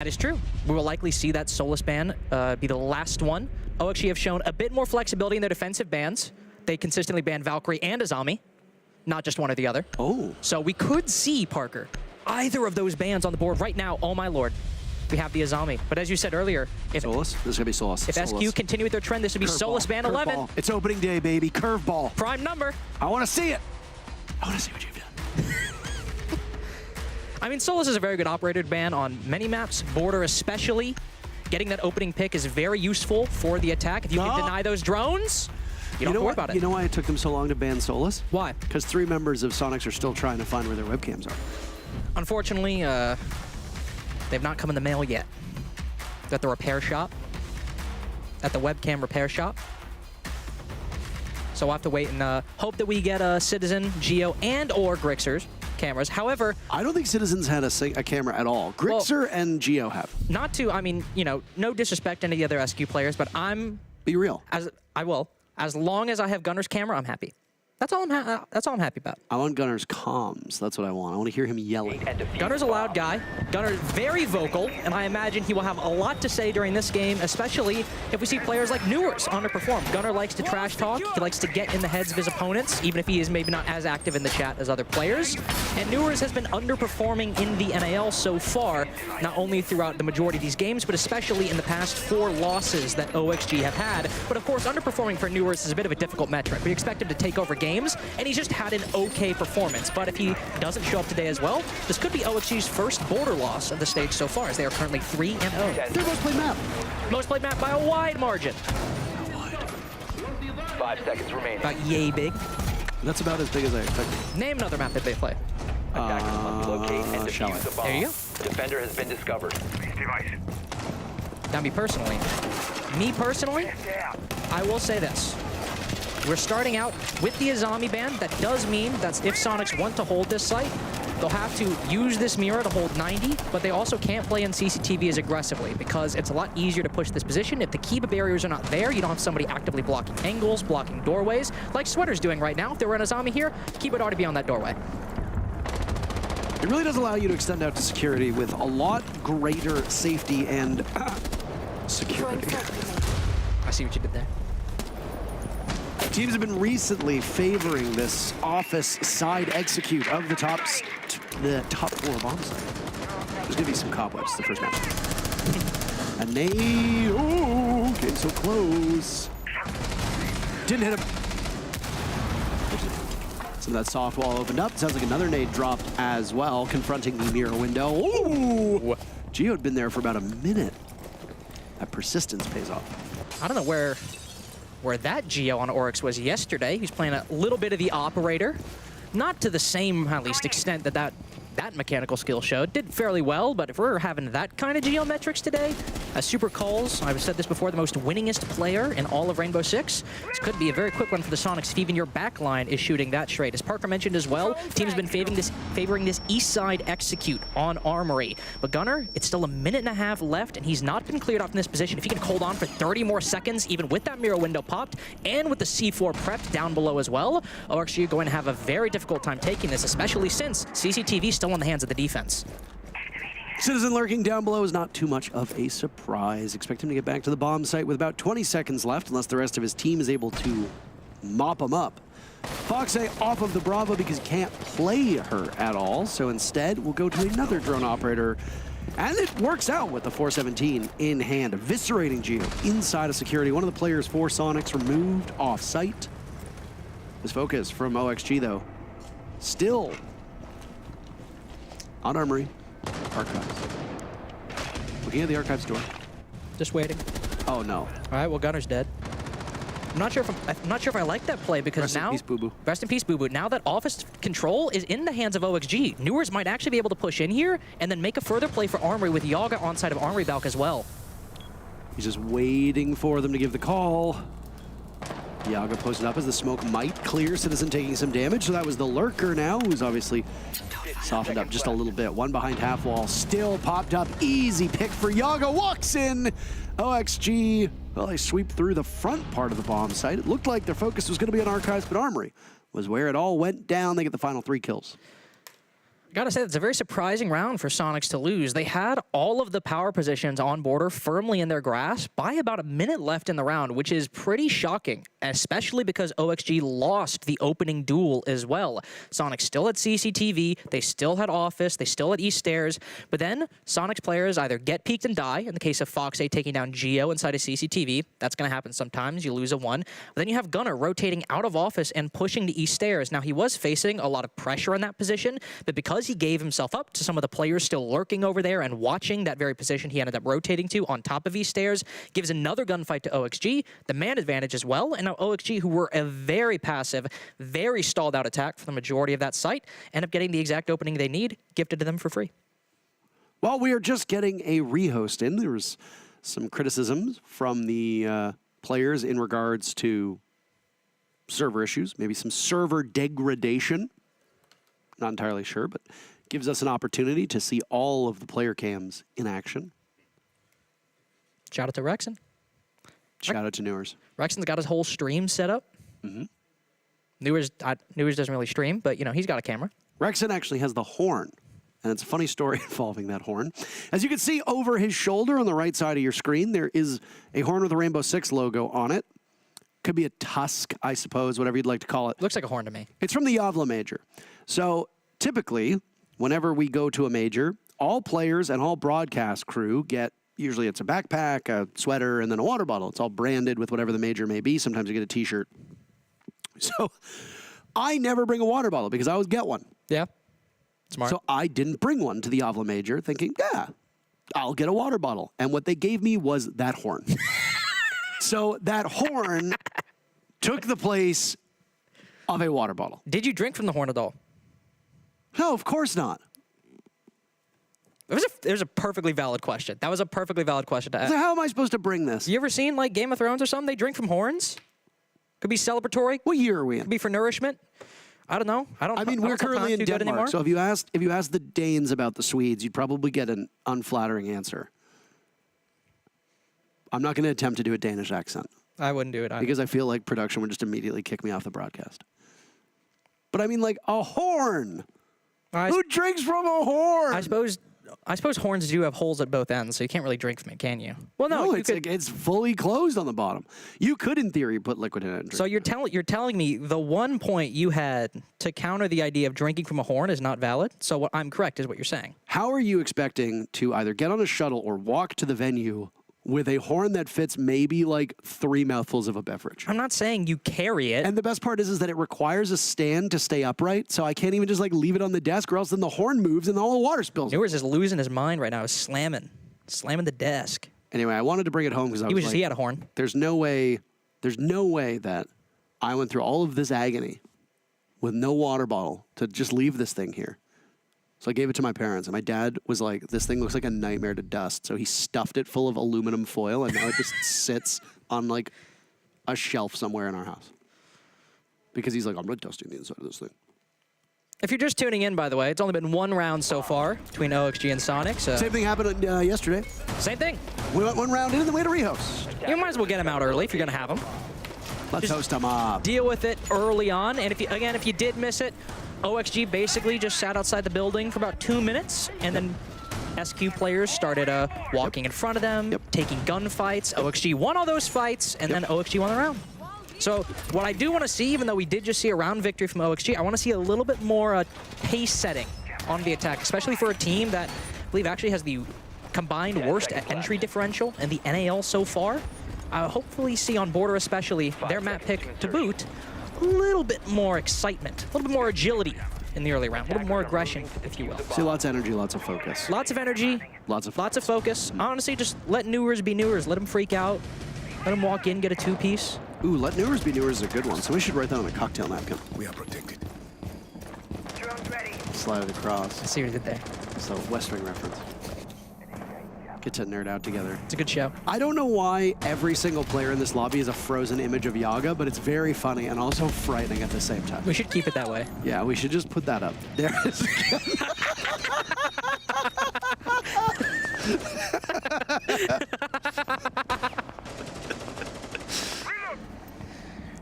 That is true. We will likely see that Solus ban be the last one. OXG have shown a bit more flexibility in their defensive bans. They consistently ban Valkyrie and Azami, not just one or the other. Oh. So we could see, Parker, either of those bans on the board right now. Oh my lord. We have the Azami. But as you said earlier, if Solus? This is going to be Solus. If SQ continue with their trend, this would be Solus ban 11. Ball. It's opening day, baby. Curveball. Prime number. I want to see it. I want to see what you've done. I mean, Solus is a very good operator to ban on many maps, border especially. Getting that opening pick is very useful for the attack. If you can deny those drones, you don't have to worry about it. You know why it took them so long to ban Solus? Why? Because 3 members of Soniqs are still trying to find where their webcams are. Unfortunately, they've not come in the mail yet. At the repair shop. At the webcam repair shop. So we'll have to wait and hope that we get a Citizen, Geo, and or Grixer's cameras. However, I don't think Citizens had a camera at all. Grixer and Geo have. Not to, I mean, you know, no disrespect to any of the other SQ players, but Be real. As long as I have Gunner's camera, I'm happy. That's all I'm happy about. I want Gunner's comms. That's what I want. I want to hear him yelling. Gunner's a loud guy. Gunner's very vocal, and I imagine he will have a lot to say during this game, especially if we see players like Newers underperform. Gunner likes to trash talk. He likes to get in the heads of his opponents, even if he is maybe not as active in the chat as other players. And Newers has been underperforming in the NAL so far, not only throughout the majority of these games, but especially in the past 4 losses that OXG have had. But of course, underperforming for Newers is a bit of a difficult metric. We expect him to take over games, and he's just had an okay performance. But if he doesn't show up today as well, this could be OXG's first border loss of the stage so far, as they are currently 3-0. Their most played map. Most played map by a wide margin. 5 seconds remaining. About yay big. That's about as big as I expected. Name another map that they play. Attackers must locate and defuse the bomb. There you go. Defender has been discovered. Now me personally, I will say this. We're starting out with the Azami ban. That does mean that if Soniqs want to hold this site, they'll have to use this mirror to hold 90, but they also can't play in CCTV as aggressively because it's a lot easier to push this position. If the Kiba barriers are not there, you don't have somebody actively blocking angles, blocking doorways, like Sweater's doing right now. If there were an Azami here, Kiba would already be on that doorway. It really does allow you to extend out to security with a lot greater safety and security. I see what you did there. Teams have been recently favoring this office side execute of the top 4 bomb site. There's gonna be some cobwebs the first match. And nade, oh, came so close. Didn't hit him. Some of that soft wall opened up. Sounds like another nade dropped as well, confronting the mirror window. Ooh! Geo had been there for about a minute. That persistence pays off. I don't know where that Geo on Oryx was yesterday. He was playing a little bit of the operator. Not to the same, at least, extent that mechanical skill showed. Did fairly well, but if we're having that kind of geometrics today, Super Calls, I've said this before, the most winningest player in all of Rainbow Six. This could be a very quick one for the Soniqs if even your backline is shooting that straight. As Parker mentioned as well, team's been favoring this east side execute on Armory. But Gunner, it's still a minute and a half left, and he's not been cleared off in this position. If he can hold on for 30 more seconds, even with that mirror window popped, and with the C4 prepped down below as well, OXG are going to have a very difficult time taking this, especially since CCTV is still in the hands of the defense. Citizen lurking down below is not too much of a surprise. Expect him to get back to the bomb site with about 20 seconds left, unless the rest of his team is able to mop him up. Foxay off of the Bravo because he can't play her at all, so instead we'll go to another drone operator. And it works out with the 417 in hand, eviscerating Geo inside of security. One of the players for Soniqs removed off site. His focus from OXG though, still on Armory. Archives. Looking at the archives door. Just waiting. Oh no. All right, well, Gunner's dead. I'm not sure if I like that play because now... Rest in peace, Boo Boo. Rest in peace, Boo Boo. Now that office control is in the hands of OXG, Newers might actually be able to push in here and then make a further play for Armory with Yaga on side of Armory Balk as well. He's just waiting for them to give the call. Yaga posted up as the smoke might clear. Citizen taking some damage, so that was the lurker now, who's obviously softened up just a little bit. One behind half wall, still popped up. Easy pick for Yaga, walks in. OXG, well, they sweep through the front part of the bomb site. It looked like their focus was going to be on Archives, but Armory was where it all went down. They get the final 3 kills. Gotta say, it's a very surprising round for Soniqs to lose. They had all of the power positions on border firmly in their grasp by about a minute left in the round, which is pretty shocking, especially because OXG lost the opening duel as well. Soniqs still had CCTV, they still had Office, they still had East Stairs, but then Soniqs players either get peeked and die, in the case of Fox A taking down Geo inside of CCTV. That's going to happen sometimes, you lose a 1. But then you have Gunnar rotating out of Office and pushing to East Stairs. Now, he was facing a lot of pressure in that position, but because he gave himself up to some of the players still lurking over there and watching that very position he ended up rotating to on top of East Stairs, gives another gunfight to OXG, the man advantage as well, and now OXG, who were a very passive, very stalled out attack for the majority of that site, end up getting the exact opening they need, gifted to them for free. While we are just getting a rehost in, there was some criticisms from the players in regards to server issues, maybe some server degradation. Not entirely sure, but gives us an opportunity to see all of the player cams in action. Shout out to Rexon. Shout out to Newers. Rexon's got his whole stream set up. Mm-hmm. Newers doesn't really stream, but, you know, he's got a camera. Rexon actually has the horn, and it's a funny story involving that horn. As you can see over his shoulder on the right side of your screen, there is a horn with a Rainbow Six logo on it. Could be a tusk, I suppose, whatever you'd like to call it. Looks like a horn to me. It's from the Yavla Major. So typically, whenever we go to a major, all players and all broadcast crew get, usually it's a backpack, a sweater, and then a water bottle. It's all branded with whatever the major may be. Sometimes you get a t-shirt. So I never bring a water bottle because I always get one. Yeah. Smart. So I didn't bring one to the Yavla Major thinking, yeah, I'll get a water bottle. And what they gave me was that horn. So that horn took the place of a water bottle. Did you drink from the horn at all? No, of course not. There's a perfectly valid question. That was a perfectly valid question to ask. So how am I supposed to bring this? You ever seen, like, Game of Thrones or something? They drink from horns? Could be celebratory. What year are we in? Could be for nourishment. I don't know. I mean, we're currently in Denmark, so if you asked the Danes about the Swedes, you'd probably get an unflattering answer. I'm not going to attempt to do a Danish accent. I wouldn't do it either. Because I feel like production would just immediately kick me off the broadcast. But I mean, like, a horn. Who drinks from a horn? I suppose horns do have holes at both ends, so you can't really drink from it, can you? Well, no, it's fully closed on the bottom. You could, in theory, put liquid in it and drink. So you're telling me the one point you had to counter the idea of drinking from a horn is not valid? So what I'm correct is what you're saying. How are you expecting to either get on a shuttle or walk to the venue with a horn that fits maybe like 3 mouthfuls of a beverage? I'm not saying you carry it. And the best part is that it requires a stand to stay upright, so I can't even just like leave it on the desk, or else then the horn moves and all the water spills. Newers is losing his mind right now. He's slamming the desk. Anyway, I wanted to bring it home because he had a horn. There's no way that I went through all of this agony with no water bottle to just leave this thing here. So I gave it to my parents, and my dad was like, this thing looks like a nightmare to dust. So he stuffed it full of aluminum foil, and now it just sits on like a shelf somewhere in our house. Because he's like, I'm not dusting the inside of this thing. If you're just tuning in, by the way, it's only been 1 round so far between OXG and Soniqs. Same thing happened yesterday. Same thing. We went 1 round in, and then we had a rehost. You might as well get him out early if you're going to have him. Let's host him up. Deal with it early on, and if you did miss it, OXG basically just sat outside the building for about 2 minutes, and then SQ players started walking in front of them, taking gunfights. OXG won all those fights, and then OXG won the round. So what I do want to see, even though we did just see a round victory from OXG, I want to see a little bit more pace setting on the attack, especially for a team that I believe actually has the combined worst entry differential in the NAL so far. I'll hopefully see on border especially their map pick to boot a little bit more excitement, a little bit more agility in the early round, a little bit more aggression, if you will. See, lots of energy, lots of focus. Lots of energy, lots of focus. Honestly, just let Newers be Newers. Let them freak out. Let them walk in, get a 2-piece. Ooh, let Newers be Newers is a good one. So we should write that on a cocktail napkin. We are protected. Drone's ready. Slide it across. I see what he did there. It's a West Wing reference. Get to nerd out together. It's a good show. I don't know why every single player in this lobby is a frozen image of Yaga, but it's very funny and also frightening at the same time. We should keep it that way. Yeah, we should just put that up. There it is.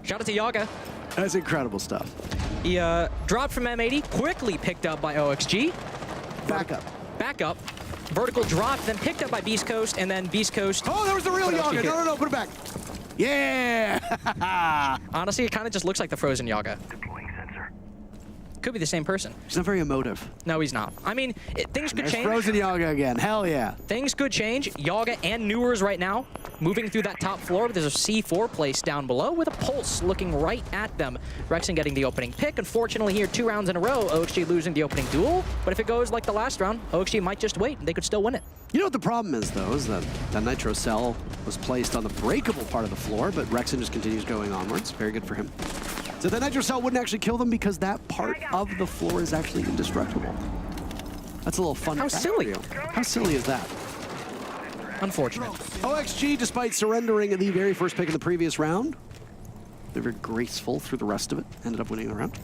Shout out to Yaga. That's incredible stuff. He dropped from M80, quickly picked up by OXG. Back up. Back up. Vertical drop, then picked up by BeastCoast, and then BeastCoast. Oh, that was the real What else Yaga. you No, put it back. Yeah! Honestly, it kind of just looks like the frozen Yaga. Deploying sensor. Could be the same person. He's not very emotive. No, he's not. I mean, things could There's change. frozen Yaga again. Hell yeah. Things could change. Yaga and Newers right now moving through that top floor, but there's a C4 place down below with a Pulse looking right at them. Rexon getting the opening pick. Unfortunately here, 2 rounds in a row, OXG losing the opening duel. But if it goes like the last round, OXG might just wait and they could still win it. You know what the problem is, though, is that that Nitro cell was placed on the breakable part of the floor, but Rexon just continues going onwards. Very good for him. So the Nitro cell wouldn't actually kill them because that part of the floor is actually indestructible. That's a little fun. How silly. How silly is that? Unfortunate. OXG, despite surrendering the very first pick in the previous round, they're very graceful through the rest of it. Ended up winning the round.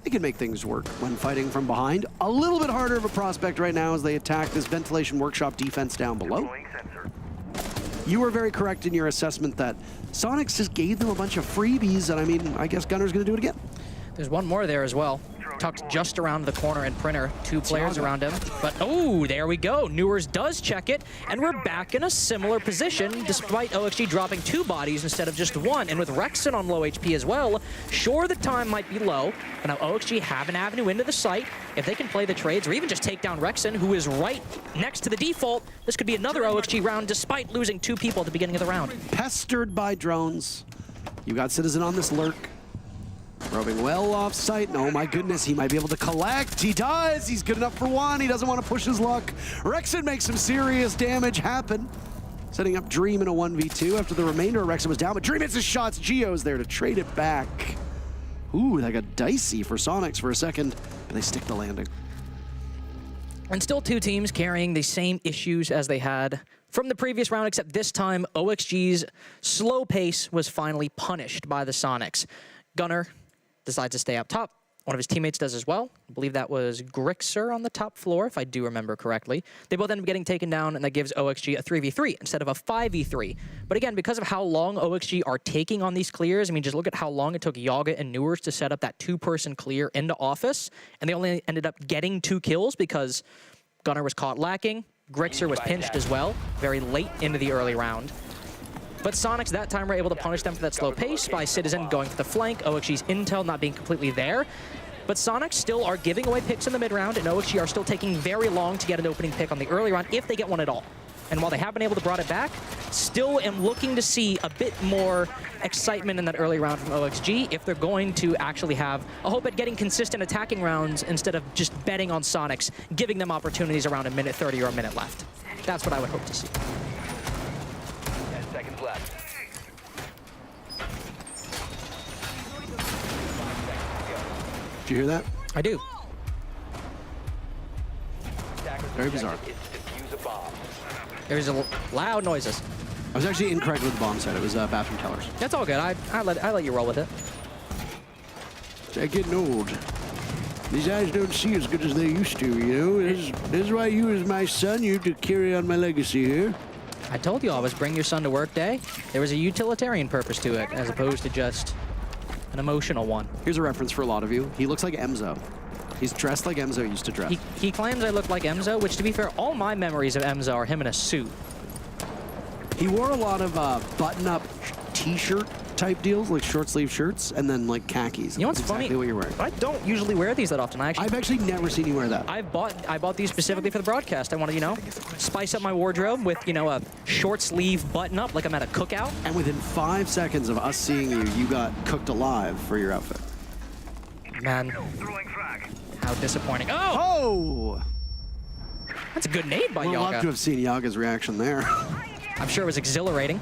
They can make things work when fighting from behind. A little bit harder of a prospect right now as they attack this ventilation workshop defense down below. Deploying sensor. You were very correct in your assessment that Soniqs just gave them a bunch of freebies, and I mean, I guess Gunner's going to do it again. There's one more there as well. Tucked just around the corner and Printer. 2 players around him. But, oh, there we go. Newers does check it, and we're back in a similar position, despite OXG dropping 2 bodies instead of just 1. And with Rexon on low HP as well, sure, the time might be low, but now OXG have an avenue into the site. If they can play the trades or even just take down Rexon, who is right next to the default, this could be another OXG round, despite losing 2 people at the beginning of the round. Pestered by drones. You got Citizen on this lurk. Roving well off site, and oh my goodness, he might be able to collect. He does, he's good enough for 1. He doesn't want to push his luck. Rexon makes some serious damage happen. Setting up Dream in a 1v2 after the remainder of Rexon was down, but Dream hits his shots. Geo's there to trade it back. Ooh, that got dicey for Soniqs for a second, but they stick the landing. And still 2 teams carrying the same issues as they had from the previous round, except this time OXG's slow pace was finally punished by the Soniqs. Gunner decides to stay up top. One of his teammates does as well. I believe that was Grixer on the top floor, if I do remember correctly. They both end up getting taken down, and that gives OXG a 3v3 instead of a 5v3. But again, because of how long OXG are taking on these clears, I mean, just look at how long it took Yaga and Newers to set up that 2-person clear into office, and they only ended up getting 2 kills because Gunner was caught lacking. Grixer was pinched as well, very late into the early round. But Soniqs that time were able to punish them for that slow pace by Citizen going for the flank, OXG's intel not being completely there. But Soniqs still are giving away picks in the mid-round, and OXG are still taking very long to get an opening pick on the early round, if they get one at all. And while they have been able to brought it back, still am looking to see a bit more excitement in that early round from OXG if they're going to actually have a hope at getting consistent attacking rounds instead of just betting on Soniqs, giving them opportunities around a minute 30 or a minute left. That's what I would hope to see. 10 seconds left. Did you hear that? I do. Very bizarre. There's a loud noises. I was actually incorrect with the bomb site. It was bathroom tellers. That's all good. I let you roll with it. I'm getting old. These eyes don't see as good as they used to, you know? This is why you, as my son, you have to carry on my legacy here. I told you I was bring your son to work day. There was a utilitarian purpose to it, as opposed to just an emotional one. Here's a reference for a lot of you. He looks like Emzo. He's dressed like Emzo used to dress. He claims I look like Emzo, which, to be fair, all my memories of Emzo are him in a suit. He wore a lot of button-up T-shirt type deals, like short-sleeve shirts, and then like khakis. You know what's That's funny? Exactly what you're wearing. I don't usually wear these that often. I've actually never seen you wear that. I bought these specifically for the broadcast. I wanted, you know, spice up my wardrobe with, you know, a short sleeve button up like I'm at a cookout. And within 5 seconds of us seeing you, you got cooked alive for your outfit. Man, Throwing frag. how disappointing. Oh! Oh! That's a good nade by Would love to Yaga. have seen Yaga's reaction there. I'm sure it was exhilarating.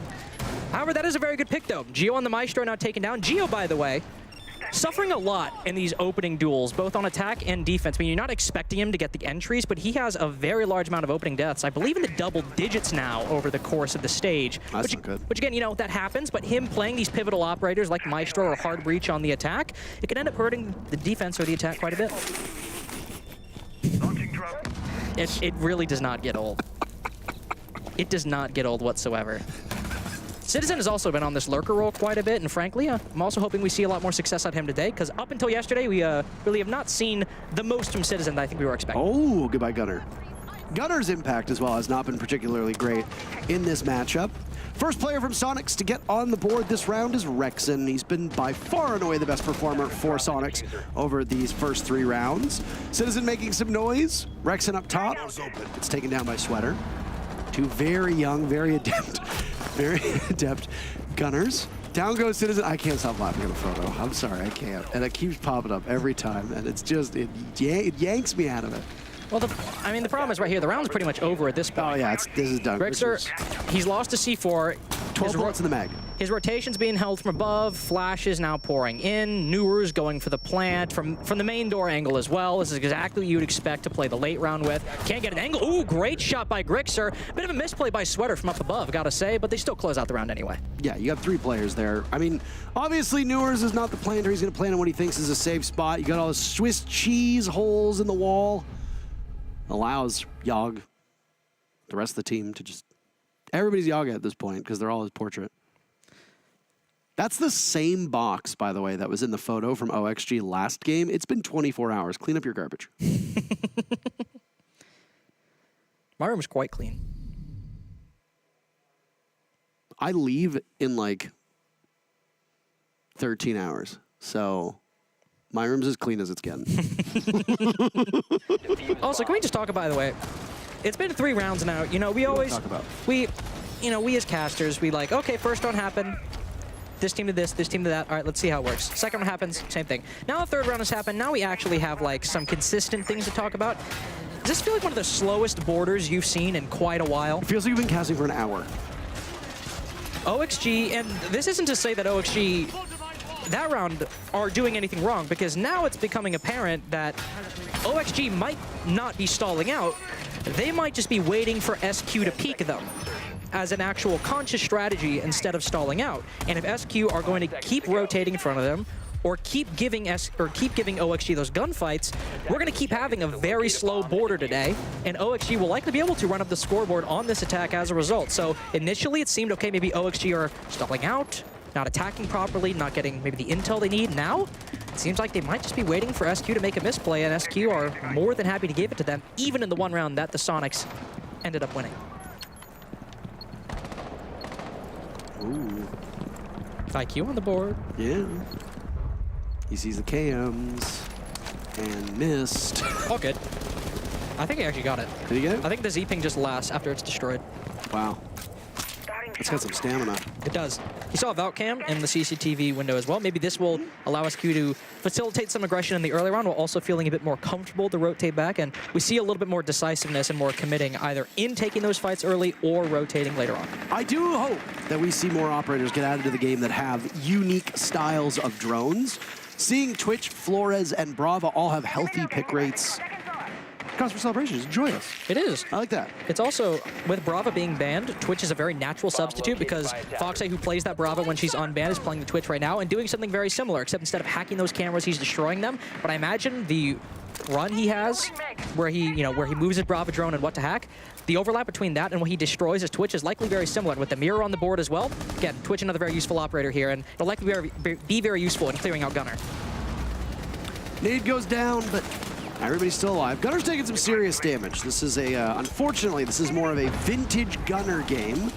However, that is a very good pick, though. Geo on the Maestro now taken down. Geo, by the way, suffering a lot in these opening duels, both on attack and defense. I mean, you're not expecting him to get the entries, but he has a very large amount of opening deaths. I believe in the double digits now over the course of the stage. That's not good. Which, again, you know, that happens, but him playing these pivotal operators like Maestro or Hard Breach on the attack, it can end up hurting the defense or the attack quite a bit. Launching drone. It really does not get old. It does not get old whatsoever. Citizen has also been on this lurker role quite a bit, and frankly, I'm also hoping we see a lot more success out of him today, because up until yesterday, we really have not seen the most from Citizen that I think we were expecting. Oh, goodbye, Gunner. Gunner's impact as well has not been particularly great in this matchup. First player from Soniqs to get on the board this round is Rexon. He's been by far and away the best performer for Soniqs over these first 3 rounds. Citizen making some noise. Rexon up top. It's taken down by Sweater. 2 very young, very adept gunners. Down goes Citizen. I can't stop laughing at the photo. I'm sorry, I can't. And it keeps popping up every time, and it's just, it yanks me out of it. Well, I mean, the problem is right here. The round's pretty much over at this point. Oh, yeah, this is done. Grixer, he's lost to C4. 12 bullets in the mag. His rotation's being held from above. Flashes now pouring in. Newer's going for the plant from the main door angle as well. This is exactly what you'd expect to play the late round with. Can't get an angle. Ooh, great shot by Grixer. Bit of a misplay by Sweater from up above, gotta say, but they still close out the round anyway. Yeah, you have 3 players there. I mean, obviously Newer's is not the planter. He's gonna plant in what he thinks is a safe spot. You got all the Swiss cheese holes in the wall. Allows Yogg, the rest of the team, to just... Everybody's Yogg at this point, because they're all his portrait. That's the same box, by the way, that was in the photo from OXG last game. It's been 24 hours. Clean up your garbage. My room's quite clean. I leave in, like, 13 hours, so... My room's as clean as it's getting. Also, can we just talk about, by the way, it's been 3 rounds now. You know, we as casters, we like, okay, first round happened. This team to this team to that. All right, let's see how it works. Second round happens, same thing. Now the 3rd round has happened. Now we actually have like some consistent things to talk about. Does this feel like one of the slowest borders you've seen in quite a while? It feels like you've been casting for an hour. OXG, and this isn't to say that OXG that round are doing anything wrong, because now it's becoming apparent that OXG might not be stalling out. They might just be waiting for SQ to peek them as an actual conscious strategy instead of stalling out. And if SQ are going to keep rotating in front of them or keep giving OXG those gunfights, we're going to keep having a very slow border today, and OXG will likely be able to run up the scoreboard on this attack as a result. So initially it seemed okay, maybe OXG are stalling out, not attacking properly, not getting maybe the intel they need. Now, it seems like they might just be waiting for SQ to make a misplay, and SQ are more than happy to give it to them, even in the 1 round that the Soniqs ended up winning. Ooh. IQ on the board. Yeah. He sees the KMs and missed. All good. I think he actually got it. Did he get it? I think the Z-ping just lasts after it's destroyed. Wow. It's got some stamina. It does. He saw a Valk cam in the CCTV window as well. Maybe this will allow SQ to facilitate some aggression in the early round while also feeling a bit more comfortable to rotate back. And we see a little bit more decisiveness and more committing either in taking those fights early or rotating later on. I do hope that we see more operators get added to the game that have unique styles of drones. Seeing Twitch, Flores, and Brava all have healthy pick rates. Cause for celebrations, enjoy us. It is. I like that. It's also, with Brava being banned, Twitch is a very natural substitute because Foxay, who plays that Brava when she's unbanned, is playing the Twitch right now and doing something very similar, except instead of hacking those cameras, he's destroying them. But I imagine the run he has, where he moves his Brava drone and what to hack, the overlap between that and what he destroys as Twitch is likely very similar. And with the mirror on the board as well, again, Twitch another very useful operator here, and it'll likely be very useful in clearing out Gunner. Nade goes down, but everybody's still alive. Gunner's taking some serious damage. This is a, unfortunately, this is more of a vintage Gunner game.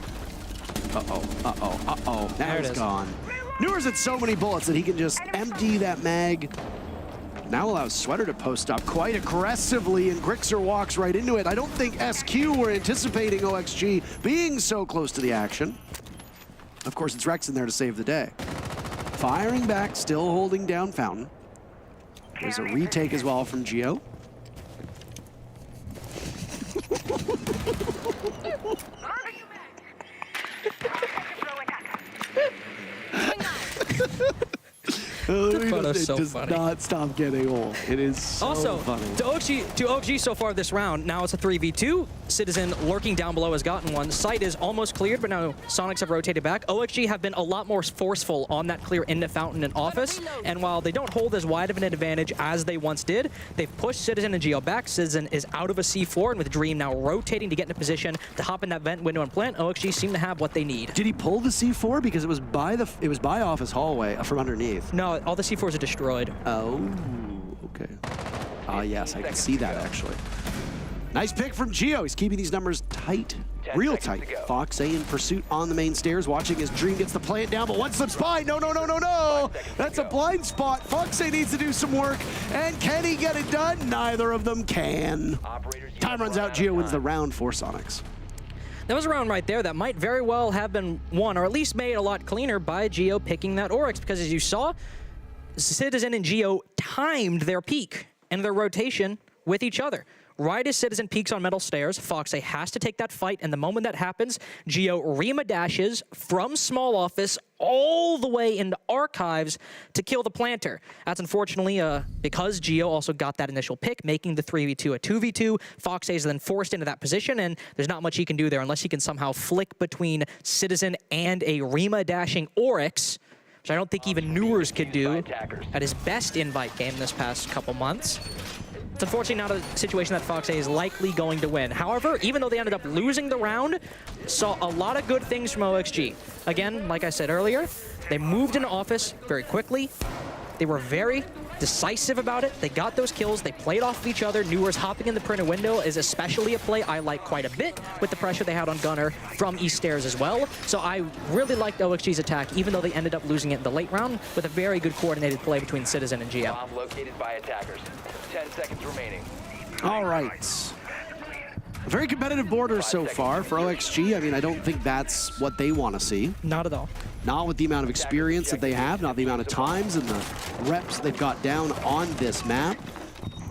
Uh-oh. Now he's gone. Newer's had so many bullets that he can just empty that mag. Now allows Sweater to post up quite aggressively, and Grixer walks right into it. I don't think SQ were anticipating OXG being so close to the action. Of course, it's Rex in there to save the day. Firing back, still holding down Fountain. There's a retake as well from Geo. It does not stop getting old. It is so also, funny. to OG so far this round, now it's a 3v2. Citizen lurking down below has gotten one. Site is almost cleared, but now Soniqs have rotated back. OXG have been a lot more forceful on that clear into Fountain and Office, and while they don't hold as wide of an advantage as they once did, they've pushed Citizen and Geo back. Citizen is out of a C4, and with Dream now rotating to get in a position to hop in that vent window and plant, OXG seem to have what they need. Did he pull the C4? Because it was by Office hallway from underneath. No, all the C4s are destroyed. Oh, okay. Ah, yes, I can see that actually. Nice pick from Geo. He's keeping these numbers tight, real tight. Fox A in pursuit on the main stairs, watching as Dream gets the plant down, but one slips by. No, no, no, no, no. That's a blind spot. Fox A needs to do some work. And can he get it done? Neither of them can. Time runs out. Geo wins the round for Soniqs. That was a round right there that might very well have been won, or at least made a lot cleaner by Geo picking that Oryx, because as you saw, Citizen and Geo timed their peak and their rotation with each other. Right as Citizen peaks on metal stairs, Fox A has to take that fight, and the moment that happens, Geo Rima dashes from small office all the way into archives to kill the planter. That's unfortunately because Geo also got that initial pick, making the 3v2 a 2v2. Fox A is then forced into that position, and there's not much he can do there unless he can somehow flick between Citizen and a Rima dashing Oryx, which I don't think even Newers could do at his best invite game this past couple months. It's unfortunately not a situation that Fox A is likely going to win. However, even though they ended up losing the round, saw a lot of good things from OXG. Again, like I said earlier, they moved into Office very quickly. They were very decisive about it. They got those kills. They played off of each other. Newers hopping in the printed window is especially a play I like quite a bit with the pressure they had on Gunner from East Stairs as well. So I really liked OXG's attack, even though they ended up losing it in the late round with a very good coordinated play between Citizen and Geo. Bomb located by attackers. 10 seconds remaining. All right. A very competitive border so far for OXG. I mean, I don't think that's what they want to see. Not at all. Not with the amount of experience that they have, not the amount of times and the reps they've got down on this map.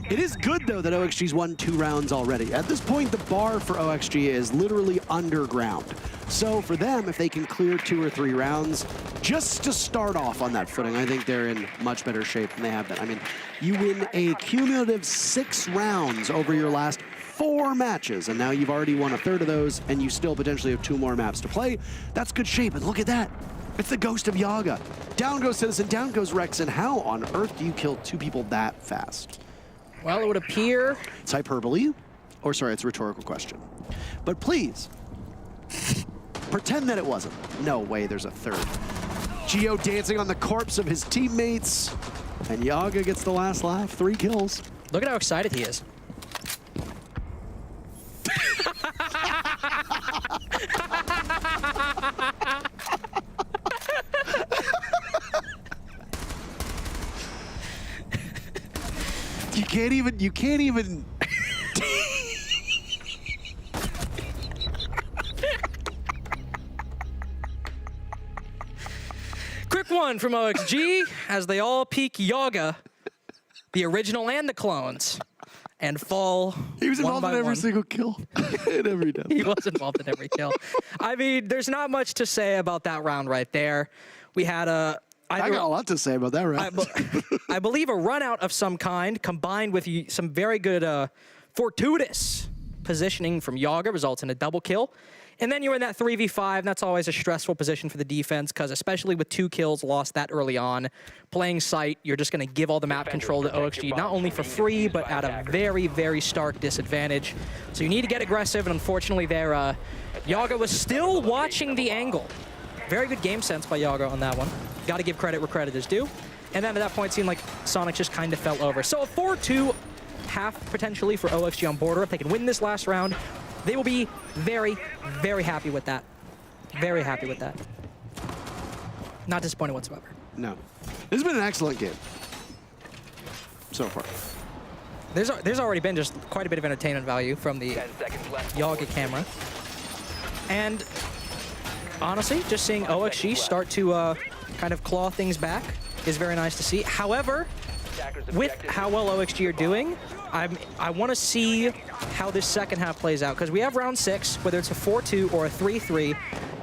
It is good, though, that OXG's won 2 rounds already. At this point, the bar for OXG is literally underground. So for them, if they can clear 2 or 3 rounds, just to start off on that footing, I think they're in much better shape than they have been. I mean, you win a cumulative 6 rounds over your last 4 matches, and now you've already won a third of those, and you still potentially have 2 more maps to play. That's good shape, and look at that. It's the ghost of Yaga. Down goes Citizen, down goes Rex, and how on earth do you kill 2 people that fast? Well, it would appear... It's hyperbole, or sorry, it's a rhetorical question. But please, pretend that it wasn't. No way, there's a third. Geo dancing on the corpse of his teammates, and Yaga gets the last laugh, 3 kills. Look at how excited he is. You can't even. Quick one from OXG as they all peek Yaga, the original and the clones, and fall. He was involved in every single kill. In every death. He was involved in every kill. I mean, there's not much to say about that round right there. We had a... I got a lot to say about that round. I believe a run out of some kind combined with some very good fortuitous positioning from Yaga results in a double kill. And then you're in that 3v5, and that's always a stressful position for the defense, because especially with 2 kills lost that early on, playing site, you're just going to give all the map control to OXG, not only for free, but at a very, very stark disadvantage. So you need to get aggressive, and unfortunately there, Yaga was still watching the angle. Very good game sense by Yaga on that one. Got to give credit where credit is due. And then at that point, it seemed like Soniqs just kind of fell over. So a 4-2 half potentially for OXG on border. If they can win this last round, they will be very, very happy with that. Very happy with that. Not disappointed whatsoever. No. This has been an excellent game so far. There's already been just quite a bit of entertainment value from the Yaga camera. And honestly, just seeing OXG start to kind of claw things back is very nice to see. However, with how well OXG are doing, I want to see how this second half plays out, because we have round 6, whether it's a 4-2 or a 3-3.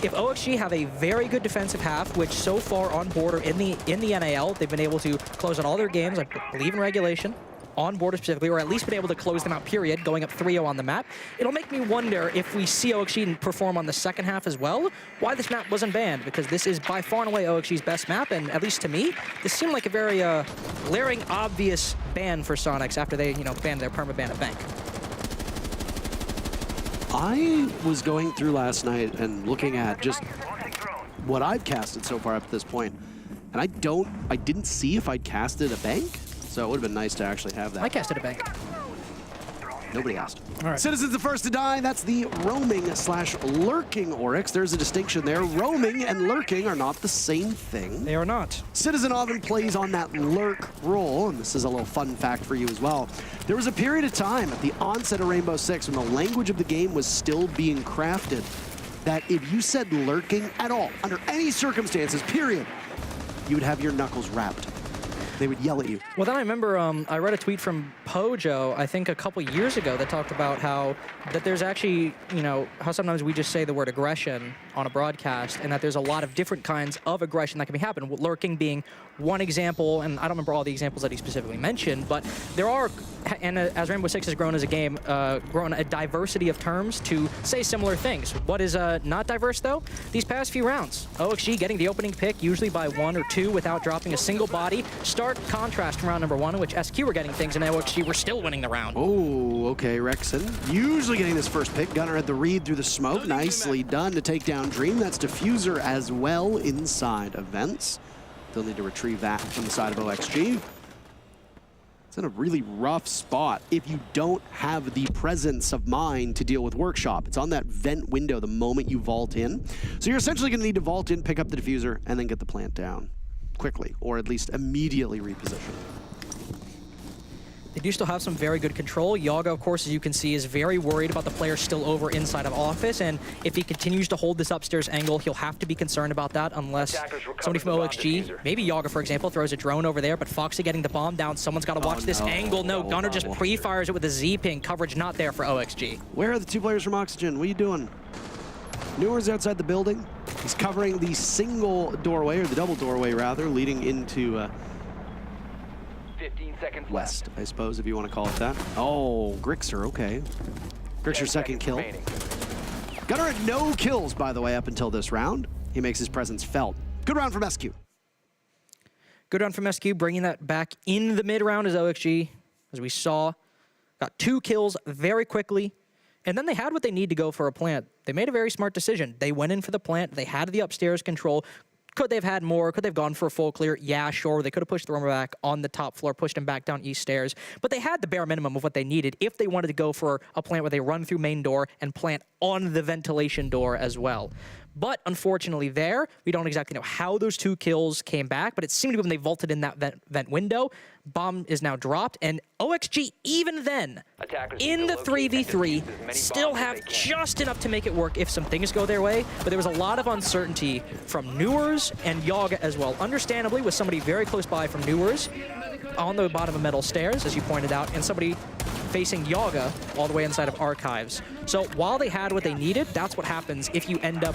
If OXG have a very good defensive half, which so far on border in the NAL, they've been able to close out all their games, I believe in regulation. on border specifically, or at least been able to close them out, period, going up 3-0 on the map. It'll make me wonder if we see OXG perform on the second half as well, why this map wasn't banned, because this is by far and away OXG's best map, and at least to me, this seemed like a very glaring, obvious ban for Soniqs after they, banned their permaban at Bank. I was going through last night and looking at just what I've casted so far up to this point, and I didn't see if I'd casted a Bank, so it would have been nice to actually have that. I casted a Bank. Nobody asked. All right. Citizens the first to die. That's the roaming/lurking Oryx. There's a distinction there. Roaming and lurking are not the same thing. They are not. Citizen often plays on that lurk role, and this is a little fun fact for you as well. There was a period of time at the onset of Rainbow Six when the language of the game was still being crafted that if you said lurking at all, under any circumstances, period, you would have your knuckles wrapped. They would yell at you. Well, then I remember I read a tweet from Pojo, I think a couple years ago, that talked about how that there's actually, how sometimes we just say the word aggression on a broadcast, and that there's a lot of different kinds of aggression that can be happening. Lurking being one example, and I don't remember all the examples that he specifically mentioned, but there are, and as Rainbow Six has grown as a game, grown a diversity of terms to say similar things. What is not diverse, though? These past few rounds, OXG getting the opening pick, usually by 1 or 2 without dropping a single body. Stark contrast from round number 1, in which SQ were getting things, and OXG were still winning the round. Oh, okay, Rexon. Usually getting this first pick. Gunner had the read through the smoke. Nicely done to take down Dream. That's Diffuser as well inside Events. They'll need to retrieve that from the side of OXG. It's in a really rough spot if you don't have the presence of mind to deal with Workshop. It's on that vent window the moment you vault in. So you're essentially going to need to vault in, pick up the Diffuser, and then get the plant down quickly, or at least immediately reposition. They do still have some very good control. Yaga, of course, as you can see, is very worried about the player still over inside of office, and if he continues to hold this upstairs angle, he'll have to be concerned about that unless somebody from OXG, maybe Yaga, for example, throws a drone over there, but Foxy getting the bomb down. Someone's got to watch this angle. No, Gunner just pre-fires it with a Z-ping. Coverage not there for OXG. Where are the two players from Oxygen? What are you doing? Newer's outside the building. He's covering the single doorway, or the double doorway, rather, leading into 15 seconds west, I suppose, if you want to call it that. Oh, Grixer, okay. Grixer's second kill. Remaining. Gunner had no kills, by the way, up until this round. He makes his presence felt. Good round from SQ. Good round from SQ, bringing that back in the mid-round as OXG, as we saw. Got 2 kills very quickly. And then they had what they need to go for a plant. They made a very smart decision. They went in for the plant. They had the upstairs control. Could they have had more? Could they have gone for a full clear? Yeah, sure. They could have pushed the roamer back on the top floor, pushed him back down east stairs. But they had the bare minimum of what they needed if they wanted to go for a plant where they run through main door and plant on the ventilation door as well. But unfortunately there, we don't exactly know how those 2 kills came back, but it seemed to be when they vaulted in that vent window. Bomb is now dropped, and OXG, even then, in the 3v3, still have just enough to make it work if some things go their way, but there was a lot of uncertainty from Newers and Yaga as well. Understandably, with somebody very close by from Newers on the bottom of metal stairs, as you pointed out, and somebody facing Yaga all the way inside of Archives. So while they had what they needed, that's what happens if you end up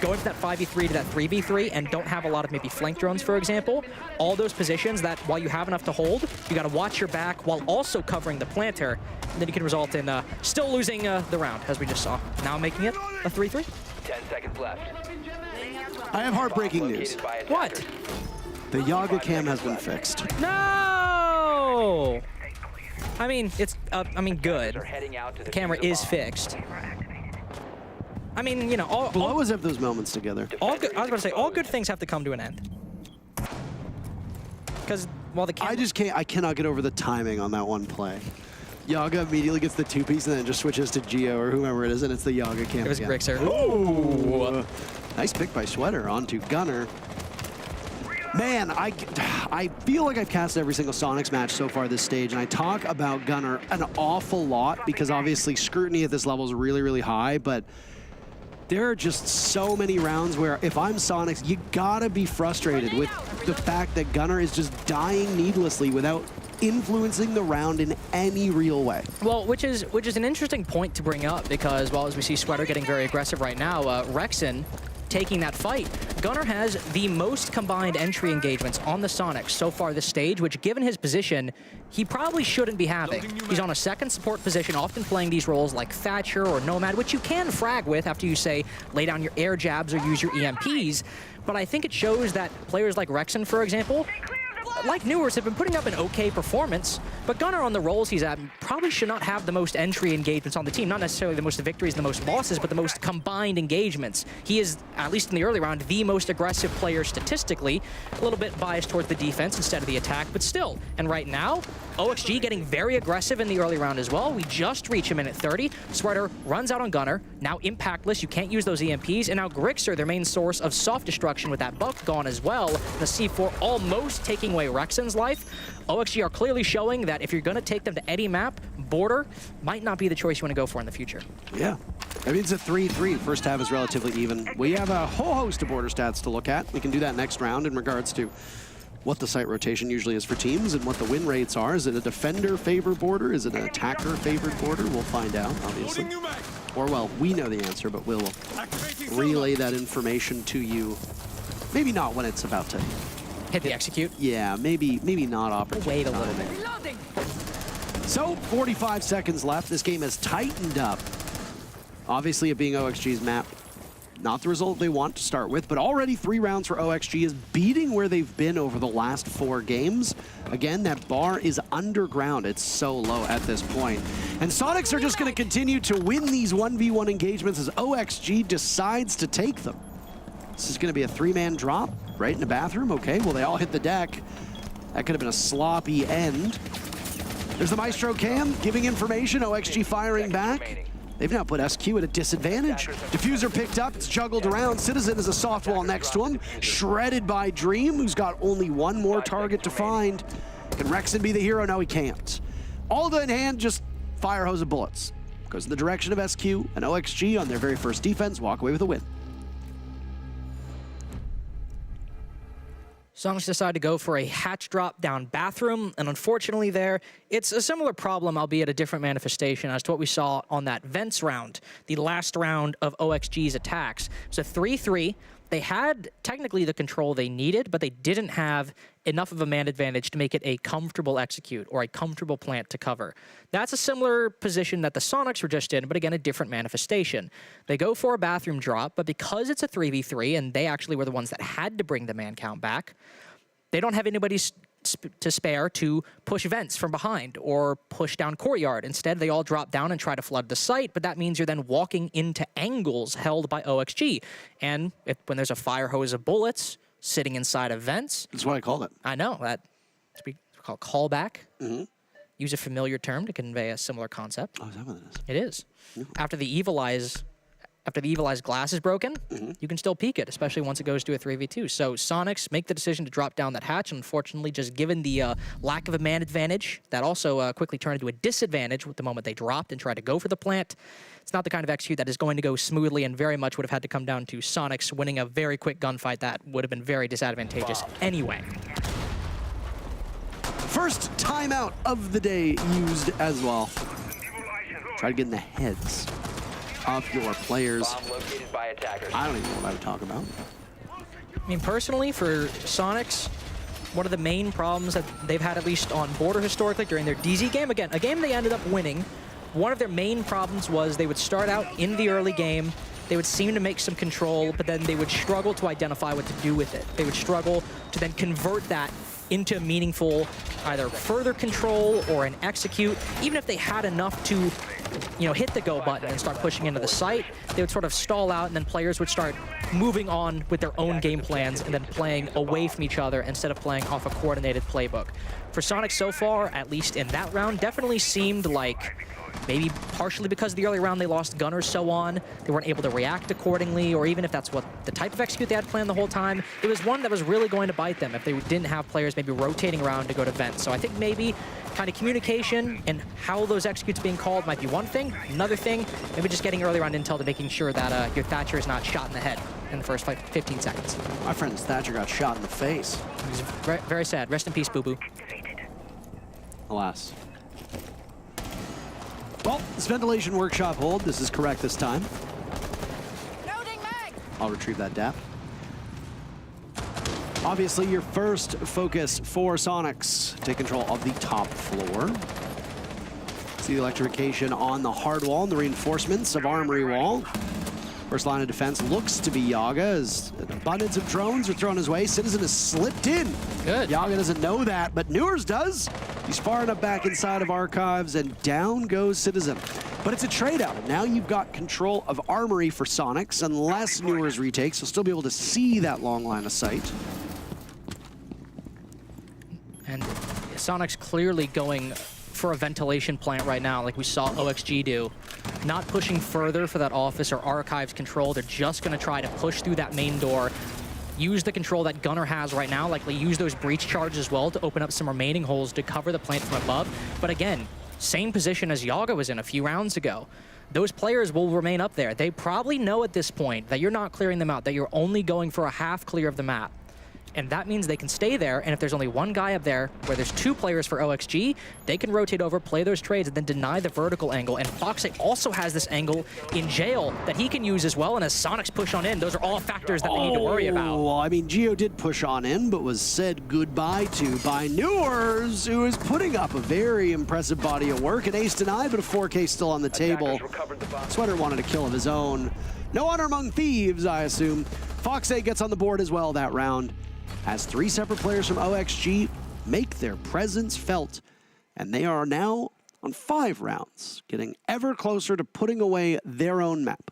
going from that 5v3 to that 3v3 and don't have a lot of maybe flank drones, for example. All those positions that while you have enough to hold, you got to watch your back while also covering the planter. And then you can result in still losing the round, as we just saw. Now making it a 3-3. 10 seconds left. I have heartbreaking news. What? The Yaga cam has been fixed. No! I mean, it's, good. The camera is fixed. I mean, Blow us up those moments together. all good, I was about to say, all good things have to come to an end. Because while the camera... I cannot get over the timing on that one play. Yaga immediately gets the 2-piece and then just switches to Geo or whomever it is, and it's the Yaga cam. It was again. Grixer. Ooh! Nice pick by Sweater onto Gunner. Man, I feel like I've cast every single Soniqs match so far this stage, and I talk about Gunner an awful lot because obviously scrutiny at this level is really, really high, but there are just so many rounds where if I'm Soniqs, you gotta be frustrated with the fact that Gunner is just dying needlessly without influencing the round in any real way. Well, which is an interesting point to bring up because, well, as we see Sweater getting very aggressive right now, Rexon taking that fight. Gunnar has the most combined entry engagements on the Soniqs so far this stage, which given his position, he probably shouldn't be having. He's on a second support position, often playing these roles like Thatcher or Nomad, which you can frag with after you, say, lay down your air jabs or use your EMPs. But I think it shows that players like Rexen, for example, like Newers, have been putting up an okay performance, but Gunnar on the roles he's at probably should not have the most entry engagements on the team. Not necessarily the most victories and the most losses, but the most combined engagements. He is, at least in the early round, the most aggressive player statistically. A little bit biased towards the defense instead of the attack, but still. And right now, OXG getting very aggressive in the early round as well. We just reach a minute 30. Sweater runs out on Gunnar, now impactless. You can't use those EMPs, and now Grixer, their main source of soft destruction with that buck gone as well. The C4 almost taking away Rexen's life. OXG are clearly showing that if you're going to take them to any map, border might not be the choice you want to go for in the future. Yeah. I mean, it's a 3-3. First half is relatively even. We have a whole host of border stats to look at. We can do that next round in regards to what the site rotation usually is for teams and what the win rates are. Is it a defender favored border? Is it an attacker favored border? We'll find out, obviously. Or, well, we know the answer, but we'll relay that information to you. Maybe not when it's about to hit the execute. Yeah, maybe not opportune. Wait a little bit. So, 45 seconds left. This game has tightened up. Obviously, it being OXG's map, not the result they want to start with, but already 3 rounds for OXG is beating where they've been over the last 4 games. Again, that bar is underground. It's so low at this point. And Soniqs are just going to continue to win these 1v1 engagements as OXG decides to take them. This is going to be a 3-man drop right in the bathroom. Okay, well, they all hit the deck. That could have been a sloppy end. There's the Maestro Cam giving information. OXG firing back. They've now put SQ at a disadvantage. Diffuser picked up, it's juggled around. Citizen is a soft wall next to him. Shredded by Dream, who's got only one more target to find. Can Rexen be the hero? No, he can't. All in hand, just fire hose of bullets. Goes in the direction of SQ, and OXG on their very first defense walk away with a win. Soniqs decide to go for a hatch drop down bathroom, and unfortunately there, it's a similar problem, albeit a different manifestation, as to what we saw on that Vents round, the last round of OXG's attacks. It's a 3-3. They had technically the control they needed, but they didn't have enough of a man advantage to make it a comfortable execute or a comfortable plant to cover. That's a similar position that the Soniqs were just in, but again, a different manifestation. They go for a bathroom drop, but because it's a 3v3, and they actually were the ones that had to bring the man count back, they don't have anybody to spare to push vents from behind or push down courtyard. Instead, they all drop down and try to flood the site, but that means you're then walking into angles held by OXG. And when there's a fire hose of bullets sitting inside of vents... That's what I called it. I know. That's called callback. Mm-hmm. Use a familiar term to convey a similar concept. Oh, is that what it is? It is. Mm-hmm. After the Evil Eye's glass is broken, you can still peek it, especially once it goes to a 3v2. So Soniqs make the decision to drop down that hatch. Unfortunately, just given the lack of a man advantage, that also quickly turned into a disadvantage with the moment they dropped and tried to go for the plant. It's not the kind of execute that is going to go smoothly, and very much would have had to come down to Soniqs winning a very quick gunfight that would have been very disadvantageous anyway. First timeout of the day used as well. Try to get in the heads of your players. I don't even know what I would talk about. I mean, personally, for Soniqs, one of the main problems that they've had, at least on border historically, during their DZ game, again, a game they ended up winning, one of their main problems was they would start out in the early game, they would seem to make some control, but then they would struggle to identify what to do with it. They would struggle to then convert that into meaningful either further control or an execute. Even if they had enough to, you know, hit the go button and start pushing into the site, they would sort of stall out, and then players would start moving on with their own game plans and then playing away from each other instead of playing off a coordinated playbook. For Soniqs so far, at least in that round, definitely seemed like maybe partially because of the early round they lost Gunnar so on, they weren't able to react accordingly, or even if that's what the type of execute they had planned the whole time, it was one that was really going to bite them if they didn't have players maybe rotating around to go to vent. So I think maybe kind of communication and how those executes being called might be one thing. Another thing, maybe just getting early round intel to making sure that your Thatcher is not shot in the head in the first 15 seconds. My friend's Thatcher got shot in the face. It was very sad. Rest in peace, boo-boo. Alas. Well, this ventilation workshop hold, this is correct this time. I'll retrieve that dap. Obviously, your first focus for Soniqs, take control of the top floor. See the electrification on the hard wall and the reinforcements of Armory Wall. First line of defense looks to be Yaga as an abundance of drones are thrown his way. Citizen has slipped in. Good. Yaga doesn't know that, but Newers does. He's far enough back inside of Archives, and down goes Citizen. But it's a trade-out, and now you've got control of Armory for Soniqs. Unless Newers retakes, you'll still be able to see that long line of sight. And Soniqs clearly going for a ventilation plant right now, like we saw OXG do. Not pushing further for that office or Archives control. They're just going to try to push through that main door, use the control that Gunnar has right now, likely use those breach charges as well to open up some remaining holes to cover the plant from above. But again, same position as Yaga was in a few rounds ago. Those players will remain up there. They probably know at this point that you're not clearing them out, that you're only going for a half clear of the map. And that means they can stay there, and if there's only one guy up there, where there's two players for OXG, they can rotate over, play those trades, and then deny the vertical angle. And Foxy also has this angle in jail that he can use as well, and as Soniqs push on in, those are all factors that they need to worry about. Well, I mean, Geo did push on in, but was said goodbye to by Newers, who is putting up a very impressive body of work. An ace denied, but a 4K still on the table. Sweater wanted a kill of his own. No honor among thieves, I assume. Foxy gets on the board as well that round, as three separate players from OXG make their presence felt. And they are now on 5 rounds, getting ever closer to putting away their own map.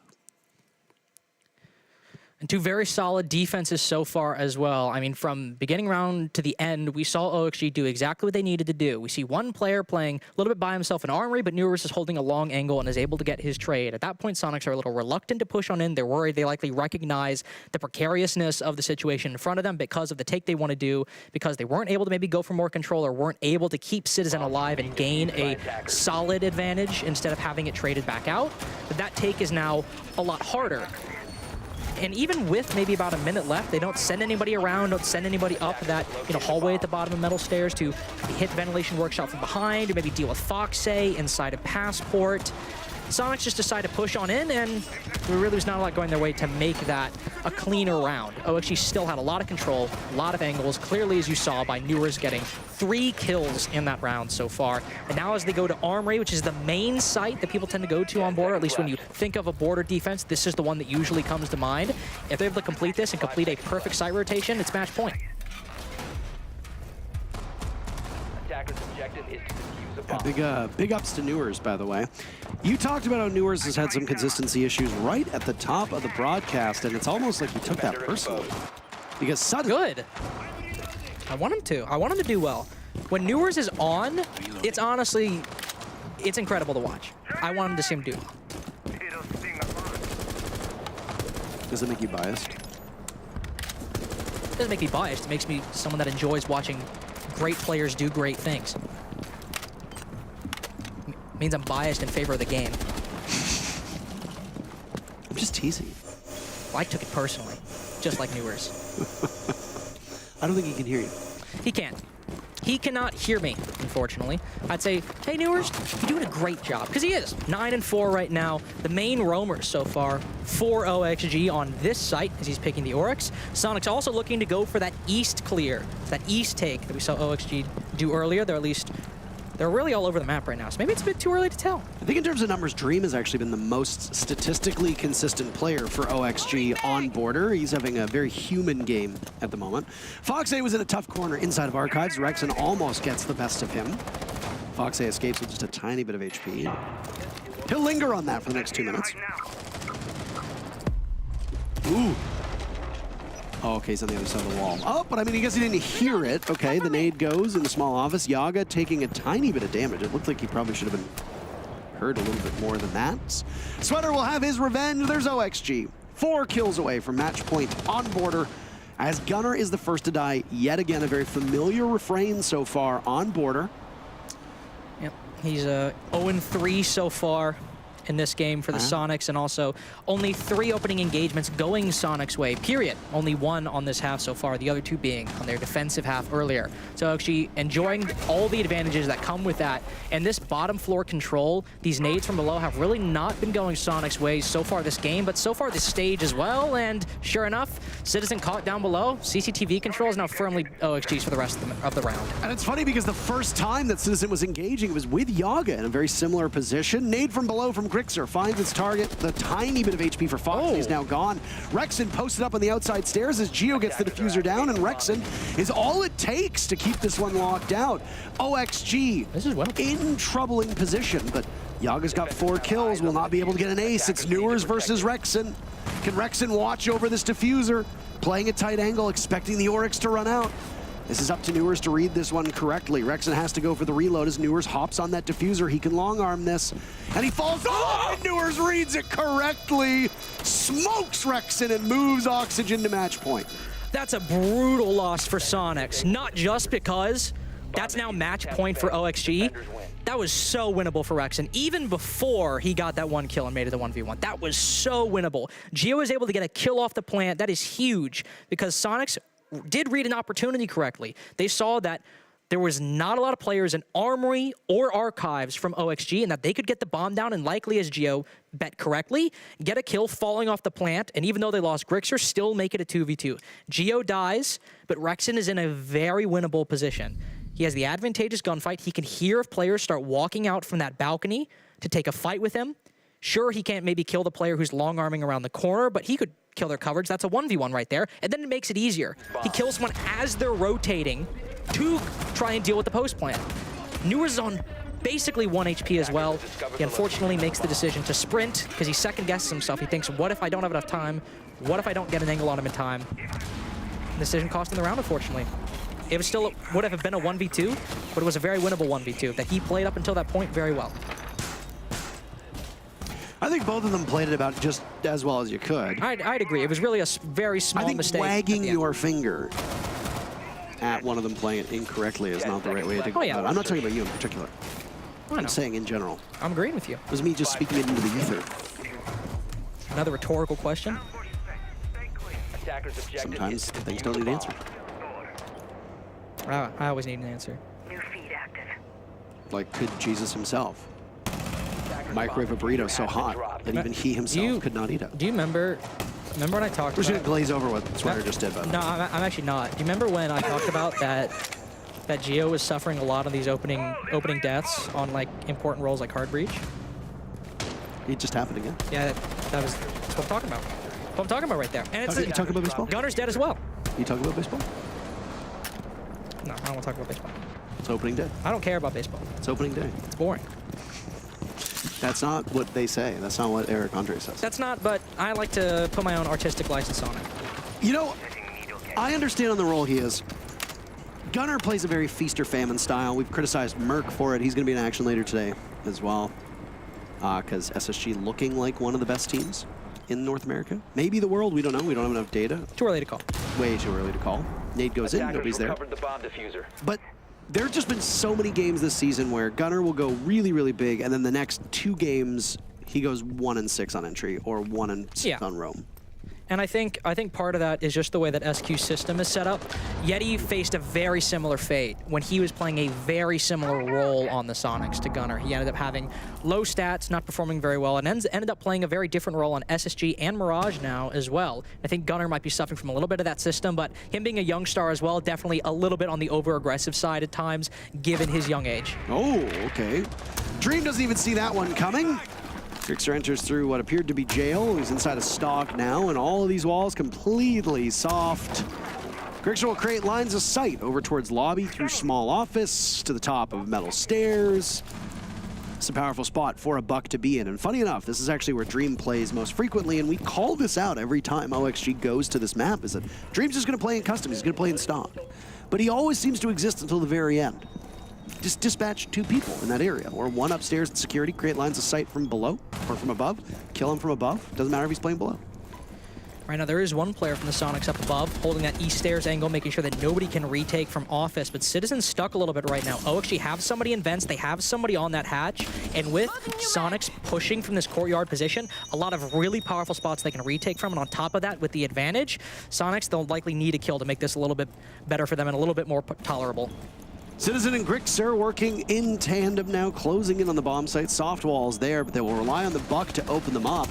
And two very solid defenses so far as well. I mean, from beginning round to the end, we saw OXG do exactly what they needed to do. We see one player playing a little bit by himself in Armory, but Newers is holding a long angle and is able to get his trade. At that point, Soniqs are a little reluctant to push on in. They're worried. They likely recognize the precariousness of the situation in front of them because of the take they want to do, because they weren't able to maybe go for more control or weren't able to keep Citizen alive and gain a solid advantage instead of having it traded back out. But that take is now a lot harder. And even with maybe about a minute left, they don't send anybody around, don't send anybody up that hallway at the bottom of metal stairs to hit Ventilation Workshop from behind, or maybe deal with Foxy inside of Passport. Soniqs just decide to push on in, and there really was not a lot going their way to make that a cleaner round. OXG still had a lot of control, a lot of angles, clearly as you saw by Newers getting 3 kills in that round so far. And now as they go to Armory, which is the main site that people tend to go to on border, at least when you think of a border defense, this is the one that usually comes to mind. If they're able to complete this and complete a perfect site rotation, it's match point. Attacker's objective is to defuse a bomb. Yeah, big ups to Newers, by the way. You talked about how Newers has had some consistency issues right at the top of the broadcast, and it's almost like you took that personally. Because suddenly... Good. I want him to. I want him to do well. When Newers is on, it's honestly, it's incredible to watch. I want him to see him do well. Does it make you biased? It doesn't make me biased. It makes me someone that enjoys watching great players do great things. It means I'm biased in favor of the game. I'm just teasing. Well, I took it personally, just like Newers. I don't think he can hear you. He can't. He cannot hear me, unfortunately. I'd say, hey, Newers, you're doing a great job. Because he is. 9-4 right now. The main roamers so far for OXG on this site as he's picking the Oryx. Soniqs also looking to go for that east clear, that east take that we saw OXG do earlier. They're really all over the map right now, so maybe it's a bit too early to tell. I think in terms of numbers, Dream has actually been the most statistically consistent player for OXG on border. He's having a very human game at the moment. Foxy was in a tough corner inside of Archives. Rexon almost gets the best of him. Foxy escapes with just a tiny bit of HP. He'll linger on that for the next 2 minutes. Ooh. Oh, okay, he's on the other side of the wall. Oh, but I mean, I guess he didn't hear it. Okay, the nade goes in the small office. Yaga taking a tiny bit of damage. It looked like he probably should have been hurt a little bit more than that. Sweater will have his revenge. There's OXG. 4 kills away from match point on border, as Gunnar is the first to die. Yet again, a very familiar refrain so far on border. Yep, he's 0-3 so far. in this game for the Soniqs, and also only 3 opening engagements going Soniqs' way, period. Only 1 on this half so far, the other 2 being on their defensive half earlier. So actually enjoying all the advantages that come with that. And this bottom floor control, these nades from below have really not been going Soniqs' way so far this game, but so far this stage as well. And sure enough, Citizen caught down below. CCTV control is now firmly OXG's for the rest of the round. And it's funny because the first time that Citizen was engaging, it was with Yaga in a very similar position. Nade from below from Grixer finds its target. The tiny bit of HP for Fox is now gone. Rexon posted up on the outside stairs as Geo gets the diffuser down, and Rexon is all it takes to keep this one locked out. OXG this is well in troubling position, but Yaga's got 4 kills, will not be able to get an ace. It's Newers versus Rexon. Can Rexon watch over this diffuser? Playing a tight angle, expecting the Oryx to run out. This is up to Newers to read this one correctly. Rexon has to go for the reload as Newers hops on that diffuser. He can long arm this, and he falls. Oh, and Newers reads it correctly, smokes Rexon, and moves Oxygen to match point. That's a brutal loss for Soniqs, not just because that's now match point for OXG. That was so winnable for Rexon, even before he got that 1 kill and made it a 1v1. That was so winnable. Geo was able to get a kill off the plant. That is huge, because Soniqs did read an opportunity correctly. They saw that there was not a lot of players in Armory or Archives from OXG, and that they could get the bomb down and likely, as Geo bet correctly, get a kill falling off the plant, and even though they lost Grixer, still make it a 2v2. Geo dies, but Rexon is in a very winnable position. He has the advantageous gunfight. He can hear if players start walking out from that balcony to take a fight with him. Sure, he can't maybe kill the player who's long-arming around the corner, but he could kill their coverage. That's a 1v1 right there, and then it makes it easier. He kills someone as they're rotating to try and deal with the post plant. Newers is on basically 1 HP as well. He unfortunately makes the decision to sprint because he second-guesses himself. He thinks, what if I don't have enough time? What if I don't get an angle on him in time? The decision cost him the round, unfortunately. It was still would have been a 1v2, but it was a very winnable 1v2 that he played up until that point very well. I think both of them played it about just as well as you could. I'd agree. It was really a very small mistake. I think wagging your finger at one of them playing it incorrectly is not the right way to go about it. I'm not talking about you in particular. I'm saying in general. I'm agreeing with you. It was me just speaking it into the ether. Another rhetorical question. Sometimes things don't need answers. I always need an answer. New feed active. Like, could Jesus himself microwave a burrito so hot that even he himself could not eat it? Do you remember when I talked We're about... We're gonna glaze over what Sweater just did, by the way. No, I'm actually not. Do you remember when I talked about that Geo was suffering a lot of these opening deaths on, like, important roles like Hard Breach? It just happened again. Yeah, that's what I'm talking about. What I'm talking about right there. And you talking about baseball? Gunner's dead as well. You talking about baseball? No, I don't want to talk about baseball. It's opening day. I don't care about baseball. It's opening day. It's boring. That's not what they say. That's not what Eric Andre says. That's not, but I like to put my own artistic license on it. You know, I understand on the role he is. Gunner plays a very feast or famine style. We've criticized Merc for it. He's going to be in action later today as well. Because SSG looking like one of the best teams in North America. Maybe the world, we don't know. We don't have enough data. Too early to call. Way too early to call. Nade goes in, nobody's there. But there have just been so many games this season where Gunner will go really, really big, and then the next 2 games, he goes 1-6 on entry or 1-6 on roam. And I think part of that is just the way that SQ's system is set up. Yeti faced a very similar fate when he was playing a very similar role on the Soniqs to Gunner. He ended up having low stats, not performing very well, and ended up playing a very different role on SSG and Mirage now as well. I think Gunner might be suffering from a little bit of that system, but him being a young star as well, definitely a little bit on the over-aggressive side at times, given his young age. Oh, okay. Dream doesn't even see that one coming. Grixer enters through what appeared to be jail. He's inside a stock now, and all of these walls completely soft. Grixer will create lines of sight over towards lobby, through small office, to the top of metal stairs. It's a powerful spot for a Buck to be in. And funny enough, this is actually where Dream plays most frequently, and we call this out every time OXG goes to this map, is that Dream's just going to play in custom, he's going to play in stock. But he always seems to exist until the very end. Just dispatch 2 people in that area, or 1 upstairs in security, create lines of sight from below or from above, kill him from above. Doesn't matter if he's playing below. Right now, there is one player from the Soniqs up above, holding that east stairs angle, making sure that nobody can retake from office. But Citizen's stuck a little bit right now. OXG have somebody in vents, they have somebody on that hatch, and with Soniqs pushing from this courtyard position, a lot of really powerful spots they can retake from, and on top of that, with the advantage, Soniqs, they'll likely need a kill to make this a little bit better for them and a little bit more tolerable. Citizen and Grixer working in tandem now, closing in on the bomb site. Soft walls there, but they will rely on the Buck to open them up.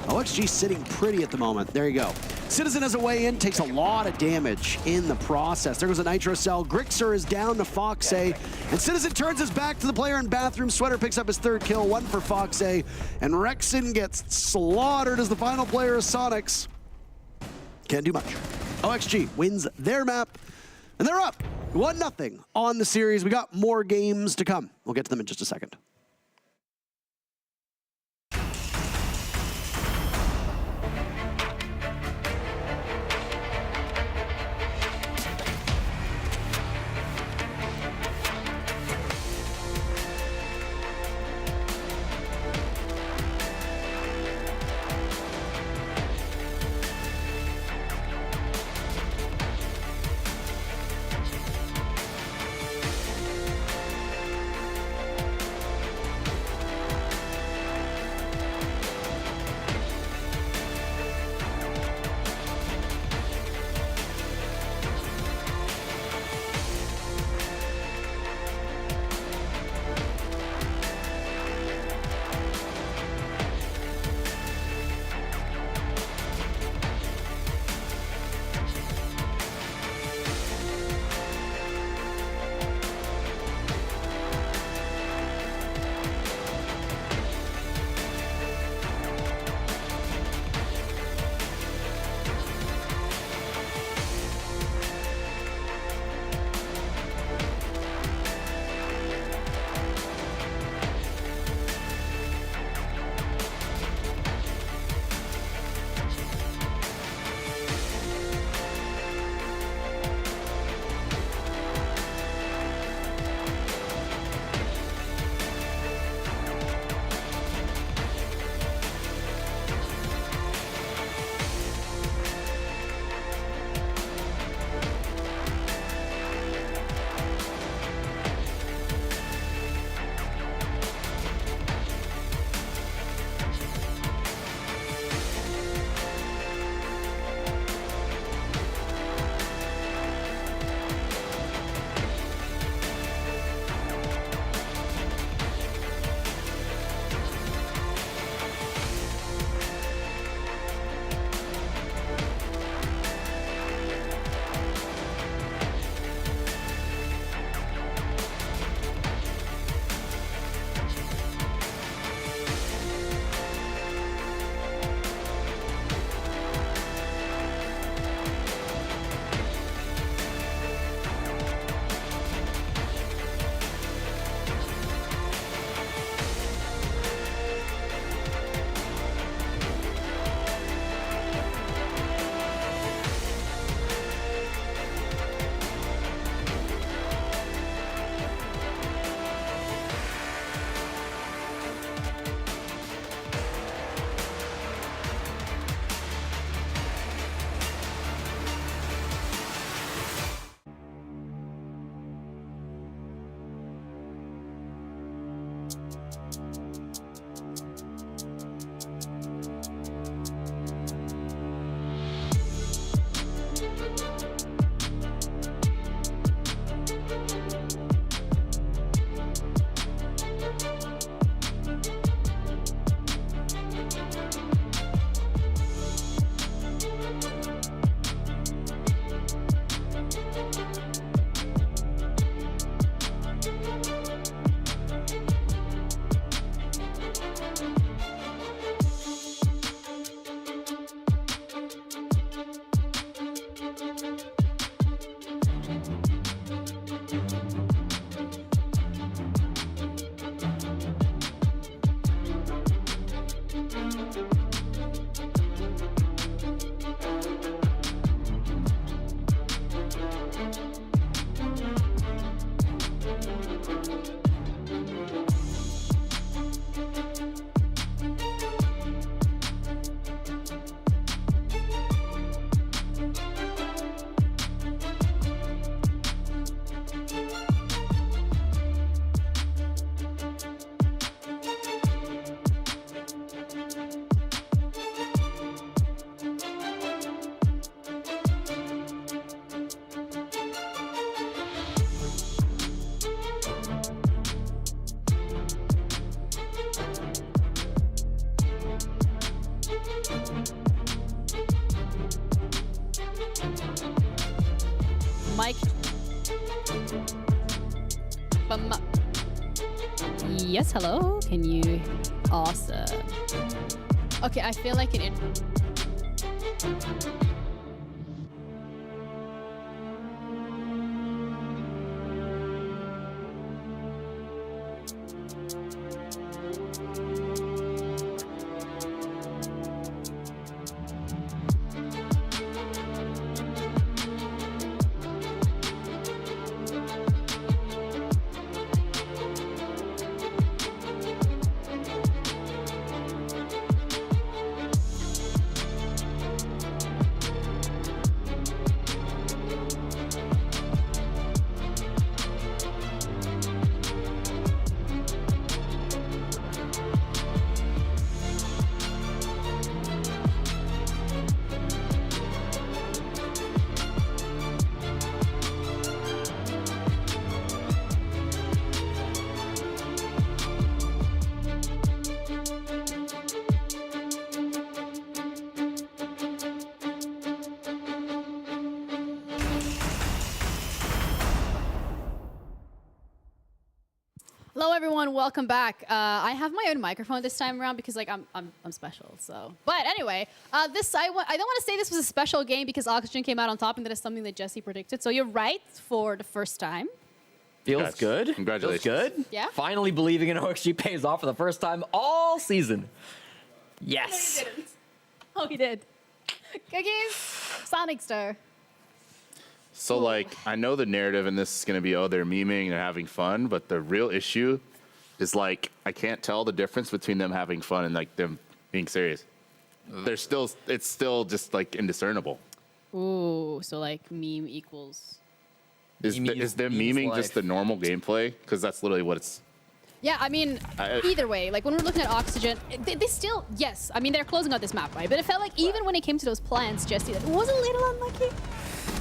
OXG sitting pretty at the moment. There you go. Citizen has a way in, takes a lot of damage in the process. There goes a Nitro Cell. Grixer is down to Foxay, and Citizen turns his back to the player in bathroom. Sweater picks up his third kill, one for Foxay, and Rexon gets slaughtered as the final player is Soniqs. Can't do much. OXG wins their map, and they're up 1-0 on the series. We got more games to come. We'll get to them in just a second. mic. Yes, hello. Can you? Awesome. Okay, I feel like it. Hello everyone, welcome back. I have my own microphone this time around because like I'm special. So, but anyway, I don't want to say this was a special game because Oxygen came out on top, and that is something that Jesse predicted. So you're right for the first time. Feels good. Congratulations. Feels good. Yeah. Finally believing in OXG pays off for the first time all season. Yes. No, he didn't. Oh, he did. Cookies, Sonic Star. So, like, I know the narrative in this is going to be, oh, they're memeing and having fun, but the real issue is, like, I can't tell the difference between them having fun and, like, them being serious. It's still just, like, indiscernible. Ooh, so, like, meme equals... Is them memeing just the normal gameplay? Because that's literally what it's... Yeah, I mean, either way, like, when we're looking at Oxygen, they still, yes, I mean, they're closing out this map, right? But it felt like even when it came to those plants, Jesse, it was a little unlucky.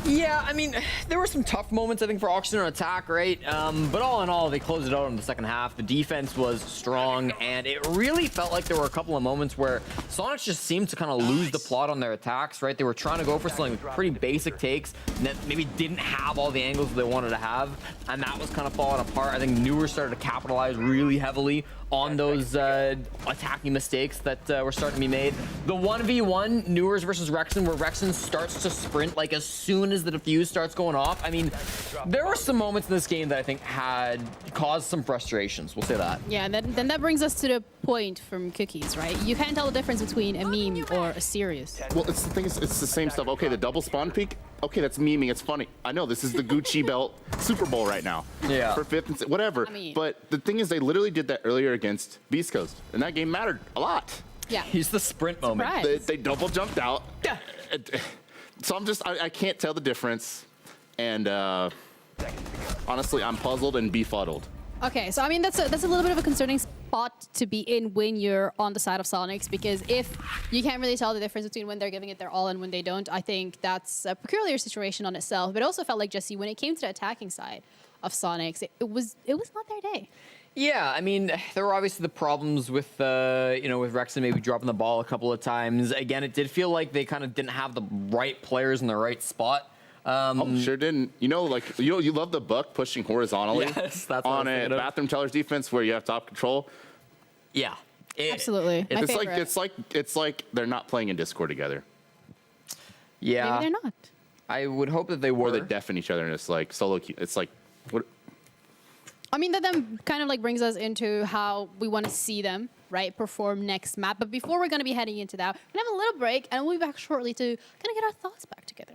Yeah, I mean, there were some tough moments, I think, for Oxygen on attack, right? But all in all, they closed it out in the second half. The defense was strong, and it really felt like there were a couple of moments where Soniqs just seemed to kind of lose the plot on their attacks, right? They were trying to go for something pretty basic takes that maybe didn't have all the angles they wanted to have, and that was kind of falling apart. I think Newer started to capitalize really heavily on those attacking mistakes that were starting to be made. The 1v1 Newers versus Rexen, where Rexen starts to sprint like as soon as the defuse starts going off. I mean, there were some moments in this game that I think had caused some frustrations. We'll say that. Yeah, and then that brings us to the point from Cookies, right? You can't tell the difference between a meme or a serious. Well, it's the thing is, it's the same stuff. Okay, the double spawn peak. Okay, that's memeing. It's funny. I know this is the Gucci belt Super Bowl right now. Yeah. For fifth and whatever. I mean, but the thing is, they literally did that earlier against BeastCoast, and that game mattered a lot. Yeah. He's the sprint moment. Surprise. They double jumped out. So I can't tell the difference, and honestly, I'm puzzled and befuddled. Okay, so I mean that's a little bit of a concerning spot to be in when you're on the side of Soniqs, because if you can't really tell the difference between when they're giving it their all and when they don't, I think that's a peculiar situation on itself. But it also felt like, Jesse, when it came to the attacking side of Soniqs, it was not their day. Yeah, I mean, there were obviously the problems with, with Rexen maybe dropping the ball a couple of times. Again, it did feel like they kind of didn't have the right players in the right spot. Sure didn't. You know, like you love the buck pushing horizontally yes, that's on a bathroom teller's defense where you have top control. Yeah, Absolutely. My favorite. It's like they're not playing in Discord together. Yeah, Maybe they're not. I would hope that they were. Or they deafen each other, and it's like solo. It's like what? I mean, that then kind of like brings us into how we want to see them, right, perform next map. But before we're going to be heading into that, we're going to have a little break, and we'll be back shortly to kind of get our thoughts back together.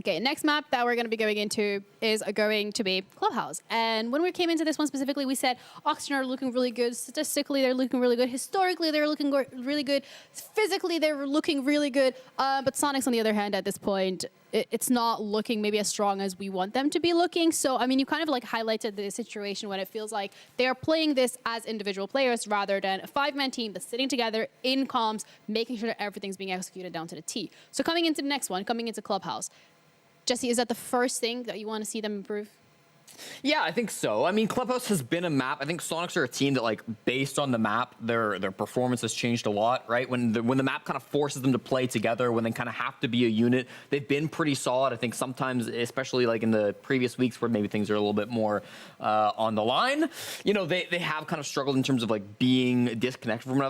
Okay, next map that we're going to be going into is going to be Clubhouse. And when we came into this one specifically, we said Oxygen are looking really good. Statistically, they're looking really good. Historically, they're looking really good. Physically, they're looking really good. But Soniqs, on the other hand, at this point, it's not looking maybe as strong as we want them to be looking. So, I mean, you kind of like highlighted the situation when it feels like they are playing this as individual players rather than a 5-man team that's sitting together in comms, making sure that everything's being executed down to the T. So coming into the next one, coming into Clubhouse, Jesse, is that the first thing that you want to see them improve? Yeah, I think so. I mean, Clubhouse has been a map. I think Soniqs are a team that, like, based on the map, their performance has changed a lot, right? When the map kind of forces them to play together, when they kind of have to be a unit, they've been pretty solid. I think sometimes, especially like in the previous weeks where maybe things are a little bit more on the line, you know, they have kind of struggled in terms of like being disconnected from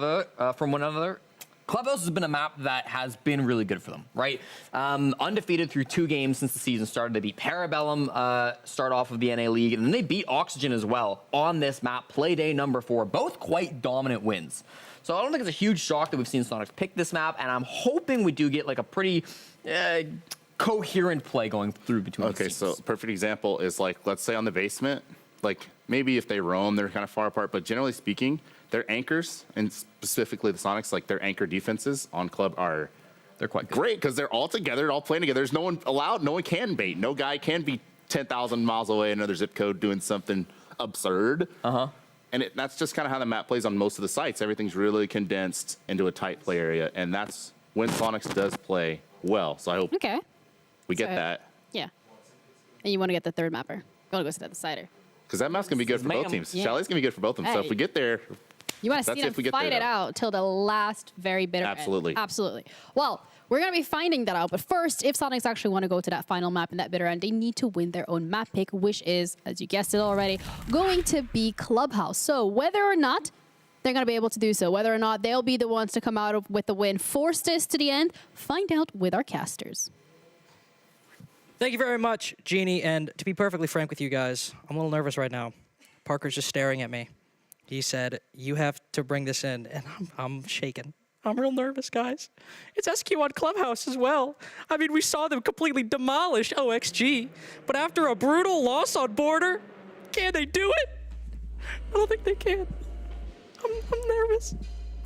one another. Clubhouse has been a map that has been really good for them, right? Undefeated through 2 games since the season started. They beat Parabellum, start off of the NA League, and then they beat Oxygen as well on this map, play day number 4, both quite dominant wins. So I don't think it's a huge shock that we've seen Soniqs pick this map, and I'm hoping we do get like a pretty coherent play going through between the teams. So perfect example is like, let's say on the basement, like maybe if they roam, they're kind of far apart, but generally speaking, their anchors, and specifically the Soniqs, like their anchor defenses on club are They're quite good. great because they're all together, all playing together. There's no one allowed, no one can bait. No guy can be 10,000 miles away, another zip code doing something absurd. And that's just kind of how the map plays on most of the sites. Everything's really condensed into a tight play area, and that's when Soniqs does play well. So I hope we get that. Yeah. And you want to get the third mapper. You want to go to the decider. Because that map's going to be good for both teams. Yeah. Chalet's going to be good for both of them. So if we get there, you want to that's see them if we get fight there, it though. out till the last very bitter Absolutely. end. Absolutely. Well, we're going to be finding that out. But first, if Soniqs actually want to go to that final map in that bitter end, they need to win their own map pick, which is, as you guessed it already, going to be Clubhouse. So whether or not they're going to be able to do so, whether or not they'll be the ones to come out with the win, force this to the end, find out with our casters. Thank you very much, Jeannie. And to be perfectly frank with you guys, I'm a little nervous right now. Parker's just staring at me. He said, you have to bring this in. And I'm shaking. I'm real nervous, guys. It's SQ on Clubhouse as well. I mean, we saw them completely demolish OXG. But after a brutal loss on Border, can they do it? I don't think they can. I'm nervous.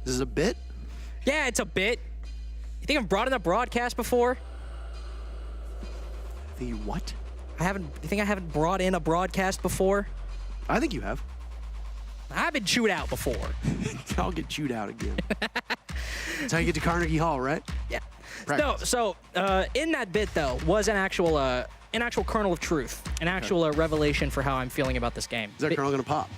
This is a bit? Yeah, it's a bit. You think I've brought in a broadcast before? The what? You think I haven't brought in a broadcast before? I think you have. I've been chewed out before. I'll get chewed out again. That's how you get to Carnegie Hall, right? Yeah. Practice. No, so in that bit, though, was an actual kernel of truth, an actual revelation for how I'm feeling about this game. Is that kernel going to pop?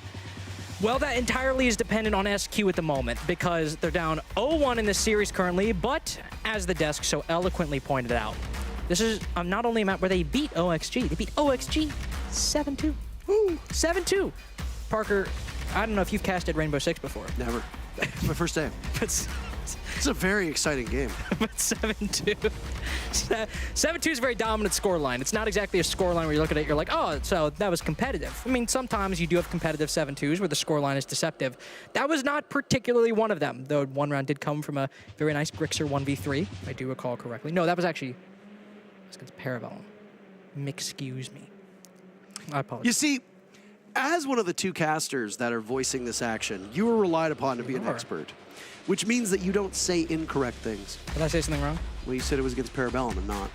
Well, that entirely is dependent on SQ at the moment because they're down 0-1 in this series currently, but as the desk so eloquently pointed out, this is not only a map where they beat OXG, they beat OXG 7-2. Woo, 7-2. Parker, I don't know if you've casted Rainbow Six before. Never. It's my first day. It's a very exciting game. But 7-2. 7-2 is a very dominant scoreline. It's not exactly a scoreline where you look at it, you're like, oh, so that was competitive. I mean, sometimes you do have competitive 7-2s where the scoreline is deceptive. That was not particularly one of them, though one round did come from a very nice Grixer 1v3, if I do recall correctly. No, that was actually against Parabellum. Excuse me. I apologize. You see, as one of the 2 casters that are voicing this action, you are relied upon to be an expert, which means that you don't say incorrect things. Did I say something wrong? Well, you said it was against Parabellum and not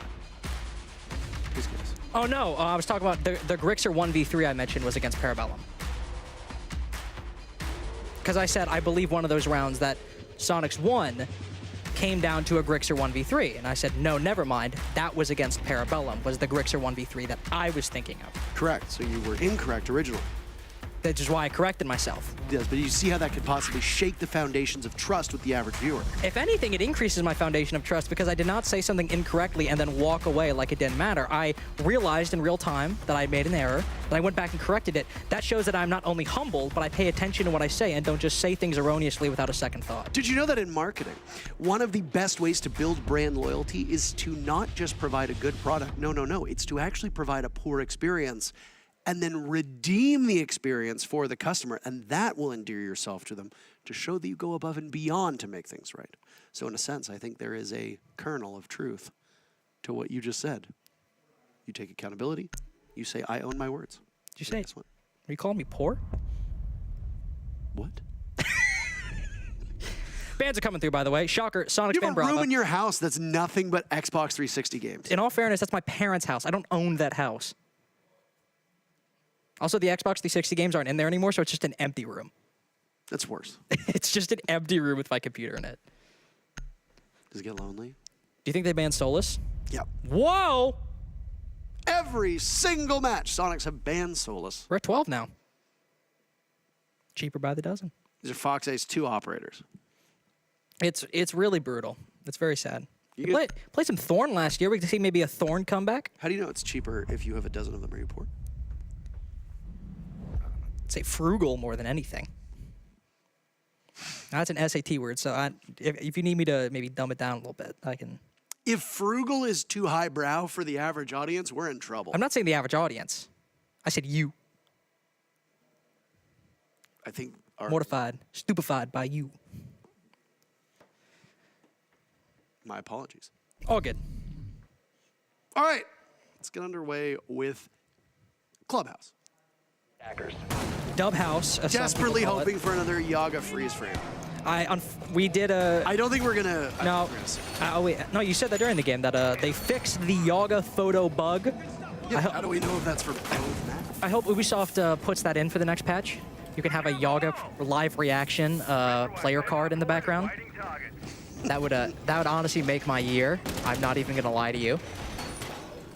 these guys. Oh, no. I was talking about the Grixer 1v3 I mentioned was against Parabellum. Because I said I believe one of those rounds that Soniqs won came down to a Grixer 1v3. And I said, no, never mind. That was against Parabellum, was the Grixer 1v3 that I was thinking of. Correct. So you were incorrect originally. That's just why I corrected myself. Yes, but you see how that could possibly shake the foundations of trust with the average viewer. If anything, it increases my foundation of trust because I did not say something incorrectly and then walk away like it didn't matter. I realized in real time that I made an error, and I went back and corrected it. That shows that I'm not only humble, but I pay attention to what I say and don't just say things erroneously without a second thought. Did you know that in marketing, one of the best ways to build brand loyalty is to not just provide a good product. No. It's to actually provide a poor experience and then redeem the experience for the customer, and that will endear yourself to them to show that you go above and beyond to make things right. So in a sense, I think there is a kernel of truth to what you just said. You take accountability. You say, I own my words. Did you say? This one. Are you calling me poor? What? Bans are coming through, by the way. Shocker, Sonics You fan have a Bravo. room in your house that's nothing but Xbox 360 games. In all fairness, that's my parents' house. I don't own that house. Also, the Xbox 360 games aren't in there anymore, so it's just an empty room. That's worse. It's just an empty room with my computer in it. Does it get lonely? Do you think they banned Solus? Yep. Whoa! Every single match, Sonics have banned Solus. We're at 12 now. Cheaper by the dozen. These are Fox Ace 2 operators. It's really brutal. It's very sad. You We played some Thorn last year. We could see maybe a Thorn comeback. How do you know it's cheaper if you have a dozen of them at your port? I'd say frugal more than anything. That's an SAT word, so if you need me to maybe dumb it down a little bit, I can. If frugal is too highbrow for the average audience, we're in trouble. I'm not saying the average audience. I said you. I think our, Mortified, stupefied by you. my apologies. All good. All right, let's get underway with Clubhouse. Attackers. Dub House. as some Desperately people call it. hoping for another Yaga freeze frame. We did a. I don't think we're gonna. No. Wait. No, you said that during the game that they fixed the Yaga photo bug. Yeah, how do we know if that's for both maps? I hope Ubisoft puts that in for the next patch. You can have a Yaga live reaction player card in the background. That would honestly make my year. I'm not even gonna lie to you.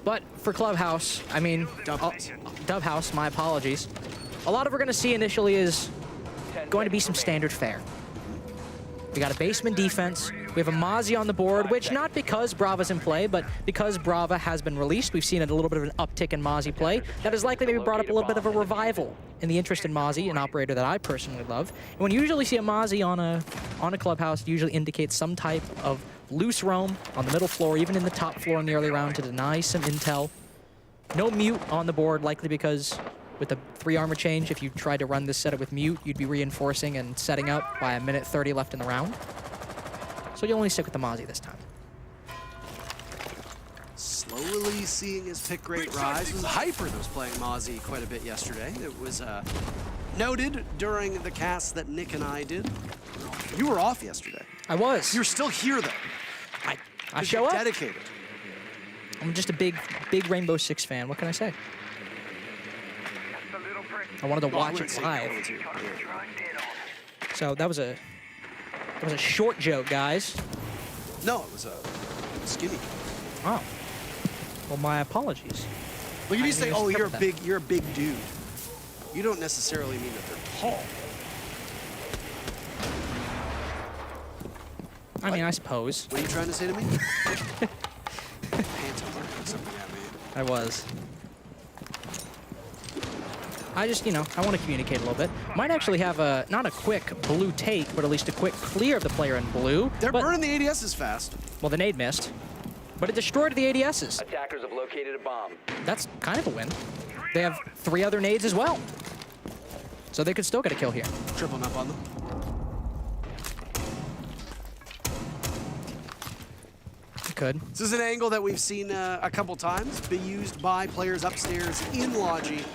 But for Clubhouse, I mean, Dub House, my apologies. A lot of we're gonna see initially is going to be some standard fare. We got a basement defense. We have a Mozzie on the board, which not because Brava's in play, but because Brava has been released, we've seen a little bit of an uptick in Mozzie play. That has likely maybe brought up a little bit of a revival in the interest in Mozzie, an operator that I personally love. And when you usually see a Mozzie on a Clubhouse, it usually indicates some type of loose roam on the middle floor, even in the top floor in the early round to deny some intel. No mute on the board, likely because with the 3 armor change, if you tried to run this setup with mute, you'd be reinforcing and setting up by 1:30 left in the round. So you only stick with the Mozzie this time. Slowly seeing his pick rate rise. It was Hyper that was playing Mozzie quite a bit yesterday. It was noted during the cast that Nick and I did. You were off yesterday. I was. You're still here though. I show up. Dedicated. I'm just a big Rainbow Six fan. What can I say? I wanted to watch it live. So that was a short joke, guys. No, it was skinny. Oh. Well, my apologies. Look at I you say, didn't oh, you're interpret a big dude. You don't necessarily mean that they're tall. I mean, I suppose. What are you trying to say to me? Pants are working something at me. I was. I just, I want to communicate a little bit. Might actually have not a quick blue take, but at least a quick clear of the player in blue. They're burning the ADSs fast. Well, the nade missed, but it destroyed the ADSs. Attackers have located a bomb. That's kind of a win. They have 3 other nades as well. So they could still get a kill here. Tripling up on them. They could. This is an angle that we've seen a couple times be used by players upstairs in Logi,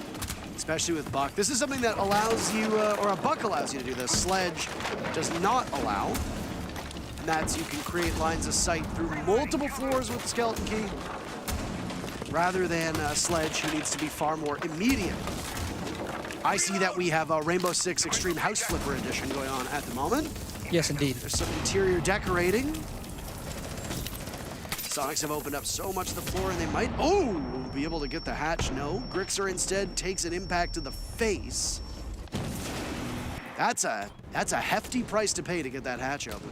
especially with Buck. This is something that allows you, or a Buck allows you to do this. Sledge does not allow. And that's you can create lines of sight through multiple floors with the skeleton key, rather than Sledge, who needs to be far more immediate. I see that we have a Rainbow Six Extreme House Flipper edition going on at the moment. Yes, indeed. There's some interior decorating. Sonics have opened up so much of the floor, and they might, be able to get the hatch. No, Grixer instead takes an impact to the face. That's a hefty price to pay to get that hatch open.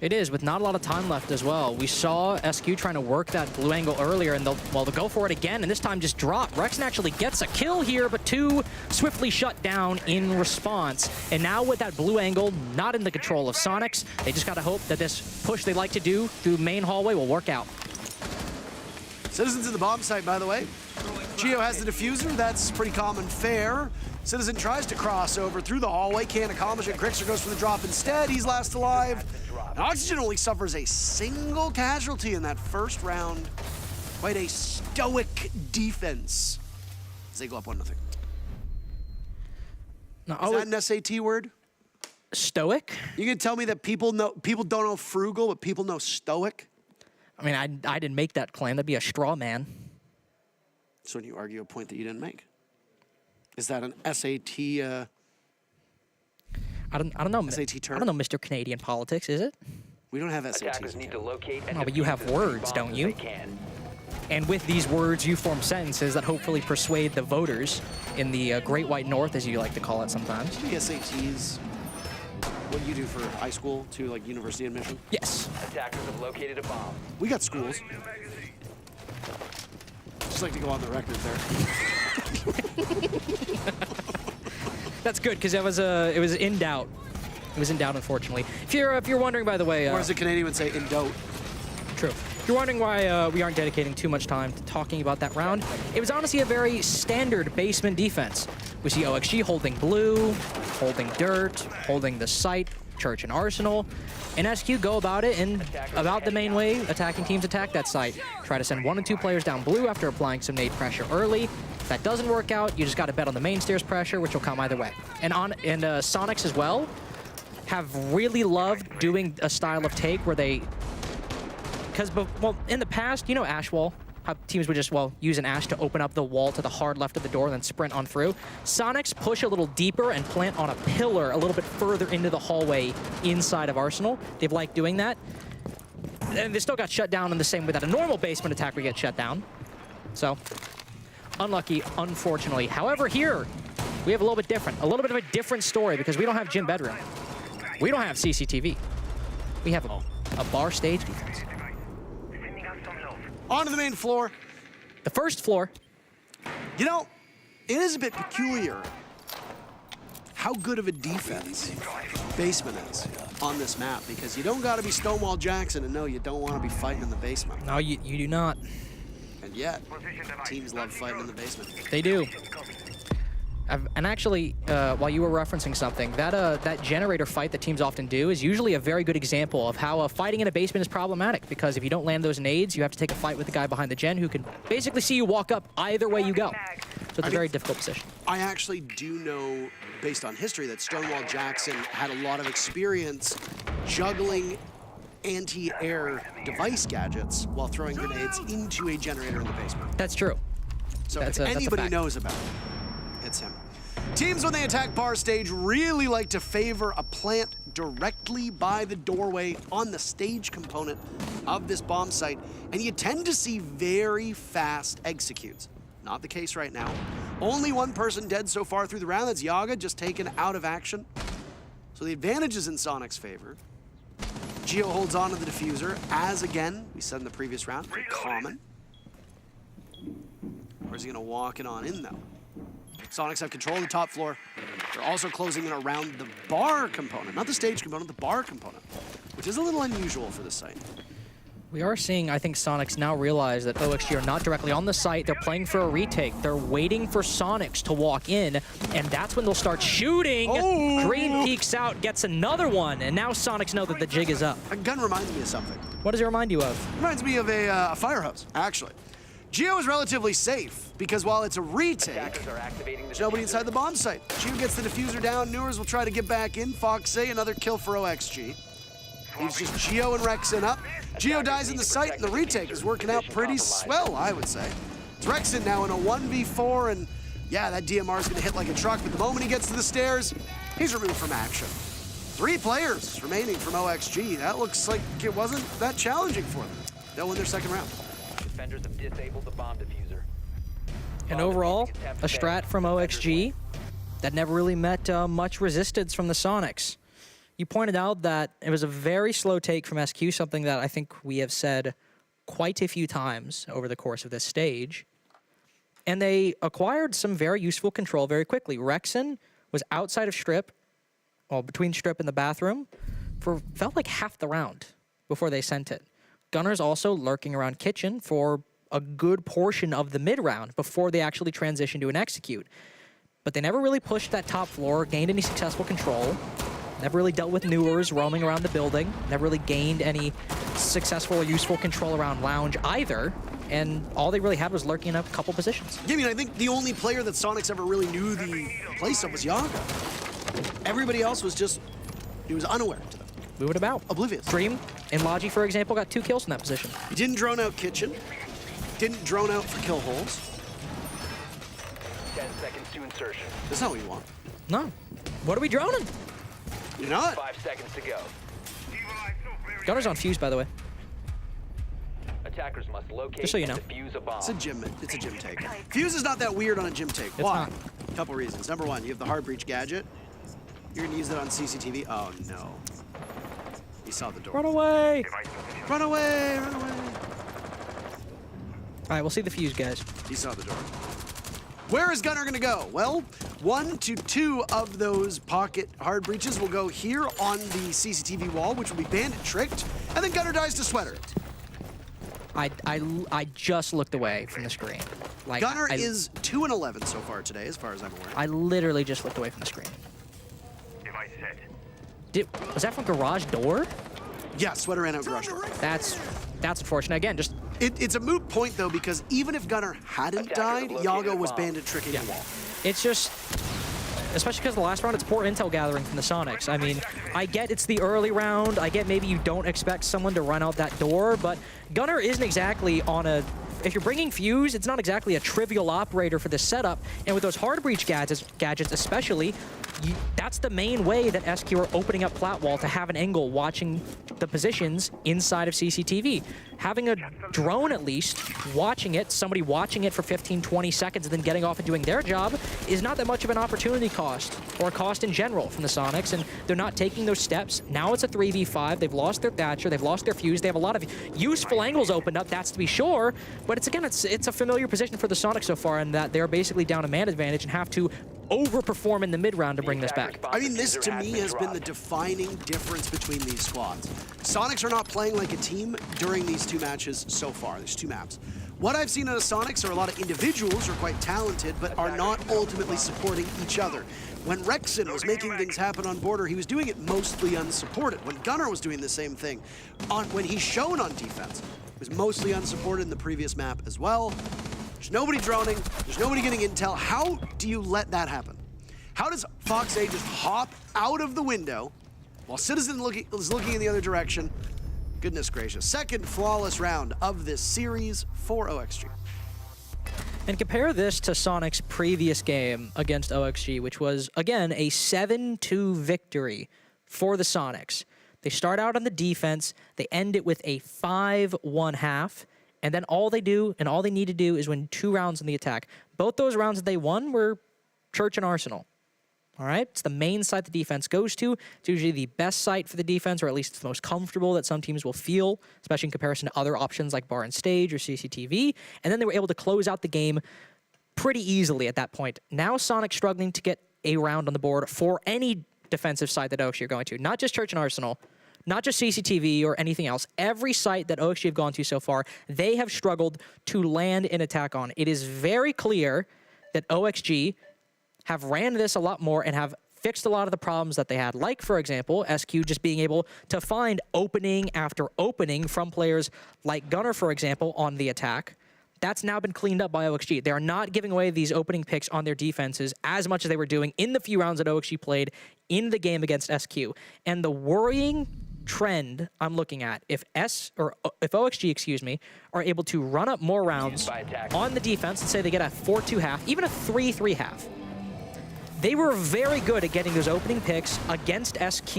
It is, with not a lot of time left as well. We saw SQ trying to work that blue angle earlier, and they'll go for it again, and this time just drop. Rexon actually gets a kill here, but 2 swiftly shut down in response. And now with that blue angle not in the control of Soniqs, they just gotta hope that this push they like to do through main hallway will work out. Citizens in the bomb site, by the way. Geo has the diffuser. That's pretty common fare. Citizen tries to cross over through the hallway, can't accomplish it. Grixer goes for the drop instead. He's last alive. And Oxygen only suffers a single casualty in that first round. Quite a stoic defense as they go up 1-0. Now, Is that an SAT word? stoic? You can tell me that people don't know frugal, but people know stoic? I mean, I didn't make that claim. That'd be a straw man. So when you argue a point that you didn't make. Is that an SAT I don't know. SAT term? I don't know, Mr. Canadian politics, is it? We don't have SATs. Attackers need to locate and Oh, but you defuse have as many words, bombs don't as you? they can. And with these words, you form sentences that hopefully persuade the voters in the Great White North, as you like to call it sometimes. The SATs, what you do for high school to like university admission? Yes. Attackers have located a bomb. We got schools. Just like to go on the record there. That's good, because it was in doubt. It was in doubt, unfortunately. If you're wondering, by the way, Or as a Canadian would say, in doubt. true. If you're wondering why we aren't dedicating too much time to talking about that round, it was honestly a very standard basement defense. We see OXG holding blue, holding dirt, holding the site, church and arsenal, and SQ go about it in about the main way attacking teams attack that site. Try to send 1 and 2 players down blue after applying some nade pressure early. If that doesn't work out, you just got to bet on the main stairs pressure, which will come either way. And Soniqs as well have really loved doing a style of take where they, because well, in the past, you know, Ash Wall, how teams would just, well, use an Ash to open up the wall to the hard left of the door and then sprint on through. Soniqs push a little deeper and plant on a pillar a little bit further into the hallway inside of Arsenal. They've liked doing that. And they still got shut down in the same way that a normal basement attack would get shut down. So, unlucky, unfortunately. However, here, we have a little bit different. A little bit of a different story because we don't have gym bedroom. We don't have CCTV. We have a bar stage defense. Onto the main floor. The first floor. You know, it is a bit peculiar how good of a defense basement is on this map, because you don't got to be Stonewall Jackson and know you don't want to be fighting in the basement. No, you do not. And yet, teams love fighting in the basement. They do. And actually, while you were referencing something, that generator fight that teams often do is usually a very good example of how fighting in a basement is problematic, because if you don't land those nades, you have to take a fight with the guy behind the gen who can basically see you walk up either way you go. So it's a very difficult position. I actually do know, based on history, that Stonewall Jackson had a lot of experience juggling anti-air device gadgets while throwing grenades into a generator in the basement. That's true. So That's if a anybody fact. knows about it, it's him. Teams, when they attack bar stage, really like to favor a plant directly by the doorway on the stage component of this bomb site, and you tend to see very fast executes. Not the case right now. Only one person dead so far through the round. That's Yaga, just taken out of action. So the advantage is in Soniqs' favor. Geo holds on to the diffuser, as again, we said in the previous round, very common. Where's he gonna walk it on in though? Soniqs have control of the top floor. They're also closing in around the bar component, not the stage component, the bar component, which is a little unusual for this site. We are seeing, I think, Soniqs now realize that OXG are not directly on the site. They're playing for a retake. They're waiting for Soniqs to walk in, and that's when they'll start shooting. Oh! Green peeks out, gets another one, and now Soniqs know that the jig is up. A gun reminds me of something. What does it remind you of? Reminds me of a fire hose, actually. Geo is relatively safe, because while it's a retake, Attackers are activating the there's nobody diffuser. inside the bomb site. Geo gets the diffuser down. Newers will try to get back in. Foxay, another kill for OXG. Leaves just Geo and Rexin up. Geo dies in the site, and the retake is working out pretty swell, I would say. It's Rexin now in a 1v4, and yeah, that DMR is going to hit like a truck, but the moment he gets to the stairs, he's removed from action. 3 players remaining from OXG. That looks like it wasn't that challenging for them. They'll win their second round. Defenders have disabled the bomb diffuser. And Bomb overall, defusing attempt a failed. strat from Defenders OXG win. that never really met much resistance from the Soniqs. You pointed out that it was a very slow take from SQ, something that I think we have said quite a few times over the course of this stage. And they acquired some very useful control very quickly. Rexin was outside of Strip, well, between Strip and the bathroom, for felt like half the round before they sent it. Gunner's also lurking around kitchen for a good portion of the mid-round before they actually transitioned to an execute. But they never really pushed that top floor, gained any successful control. Never really dealt with Newers roaming around the building. Never really gained any successful or useful control around Lounge either. and all they really had was lurking in a couple positions. Yeah, I mean, I think the only player that Soniqs ever really knew the place of was Yaga. Everybody else was just, he was unaware to them. Moving about. Oblivious. Dream and Logi, for example, got 2 kills in that position. He didn't drone out Kitchen. Didn't drone out for kill holes. 10 seconds to insertion. That's not what you want. No. What are we droning? You're not. 5 seconds to go. Gunner's on Fuse, by the way. Attackers must locate Just so you know. and defuse a bomb. It's a gym take. Fuse is not that weird on a gym take. Why? not. Couple reasons. Number one, you have the hard breach gadget. You're gonna use that on CCTV. Oh no. He saw the door. Run away! Run away! Run away! All right, we'll see the Fuse, guys. He saw the door. Where is Gunner gonna go? Well, 1 to 2 of those pocket hard breaches will go here on the CCTV wall, which will be bandit tricked, and then Gunner dies to Sweater. I just looked away from the screen. Like, Gunner is 2 and 11 so far today, as far as I'm aware. I literally just looked away from the screen. Was that from garage door? Yeah, Sweater ran out garage door. That's unfortunate. Again, just It's a moot point though, because even if Gunner hadn't died, Yago was bandit tricking the wall. it's just, especially because the last round, it's poor intel gathering from the Soniqs. I mean, I get it's the early round. I get maybe you don't expect someone to run out that door, but Gunner isn't exactly on a... If you're bringing Fuse, it's not exactly a trivial operator for this setup, and with those hard breach gadgets especially, that's the main way that SQ are opening up plat wall to have an angle watching the positions inside of CCTV. Having a drone at least, watching it, somebody watching it for 15, 20 seconds and then getting off and doing their job is not that much of an opportunity cost, or a cost in general from the Soniqs, and they're not taking those steps. Now it's a 3v5, they've lost their Thatcher, they've lost their Fuse, they have a lot of useful angles opened up, that's to be sure, but it's a familiar position for the Soniqs so far in that they're basically down a man advantage and have to overperform in the mid-round to bring this back. I mean, this to me has been the defining difference between these squads. Soniqs are not playing like a team during these 2 matches so far, these 2 maps. What I've seen out of Soniqs are a lot of individuals who are quite talented, but are not ultimately supporting each other. When Rexon was making things happen on border, he was doing it mostly unsupported. When Gunner was doing the same thing, when he's shown on defense, it was mostly unsupported in the previous map as well. There's nobody droning, there's nobody getting intel. How do you let that happen? How does Fox A just hop out of the window while Citizen is looking in the other direction? Goodness gracious. Second flawless round of this series for OXG. And compare this to Sonic's previous game against OXG, which was, again, a 7-2 victory for the Soniqs. They start out on the defense, they end it with a 5-1 half, and then all they do and all they need to do is win 2 rounds in the attack. Both those rounds that they won were Church and Arsenal. All right, it's the main site the defense goes to. It's usually the best site for the defense, or at least it's the most comfortable that some teams will feel, especially in comparison to other options like Bar and Stage or CCTV. And then they were able to close out the game pretty easily at that point. Now Sonic struggling to get a round on the board for any defensive side that OXG are going to, not just Church and Arsenal, not just CCTV or anything else. Every site that OXG have gone to so far, they have struggled to land an attack on. It is very clear that OXG have ran this a lot more and have fixed a lot of the problems that they had. Like, for example, SQ just being able to find opening after opening from players like Gunner, for example, on the attack. That's now been cleaned up by OXG. They are not giving away these opening picks on their defenses as much as they were doing in the few rounds that OXG played in the game against SQ. And the worrying trend I'm looking at, if OXG, excuse me, are able to run up more rounds on the defense, let's say they get a 4-2 half, even a 3-3 half, they were very good at getting those opening picks against SQ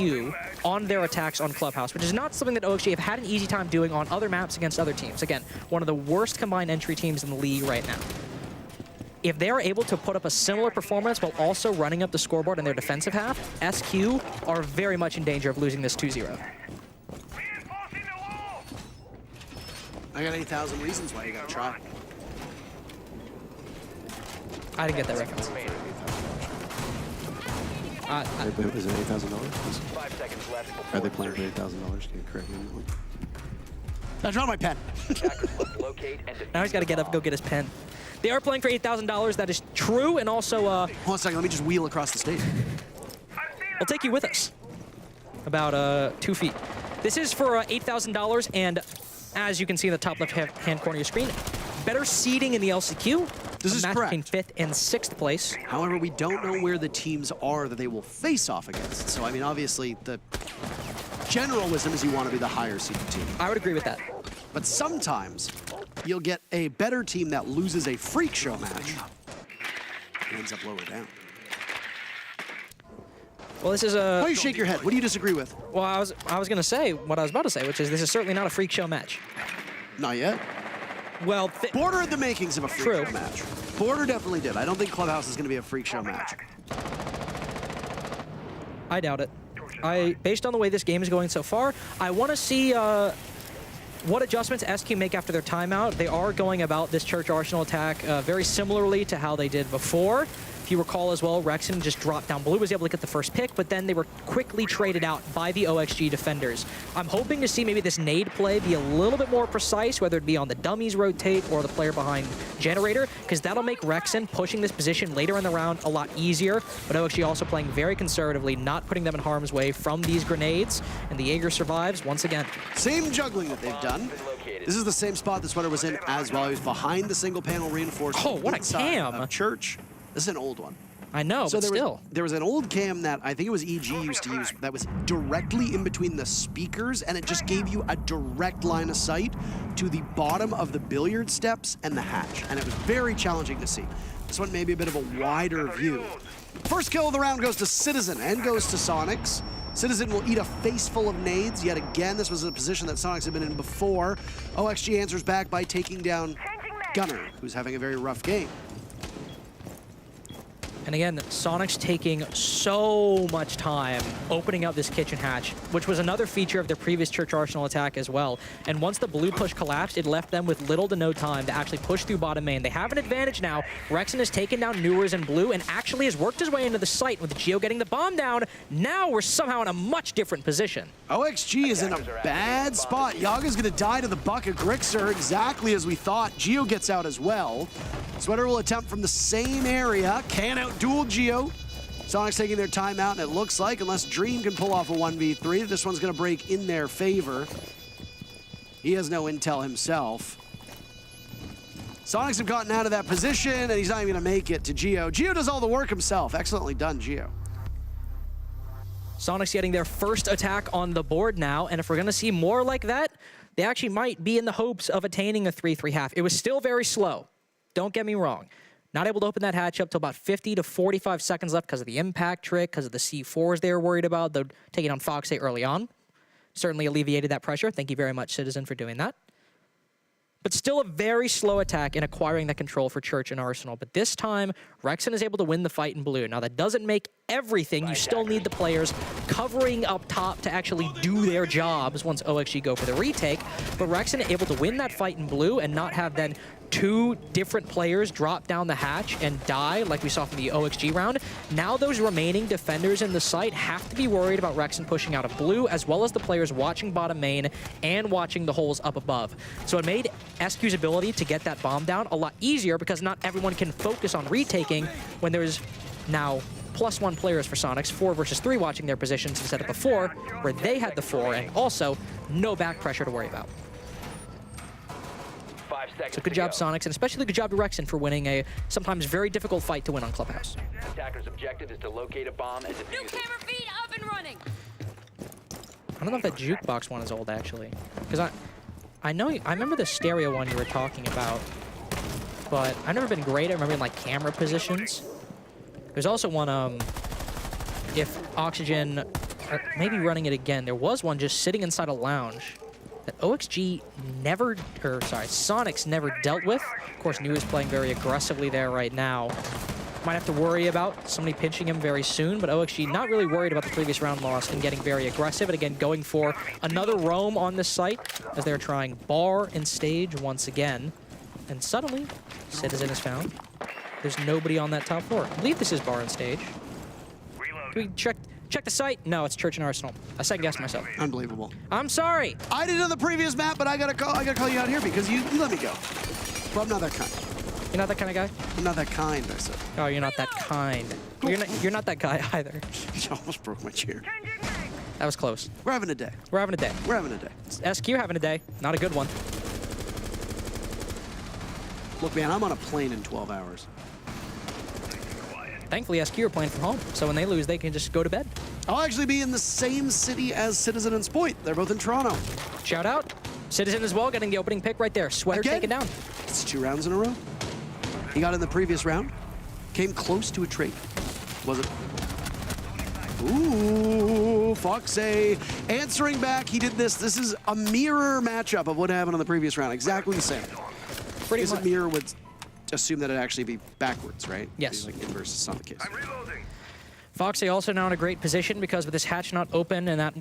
on their attacks on Clubhouse, which is not something that OXG have had an easy time doing on other maps against other teams. Again, one of the worst combined entry teams in the league right now. If they're able to put up a similar performance while also running up the scoreboard in their defensive half, SQ are very much in danger of losing this 2-0. I got 8,000 reasons why you gotta try. I didn't get that reference. Is it $8,000? 5 seconds left. Are they playing for $8,000? Can you correct me on that one? I dropped my pen. Locate and Now he's got to get up and go get his pen. They are playing for $8,000. That is true, and also... Hold on a second. Let me just wheel across the stage. We'll take you with us. About 2 feet. This is for $8,000, and as you can see in the top left-hand corner of your screen, better seeding in the LCQ. This is match correct. between 5th and 6th place. However, we don't know where the teams are that they will face off against. So, I mean, obviously, the general wisdom is you want to be the higher seeded team. I would agree with that. But sometimes you'll get a better team that loses a freak show match and ends up lower down. Well, this is Why a... do you shake your head? What do you disagree with? Well, I was going to say what I was about to say, which is this is certainly not a freak show match. Not yet. Well, Border had the makings of a freak True. show match. Border definitely did. I don't think Clubhouse is going to be a freak show match. I doubt it. Based on the way this game is going so far, I want to see what adjustments SQ make after their timeout. They are going about this Church Arsenal attack very similarly to how they did before. If you recall as well, Rexen just dropped down blue, was able to get the first pick, but then they were quickly traded out by the OXG defenders. I'm hoping to see maybe this nade play be a little bit more precise, whether it be on the dummies rotate or the player behind Generator, because that'll make Rexen pushing this position later in the round a lot easier, but OXG also playing very conservatively, not putting them in harm's way from these grenades, and the Jaeger survives once again. Same juggling that they've done. This is the same spot that Sweater was in as well. He was behind the single panel reinforcement. Oh, what a cam. Of Church. This is an old one. I know, So but still. there was an old cam that I think it was EG used to use that was directly in between the speakers, and it just gave you a direct line of sight to the bottom of the billiard steps and the hatch, and it was very challenging to see. This one may be a bit of a wider view. First kill of the round goes to Citizen and goes to Soniqs. Citizen will eat a face full of nades yet again. This was a position that Soniqs had been in before. OXG answers back by taking down Gunner, who's having a very rough game. And again, Soniqs taking so much time opening up this kitchen hatch, which was another feature of their previous Church Arsenal attack as well. And once the blue push collapsed, it left them with little to no time to actually push through bottom main. They have an advantage now. Rexen has taken down Newers in blue and actually has worked his way into the site with Geo getting the bomb down. Now we're somehow in a much different position. OXG is in a bad spot. Yaga's gonna die to the bucket. Grixer, exactly as we thought. Geo gets out as well. Sweater will attempt from the same area. Can out-duel Geo. Soniqs taking their timeout, and it looks like, unless Dream can pull off a 1v3, this one's gonna break in their favor. He has no intel himself. Soniqs have gotten out of that position, and he's not even gonna make it to Geo. Geo does all the work himself. Excellently done, Geo. Soniqs getting their first attack on the board now, and if we're gonna see more like that, they actually might be in the hopes of attaining a 3-3 half. It was still very slow. Don't get me wrong. Not able to open that hatch up till about 50 to 45 seconds left because of the impact trick, because of the C4s they were worried about, though taking on Fox early on. Certainly alleviated that pressure. Thank you very much, Citizen, for doing that. But still a very slow attack in acquiring that control for Church and Arsenal. But this time, Rexen is able to win the fight in blue. Now, that doesn't make everything. You still need the players covering up top to actually do their jobs once OXG go for the retake. But Rexen able to win that fight in blue and not have then two different players drop down the hatch and die like we saw from the OXG round. Now those remaining defenders in the site have to be worried about Rexen pushing out of blue, as well as the players watching bottom main and watching the holes up above. So it made SQ's ability to get that bomb down a lot easier because not everyone can focus on retaking when there's now +1 players for Soniqs, 4 versus 3 watching their positions instead of before, where they had the 4 and also no back pressure to worry about. 5 seconds. So good job, Soniqs, and especially good job to Rexen for winning a sometimes very difficult fight to win on Clubhouse. Attacker's objective is to locate a bomb and defuse New it. camera feed up and running. I don't know if that jukebox one is old, actually. Because I remember the stereo one you were talking about, but I've never been great at remembering, like, camera positions. There's also one, if Oxygen, or maybe running it again, there was one just sitting inside a lounge that OXG never, or sorry, Soniqs never dealt with. Of course, New is playing very aggressively there right now. Might have to worry about somebody pinching him very soon, but OXG not really worried about the previous round loss and getting very aggressive, and again, going for another roam on this site as they're trying bar and stage once again. And suddenly, Citizen is found. There's nobody on that top floor. I believe this is bar and stage. Can we check the site? No, it's Church and Arsenal. I second-guessed myself. Unbelievable. I'm sorry. I did it on the previous map, but I gotta call you out here because you let me go. But I'm not that kind. You're not that kind of guy? I'm not that kind, I said. Oh, you're not that kind. You're not that guy either. You almost broke my chair. That was close. We're having a day. We're having a day. We're having a day. SQ having a day. Not a good one. Look, man, I'm on a plane in 12 hours. Thankfully, SQ are playing from home, so when they lose, they can just go to bed. I'll actually be in the same city as Citizen and Spoit. They're both in Toronto. Shout out. Citizen as well, getting the opening pick right there. Sweater Again? taken down. It's 2 rounds in a row. He got in the previous round. Came close to a trade. Was it? Ooh, Foxy answering back. He did this. This is a mirror matchup of what happened on the previous round. Exactly the same. Pretty Is much. it mirror would assume that it'd actually be backwards, right? Yes. It's like inverse is not the case. Foxy also now in a great position because with his hatch not open and that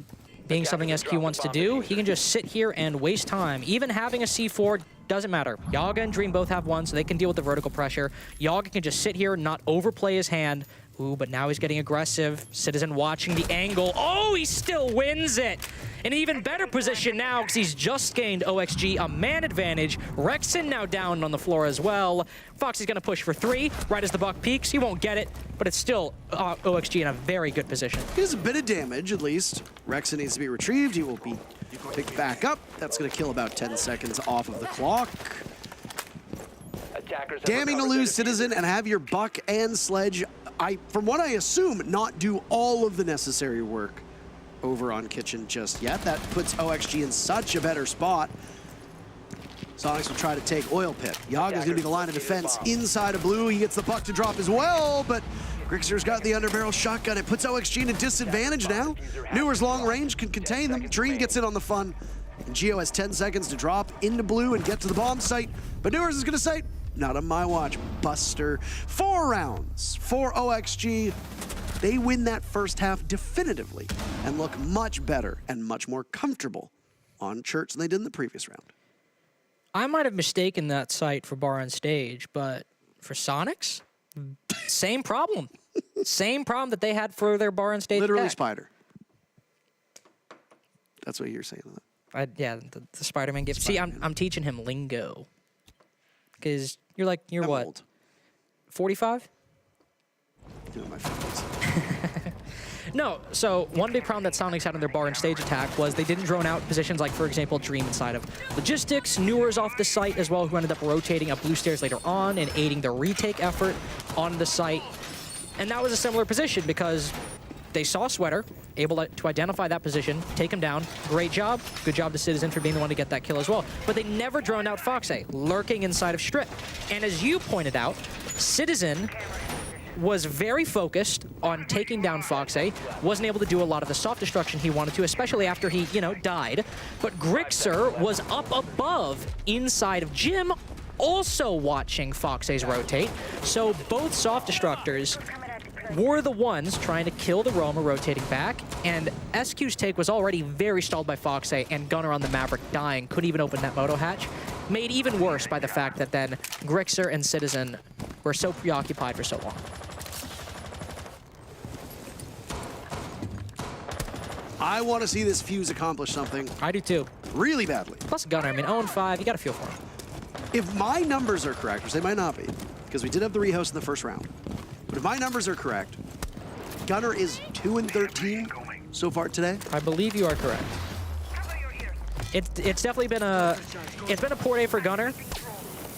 being something SQ wants to do, he can just sit here and waste time. Even having a C4 doesn't matter. Yaga and Dream both have one, so they can deal with the vertical pressure. Yaga can just sit here, not overplay his hand. Ooh, but now he's getting aggressive. Citizen watching the angle. Oh, he still wins it. In an even better position now because he's just gained OXG a man advantage. Rexon now down on the floor as well. Foxy's going to push for 3 right as the buck peaks. He won't get it, but it's still OXG in a very good position. He has a bit of damage, at least. Rexon needs to be retrieved. He will be picked back up. That's going to kill about 10 seconds off of the clock. Attackers have Damning to recovered lose their Citizen and have your buck and sledge, from what I assume, not do all of the necessary work over on Kitchen just yet. That puts OXG in such a better spot. Soniqs will try to take Oil Pit. Yaga's gonna be the line of defense inside of blue. He gets the buck to drop as well, but Grixer's got the underbarrel shotgun. It puts OXG in a disadvantage now. Newer's long range can contain them. Dream gets in on the fun. And Geo has 10 seconds to drop into blue and get to the bomb site. But Newers is gonna say, not on my watch, Buster. 4 rounds for OXG. They win that first half definitively and look much better and much more comfortable on Church than they did in the previous round. I might have mistaken that site for bar on stage, but for Soniqs, same problem. Same problem that they had for their bar on stage. Literally attack. Spider. That's what you're saying. Yeah, the Spider-Man gift. See, I'm teaching him lingo. Because you're I'm what? old. 45? Doing my 50s. No, so one big problem that Soniqs had in their bar and stage attack was they didn't drone out positions like, for example, Dream inside of Logistics. Newer's off the site as well, who ended up rotating up blue stairs later on and aiding the retake effort on the site. And that was a similar position because they saw Sweater, able to identify that position, take him down. Great job. Good job to Citizen for being the one to get that kill as well. But they never droned out Foxy, lurking inside of Strip. And as you pointed out, Citizen was very focused on taking down Foxy, wasn't able to do a lot of the soft destruction he wanted to, especially after he, died. But Grixer was up above inside of Jim, also watching Foxy's rotate. So both soft destructors were the ones trying to kill the Roma rotating back, and SQ's take was already very stalled by Foxy, and Gunner on the Maverick dying, couldn't even open that moto hatch. Made even worse by the fact that then Grixer and Citizen were so preoccupied for so long. I want to see this fuse accomplish something I do too. really badly. Plus Gunner, 0-5, you gotta feel for him. If my numbers are correct, which they might not be, because we did have the rehost in the first round, but if my numbers are correct, Gunner is 2-13 so far today. I believe you are correct. It's definitely been a poor day for Gunner,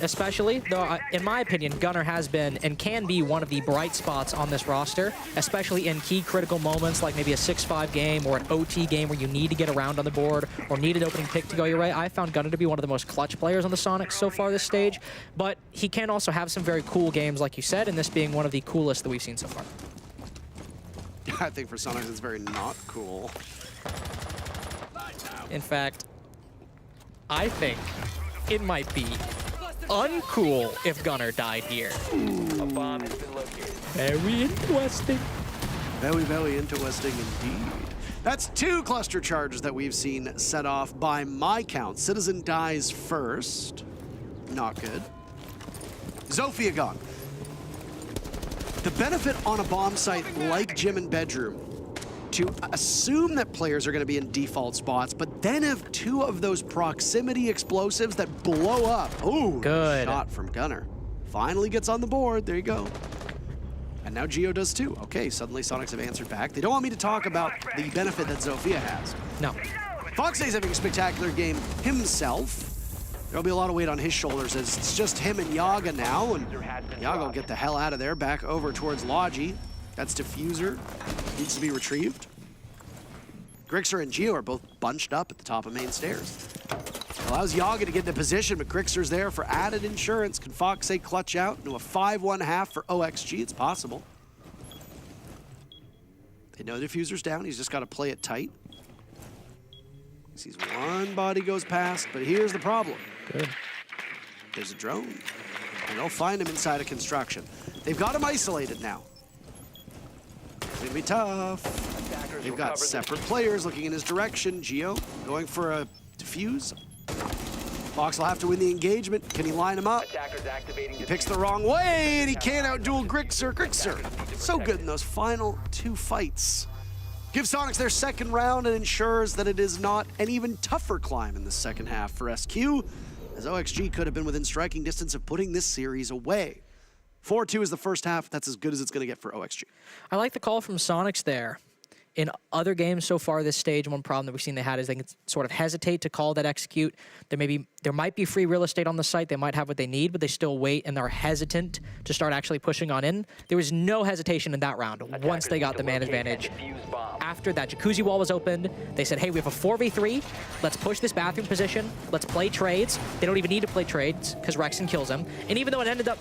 especially though in my opinion Gunner has been and can be one of the bright spots on this roster, especially in key critical moments like maybe a 6-5 game or an OT game where you need to get around on the board or need an opening pick to go your way. I found Gunner to be one of the most clutch players on the Soniqs so far this stage, but he can also have some very cool games like you said, and this being one of the coolest that we've seen so far. I think for Soniqs it's very not cool. In fact, I think it might be uncool if Gunner died here. A bomb has been located. Very interesting. Very, very interesting indeed. That's 2 cluster charges that we've seen set off by my count. Citizen dies first. Not good. Zofia gone. The benefit on a bomb site like Gym and Bedroom to assume that players are going to be in default spots, but then have 2 of those proximity explosives that blow up. Ooh, good shot from Gunner. Finally gets on the board. There you go. And now Geo does too. Okay, suddenly Soniqs have answered back. They don't want me to talk about the benefit that Zofia has. No. Foxy's having a spectacular game himself. There'll be a lot of weight on his shoulders as it's just him and Yaga now, and Yaga will get the hell out of there, back over towards Logi. That's Diffuser, needs to be retrieved. Grixer and Geo are both bunched up at the top of main stairs. Allows Yaga to get into position, but Grixer's there for added insurance. Can Fox clutch out into a 5-1 half for OXG? It's possible. They know Diffuser's down, he's just got to play it tight. He sees one body goes past, but here's the problem. Good. There's a drone, and they'll find him inside of construction. They've got him isolated now. It's gonna be tough. They've got separate players looking in his direction. Geo going for a defuse. Fox will have to win the engagement. Can he line him up? He picks the wrong way, and he can't outduel Grixer. Grixer, so good in those final 2 fights. Gives Soniqs their second round and ensures that it is not an even tougher climb in the second half for SQ, as OXG could have been within striking distance of putting this series away. 4-2 is the first half. That's as good as it's going to get for OXG. I like the call from Soniqs there. In other games so far this stage, one problem that we've seen they had is they can sort of hesitate to call that execute. There might be free real estate on the site. They might have what they need, but they still wait and they're hesitant to start actually pushing on in. There was no hesitation in that round once they got the man advantage. After that jacuzzi wall was opened, they said, hey, we have a 4v3. Let's push this bathroom position. Let's play trades. They don't even need to play trades because Rexon kills him. And even though it ended up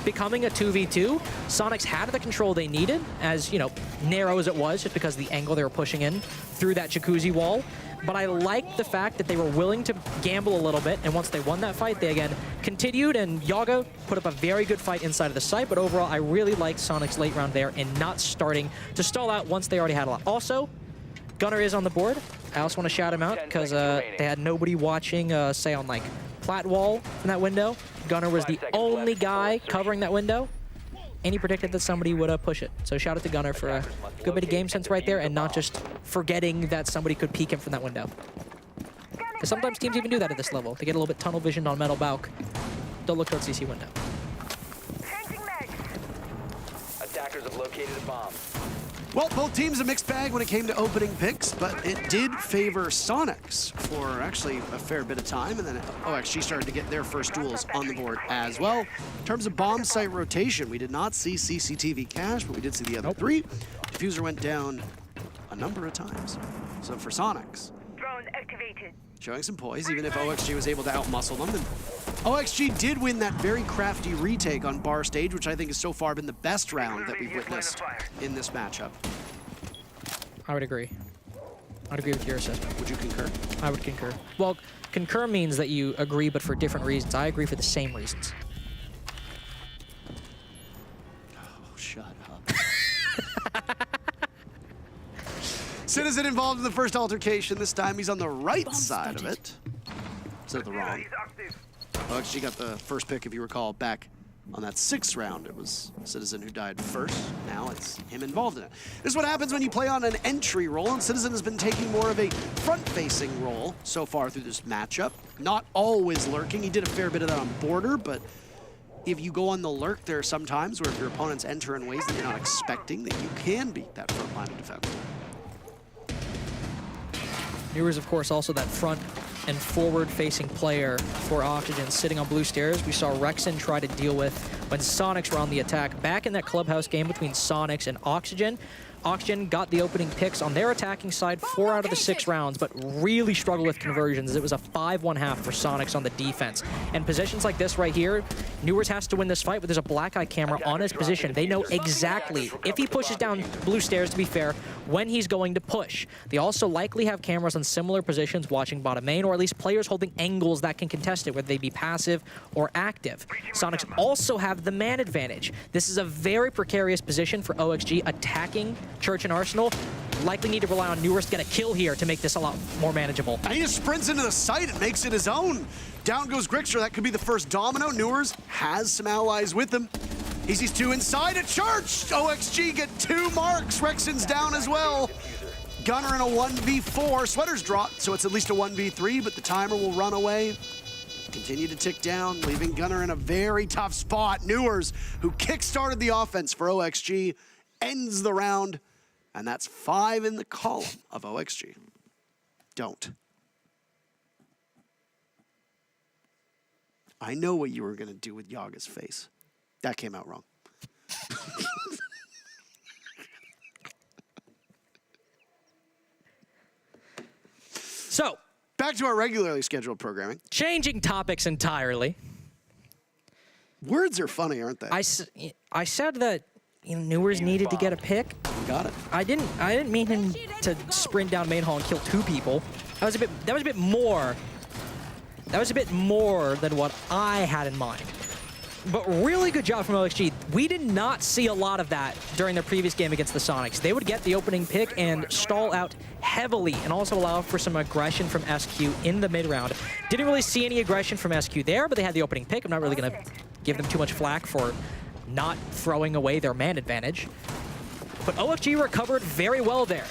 becoming a 2v2, Soniqs had the control they needed, as, you know, narrow as it was, just because of the angle they were pushing in through that jacuzzi wall. But I liked the fact that they were willing to gamble a little bit, and once they won that fight, they again continued, and Yaga put up a very good fight inside of the site, but overall, I really liked Soniqs' late round there and not starting to stall out once they already had a lot. Also, Gunnar is on the board. I also want to shout him out because they had nobody watching, say, on like Plat Wall in that window. Gunnar was the only guy covering that window, and he predicted that somebody would push it. So shout out to Gunnar for a good bit of game sense right there and not just forgetting that somebody could peek him from that window. Because sometimes teams even do that at this level. They get a little bit tunnel visioned on Metal Balk. Don't look towards CC window. Attackers have located a bomb. Well, both teams a mixed bag when it came to opening picks, but it did favor Soniqs for actually a fair bit of time, and then OXG started to get their first duels on the board as well. In terms of bomb site rotation, we did not see CCTV cash, but we did see the other 3. Diffuser went down a number of times. So for Soniqs, Drone activated. showing some poise, even if OXG was able to outmuscle them. And OXG did win that very crafty retake on bar stage, which I think has so far been the best round that we've witnessed in this matchup. I would agree. I'd agree with your assessment. Would you concur? I would concur. Well, concur means that you agree, but for different reasons. I agree for the same reasons. Oh, shut up. Citizen involved in the first altercation. This time he's on the right side of it. Instead of the wrong. OXG got the first pick, if you recall, back on that 6th round. It was Citizen who died first. Now it's him involved in it. This is what happens when you play on an entry role, and Citizen has been taking more of a front-facing role so far through this matchup. Not always lurking. He did a fair bit of that on border, but if you go on the lurk, there are some times where if your opponents enter in ways that you're not expecting, that you can beat that front line of defense. Newers, of course, also that front and forward-facing player for Oxygen sitting on blue stairs. We saw Rexon try to deal with when Soniqs were on the attack. Back in that Clubhouse game between Soniqs and Oxygen, Oxygen got the opening picks on their attacking side 4 out of the 6 rounds, but really struggled with conversions. It was a 5-1 half for Soniqs on the defense. And positions like this right here, Newers has to win this fight, but there's a black eye camera on his position. They know exactly, if he pushes down blue stairs, to be fair, when he's going to push. They also likely have cameras on similar positions watching bottom main, or at least players holding angles that can contest it, whether they be passive or active. Soniqs also have the man advantage. This is a very precarious position for OXG attacking Church and Arsenal. Likely need to rely on Newers to get a kill here to make this a lot more manageable. And he just sprints into the site and makes it his own. Down goes Grixer. That could be the first domino. Newers has some allies with him. He sees 2 inside at Church. OXG get 2 marks. Rexon's down as well. Gunnar in a 1v4. Sweater's dropped, so it's at least a 1v3, but the timer will run away. Continue to tick down, leaving Gunnar in a very tough spot. Newers, who kick-started the offense for OXG, ends the round, and that's 5 in the column of OXG. Don't. I know what you were going to do with Yaga's face. That came out wrong. So, back to our regularly scheduled programming. changing topics entirely. Words are funny, aren't they? I said that Newers needed to get a pick. Got it. I didn't mean him to sprint down main hall and kill 2 people. That was a bit more than what I had in mind. But really good job from OXG. We did not see a lot of that during their previous game against the Soniqs. They would get the opening pick and stall out heavily and also allow for some aggression from SQ in the mid-round. Didn't really see any aggression from SQ there, but they had the opening pick. I'm not really going to give them too much flack for not throwing away their man advantage. But OXG recovered very well there.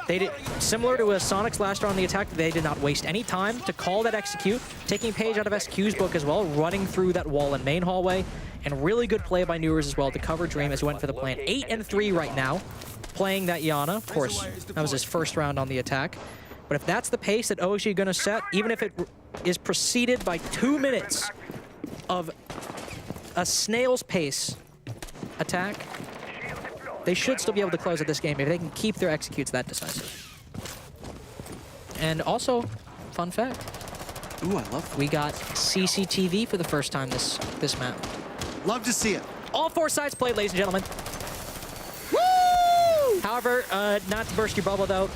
They did, similar to a Soniqs last round on the attack, they did not waste any time to call that execute, taking a page out of SQ's book as well, running through that wall in main hallway, and really good play by Newers as well to cover Dream as he went for the plant. 8 and 3 right now, playing that Yana. Of course, that was his first round on the attack. But if that's the pace that OXG are going to set, even if it is preceded by 2 minutes of a snail's pace attack, they should still be able to close out this game if they can keep their executes that decisive. And also, fun fact. Ooh, I love that. We got CCTV for the first time this map. Love to see it. All 4 sides played, ladies and gentlemen. Woo! However, not to burst your bubble though,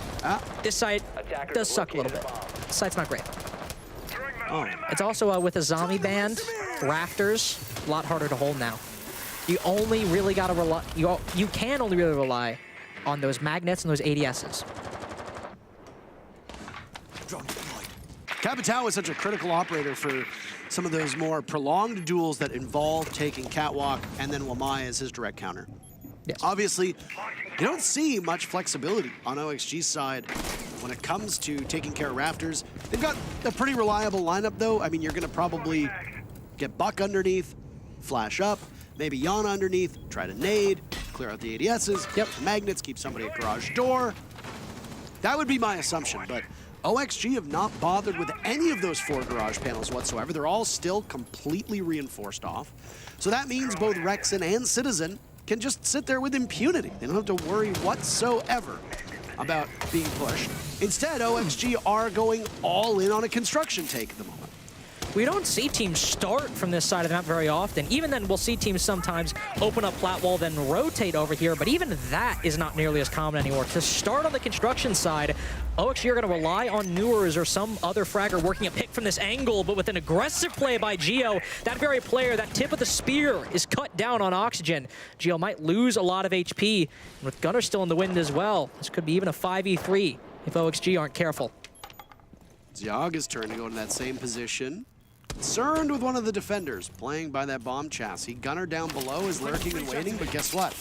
this site does suck a little bit. This site's not great. Oh. It's also with a zombie band, rafters, a lot harder to hold now. You only really gotta rely. You can only really rely on those magnets and those ADSs. Capitao is such a critical operator for some of those more prolonged duels that involve taking Catwalk and then Wamai as his direct counter. Yes. Obviously, you don't see much flexibility on OXG's side when it comes to taking care of rafters. They've got a pretty reliable lineup, though. I mean, you're going to probably get Buck underneath, flash up, maybe Yana underneath, try to nade, clear out the ADSs, Yep. magnets, keep somebody at garage door. That would be my assumption, but OXG have not bothered with any of those 4 garage panels whatsoever. They're all still completely reinforced off. So that means both Rexon and Citizen can just sit there with impunity. They don't have to worry whatsoever about being pushed. Instead, OXG are going all in on a construction take at the moment. We don't see teams start from this side of the map very often. Even then, we'll see teams sometimes open up plat wall, then rotate over here, but even that is not nearly as common anymore. To start on the construction side, OXG are going to rely on Newers or some other fragger working a pick from this angle, but with an aggressive play by Geo, that very player, that tip of the spear is cut down on Oxygen. Geo might lose a lot of HP, and with Gunner still in the wind as well, this could be even a 5v3 if OXG aren't careful. It's Yaga's turn to go in that same position. Concerned with one of the defenders, playing by that bomb chassis. Gunner down below is lurking and waiting, but guess what?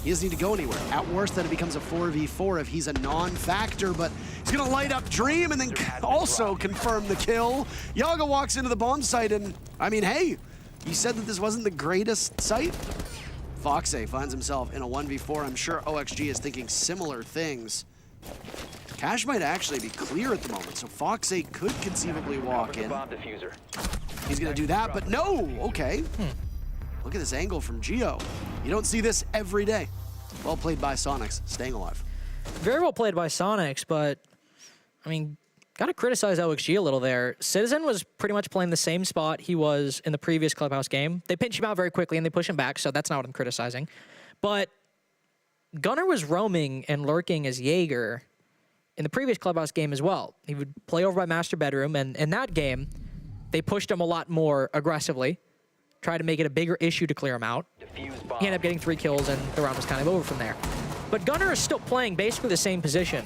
He doesn't need to go anywhere. At worst, then it becomes a 4v4 if he's a non-factor, but he's gonna light up Dream and then also confirm the kill. Yaga walks into the bomb site and, I mean, hey, you said that this wasn't the greatest site? Foxay finds himself in a 1v4. I'm sure OXG is thinking similar things. Cash might actually be clear at the moment, so Foxay could conceivably walk in. Bomb diffuser. He's gonna do that, but no, okay. Look at this angle from Geo. You don't see this every day. Well played by Soniqs, staying alive. Very well played by Soniqs, but, I mean, gotta criticize OXG a little there. Citizen was pretty much playing the same spot he was in the previous Clubhouse game. They pinch him out very quickly and they push him back, so that's not what I'm criticizing. But Gunner was roaming and lurking as Jaeger in the previous Clubhouse game as well. He would play over by Master Bedroom, and in that game, they pushed him a lot more aggressively, tried to make it a bigger issue to clear him out. Diffuse bomb. He ended up getting 3 kills, and the round was kind of over from there. But Gunner is still playing basically the same position.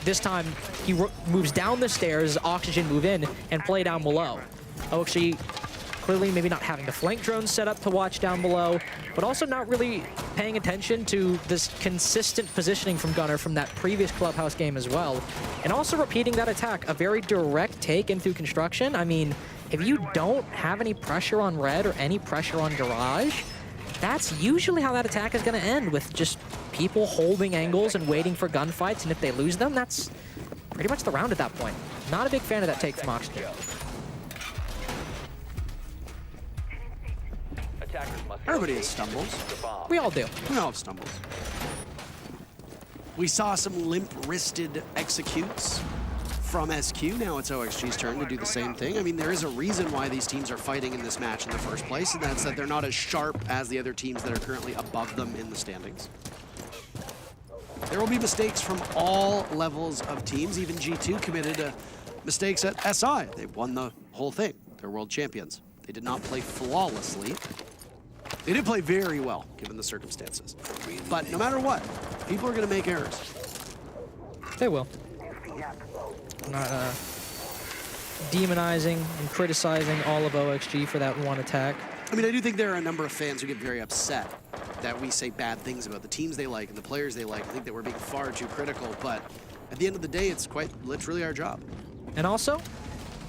This time, he moves down the stairs, Oxygen move in, and play down below. OXG clearly maybe not having the flank drones set up to watch down below, but also not really paying attention to this consistent positioning from Gunner from that previous Clubhouse game as well. And also repeating that attack, a very direct take in through construction. I mean, if you don't have any pressure on red or any pressure on garage, that's usually how that attack is going to end, with just people holding angles and waiting for gunfights, and if they lose them, that's pretty much the round at that point. Not a big fan of that take from Oxygen. Everybody has stumbles. We all do. We all have stumbles. We saw some limp-wristed executes from SQ. Now it's OXG's turn to do the same thing. I mean, there is a reason why these teams are fighting in this match in the first place, and that's that they're not as sharp as the other teams that are currently above them in the standings. There will be mistakes from all levels of teams. Even G2 committed mistakes at SI. They won the whole thing. They're world champions. They did not play flawlessly. They did play very well, given the circumstances. But no matter what, people are going to make errors. They will. I'm not demonizing and criticizing all of OXG for that one attack. I mean, I do think there are a number of fans who get very upset that we say bad things about the teams they like and the players they like. I think that we're being far too critical, but at the end of the day, it's quite literally our job. And also,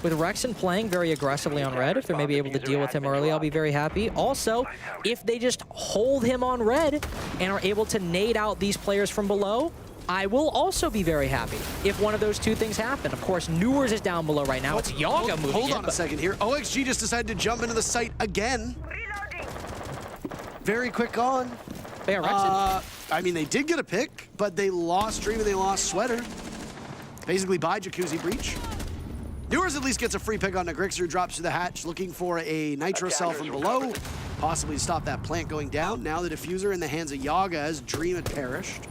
with Rexon playing very aggressively on red, if they're maybe able to deal with him early, I'll be very happy. Also, if they just hold him on red and are able to nade out these players from below, I will also be very happy if one of those two things happen. Of course, Newers is down below right now. It's Yaga moving Hold in, on a second here. OXG just decided to jump into the site again. Very quick on. They are Rexon. I mean, they did get a pick, but they lost Dream and they lost Sweater. Basically by Jacuzzi Breach. Newers at least gets a free pick on Negrixer, who drops through the hatch looking for a Nitro cell from below. Possibly stop that plant going down. Now the diffuser in the hands of Yaga as Dream had perished.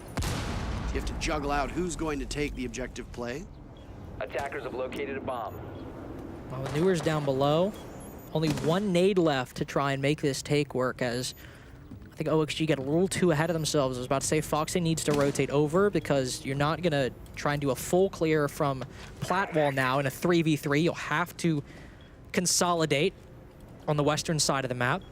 You have to juggle out who's going to take the objective play. Attackers have located a bomb. Well, with Newers down below, only one nade left to try and make this take work, as I think OXG get a little too ahead of themselves. I was about to say Foxy needs to rotate over because you're not going to try and do a full clear from Platwall now in a 3v3. You'll have to consolidate on the western side of the map.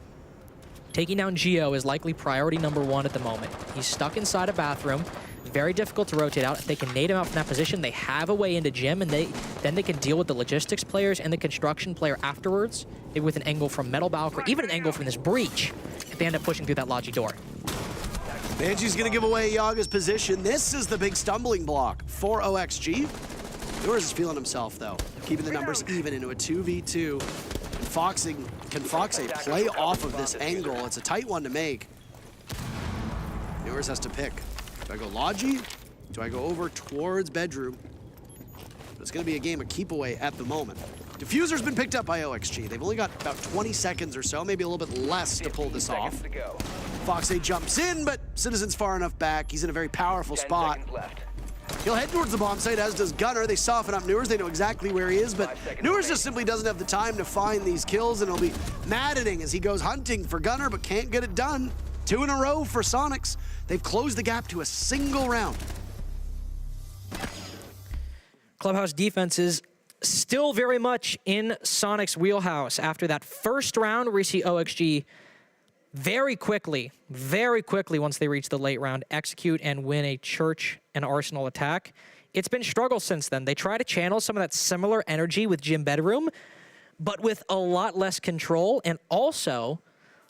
Taking down Geo is likely priority number one at the moment. He's stuck inside a bathroom. Very difficult to rotate out. If they can nade him out from that position, they have a way into Gym, and then they can deal with the logistics players and the construction player afterwards, maybe with an angle from Metal Balk or even an angle from this breach, if they end up pushing through that Logi door. Banshee's gonna give away Yaga's position. This is the big stumbling block for OXG. Newers is feeling himself though, keeping the numbers even into a 2v2. Can Foxy play off of this angle? It's a tight one to make. Newers has to pick. Do I go Logi? Do I go over towards bedroom? It's going to be a game of keep away at the moment. Diffuser's been picked up by OXG. They've only got about 20 seconds or so, maybe a little bit less to pull this off. Foxy jumps in, but Citizen's far enough back. He's in a very powerful spot. He'll head towards the bomb site, as does Gunner. They soften up Newers. They know exactly where he is, but Newers just simply doesn't have the time to find these kills, and it'll be maddening as he goes hunting for Gunner, but can't get it done. 2 in a row for Soniqs. They've closed the gap to a single round. Clubhouse defense is still very much in Soniqs' wheelhouse after that first round where we see OXG very quickly, once they reach the late round, execute and win a Church and Arsenal attack. It's been struggle since then. They try to channel some of that similar energy with Gym Bedroom, but with a lot less control, and also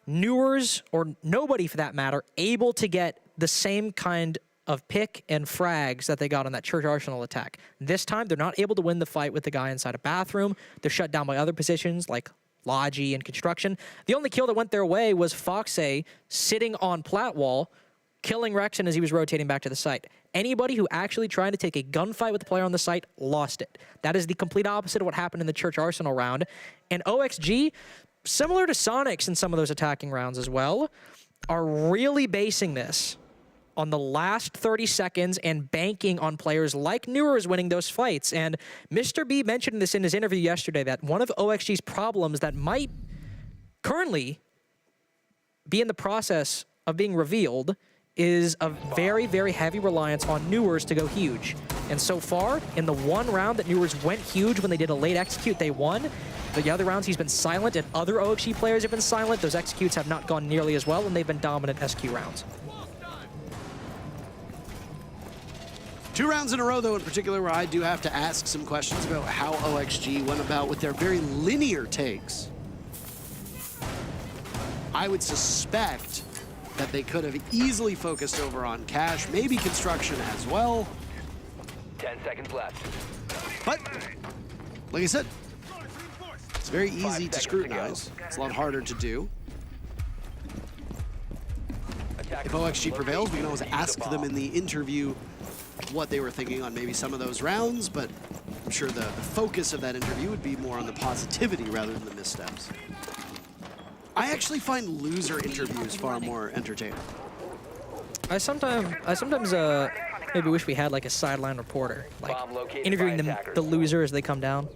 Newers, or nobody for that matter, able to get the same kind of pick and frags that they got on that Church Arsenal attack. This time, they're not able to win the fight with the guy inside a bathroom. They're shut down by other positions like Logi and Construction. The only kill that went their way was Foxy sitting on Platwall, killing Rexon as he was rotating back to the site. Anybody who actually tried to take a gunfight with the player on the site lost it. That is the complete opposite of what happened in the Church Arsenal round. And OXG, similar to Soniqs in some of those attacking rounds as well, are really basing this on the last 30 seconds and banking on players like Newers winning those fights. And Mr. B mentioned this in his interview yesterday, that one of OXG's problems that might currently be in the process of being revealed is a very, very heavy reliance on Newers to go huge. And so far, in the one round that Newers went huge when they did a late execute, they won. The other rounds, he's been silent, and other OXG players have been silent. Those executes have not gone nearly as well, and they've been dominant SQ rounds. 2 rounds in a row, though, in particular, where I do have to ask some questions about how OXG went about with their very linear takes. I would suspect that they could have easily focused over on Cash, maybe Construction as well. 10 seconds left. But, like I said, it's very easy to scrutinize. It's a lot harder to do. if OXG prevails, we can always ask them in the interview what they were thinking on maybe some of those rounds, but I'm sure the focus of that interview would be more on the positivity rather than the missteps. I actually find loser interviews far more entertaining. I sometimes maybe wish we had like a sideline reporter, like Bomb located interviewing by them, attackers. the loser as they come down.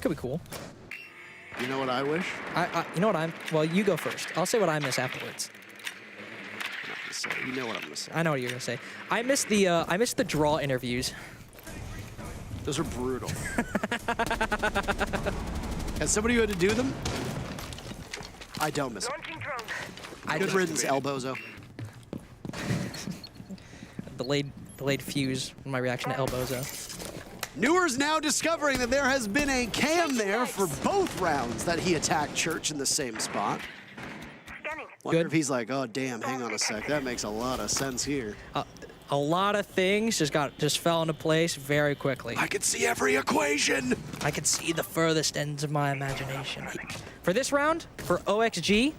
Could be cool. You know what I wish? You know what well, you go first. I'll say what I miss afterwards. I'm not gonna say. You know what I'm gonna say. I know what you're gonna say. I miss the draw interviews. Those are brutal. As somebody who had to do them, I don't miss them. Good riddance, Elbozo. Delayed fuse in my reaction to Elbozo. Newer's now discovering that there has been a cam there for both rounds that he attacked Church in the same spot. Wonder Good. if he's like, oh damn, hang on a sec, that makes a lot of sense here. A lot of things just fell into place very quickly. I could see every equation. I could see the furthest ends of my imagination. For this round, for OXG,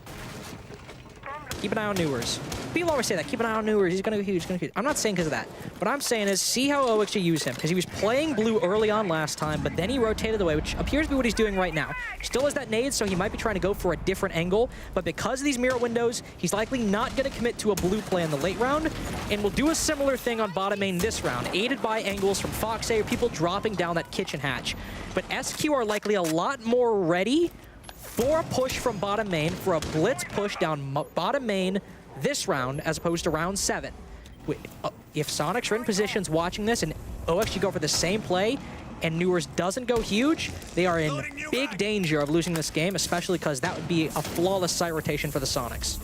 keep an eye on Newers. People always say that, keep an eye on Newers, he's gonna go huge, I'm not saying because of that. What I'm saying is, see how OXG used him, because he was playing blue early on last time, but then he rotated away, which appears to be what he's doing right now. Still has that nade, so he might be trying to go for a different angle, but because of these mirror windows, he's likely not gonna commit to a blue play in the late round, and will do a similar thing on bottom main this round, aided by angles from Foxay or people dropping down that kitchen hatch. But SQ are likely a lot more ready for a push from bottom main, for a blitz push down bottom main this round, as opposed to round 7. If Soniqs are in positions watching this and OXG go for the same play, and Newers doesn't go huge, they are in big danger of losing this game, especially because that would be a flawless site rotation for the Soniqs.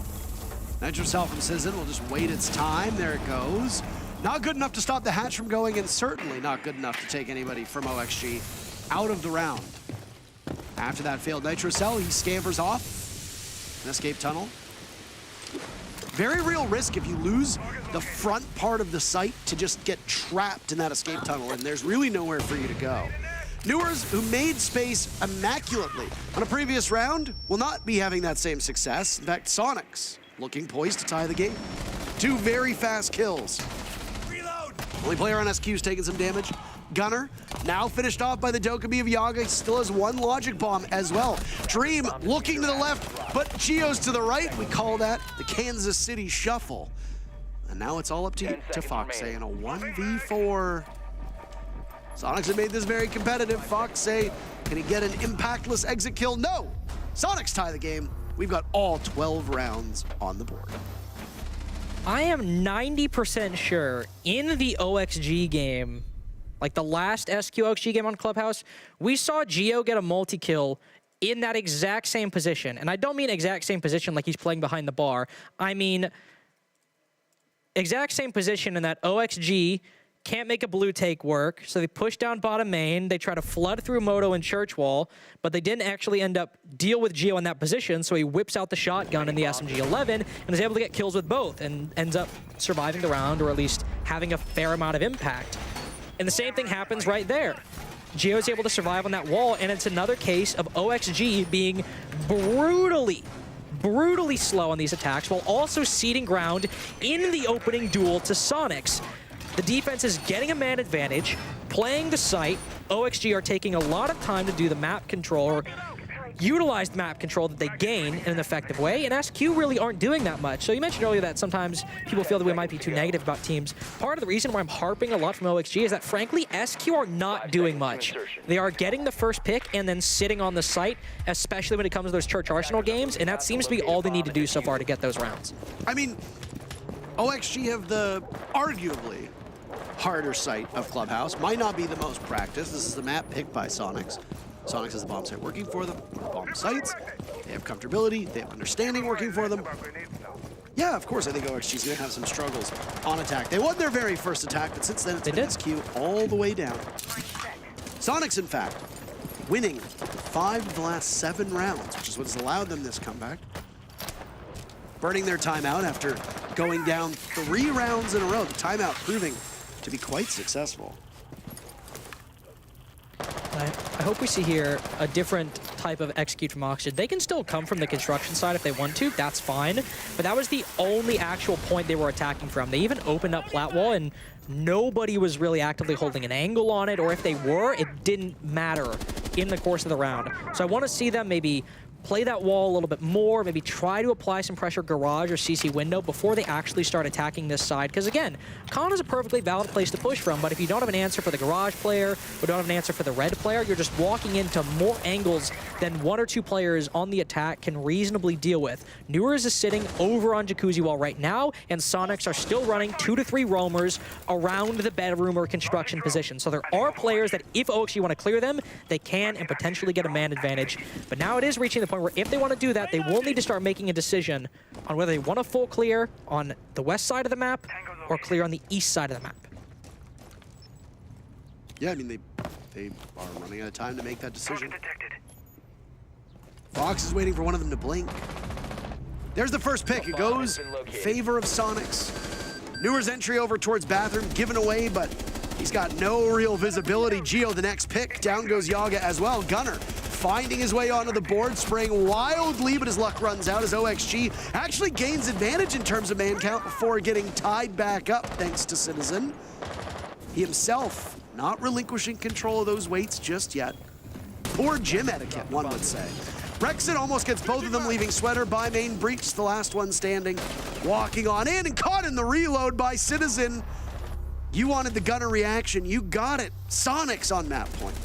Nitrocell from Sizzin will just wait its time. There it goes. Not good enough to stop the hatch from going, and certainly not good enough to take anybody from OXG out of the round. After that failed Nitrocell, he scampers off. An escape tunnel. Very real risk if you lose the front part of the site to just get trapped in that escape tunnel, and there's really nowhere for you to go. Newers, who made space immaculately on a previous round, will not be having that same success. In fact, Soniqs looking poised to tie the game. 2 very fast kills. Reload. Only player on SQ's taking some damage. Gunner, now finished off by the Dokkaebi of Yaga, still has 1 logic bomb as well. Dream looking to the left, but Geo's to the right. We call that the Kansas City Shuffle. And now it's all up to Foxay in a 1v4. Soniqs have made this very competitive. Foxay, can he get an impactless exit kill? No! Soniqs tie the game. We've got all 12 rounds on the board. I am 90% sure in the OXG game, like the last SQ-OXG game on Clubhouse, we saw Geo get a multi-kill in that exact same position. And I don't mean exact same position like he's playing behind the bar. I mean exact same position in that OXG can't make a blue take work, so they push down bottom main, they try to flood through Moto and Church Wall, but they didn't actually end up deal with Geo in that position, so he whips out the shotgun in the SMG-11 and is able to get kills with both and ends up surviving the round, or at least having a fair amount of impact. And the same thing happens right there. Geo's able to survive on that wall, and it's another case of OXG being brutally slow on these attacks, while also ceding ground in the opening duel to Soniqs. The defense is getting a man advantage, playing the site. OXG are taking a lot of time to do the map control, or utilize the map control that they gain in an effective way, and SQ really aren't doing that much. So you mentioned earlier that sometimes people feel that we might be too negative about teams. Part of the reason why I'm harping a lot from OXG is that, frankly, SQ are not doing much. They are getting the first pick and then sitting on the site, especially when it comes to those Church Arsenal games, and that seems to be all they need to do so far to get those rounds. I mean, OXG have the arguably harder site of Clubhouse. Might not be the most practiced. This is the map picked by Soniqs. Soniqs has the bomb site working for them, bomb sites. They have comfortability, they have understanding working for them. Yeah, of course, I think OXG's gonna have some struggles on attack. They won their very first attack, but since then it's been SQ all the way down. Soniqs, in fact, winning 5 of the last 7 rounds, which is what has allowed them this comeback. Burning their timeout after going down 3 rounds in a row. The timeout proving to be quite successful. I hope we see here a different type of execute from Oxygen. They can still come from the construction side if they want to, that's fine. But that was the only actual point they were attacking from. They even opened up plat wall and nobody was really actively holding an angle on it, or if they were, it didn't matter in the course of the round. So I want to see them maybe play that wall a little bit more, maybe try to apply some pressure garage or CC window before they actually start attacking this side. Because again, Con is a perfectly valid place to push from, but if you don't have an answer for the garage player or don't have an answer for the red player, you're just walking into more angles than 1 or 2 players on the attack can reasonably deal with. Newers is sitting over on Jacuzzi Wall right now, and Soniqs are still running 2 to 3 roamers around the bedroom or construction position. So there are players that if OXG want to clear them, they can and potentially get a man advantage. But now it is reaching the point where if they want to do that, they will need to start making a decision on whether they want a full clear on the west side of the map or clear on the east side of the map. Yeah, I mean, they are running out of time to make that decision. Fox is waiting for one of them to blink. There's the first pick. It goes in favor of Soniqs. Newer's entry over towards bathroom given away, but he's got no real visibility. Geo, the next pick. Down goes Yaga as well. Gunner finding his way onto the board, spraying wildly, but his luck runs out as OXG actually gains advantage in terms of man count before getting tied back up thanks to Citizen. He himself not relinquishing control of those weights just yet. Poor gym etiquette, one would say. Rexon almost gets both of them, leaving Sweater by main breach, the last one standing. Walking on in and caught in the reload by Citizen. You wanted the Gunner reaction, you got it. Soniqs on map point.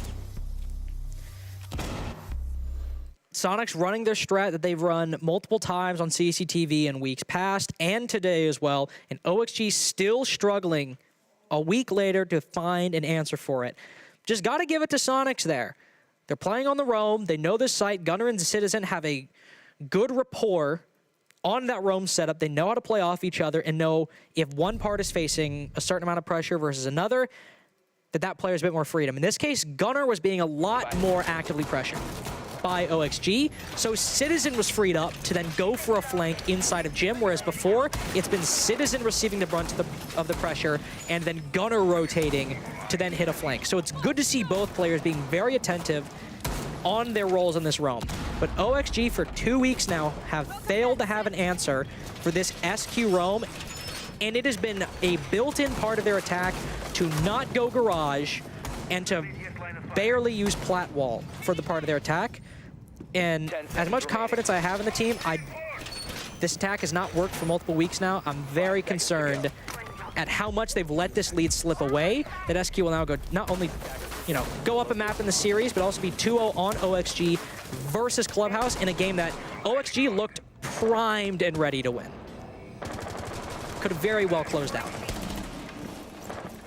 Soniqs running their strat that they've run multiple times on CCTV in weeks past and today as well, and OXG still struggling a week later to find an answer for it. Just got to give it to Soniqs there. They're playing on the roam. They know this site. Gunner and Citizen have a good rapport on that roam setup. They know how to play off each other and know if one part is facing a certain amount of pressure versus another, that player's a bit more freedom. In this case, Gunner was being a lot more actively pressured by OXG, so Citizen was freed up to then go for a flank inside of Gym, whereas before, it's been Citizen receiving the brunt of the pressure and then Gunner rotating to then hit a flank. So it's good to see both players being very attentive on their roles in this roam. But OXG for 2 weeks now have failed to have an answer for this SQ roam, and it has been a built-in part of their attack to not go garage and to barely use plat wall for the part of their attack. And as much confidence I have in the team, this attack has not worked for multiple weeks now. I'm very concerned at how much they've let this lead slip away, that SQ will now go not only, go up a map in the series, but also be 2-0 on OXG versus Clubhouse in a game that OXG looked primed and ready to win. Could have very well closed out.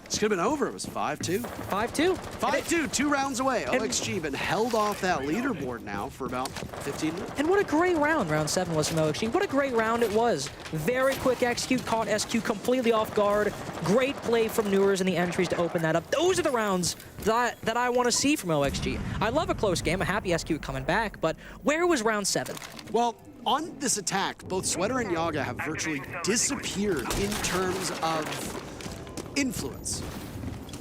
This could have been over. It was 5-2. 5-2. 5-2, 2 rounds away. OXG been held off that leaderboard now for about 15 minutes. And what a great round 7 was from OXG. What a great round it was. Very quick execute, caught SQ completely off guard. Great play from Newers in the entries to open that up. Those are the rounds that I want to see from OXG. I love a close game. I'm happy SQ coming back, but where was round 7? Well, on this attack, both Sweater and Yaga have virtually disappeared in terms of influence.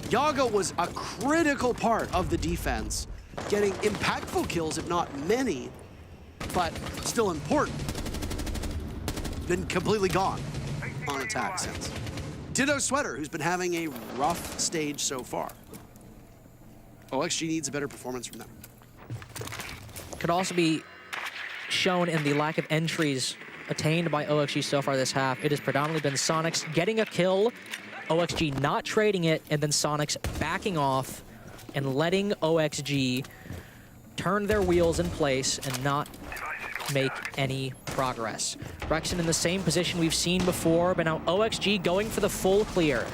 Yaga was a critical part of the defense, getting impactful kills, if not many, but still important. Been completely gone on attack since. Ditto Sweater, who's been having a rough stage so far. OXG needs a better performance from them. Could also be shown in the lack of entries attained by OXG so far this half. It has predominantly been Soniqs getting a kill, OXG not trading it, and then Soniqs backing off and letting OXG turn their wheels in place and not make any progress. Rexon in the same position we've seen before, but now OXG going for the full clear,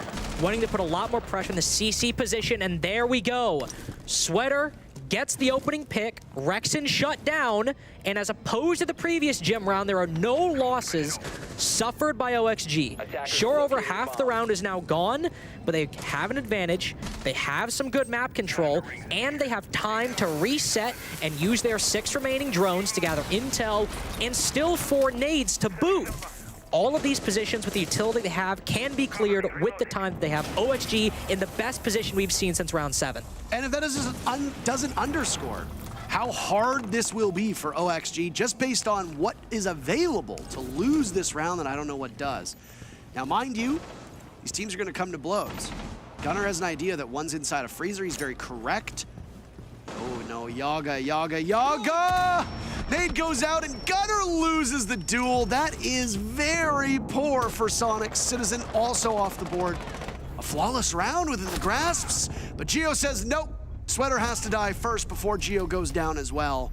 wanting to put a lot more pressure in the CC position, and there we go. Sweater gets the opening pick, Rexon shut down, and as opposed to the previous gym round, there are no losses suffered by OXG. Sure, over half the round is now gone, but they have an advantage, they have some good map control, and they have time to reset and use their 6 remaining drones to gather intel, and still 4 nades to boot. All of these positions with the utility they have can be cleared with the time that they have. OXG in the best position we've seen since round 7. And if that doesn't underscore how hard this will be for OXG just based on what is available to lose this round, and I don't know what does. Now, mind you, these teams are going to come to blows. Gunnar has an idea that one's inside a freezer. He's very correct. Oh no, Yaga! Nade goes out and Gunnar loses the duel. That is very poor for Soniqs. Citizen also off the board. A flawless round within the grasps, but Geo says nope. Sweater has to die first before Geo goes down as well.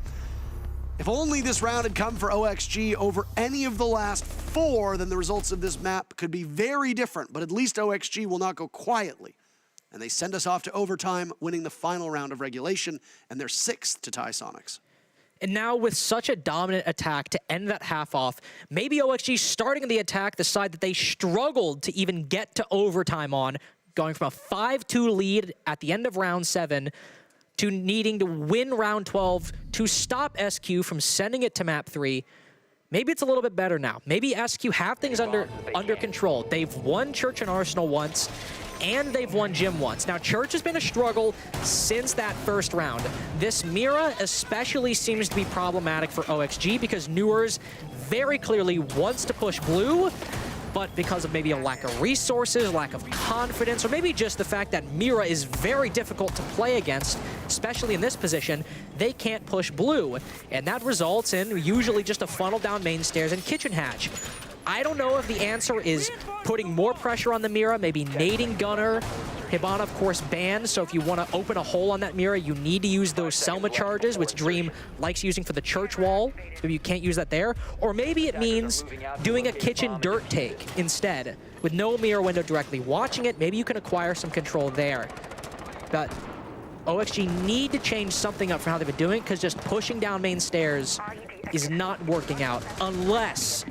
If only this round had come for OXG over any of the last 4, then the results of this map could be very different, but at least OXG will not go quietly. And they send us off to overtime, winning the final round of regulation, and they're 6th to tie Soniqs. And now with such a dominant attack to end that half off, maybe OXG starting the attack the side that they struggled to even get to overtime on, going from a 5-2 lead at the end of round 7 to needing to win round 12 to stop SQ from sending it to map 3. Maybe it's a little bit better now. Maybe SQ have things under control. They've won Church and Arsenal once, and they've won Gym once. Now, Church has been a struggle since that first round. This Mira especially seems to be problematic for OXG because Newers very clearly wants to push blue, but because of maybe a lack of resources, lack of confidence, or maybe just the fact that Mira is very difficult to play against, especially in this position, they can't push blue. And that results in usually just a funnel down main stairs and kitchen hatch. I don't know if the answer is putting more pressure on the Mira, maybe nading Gunnar. Hibana, of course, banned, so if you want to open a hole on that Mira, you need to use those Selma charges, which Dream likes using for the church wall. Maybe you can't use that there. Or maybe it means doing a kitchen dirt take instead. With no Mira window directly watching it, maybe you can acquire some control there. But OXG need to change something up for how they've been doing, because just pushing down main stairs is not working out unless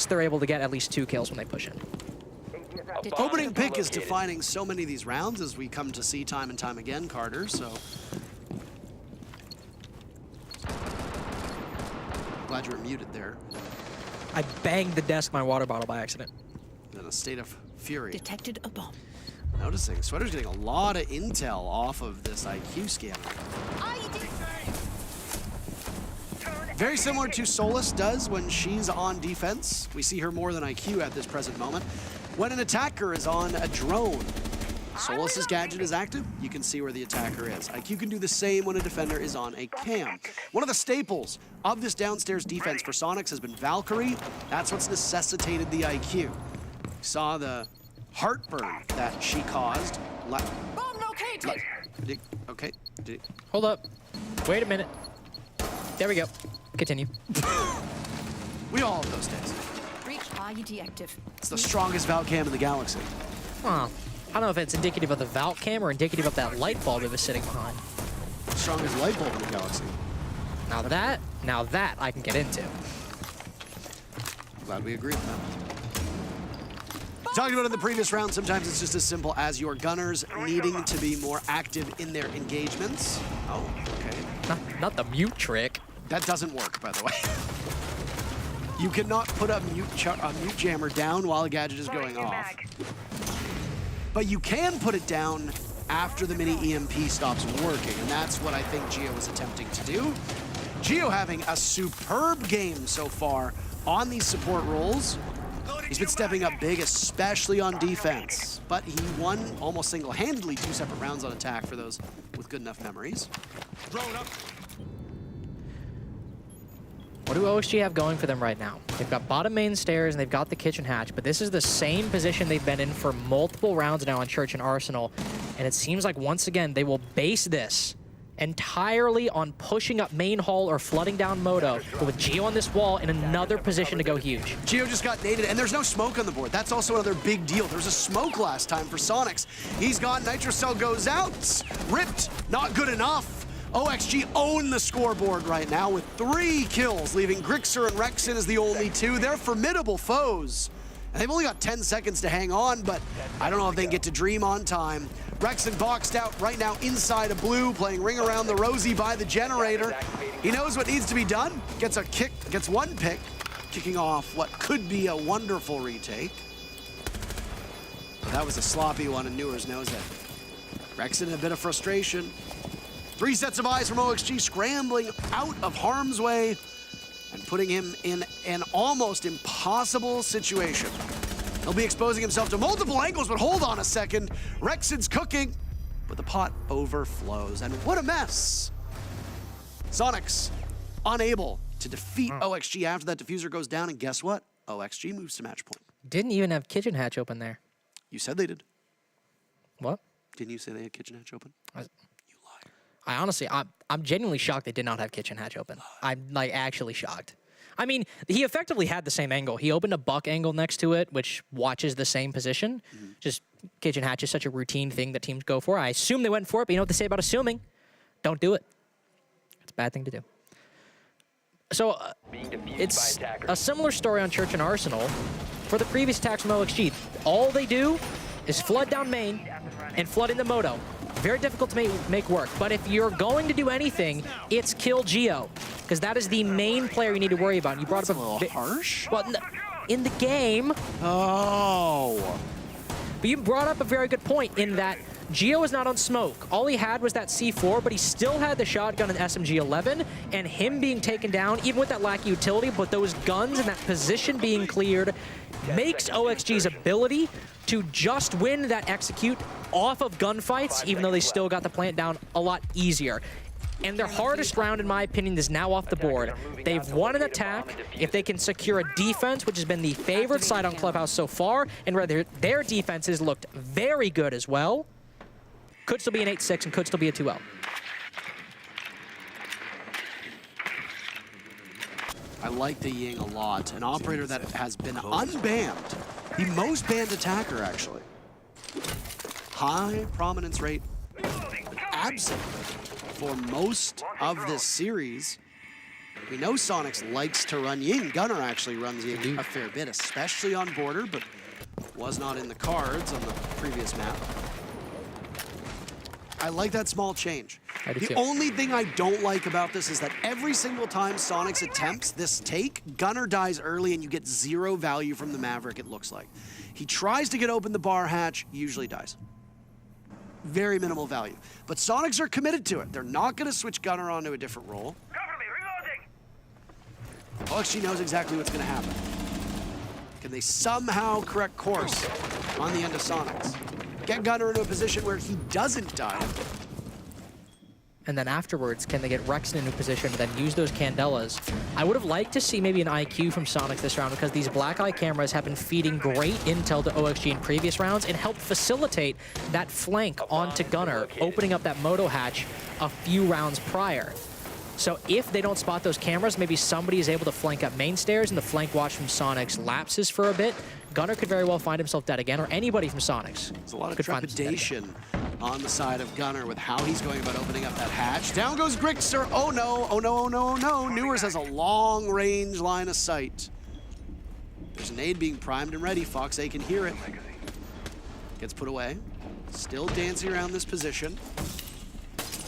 they're able to get at least 2 kills when they push in. Opening pick is defining so many of these rounds, as we come to see time and time again, Carter, so. Glad you were muted there. I banged the desk my water bottle by accident. In a state of fury. Detected a bomb. Noticing, Sweater's getting a lot of intel off of this IQ scanner. Very similar to Solus does when she's on defense. We see her more than IQ at this present moment. When an attacker is on a drone, Solus's gadget is active, you can see where the attacker is. IQ can do the same when a defender is on a cam. One of the staples of this downstairs defense for Soniqs has been Valkyrie. That's what's necessitated the IQ. We saw the heartburn that she caused. Bomb located! Okay. Hold up. Wait a minute. There we go. Continue. We all have those days. Breach IED active. It's the strongest Valcam in the galaxy. Huh. I don't know if it's indicative of the Valk cam or indicative of that light bulb it was sitting behind. Strongest light bulb in the galaxy. Now that I can get into. Glad we agree with that. Talked about in the previous round, sometimes it's just as simple as your gunners needing to be more active in their engagements. Oh, okay. Not the mute trick. That doesn't work, by the way. You cannot put a mute jammer down while a gadget is going off. But you can put it down after the mini EMP stops working, and that's what I think Geo was attempting to do. Geo having a superb game so far on these support roles. He's been stepping up big, especially on defense, but he won almost single-handedly 2 separate rounds on attack for those with good enough memories. What do OXG have going for them right now? They've got bottom main stairs and they've got the kitchen hatch, but this is the same position they've been in for multiple rounds now on Church and Arsenal. And it seems like once again, they will base this entirely on pushing up main hall or flooding down Moto, but with Geo on this wall in another position to go huge. Geo just got naded, and there's no smoke on the board. That's also another big deal. There was a smoke last time for Soniqs. He's gone, Nitrocell goes out, ripped, not good enough. OXG own the scoreboard right now with 3 kills, leaving Grixer and Rexon as the only 2. They're formidable foes. And they've only got 10 seconds to hang on, but I don't know if they can get to Dream on time. Rexon boxed out right now inside of blue, playing Ring Around the Rosie by the generator. He knows what needs to be done. Gets a kick, gets 1 pick, kicking off what could be a wonderful retake. That was a sloppy one, and Newers knows it. Rexon in a bit of frustration. 3 sets of eyes from OXG scrambling out of harm's way and putting him in an almost impossible situation. He'll be exposing himself to multiple angles, but hold on a second. Rexon's cooking, but the pot overflows, and what a mess. Soniqs unable to defeat OXG after that diffuser goes down, and guess what? OXG moves to match point. Didn't even have Kitchen Hatch open there. You said they did. What? Didn't you say they had Kitchen Hatch open? You lied. I honestly, I'm genuinely shocked they did not have Kitchen Hatch open. I'm like actually shocked. I mean, he effectively had the same angle. He opened a buck angle next to it, which watches the same position. Just Kitchen Hatch is such a routine thing that teams go for. I assume they went for it, but you know what they say about assuming? Don't do it. It's a bad thing to do. So it's a similar story on Church and Arsenal. For the previous attacks from OXG, all they do is flood down main and flood into Moto. Very difficult to make work, but if you're going to do anything, it's kill Geo, because that is the main player you need to worry about. You brought up a little harsh. Well, in the game. Oh. But you brought up a very good point in that Geo is not on smoke. All he had was that C4, but he still had the shotgun and SMG-11, and him being taken down, even with that lack of utility, but those guns and that position being cleared makes OXG's ability to just win that execute off of gunfights, even though they still got the plant down, a lot easier. And their hardest round, in my opinion, is now off the board. They've won an attack. If they can secure a defense, which has been the favorite side on Clubhouse so far, and where their defenses looked very good as well, could still be an 8-6 and could still be a 2-0. I like the Ying a lot. An operator that has been unbanned. The most banned attacker, actually. High prominence rate. Absent for most of this series. We know Soniqs likes to run Ying. Gunner actually runs Ying a fair bit, especially on border, but was not in the cards on the previous map. I like that small change. The only thing I don't like about this is that every single time Soniqs attempts this take, Gunner dies early and you get 0 value from the Maverick, it looks like. He tries to get open the bar hatch, usually dies. Very minimal value. But Soniqs are committed to it. They're not going to switch Gunner onto a different role. OXG knows exactly what's going to happen. Can they somehow correct course on the end of Soniqs? Get Gunner into a position where he doesn't die. And then afterwards, can they get Rexon into a position to then use those Candelas? I would have liked to see maybe an IQ from Soniqs this round, because these black eye cameras have been feeding great intel to OXG in previous rounds and helped facilitate that flank onto Gunner, opening up that moto hatch a few rounds prior. So if they don't spot those cameras, maybe somebody is able to flank up main stairs and the flank watch from Soniqs lapses for a bit. Gunner could very well find himself dead again, or anybody from Soniqs. There's a lot of trepidation on the side of Gunner with how he's going about opening up that hatch. Down goes Grixer. Oh no, oh no, oh no, oh no. Newers has a long range line of sight. There's an nade being primed and ready. Fox A can hear it. Gets put away. Still dancing around this position.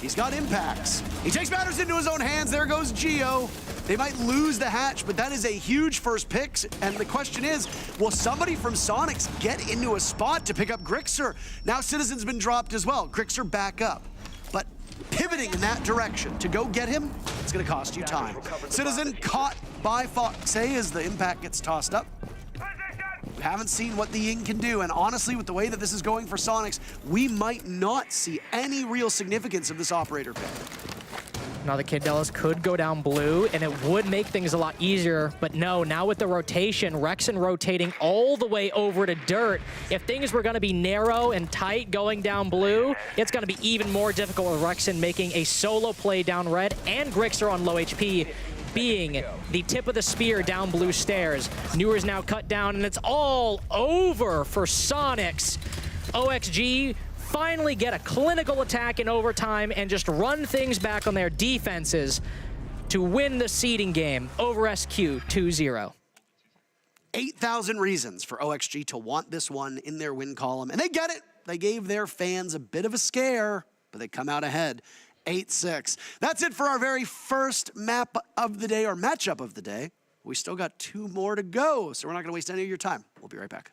He's got impacts. He takes matters into his own hands. There goes Geo. They might lose the hatch, but that is a huge first pick. And the question is, will somebody from Soniqs get into a spot to pick up Grixer? Now Citizen's been dropped as well. Grixer back up. But pivoting in that direction to go get him, it's going to cost you time. Citizen caught by Fox A as the impact gets tossed up. We haven't seen what the Ying can do, and honestly, with the way that this is going for Soniqs, we might not see any real significance of this operator pick. Now the Candelas could go down blue, and it would make things a lot easier, but no, now with the rotation, Rexon rotating all the way over to dirt, if things were gonna be narrow and tight going down blue, it's gonna be even more difficult with Rexon making a solo play down red and Grixer on low HP, being the tip of the spear down blue stairs. Newer's now cut down, and it's all over for Soniqs. OXG finally get a clinical attack in overtime and just run things back on their defenses to win the seeding game over SQ 2-0. 8,000 reasons for OXG to want this one in their win column, and they get it. They gave their fans a bit of a scare, but they come out ahead. 8-6. That's it for our very first map of the day, or matchup of the day. We still got 2 more to go, so we're not going to waste any of your time. We'll be right back.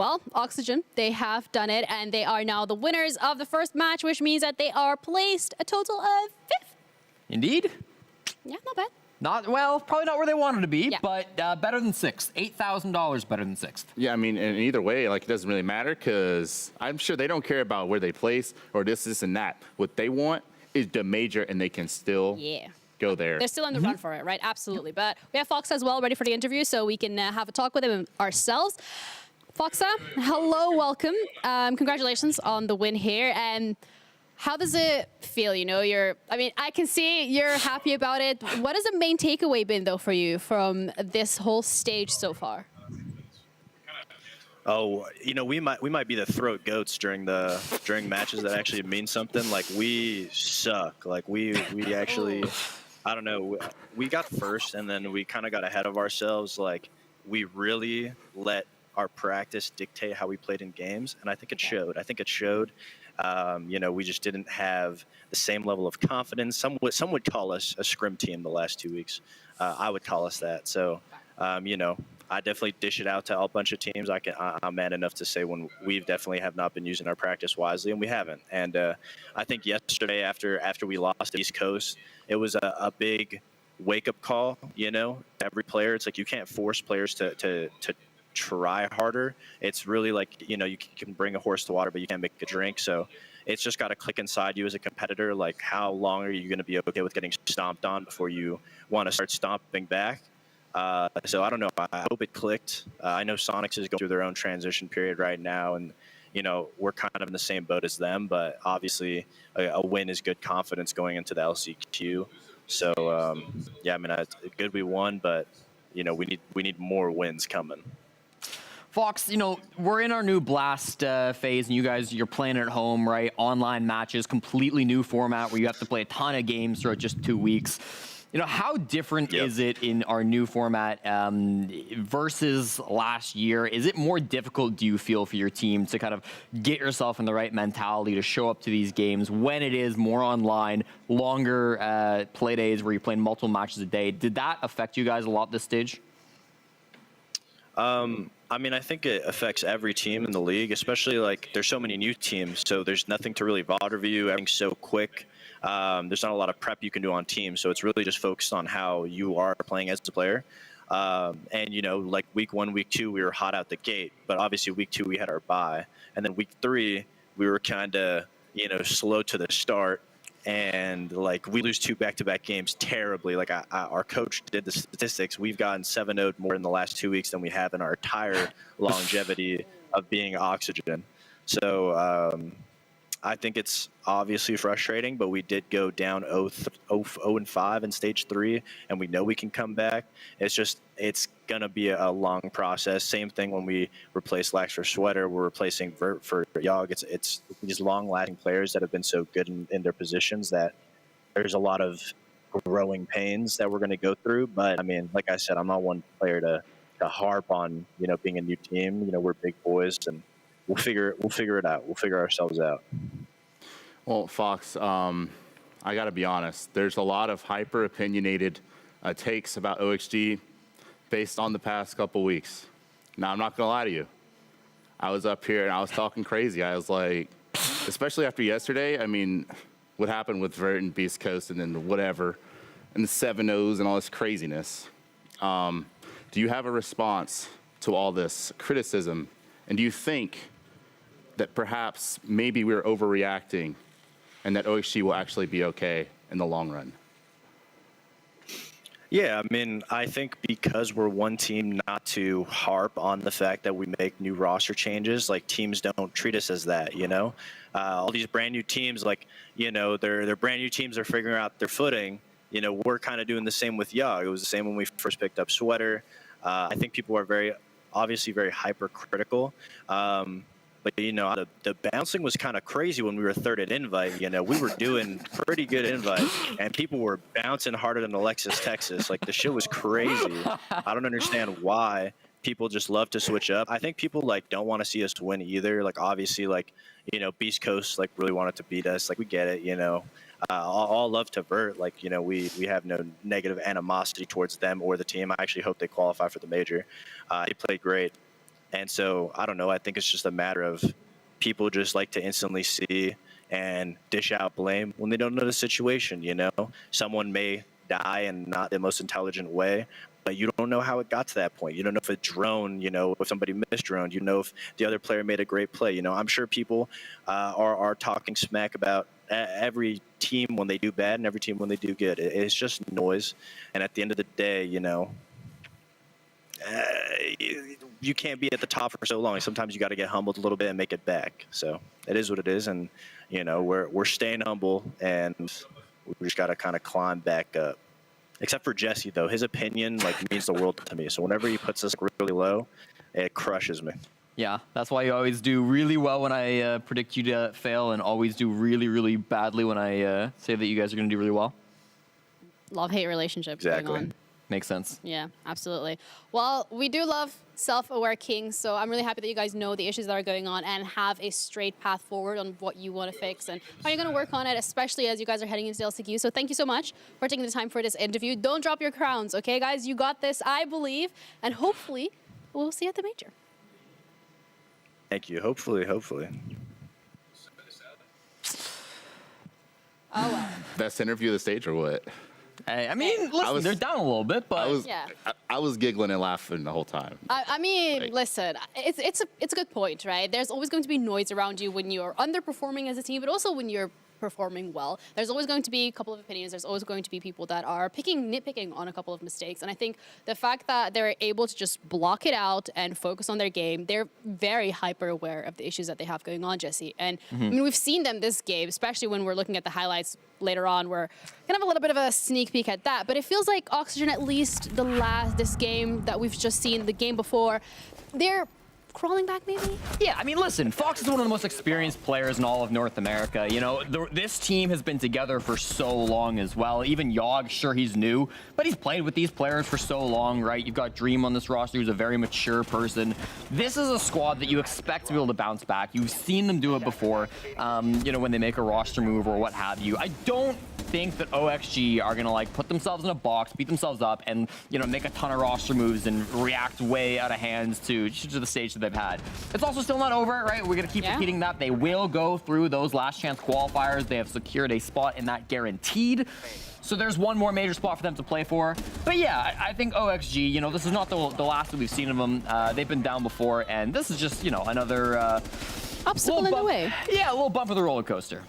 well, Oxygen, they have done it, and they are now the winners of the first match, which means that they are placed a total of 5th. Indeed. Yeah, not bad. Probably not where they wanted to be, Yeah. but better than 6th. $8,000 better than 6th. Yeah, I mean, and either way, like, it doesn't really matter because I'm sure they don't care about where they place or this, and that. What they want is the major, and they can still go there. They're still on the run for it, right? Absolutely. But we have Foxa as well ready for the interview, so we can have a talk with him ourselves. Foxa, hello, welcome. Congratulations on the win here. And how does it feel? You know, I can see you're happy about it. What has the main takeaway been, though, for you from this whole stage so far? Oh, you know, we might be the throat goats during matches that actually mean something. Like, we suck. Like, we actually, I don't know, we got first, and then we kind of got ahead of ourselves. Like, we really let our practice dictate how we played in games, and I think it showed. You know, we just didn't have the same level of confidence. Some would call us a scrim team the last 2 weeks. I would call us that. So, you know, I definitely dish it out to a bunch of teams. I'm man enough to say when we've definitely have not been using our practice wisely, and we haven't. And I think yesterday after we lost to East Coast, it was a big wake-up call, you know, every player. It's like you can't force players to try harder. It's really like, you know, you can bring a horse to water, but you can't make a drink. So it's just got to click inside you as a competitor. Like, how long are you going to be okay with getting stomped on before you want to start stomping back? So I don't know. I hope it clicked. I know Soniqs is going through their own transition period right now, and you know, we're kind of in the same boat as them. But obviously, a win is good confidence going into the LCQ. So yeah, I mean, it's good we won, but you know, we need more wins coming. Fox, you know, we're in our new Blast phase, and you're playing at home, right? Online matches, completely new format where you have to play a ton of games throughout just 2 weeks. You know, how different is it in our new format versus last year? Is it more difficult, do you feel, for your team to kind of get yourself in the right mentality to show up to these games when it is more online, longer play days where you're playing multiple matches a day? Did that affect you guys a lot this stage? I mean, I think it affects every team in the league, especially like there's so many new teams, so there's nothing to really VOD review. Everything's so quick. There's not a lot of prep you can do on teams, so it's really just focused on how you are playing as a player. And, you know, like week 1, week 2, we were hot out the gate, but obviously week 2 we had our bye. And then week 3, we were kind of, you know, slow to the start. And, like, we lose 2 back-to-back games terribly. Like, our coach did the statistics. We've gotten 7-0'd more in the last 2 weeks than we have in our entire longevity of being Oxygen. So, I think it's obviously frustrating, but we did go down 0-5 in stage 3, and we know we can come back. It's just, it's going to be a long process. Same thing when we replace Lax for Sweater, we're replacing Vert for Yogg. It's these long-lasting players that have been so good in their positions that there's a lot of growing pains that we're going to go through. But, I mean, like I said, I'm not one player to harp on, you know, being a new team. You know, we're big boys, and we'll figure it out. We'll figure ourselves out. Well, Fox, I got to be honest. There's a lot of hyper-opinionated takes about OXG based on the past couple weeks. Now, I'm not going to lie to you. I was up here, and I was talking crazy. I was like, especially after yesterday, I mean, what happened with Vert and BeastCoast and then whatever, and the 7-0s and all this craziness. Do you have a response to all this criticism? And do you think that perhaps maybe we're overreacting and that OXG will actually be okay in the long run? Yeah, I mean, I think because we're one team, not to harp on the fact that we make new roster changes. Like, teams don't treat us as that, you know? All these brand new teams, like, you know, they're brand new teams are figuring out their footing. You know, we're kind of doing the same with Yogg. It was the same when we first picked up Sweater. I think people are obviously very hypercritical. But, you know, the bouncing was kind of crazy when we were third at Invite. You know, we were doing pretty good Invite, and people were bouncing harder than Alexis, Texas. Like, the shit was crazy. I don't understand why people just love to switch up. I think people, like, don't want to see us win either. Like, obviously, like, you know, BeastCoast, like, really wanted to beat us. Like, we get it, you know. All love to Vert. Like, you know, we have no negative animosity towards them or the team. I actually hope they qualify for the major. They played great. And so I don't know. I think it's just a matter of people just like to instantly see and dish out blame when they don't know the situation. You know, someone may die in not the most intelligent way, but you don't know how it got to that point. You don't know if a drone, you know, if somebody misdroned, you know, if the other player made a great play. You know, I'm sure people are talking smack about every team when they do bad and every team when they do good. It's just noise. And at the end of the day, you know, you can't be at the top for so long. Sometimes you got to get humbled a little bit and make it back. So it is what it is. And, you know, we're staying humble, and we just got to kind of climb back up. Except for Jesse, though. His opinion, like, means the world to me. So whenever he puts us really low, it crushes me. Yeah, that's why you always do really well when I predict you to fail, and always do really, really badly when I say that you guys are going to do really well. Love-hate relationship Exactly. going on. Makes sense. Yeah, absolutely. Well, we do love self-aware kings, so I'm really happy that you guys know the issues that are going on and have a straight path forward on what you want to fix and how you're going to work on it, especially as you guys are heading into LCQ. So thank you so much for taking the time for this interview. Don't drop your crowns, okay, guys? You got this, I believe, and hopefully we'll see you at the major. Thank you. Hopefully. Oh, well. Best interview of the stage or what? I mean, listen, they're down a little bit, but Yeah. I was giggling and laughing the whole time. I mean, Like- listen, it's a good point, right? There's always going to be noise around you when you're underperforming as a team, but also when you're performing well. There's always going to be a couple of opinions. There's always going to be people that are nitpicking on a couple of mistakes. And I think the fact that they're able to just block it out and focus on their game, they're very hyper aware of the issues that they have going on, Jesse. And I mean, we've seen them this game, especially when we're looking at the highlights later on. We're gonna have a little bit of a sneak peek at that. But it feels like Oxygen, at least this game that we've just seen, the game before, they're crawling back, maybe? yeah, I mean, listen, Fox is one of the most experienced players in all of North America. You know, this team has been together for so long as well. Even Yogg, sure, he's new, but he's played with these players for so long, right? You've got Dream on this roster, who's a very mature person. This is a squad that you expect to be able to bounce back. You've seen them do it before, you know, when they make a roster move or what have you. I don't think that OXG are gonna like put themselves in a box, beat themselves up, and you know make a ton of roster moves and react way out of hands to the stage that they've had. It's also still not over, right? We're gonna keep repeating that. They will go through those last chance qualifiers. They have secured a spot in that guaranteed. So there's one more major spot for them to play for. But yeah, I think OXG, you know, this is not the last that we've seen of them. They've been down before, and this is just, you know, another Obstacle in the way. Yeah, a little bump of the roller coaster.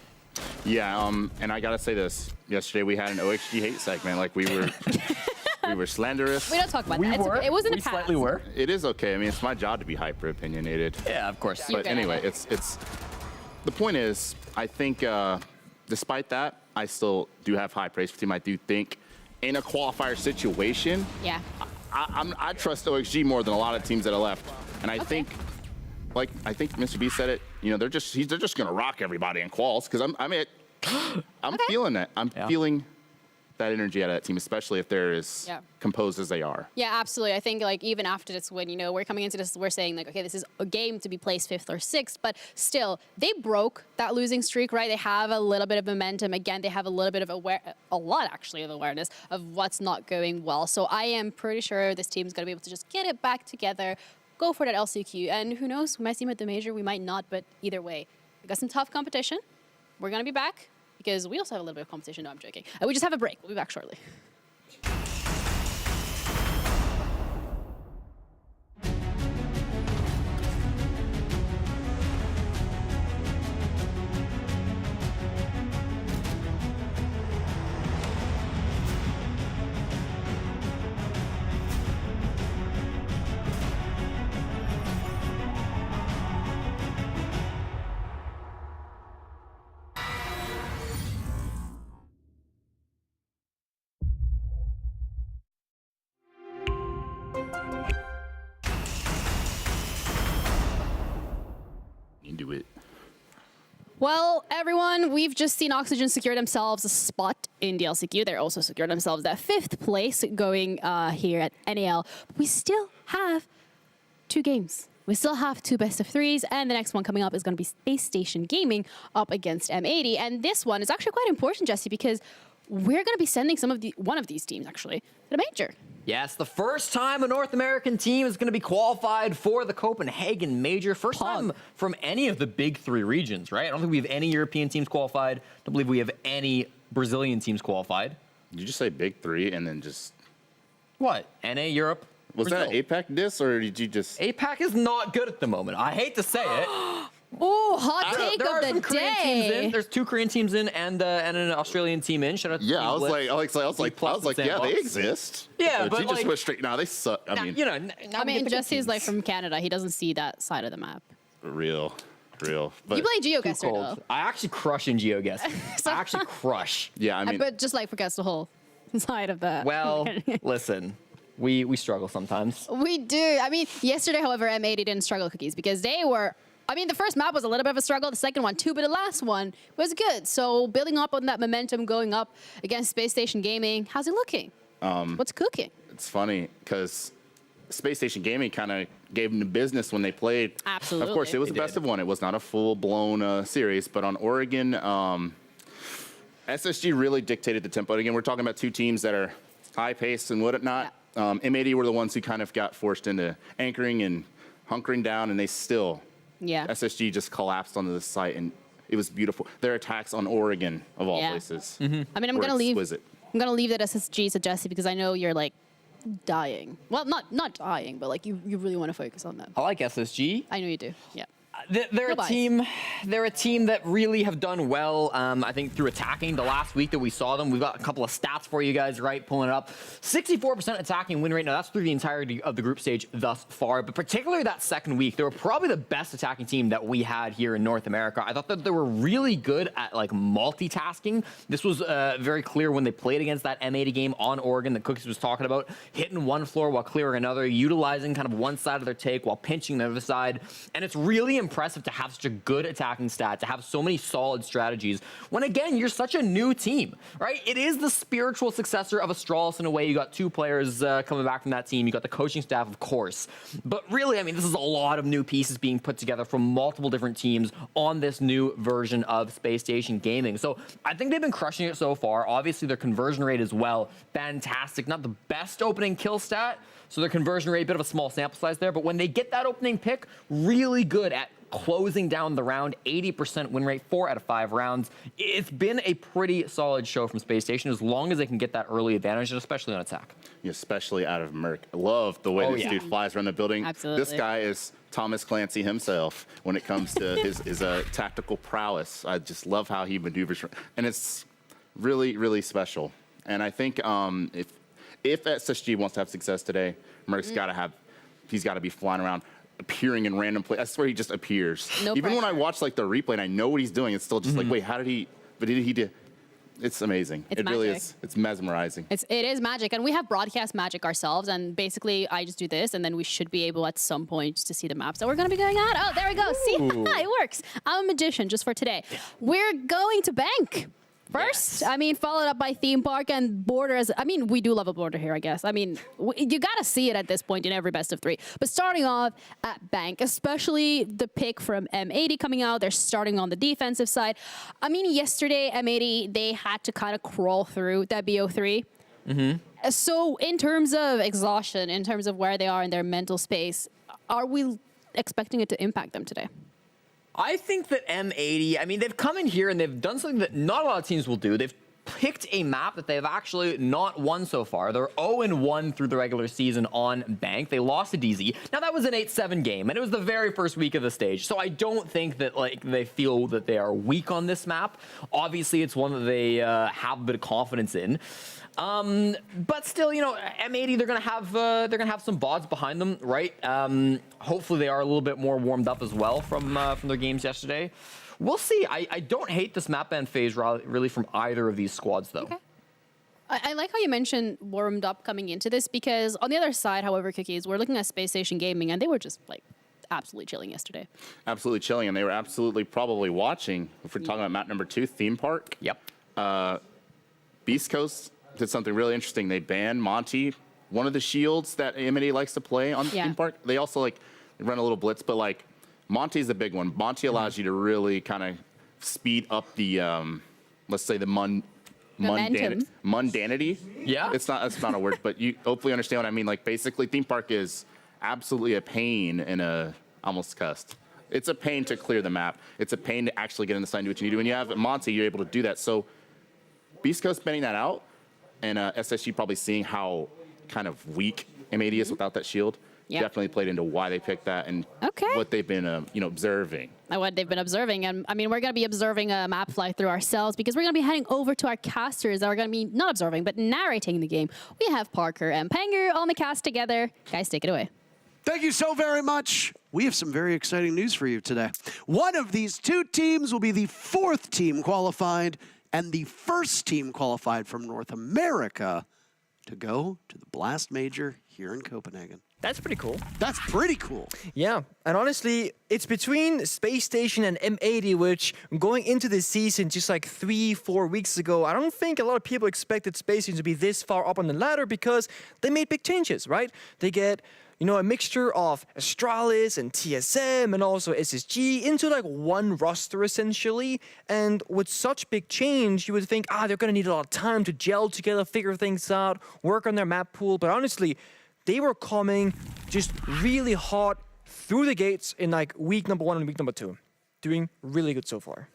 Yeah, and I gotta say this. Yesterday we had an OXG hate segment. Like we were, we were slanderous. We don't talk about that. It was in the We past. slightly were. It is okay. I mean, it's my job to be hyper opinionated. Yeah, of course. You But get it. anyway, it's the point is, I think despite that, I still do have high praise for the team. I do think in a qualifier situation, Yeah. I trust OXG more than a lot of teams that are left, and I think. Like I think Mr. B said it, you know, they're just gonna rock everybody in quals because I'm feeling that. I'm feeling that energy out of that team, especially if they're as composed as they are. Yeah, absolutely. I think like even after this win, you know, we're coming into this, we're saying like, okay, this is a game to be placed 5th or 6th, but still, they broke that losing streak, right? They have a little bit of momentum. Again, they have a little bit of a lot actually of awareness of what's not going well. So I am pretty sure this team's gonna be able to just get it back together, go for that LCQ, and who knows, we might see them at the major, we might not, but either way, we got some tough competition. We're gonna be back because we also have a little bit of competition. No, I'm joking. We just have a break. We'll be back shortly. You can do it. Well, everyone, we've just seen Oxygen secure themselves a spot in the LCQ. They're also secured themselves that 5th place going here at NAL. But we still have 2 games. We still have 2 best-of-3s, and the next one coming up is going to be Space Station Gaming up against M80. And this one is actually quite important, Jesse, because we're going to be sending one of these teams, actually, to the major. Yes, the first time a North American team is going to be qualified for the Copenhagen Major. First time from any of the big 3 regions, right? I don't think we have any European teams qualified. I don't believe we have any Brazilian teams qualified. Did you just say big 3 and then just... What? NA, Europe, Was Brazil. that an APAC diss, or did you just... APAC is not good at the moment. I hate to say it. Oh, hot take There are of some the Korean teams in. day. There's 2 Korean teams in and an Australian team in. Shout out to Yeah, Team I was Blitz. like, yeah, they exist. Yeah, but you just like- went straight. No, they suck. I mean, You know, I mean, Jesse's like from Canada. He doesn't see that side of the map. real. But You play GeoGuessr cold. though. I actually crush in GeoGuessr. I actually crush. yeah, I mean, But just like forgets the whole side of the. Well, listen, we struggle sometimes. We do. I mean, yesterday, however, M80 didn't struggle cookies because they were. I mean, the first map was a little bit of a struggle, the second one too, but the last one was good. So building up on that momentum, going up against Space Station Gaming, how's it looking? What's cooking? it's funny because Space Station Gaming kind of gave them the business when they played. Absolutely. Of course, it was They the best did. of one. It was not a full-blown series, but on Oregon, SSG really dictated the tempo. Again, we're talking about 2 teams that are high-paced and whatnot. M80 were the ones who kind of got forced into anchoring and hunkering down, and they still, Yeah. SSG just collapsed onto the site, and it was beautiful. Their attacks on Oregon, of all Yeah. places, I mean, I'm were gonna leave. exquisite. I'm gonna leave that SSG to Jesse because I know you're like dying. Well, not dying, but like you really want to focus on them. I like SSG. I know you do. Yeah. They're No a bias. team. They're a team that really have done well. I think through attacking the last week that we saw them. We've got a couple of stats for you guys, right? Pulling it up. 64% attacking win rate. Now that's through the entirety of the group stage thus far, but particularly that second week, they were probably the best attacking team that we had here in North America. I thought that they were really good at like multitasking. This was very clear when they played against that M80 game on Oregon that Cookies was talking about, hitting one floor while clearing another, utilizing kind of one side of their take while pinching the other side, and it's really impressive to have such a good attacking stat, to have so many solid strategies when, again, you're such a new team, right? It is the spiritual successor of Astralis in a way. You got 2 players coming back from that team. You got the coaching staff, of course. But really, I mean, this is a lot of new pieces being put together from multiple different teams on this new version of Space Station Gaming. So I think they've been crushing it so far. Obviously, their conversion rate as well, fantastic. Not the best opening kill stat, so their conversion rate, a bit of a small sample size there. But when they get that opening pick, really good at closing down the round, 80% win rate, 4 out of 5 rounds. It's been a pretty solid show from Space Station as long as they can get that early advantage, and especially on attack. Especially out of Merc. I love the way Oh, this yeah. dude flies around the building. Absolutely. This guy is Thomas Clancy himself when it comes to his tactical prowess. I just love how he maneuvers. And it's really, really special. And I think if SSG wants to have success today, Merc's he's got to be flying around, appearing in random places. I swear he just appears. No Even when I pressure. watch like the replay and I know what he's doing, it's still just like, wait, how did he? But did he do? It's amazing. It's it really magic. is. It's mesmerizing. It is magic, and we have broadcast magic ourselves. And basically, I just do this, and then we should be able at some point to see the maps that we're going to be going at. Oh, there we go. See, it works. I'm a magician just for today. We're going to bank. First, Yes. I mean, followed up by theme park and borders. I mean, we do love a border here, I guess. I mean, you got to see it at this point in every best of 3. But starting off at bank, especially the pick from M80 coming out, they're starting on the defensive side. I mean, yesterday, M80, they had to kind of crawl through that BO3. So in terms of exhaustion, in terms of where they are in their mental space, are we expecting it to impact them today? I think that M80, I mean, they've come in here and they've done something that not a lot of teams will do. They've picked a map that they've actually not won so far. They're 0-1 through the regular season on Bank. They lost to DZ. Now, that was an 8-7 game, and it was the very first week of the stage. So I don't think that, like, they feel that they are weak on this map. Obviously, it's one that they have a bit of confidence in. But still, you know, M80, they're gonna have some bods behind them, right? Hopefully they are a little bit more warmed up as well from their games yesterday. We'll see. I don't hate this map ban phase really from either of these squads though. Okay. I like how you mentioned warmed up coming into this because on the other side, however, Cookies, we're looking at Space Station Gaming and they were just like absolutely chilling yesterday. Absolutely chilling, and they were absolutely probably watching. If we're talking about map number 2, theme park. Yep. BeastCoast did something really interesting. They banned Monty, one of the shields that M80 likes to play on Yeah. theme park. They also they run a little blitz, but like Monty's the big one. Monty allows you to really kind of speed up the let's say the Momentum. mundanity. Yeah. It's not a word, but you hopefully understand what I mean. Like basically, theme park is absolutely a pain and almost cussed. It's a pain to clear the map. It's a pain to actually get in the side and do what you need to. When you have Monty, you're able to do that. So BeastCoast bending that out, and SSG probably seeing how kind of weak M80 is without that shield. Yep. Definitely played into why they picked that and what they've been observing. What they've been observing. And I mean, we're going to be observing a map fly through ourselves because we're going to be heading over to our casters that are going to be not observing, but narrating the game. We have Parker and Panger on the cast together. Guys, take it away. Thank you so very much. We have some very exciting news for you today. One of these two teams will be the 4th team qualified and the 1st team qualified from North America to go to the Blast Major here in Copenhagen. That's pretty cool. That's pretty cool. Yeah, and honestly, it's between Space Station and M80, which going into this season just like 3-4 weeks ago, I don't think a lot of people expected Space Station to be this far up on the ladder because they made big changes, right? They get, a mixture of Astralis and TSM and also SSG into like one roster essentially. And with such big change, you would think, they're going to need a lot of time to gel together, figure things out, work on their map pool. But honestly, they were coming just really hot through the gates in like week number 1 and week number 2. Doing really good so far.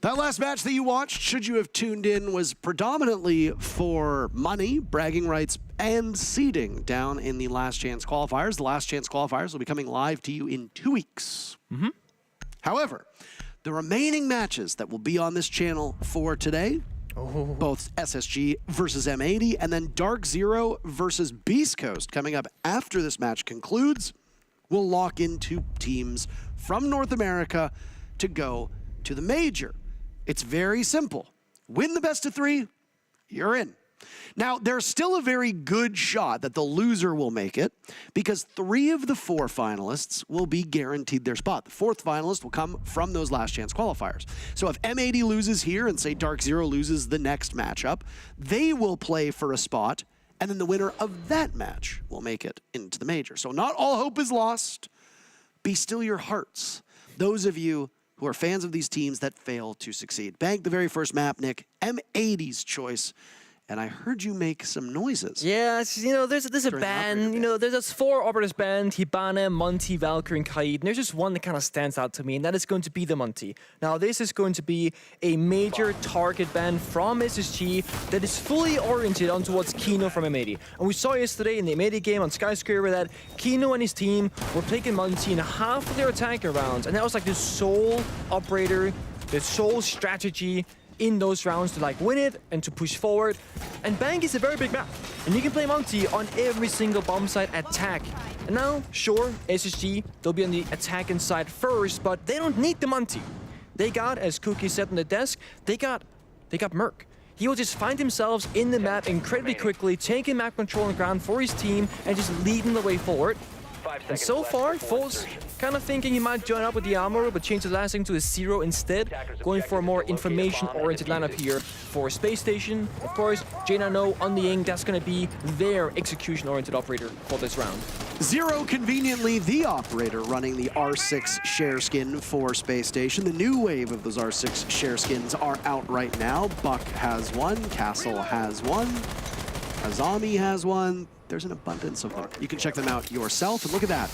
That last match that you watched, should you have tuned in, was predominantly for money, bragging rights, and seeding down in the Last Chance qualifiers. The Last Chance qualifiers will be coming live to you in 2 weeks. However, the remaining matches that will be on this channel for today, both SSG versus M80, and then DarkZero versus BeastCoast coming up after this match concludes, will lock into teams from North America to go to the Major. It's very simple. Win the best of 3, you're in. Now, there's still a very good shot that the loser will make it because 3 of the 4 finalists will be guaranteed their spot. The 4th finalist will come from those Last Chance qualifiers. So if M80 loses here and say DarkZero loses the next matchup, they will play for a spot, and then the winner of that match will make it into the Major. So not all hope is lost. Be still your hearts. Those of you who are fans of these teams that fail to succeed. Bank the very first map, Nick. M80's choice. And I heard you make some noises. Yeah, there's a band, there's this 4 operators band, Hibana, Monty, Valkyrie, and Kaid. And there's just one that kind of stands out to me, and that is going to be the Monty. Now, this is going to be a major target band from SSG that is fully oriented on towards Kino from M80. And we saw yesterday in the M80 game on Skyscraper that Kino and his team were taking Monty in half of their attacking rounds. And that was like the sole operator, the sole strategy in those rounds to like win it and to push forward. And Bank is a very big map, and you can play Monty on every single bomb site attack. And now, sure, SSG, they'll be on the attacking side first, but they don't need the Monty. They got, as Cookie said on the desk, they got Merc. He will just find himself in the map incredibly quickly, taking map control on the ground for his team and just leading the way forward. And so far, Foles kind of thinking he might join up with the Armor, but change the last thing to a 0 instead, going for a more information-oriented lineup here for Space Station. Of course, J9O on the ink, that's going to be their execution-oriented operator for this round. Zero, conveniently, the operator running the R6 share skin for Space Station. The new wave of those R6 share skins are out right now. Buck has one, Castle has one, Azami has one. There's an abundance of them. You can check them out yourself, and look at that.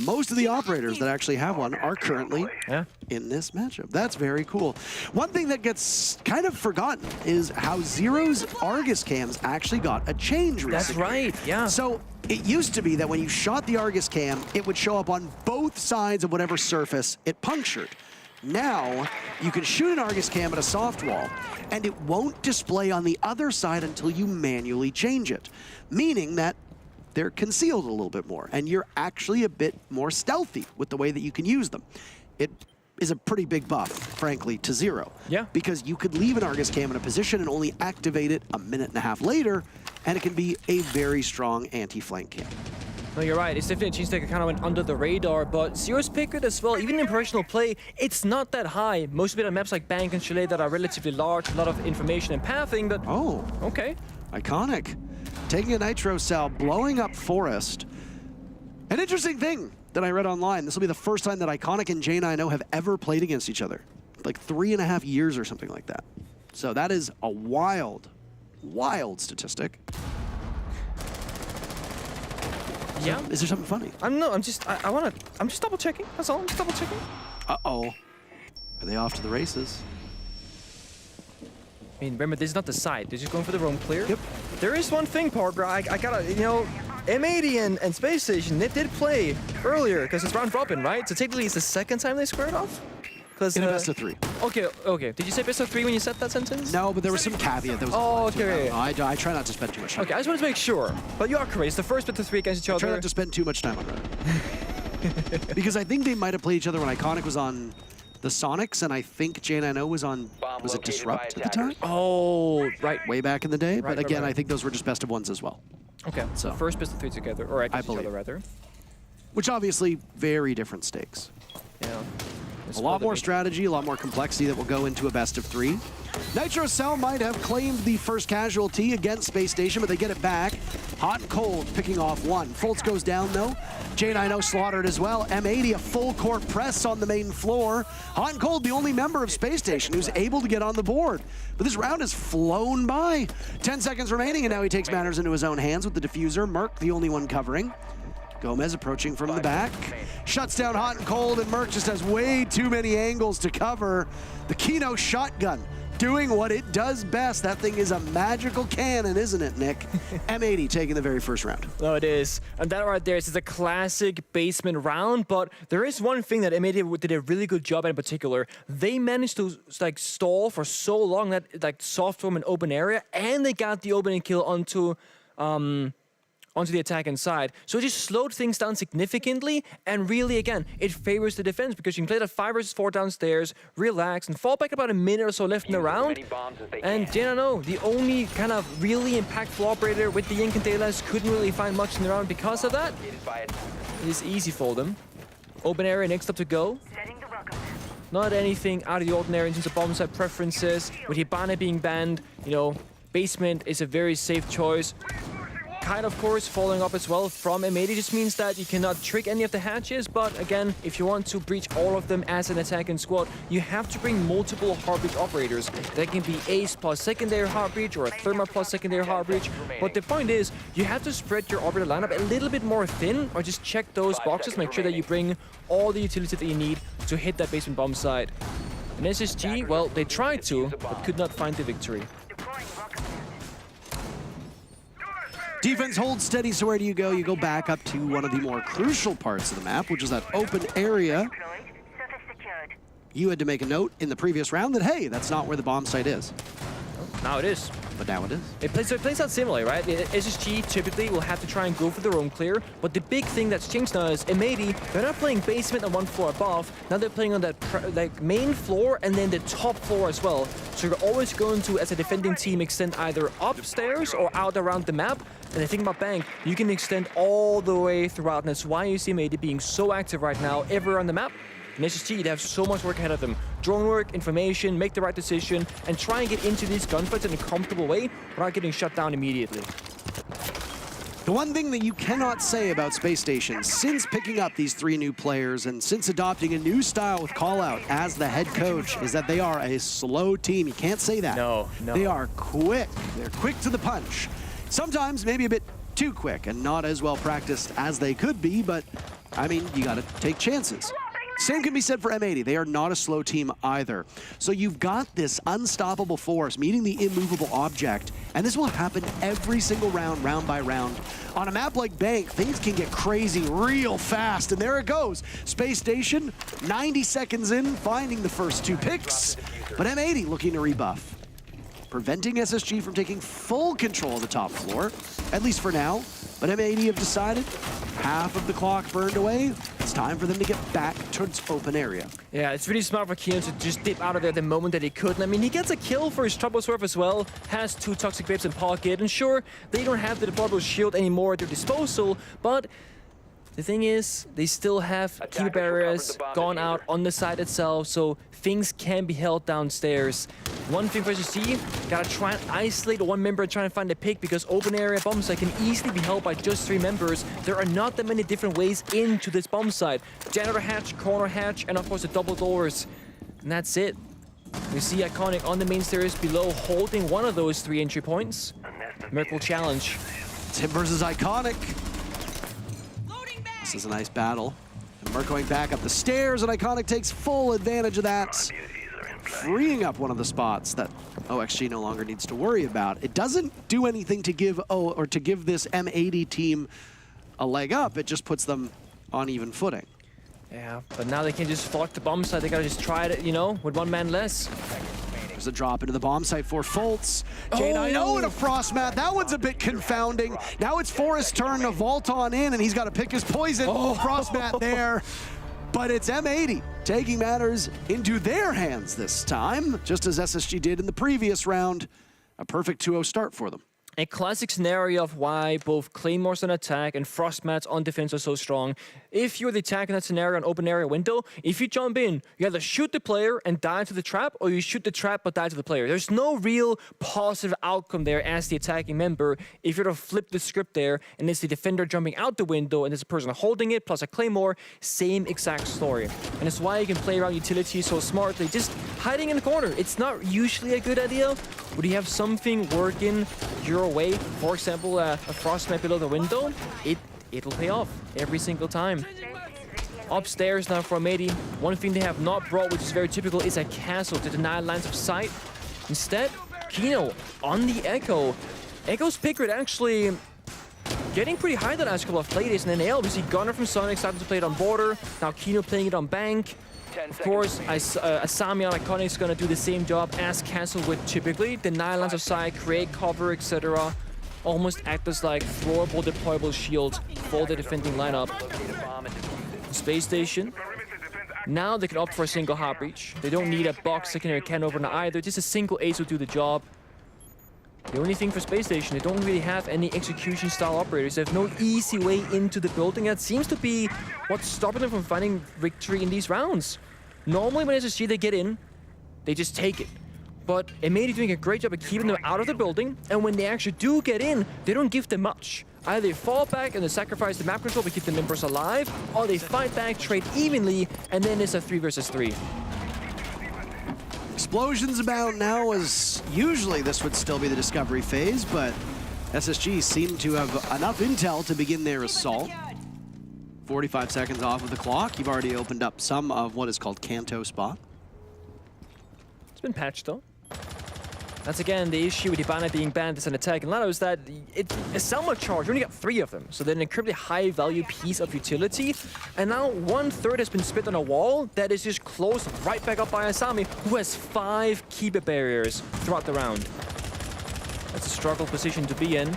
Most of the operators that actually have one are currently in this matchup. That's very cool. One thing that gets kind of forgotten is how Zero's Argus cams actually got a change recently. That's right, yeah. So it used to be that when you shot the Argus cam, it would show up on both sides of whatever surface it punctured. Now, you can shoot an Argus cam at a soft wall, and it won't display on the other side until you manually change it, meaning that they're concealed a little bit more, and you're actually a bit more stealthy with the way that you can use them. It is a pretty big buff, frankly, to Zero. Yeah. Because you could leave an Argus cam in a position and only activate it a minute and a half later, and it can be a very strong anti-flank cam. No, you're right. It's definitely a change that kind of went under the radar, but Zero's pick rate as well, even in professional play, it's not that high. Most of it on maps like Bank and Chalet that are relatively large, a lot of information and pathing, but okay. Iconic. Taking a Nitro cell, blowing up Forest. An interesting thing that I read online, this will be the first time that Iconic and J9O have ever played against each other. Like 3.5 years or something like that. So that is a wild, wild statistic. Yeah. Is there something funny? I'm just double checking. That's all. I'm just double checking. Uh-oh. Are they off to the races? I mean, remember, this is not the side. They're just going for the roam clear. Yep. There is one thing, Parker. I gotta, you know, M80 and Space Station, they did play earlier because it's round robin, right? So technically, it's the second time they squared off. In a best of 3. Okay. Did you say best of 3 when you said that sentence? No, but there was some caveat that was. Oh, applied to it. okay. I try not to spend too much time. Okay, I just want to make sure. But you are correct. It's the first best of 3 against each I try other. not to spend too much time on Reddit. Because I think they might have played each other when Iconic was on the Soniqs, and I think J9O was on, was it Disrupt at the time? Oh, right. Way back in the day. But Right, again, right. I think those were just best of 1s as well. Okay, so first best of 3 together, or against each believe. other, rather. Which obviously, very different stakes. Yeah. A lot more strategy, a lot more complexity that will go into a best of 3. Nitro Cell might have claimed the first casualty against Space Station, but they get it back. Hot and Cold picking off 1. Fultz goes down though. J9O slaughtered as well. M80 a full court press on the main floor. Hot and Cold the only member of Space Station who's able to get on the board. But this round has flown by. 10 seconds remaining and now he takes matters into his own hands with the diffuser. Merc the only one covering. Gomez approaching from the back. Shuts down Hot and Cold, and Merc just has way too many angles to cover. The Kino shotgun doing what it does best. That thing is a magical cannon, isn't it, Nick? M80 taking the very first round. No, it is. And that right there is a classic basement round, but there is one thing that M80 did a really good job at in particular. They managed to like stall for so long that like soft roam an open area, and they got the opening kill onto the attack inside. So it just slowed things down significantly, and really, again, it favors the defense because you can play that 5 versus 4 downstairs, relax, and fall back about a minute or so left in the round. And J9O, the only kind of really impactful operator with the Incandelas, couldn't really find much in the round because of that. It is easy for them. Open area next up to go. Not anything out of the ordinary in terms of bomb site preferences. With Hibana being banned, you know, basement is a very safe choice. Kite, of course, following up as well from M80 just means that you cannot trick any of the hatches, but again, if you want to breach all of them as an attacking squad, you have to bring multiple hard breach operators. That can be Ace plus secondary hard breach or a Therma plus secondary hard breach, but the point is, you have to spread your operator lineup a little bit more thin, or just check those boxes, make sure that you bring all the utility that you need to hit that basement bomb site. And SSG, well, they tried to, but could not find the victory. Defense holds steady, so where do you go? You go back up to one of the more crucial parts of the map, which is that open area. You had to make a note in the previous round that, hey, that's not where the bomb site is. Now it is. But now it is. It plays out similarly, right? SSG typically will have to try and go for the roam clear, but the big thing that's changed now is M80, they're not playing basement on 1 floor above, now they're playing on that like main floor and then the top floor as well. So you're always going to, as a defending team, extend either upstairs or out around the map. And the thing about Bank, you can extend all the way throughout, and that's why you see M80 being so active right now everywhere on the map. In SSG, they have so much work ahead of them. Drone work, information, make the right decision, and try and get into these gunfights in a comfortable way without getting shut down immediately. The one thing that you cannot say about Space Station, since picking up these 3 new players and since adopting a new style with Callout as the head coach, is that they are a slow team. You can't say that. No. They are quick. They're quick to the punch. Sometimes maybe a bit too quick and not as well practiced as they could be, but I mean, you gotta take chances. Same can be said for M80. They are not a slow team either. So you've got this unstoppable force meeting the immovable object, and this will happen every single round, round by round. On a map like Bank, things can get crazy real fast, and there it goes. Space Station, 90 seconds in, finding the first 2 picks, but M80 looking to rebuff, preventing SSG from taking full control of the top floor, at least for now. But M80 have decided, half of the clock burned away, it's time for them to get back towards open area. Yeah, it's really smart for Kino to just dip out of there the moment that he could. And I mean, he gets a kill for his Trouble Swerve as well, has 2 Toxic Babes in pocket, and sure, they don't have the Deplorable Shield anymore at their disposal, but the thing is, they still have key barriers gone out on the side itself, so things can be held downstairs. One thing for SSG, gotta try and isolate one member and try and find a pick, because open area bomb site can easily be held by just 3 members. There are not that many different ways into this bomb site. Janitor hatch, corner hatch, and of course the double doors. And that's it. We see Iconic on the main stairs below, holding one of those 3 entry points. Merc will challenge. It's him versus Iconic. This is a nice battle. And Merc going back up the stairs, and Iconic takes full advantage of that, freeing up one of the spots that OXG no longer needs to worry about. It doesn't do anything to give this M80 team a leg up. It just puts them on even footing. Yeah, but now they can just fuck the bomb site. They gotta just try it, you know, with 1 man less. There's a drop into the bomb site for Fultz. J9 and a frost mat. That one's a bit confounding. Now it's Forrest's turn to vault on in, and he's got to pick his poison. Frost mat there. But it's M80 taking matters into their hands this time, just as SSG did in the previous round. A perfect 2-0 start for them. A classic scenario of why both Claymores on attack and Frostmats on defense are so strong. If you're the attack in that scenario, an open area window, if you jump in, you either shoot the player and die to the trap, or you shoot the trap but die to the player. There's no real positive outcome there as the attacking member if you're to flip the script there and it's the defender jumping out the window and there's a person holding it plus a Claymore, same exact story. And it's why you can play around utility so smartly, just hiding in the corner. It's not usually a good idea, but you have something working your way, for example, a frost mat below the window, it'll pay off every single time. Upstairs now from M80, one thing they have not brought, which is very typical, is a castle to deny lines of sight. Instead, Kino on the Echo. Echo's pick rate actually getting pretty high the last couple of play days in NAL. We see Gunner from Soniqs starting to play it on border, now Kino playing it on bank. Of course, Asami on Iconic is going to do the same job as Castle would typically. Deny lines of sight, create cover, etc. Almost act as like throwable, deployable shield for the defending lineup. Space Station. Now they can opt for a single hard breach. They don't need a box secondary cannon opener either. Just a single ace will do the job. The only thing for Space Station, they don't really have any execution style operators. They have no easy way into the building. That seems to be what's stopping them from finding victory in these rounds. Normally when SSG they get in, they just take it. But M80 doing a great job of keeping them out of the building, and when they actually do get in, they don't give them much. Either they fall back and they sacrifice the map control to keep the members alive, or they fight back, trade evenly, and then it's a 3 versus 3. Explosions abound now, as usually this would still be the discovery phase, but SSG seem to have enough intel to begin their assault. 45 seconds off of the clock. You've already opened up some of what is called Kanto spot. It's been patched though. That's again the issue with Hibana being banned as an attack. And Lano is that a Selma charge, you only got 3 of them. So they're an incredibly high value piece of utility. And now 1/3 has been spit on a wall that is just closed right back up by Asami, who has 5 keeper barriers throughout the round. That's a struggle position to be in.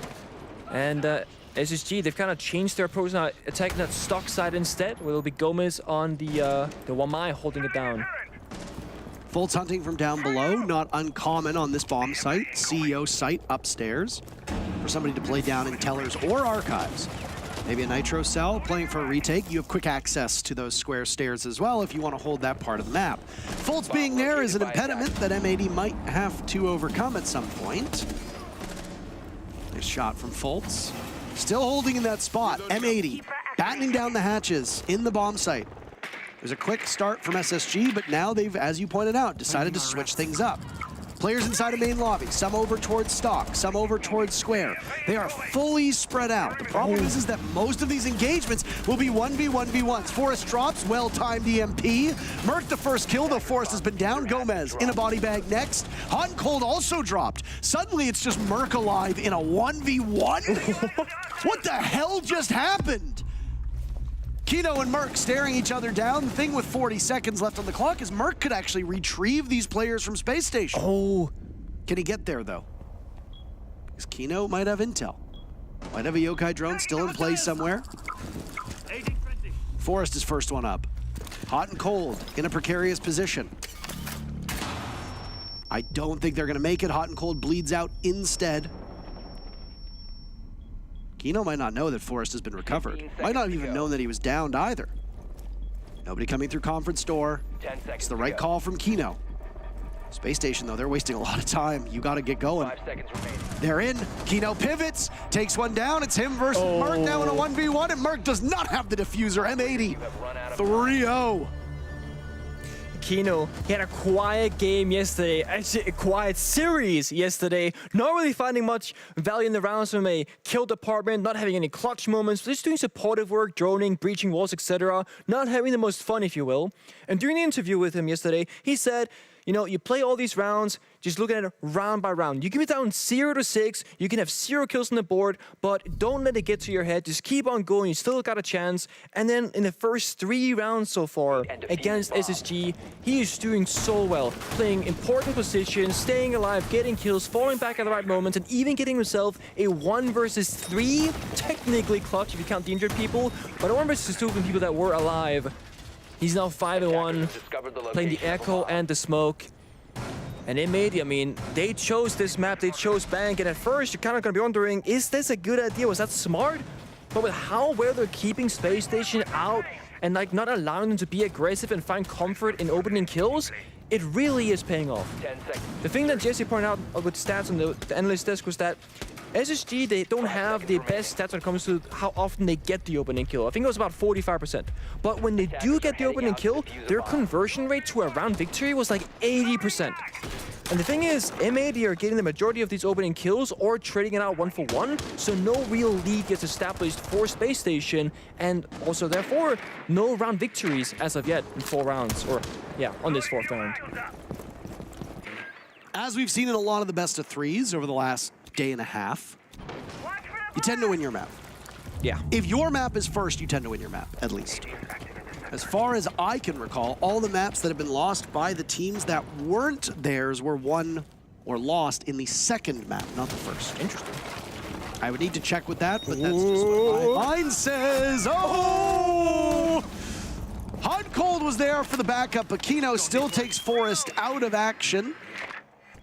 And SSG, they've kind of changed their approach now, attacking that stock side instead, where it'll be Gomez on the Wamai holding it down. Fultz hunting from down below, not uncommon on this bomb site, CEO site upstairs, for somebody to play down in tellers or archives. Maybe a nitro cell, playing for a retake. You have quick access to those square stairs as well if you want to hold that part of the map. Fultz being there is an impediment that M80 might have to overcome at some point. Nice shot from Fultz. Still holding in that spot. M80 battening down the hatches in the bomb site. There's a quick start from SSG, but now they've, as you pointed out, decided to switch things up. Players inside a main lobby, some over towards stock, some over towards square. They are fully spread out. The problem is that most of these engagements will be 1v1v1s. Forrest drops, well-timed EMP. Merc the first kill, though Forrest has been down. Gomez in a body bag next. Hot and Cold also dropped. Suddenly it's just Merc alive in a 1v1? What the hell just happened? Kino and Merc staring each other down. The thing with 40 seconds left on the clock is Merc could actually retrieve these players from Space Station. Oh. Can he get there, though? Because Kino might have intel. Might have a yokai drone still in play somewhere. Forrest is first one up. Hot and Cold in a precarious position. I don't think they're going to make it. Hot and Cold bleeds out instead. Kino might not know that Forrest has been recovered. Might not have even known that he was downed either. Nobody coming through conference door. It's the right call from Kino. Space Station, though, they're wasting a lot of time. You got to get going. 5 seconds remaining. They're in. Kino pivots, takes one down. It's him versus Merc now in a 1v1, and Merc does not have the diffuser. M80, 3-0. Kino, he had a quiet game yesterday, actually a quiet series yesterday. Not really finding much value in the rounds from a kill department, not having any clutch moments, just doing supportive work, droning, breaching walls, etc. Not having the most fun, if you will. And during the interview with him yesterday, he said, you know, you play all these rounds, just looking at it round by round. You can be down 0-6, you can have 0 kills on the board, but don't let it get to your head. Just keep on going, you still got a chance. And then in the first 3 rounds so far against SSG, he is doing so well. Playing important positions, staying alive, getting kills, falling back at the right moments, and even getting himself a 1 versus 3, technically clutch if you count the injured people, but a 1 versus 2 from people that were alive. He's now 5-1, playing the Echo and the Smoke. And I mean, they chose this map, they chose Bank, and at first you're kind of going to be wondering, is this a good idea? Was that smart? But with how well they're keeping Space Station out and like not allowing them to be aggressive and find comfort in opening kills, it really is paying off. The thing that Jesse pointed out with stats on the analyst desk was that SSG, they don't have the best stats when it comes to how often they get the opening kill. I think it was about 45%. But when they do get the opening kill, their conversion rate to a round victory was like 80%. And the thing is, M80 are getting the majority of these opening kills or trading it out 1-for-1, so no real lead gets established for Space Station, and also therefore, no round victories as of yet in 4 rounds, or yeah, on this 4th round. As we've seen in a lot of the best of 3s over the last day and a half, you tend to win your map. Yeah. If your map is first, you tend to win your map, at least. As far as I can recall, all the maps that have been lost by the teams that weren't theirs were won or lost in the second map, not the first. Interesting. I would need to check with that, but that's just what my mind says. Oh! Hot Cold was there for the backup, but Kino still takes Forest out of action.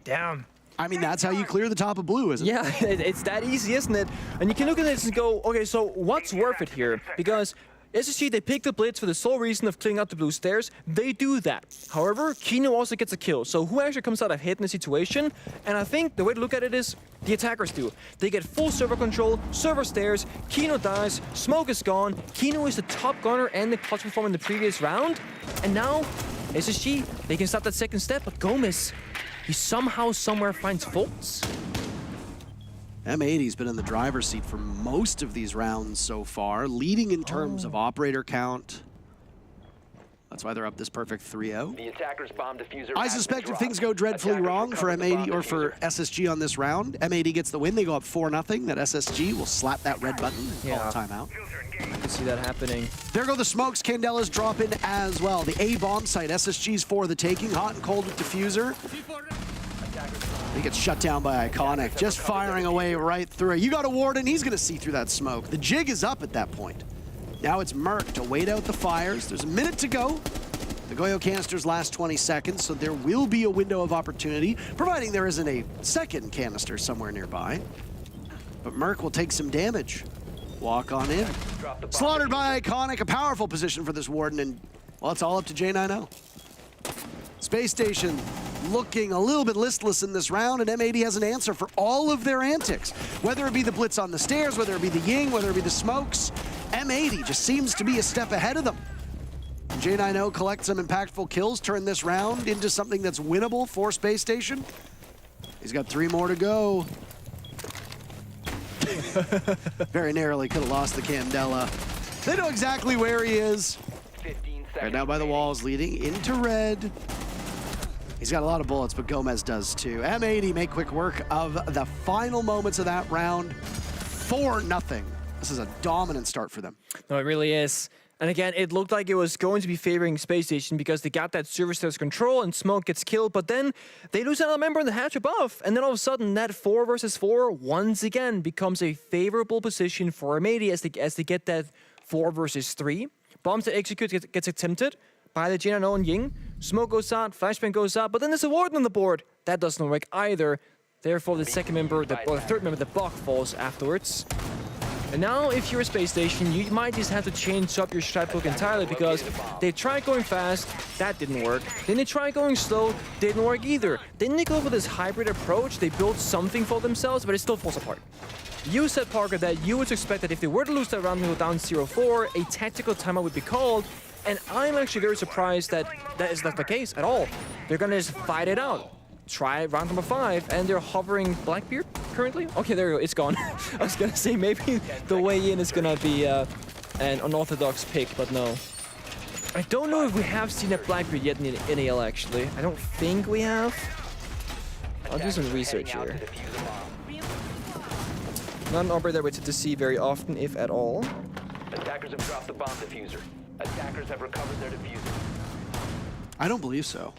Damn. I mean, that's how you clear the top of blue, isn't it? Yeah, it's that easy, isn't it? And you can look at this and go, okay, so what's worth it here? Because SSG, they pick the Blitz for the sole reason of clearing out the blue stairs. They do that. However, Kino also gets a kill. So who actually comes out ahead in the situation? And I think the way to look at it is the attackers do. They get full server control, server stairs, Kino dies, Smoke is gone. Kino is the top gunner and the clutch performer in the previous round. And now, SSG, they can stop that second step, but Gomez, he somehow, somewhere finds faults. M80's been in the driver's seat for most of these rounds so far, leading in terms of operator count. That's why they're up this perfect 3-0. The attacker's bomb diffuser. I suspect if things go dreadfully wrong for M80 or for SSG on this round, M80 gets the win, they go up 4-0, that SSG will slap that red button and call a timeout. I can see that happening. There go the smokes, Candela's drop in as well. The A bomb site, SSG's for the taking, hot and cold with diffuser. He gets shut down by Iconic, just firing away right through it. You got a Warden, he's gonna see through that smoke. The jig is up at that point. Now it's Merc to wait out the fires. There's a minute to go. The Goyo canisters last 20 seconds, so there will be a window of opportunity, providing there isn't a second canister somewhere nearby. But Merc will take some damage. Walk on in. Slaughtered by Iconic, a powerful position for this Warden, and well, it's all up to J90. Space Station looking a little bit listless in this round, and M80 has an answer for all of their antics. Whether it be the Blitz on the stairs, whether it be the Ying, whether it be the smokes, M80 just seems to be a step ahead of them. J90 collects some impactful kills, turn this round into something that's winnable for Space Station. He's got 3 more to go. Very narrowly could have lost the Candela. They know exactly where he is. Right now by the walls, leading into red. He's got a lot of bullets, but Gomez does too. M80 make quick work of the final moments of that round. 4-0. This is a dominant start for them. No, it really is. And again, it looked like it was going to be favoring Space Station because they got that server stairs control and Smoke gets killed, but then they lose another member in the hatch above. And then all of a sudden, that 4 versus 4 once again becomes a favorable position for M80 as they get that 4 versus 3. Bombs that execute gets attempted by the J90 and Ying. Smoke goes out, flashbang goes out, but then there's a Warden on the board. That doesn't work either. Therefore, the second member, or the third member, the Buck falls afterwards. And now, if you're a Space Station, you might just have to change up your strat book entirely because they tried going fast, that didn't work. Then they tried going slow, didn't work either. Then they go with this hybrid approach, they build something for themselves, but it still falls apart. You said, Parker, that you would expect that if they were to lose that round and go down 0-4, a tactical timeout would be called, And I'm actually very surprised that that is not the case at all. They're gonna just fight it out. Try round number 5, and they're hovering Blackbeard currently. Okay, there you go, it's gone. I was gonna say maybe the way in is gonna be an unorthodox pick, but no. I don't know if we have seen a Blackbeard yet in NAL actually. I don't think we have. I'll do some research here. Not an operator that we tend to see very often, if at all. Attackers have dropped the bomb diffuser. Attackers have recovered their diffuser. I don't believe so.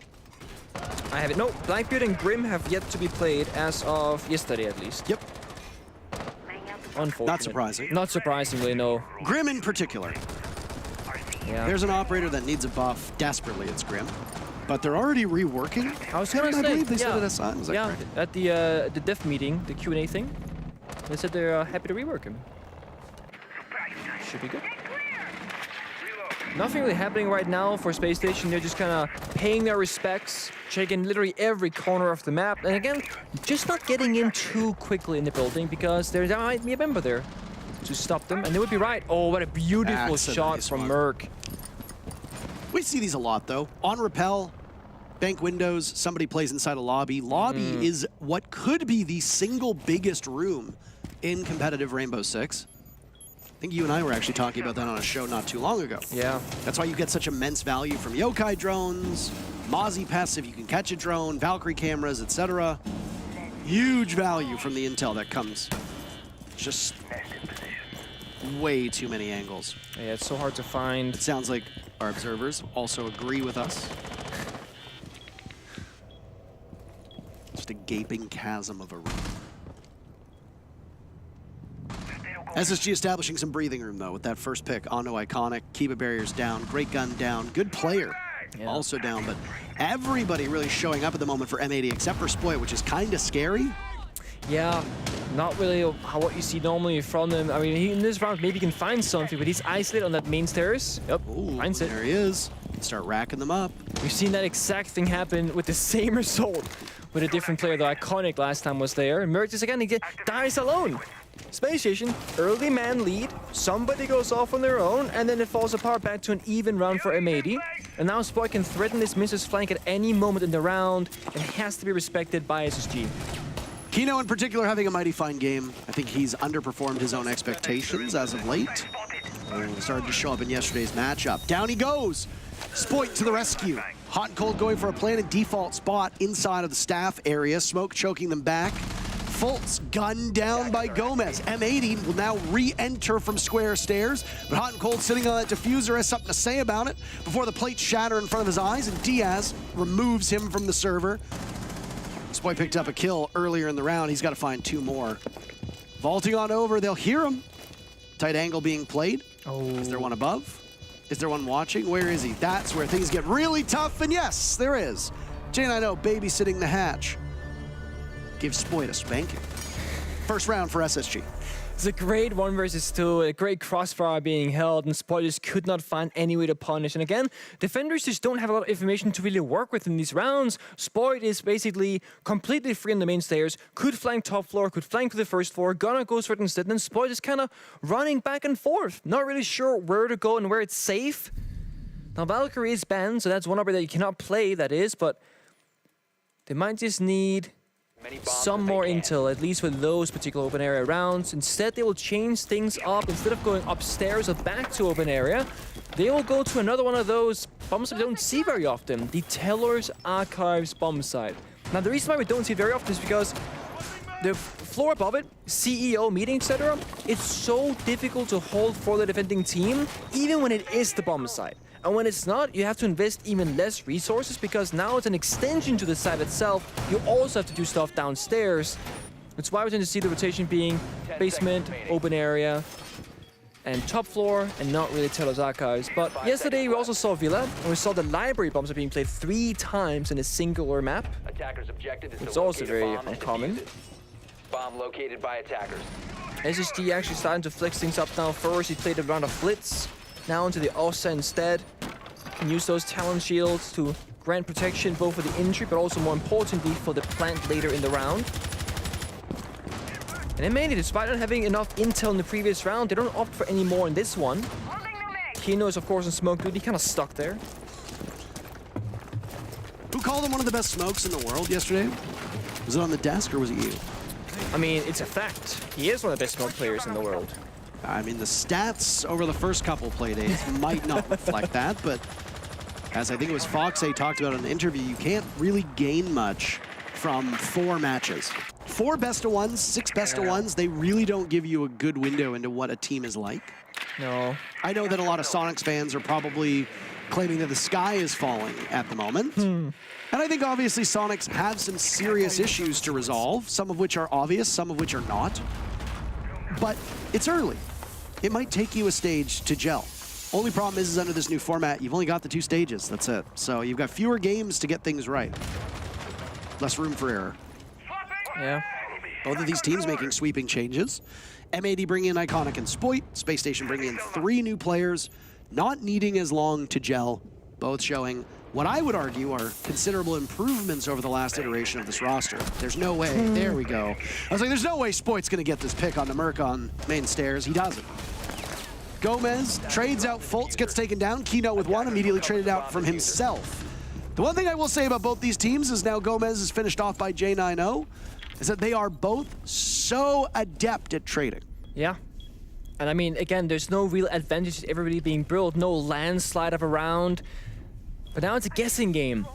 I have it. No, Blackbeard and Grim have yet to be played as of yesterday, at least. Yep. Unfortunate. Not surprising. Not surprisingly, no. Grim in particular. Yeah. There's an operator that needs a buff desperately. It's Grim. But they're already reworking. I was gonna say, I believe they said yeah. it as was that Yeah, correct? at the dev meeting, the Q&A thing, they said they're happy to rework him. Should be good. Nothing really happening right now for Space Station. They're just kind of paying their respects, checking literally every corner of the map. And again, just not getting in too quickly in the building because there might be a member there to stop them. And they would be right. Oh, what a beautiful That's a shot nice from one. Merc. We see these a lot, though. On rappel, bank windows, somebody plays inside a lobby. Lobby is what could be the single biggest room in competitive Rainbow Six. I think you and I were actually talking about that on a show not too long ago. Yeah. That's why you get such immense value from yokai drones, Mozzie passive, you can catch a drone, Valkyrie cameras, etc. Huge value from the intel that comes. Just way too many angles. Yeah, it's so hard to find. It sounds like our observers also agree with us. Just a gaping chasm of a room. SSG establishing some breathing room, though, with that first pick onto Iconic. Kiba barriers down, great gun down, good player also down, but everybody really showing up at the moment for M80 except for Spoy, which is kind of scary. Yeah, not really what you see normally from him. I mean, in this round maybe he can find something, but he's isolated on that main stairs. Yep, Ooh, finds it. there he is. Start racking them up. We've seen that exact thing happen with the same result with a different player. The Iconic last time was there. Emerges again, he dies alone. Space Station, early man lead, somebody goes off on their own, and then it falls apart back to an even round for M80. And now Spoy can threaten this Mrs. flank at any moment in the round, and has to be respected by SSG. Kino in particular having a mighty fine game. I think he's underperformed his own expectations as of late. Started to show up in yesterday's matchup. Down he goes. Spoit to the rescue. Hot and Cold going for a planted default spot inside of the staff area. Smoke choking them back. Fultz gunned down by Gomez. M80 will now re-enter from square stairs, but Hot and Cold sitting on that diffuser has something to say about it before the plates shatter in front of his eyes, and Diaz removes him from the server. Spoy picked up a kill earlier in the round. He's got to find 2 more. Vaulting on over, they'll hear him. Tight angle being played. Oh. Is there one above? Is there one watching? Where is he? That's where things get really tough, and yes, there is. J9O babysitting the hatch. Gives Spoit a spanking. First round for SSG. It's a great 1 versus 2, a great crossfire being held, and Spoy just could not find any way to punish. And again, defenders just don't have a lot of information to really work with in these rounds. Spoy is basically completely free on the main stairs, could flank top floor, could flank to the first floor, Gunnar goes for it instead, and then Spoy is kind of running back and forth, not really sure where to go and where it's safe. Now Valkyrie is banned, so that's one operator that you cannot play, that is, but they might just need some more intel, at least with those particular open area rounds. Instead, they will change things up. Instead of going upstairs or back to open area, they will go to another one of those bombs that we don't see very often, the Teller's Archives bomb site. Now, the reason why we don't see it very often is because the floor above it, CEO meeting, etc., it's so difficult to hold for the defending team, even when it is the bomb site. And when it's not, you have to invest even less resources because now it's an extension to the site itself. You also have to do stuff downstairs. That's why we tend to see the rotation being basement, open area, and top floor, and not really Teller's Archives. But yesterday we also saw Villa, and we saw the library bombs are being played 3 times in a singular map. Attackers objective is It's to also locate a very bomb and uncommon. defuse it. Bomb located by attackers. SSG actually starting to flex things up now. First, he played a round of Blitz. Now into the Ossa instead. Can use those Talon shields to grant protection both for the injury, but also more importantly for the plant later in the round. And then mainly, despite not having enough intel in the previous round, they don't opt for any more in this one. Kino is, of course, in smoke duty, kind of stuck there. Who called him one of the best smokes in the world yesterday? Was it on the desk or was it you? I mean, it's a fact. He is one of the best smoke players in the world. I mean, the stats over the first couple play days might not reflect that, but as I think it was Foxay talked about in an interview, you can't really gain much from 4 matches. 4 best-of-1s, 6 best-of-1s, they really don't give you a good window into what a team is like. No. I know that a lot of Soniqs fans are probably claiming that the sky is falling at the moment. And I think obviously Soniqs have some serious issues to resolve, some of which are obvious, some of which are not. But it's early. It might take you a stage to gel. Only problem is under this new format, you've only got the 2 stages, that's it. So you've got fewer games to get things right. Less room for error. Yeah. Both of these teams making sweeping changes. M80 bringing in Iconic and Spoit. Space Station bringing in 3 new players, not needing as long to gel. Both showing what I would argue are considerable improvements over the last iteration of this roster. There's no way. There we go. I was like, there's no way Spoit's going to get this pick on the Merc on main stairs. He doesn't. Gomez trades out Fultz, gets taken down. Kino with 1, immediately traded out from himself. The one thing I will say about both these teams is now Gomez is finished off by J90, is that they are both so adept at trading. Yeah. And I mean, again, there's no real advantage to everybody being built, no landslide of a round. But now it's a guessing game.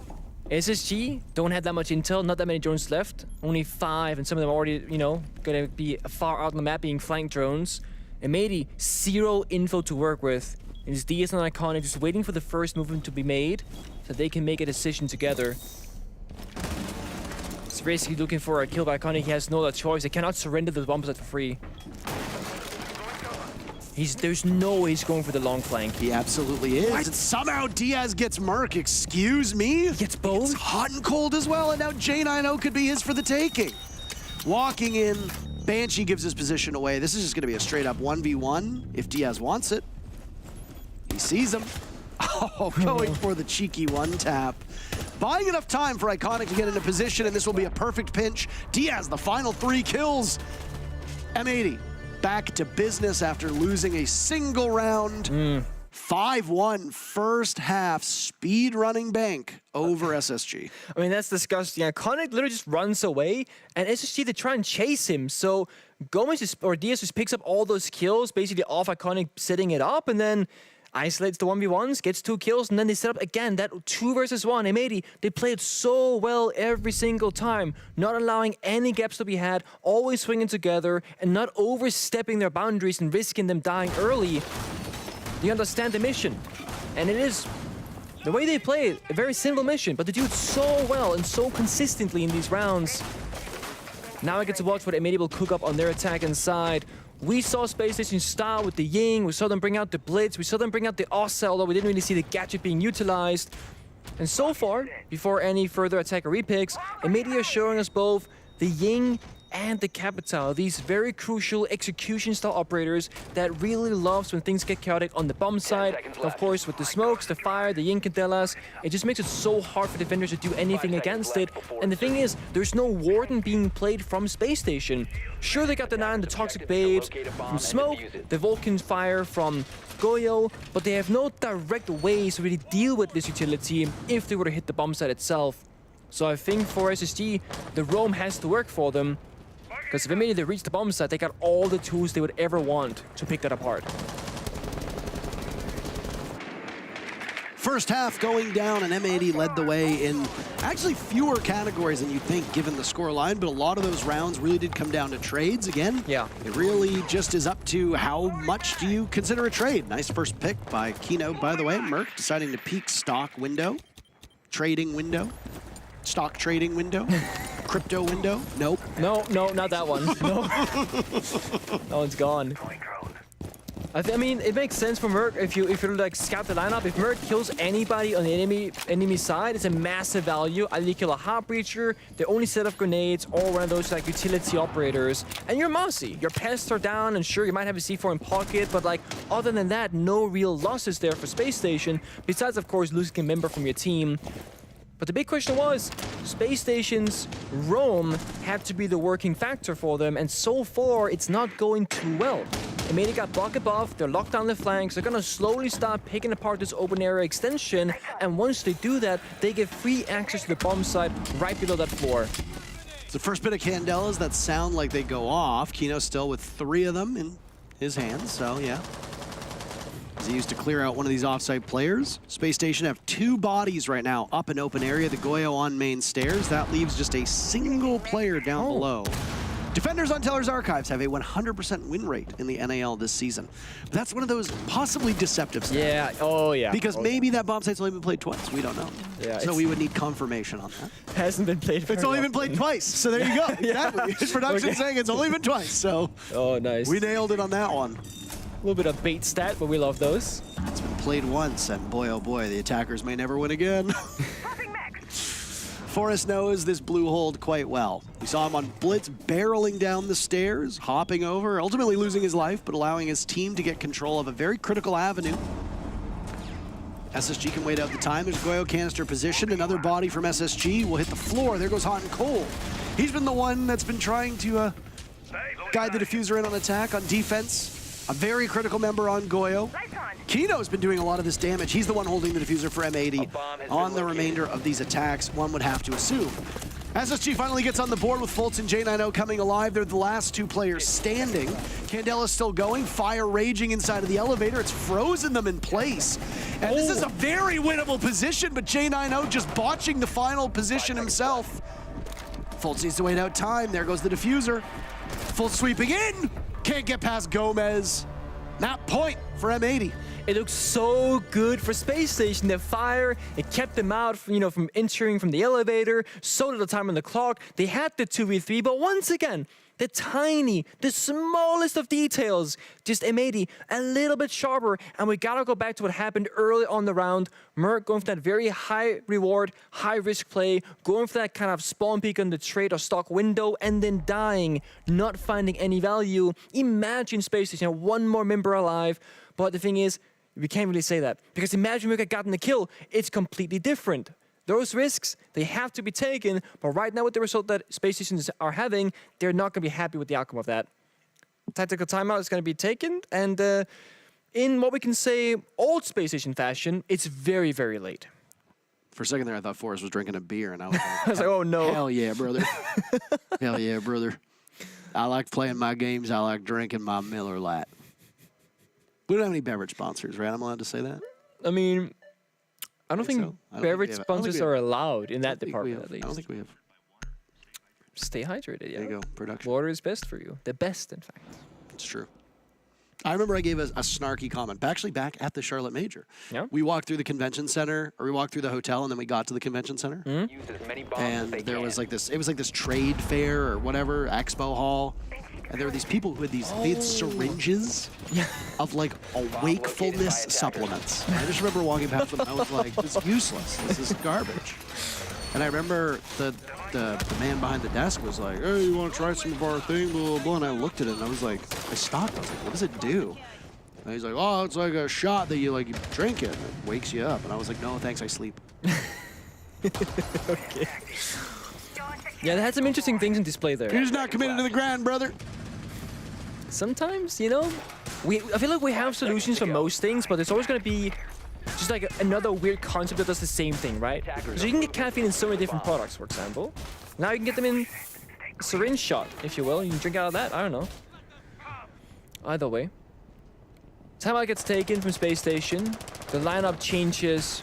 SSG don't have that much intel, not that many drones left. Only 5, and some of them already, you know, gonna be far out on the map being flanked drones. And maybe 0 info to work with. And it's DS and Iconic just waiting for the first movement to be made so they can make a decision together. He's basically looking for a kill by Iconic. He has no other choice. They cannot surrender the bomb site for free. There's no way he's going for the long flank. He absolutely is. And somehow Diaz gets Merc. Excuse me? Gets both? It's hot and cold as well, and now J90 could be his for the taking. Walking in, Banshee gives his position away. This is just going to be a straight-up 1v1 if Diaz wants it. He sees him. Oh, going for the cheeky 1-tap. Buying enough time for Iconic to get into position, and this will be a perfect pinch. Diaz, the final 3 kills. M80 back to business after losing a single round. 5-1 first half speed running bank over SSG. I mean, that's disgusting. Iconic literally just runs away, and SSG, they try and chase him. So Gomez or Diaz just picks up all those kills, basically off Iconic setting it up, and then isolates the 1v1s, gets 2 kills, and then they set up again that 2 versus 1. M80, they played so well every single time, not allowing any gaps to be had, always swinging together, and not overstepping their boundaries and risking them dying early. You understand the mission, and it is the way they play it, a very simple mission, but they do it so well and so consistently in these rounds. Now I get to watch what M80 will cook up on their attack inside. We saw Space Station style with the Ying, we saw them bring out the Blitz, we saw them bring out the Ossa, although we didn't really see the gadget being utilized. And so far, before any further attacker repicks, M80 are showing us both the Ying and the Capital, these very crucial execution-style operators that really loves when things get chaotic on the bomb side. Of course, with the smokes, the fire, the Yinkadellas, it just makes it so hard for defenders to do anything against it. And the thing is, there's no Warden being played from Space Station. Sure, they got the 9, the Toxic Babes from Smoke, the Vulcan Fire from Goyo, but they have no direct ways to really deal with this utility if they were to hit the bomb site itself. So I think for SSG, the roam has to work for them. Because if immediately they reach the bomb site, they got all the tools they would ever want to pick that apart. First half going down, and M80 led the way in actually fewer categories than you'd think given the score line, but a lot of those rounds really did come down to trades again. Yeah. It really just is up to how much do you consider a trade. Nice first pick by Kino, by the way. Merc deciding to peek stock window, trading window, stock trading window. Crypto window? Nope. No, not that one. No. That one's gone. I mean, it makes sense for Merc if you like scout the lineup. If Merc kills anybody on the enemy side, it's a massive value. Either you kill a Heart Breacher, they only set up grenades, or one of those like utility operators. And you're mossy. Your pests are down, and sure, you might have a C4 in pocket, but like other than that, no real losses there for Space Station. Besides, of course, losing a member from your team. But the big question was, Space Station's roam had to be the working factor for them, and so far, it's not going too well. M80 got blocked above, they're locked down the flanks, they're gonna slowly start picking apart this open area extension, and once they do that, they get free access to the bomb site right below that floor. It's the first bit of Candelas that sound like they go off. Kino still with 3 of them in his hands, so yeah. As he used to clear out one of these offsite players. Space Station have 2 bodies right now up in open area. The Goyo on main stairs. That leaves just a single player down below. Defenders on Teller's Archives have a 100% win rate in the NAL this season. But that's one of those possibly deceptive stats. Yeah, oh yeah. Because maybe that bomb site's only been played twice. We don't know. Yeah, so we would need confirmation on that. Hasn't been played very It's only been often. played twice, so there you go. Exactly. His production's saying it's only been twice, so Oh, nice. we nailed it on that one. A little bit of bait stat, but we love those. It's been played once, and boy, oh boy, the attackers may never win again. Forrest knows this blue hold quite well. We saw him on Blitz barreling down the stairs, hopping over, ultimately losing his life, but allowing his team to get control of a very critical avenue. SSG can wait out the time. There's Goyo canister position. Another body from SSG will hit the floor. There goes Hot and Cold. He's been the one that's been trying to guide the diffuser in on attack, on defense. A very critical member on Goyo. Kino's been doing a lot of this damage. He's the one holding the diffuser for M80 on the remainder of these attacks, one would have to assume. SSG finally gets on the board with Fultz and J90 coming alive. They're the last 2 players standing. Candela's still going, fire raging inside of the elevator. It's frozen them in place. And this is a very winnable position, but J90 just botching the final position himself. Fultz needs to wait out time. There goes the diffuser. Fultz sweeping in. Can't get past Gomez. Map point for M80. It looks so good for Space Station. The fire, it kept them out from entering from the elevator. So did the time on the clock. They had the 2v3, but once again, the smallest of details, just M80 a little bit sharper, and we gotta go back to what happened early on the round. Merc going for that very high reward, high risk play, going for that kind of spawn peek on the trade or stock window, and then dying, not finding any value. Imagine Space Station, one more member alive, but the thing is, we can't really say that, because imagine we had gotten the kill, it's completely different. Those risks, they have to be taken, but right now with the result that Space Stations are having, they're not going to be happy with the outcome of that. Tactical timeout is going to be taken, and in what we can say old Space Station fashion, it's very, very late. For a second there, I thought Forrest was drinking a beer, and I was like, I was like, oh no. Hell yeah, brother. Hell yeah, brother. I like playing my games. I like drinking my Miller Lite. We don't have any beverage sponsors, right? I'm allowed to say that? I mean, I don't think so. I don't beverage think we have- sponsors are allowed in that I don't think we department, have- at least. I don't think we have. Stay hydrated, yeah. There you go, production. Water is best for you. The best, in fact. It's true. I remember I gave a snarky comment, actually back at the Charlotte Major. Yeah. We walked through the convention center, or we walked through the hotel, and then we got to the convention center. Use as many bombs as And they there can. was like this, it was like this trade fair or whatever, expo hall. And there were these people who had these, they had syringes of like wakefulness supplements. I just remember walking past them and I was like, this is useless. This is garbage. And I remember the man behind the desk was like, hey, you want to try some of our thing, blah, blah, blah. And I looked at it and I was like, I stopped. I was like, what does it do? And he's like, oh, it's like a shot that you drink it. And it wakes you up. And I was like, no, thanks, I sleep. Okay. Yeah, they had some interesting things in display there. You're just not committed to the grind, brother. Sometimes, I feel like we have solutions for most things, but there's always going to be just like another weird concept that does the same thing, right? So you can get caffeine in so many different products, for example. Now you can get them in a syringe shot, if you will. You can drink out of that. I don't know. Either way. Timeout gets taken from Space Station. The lineup changes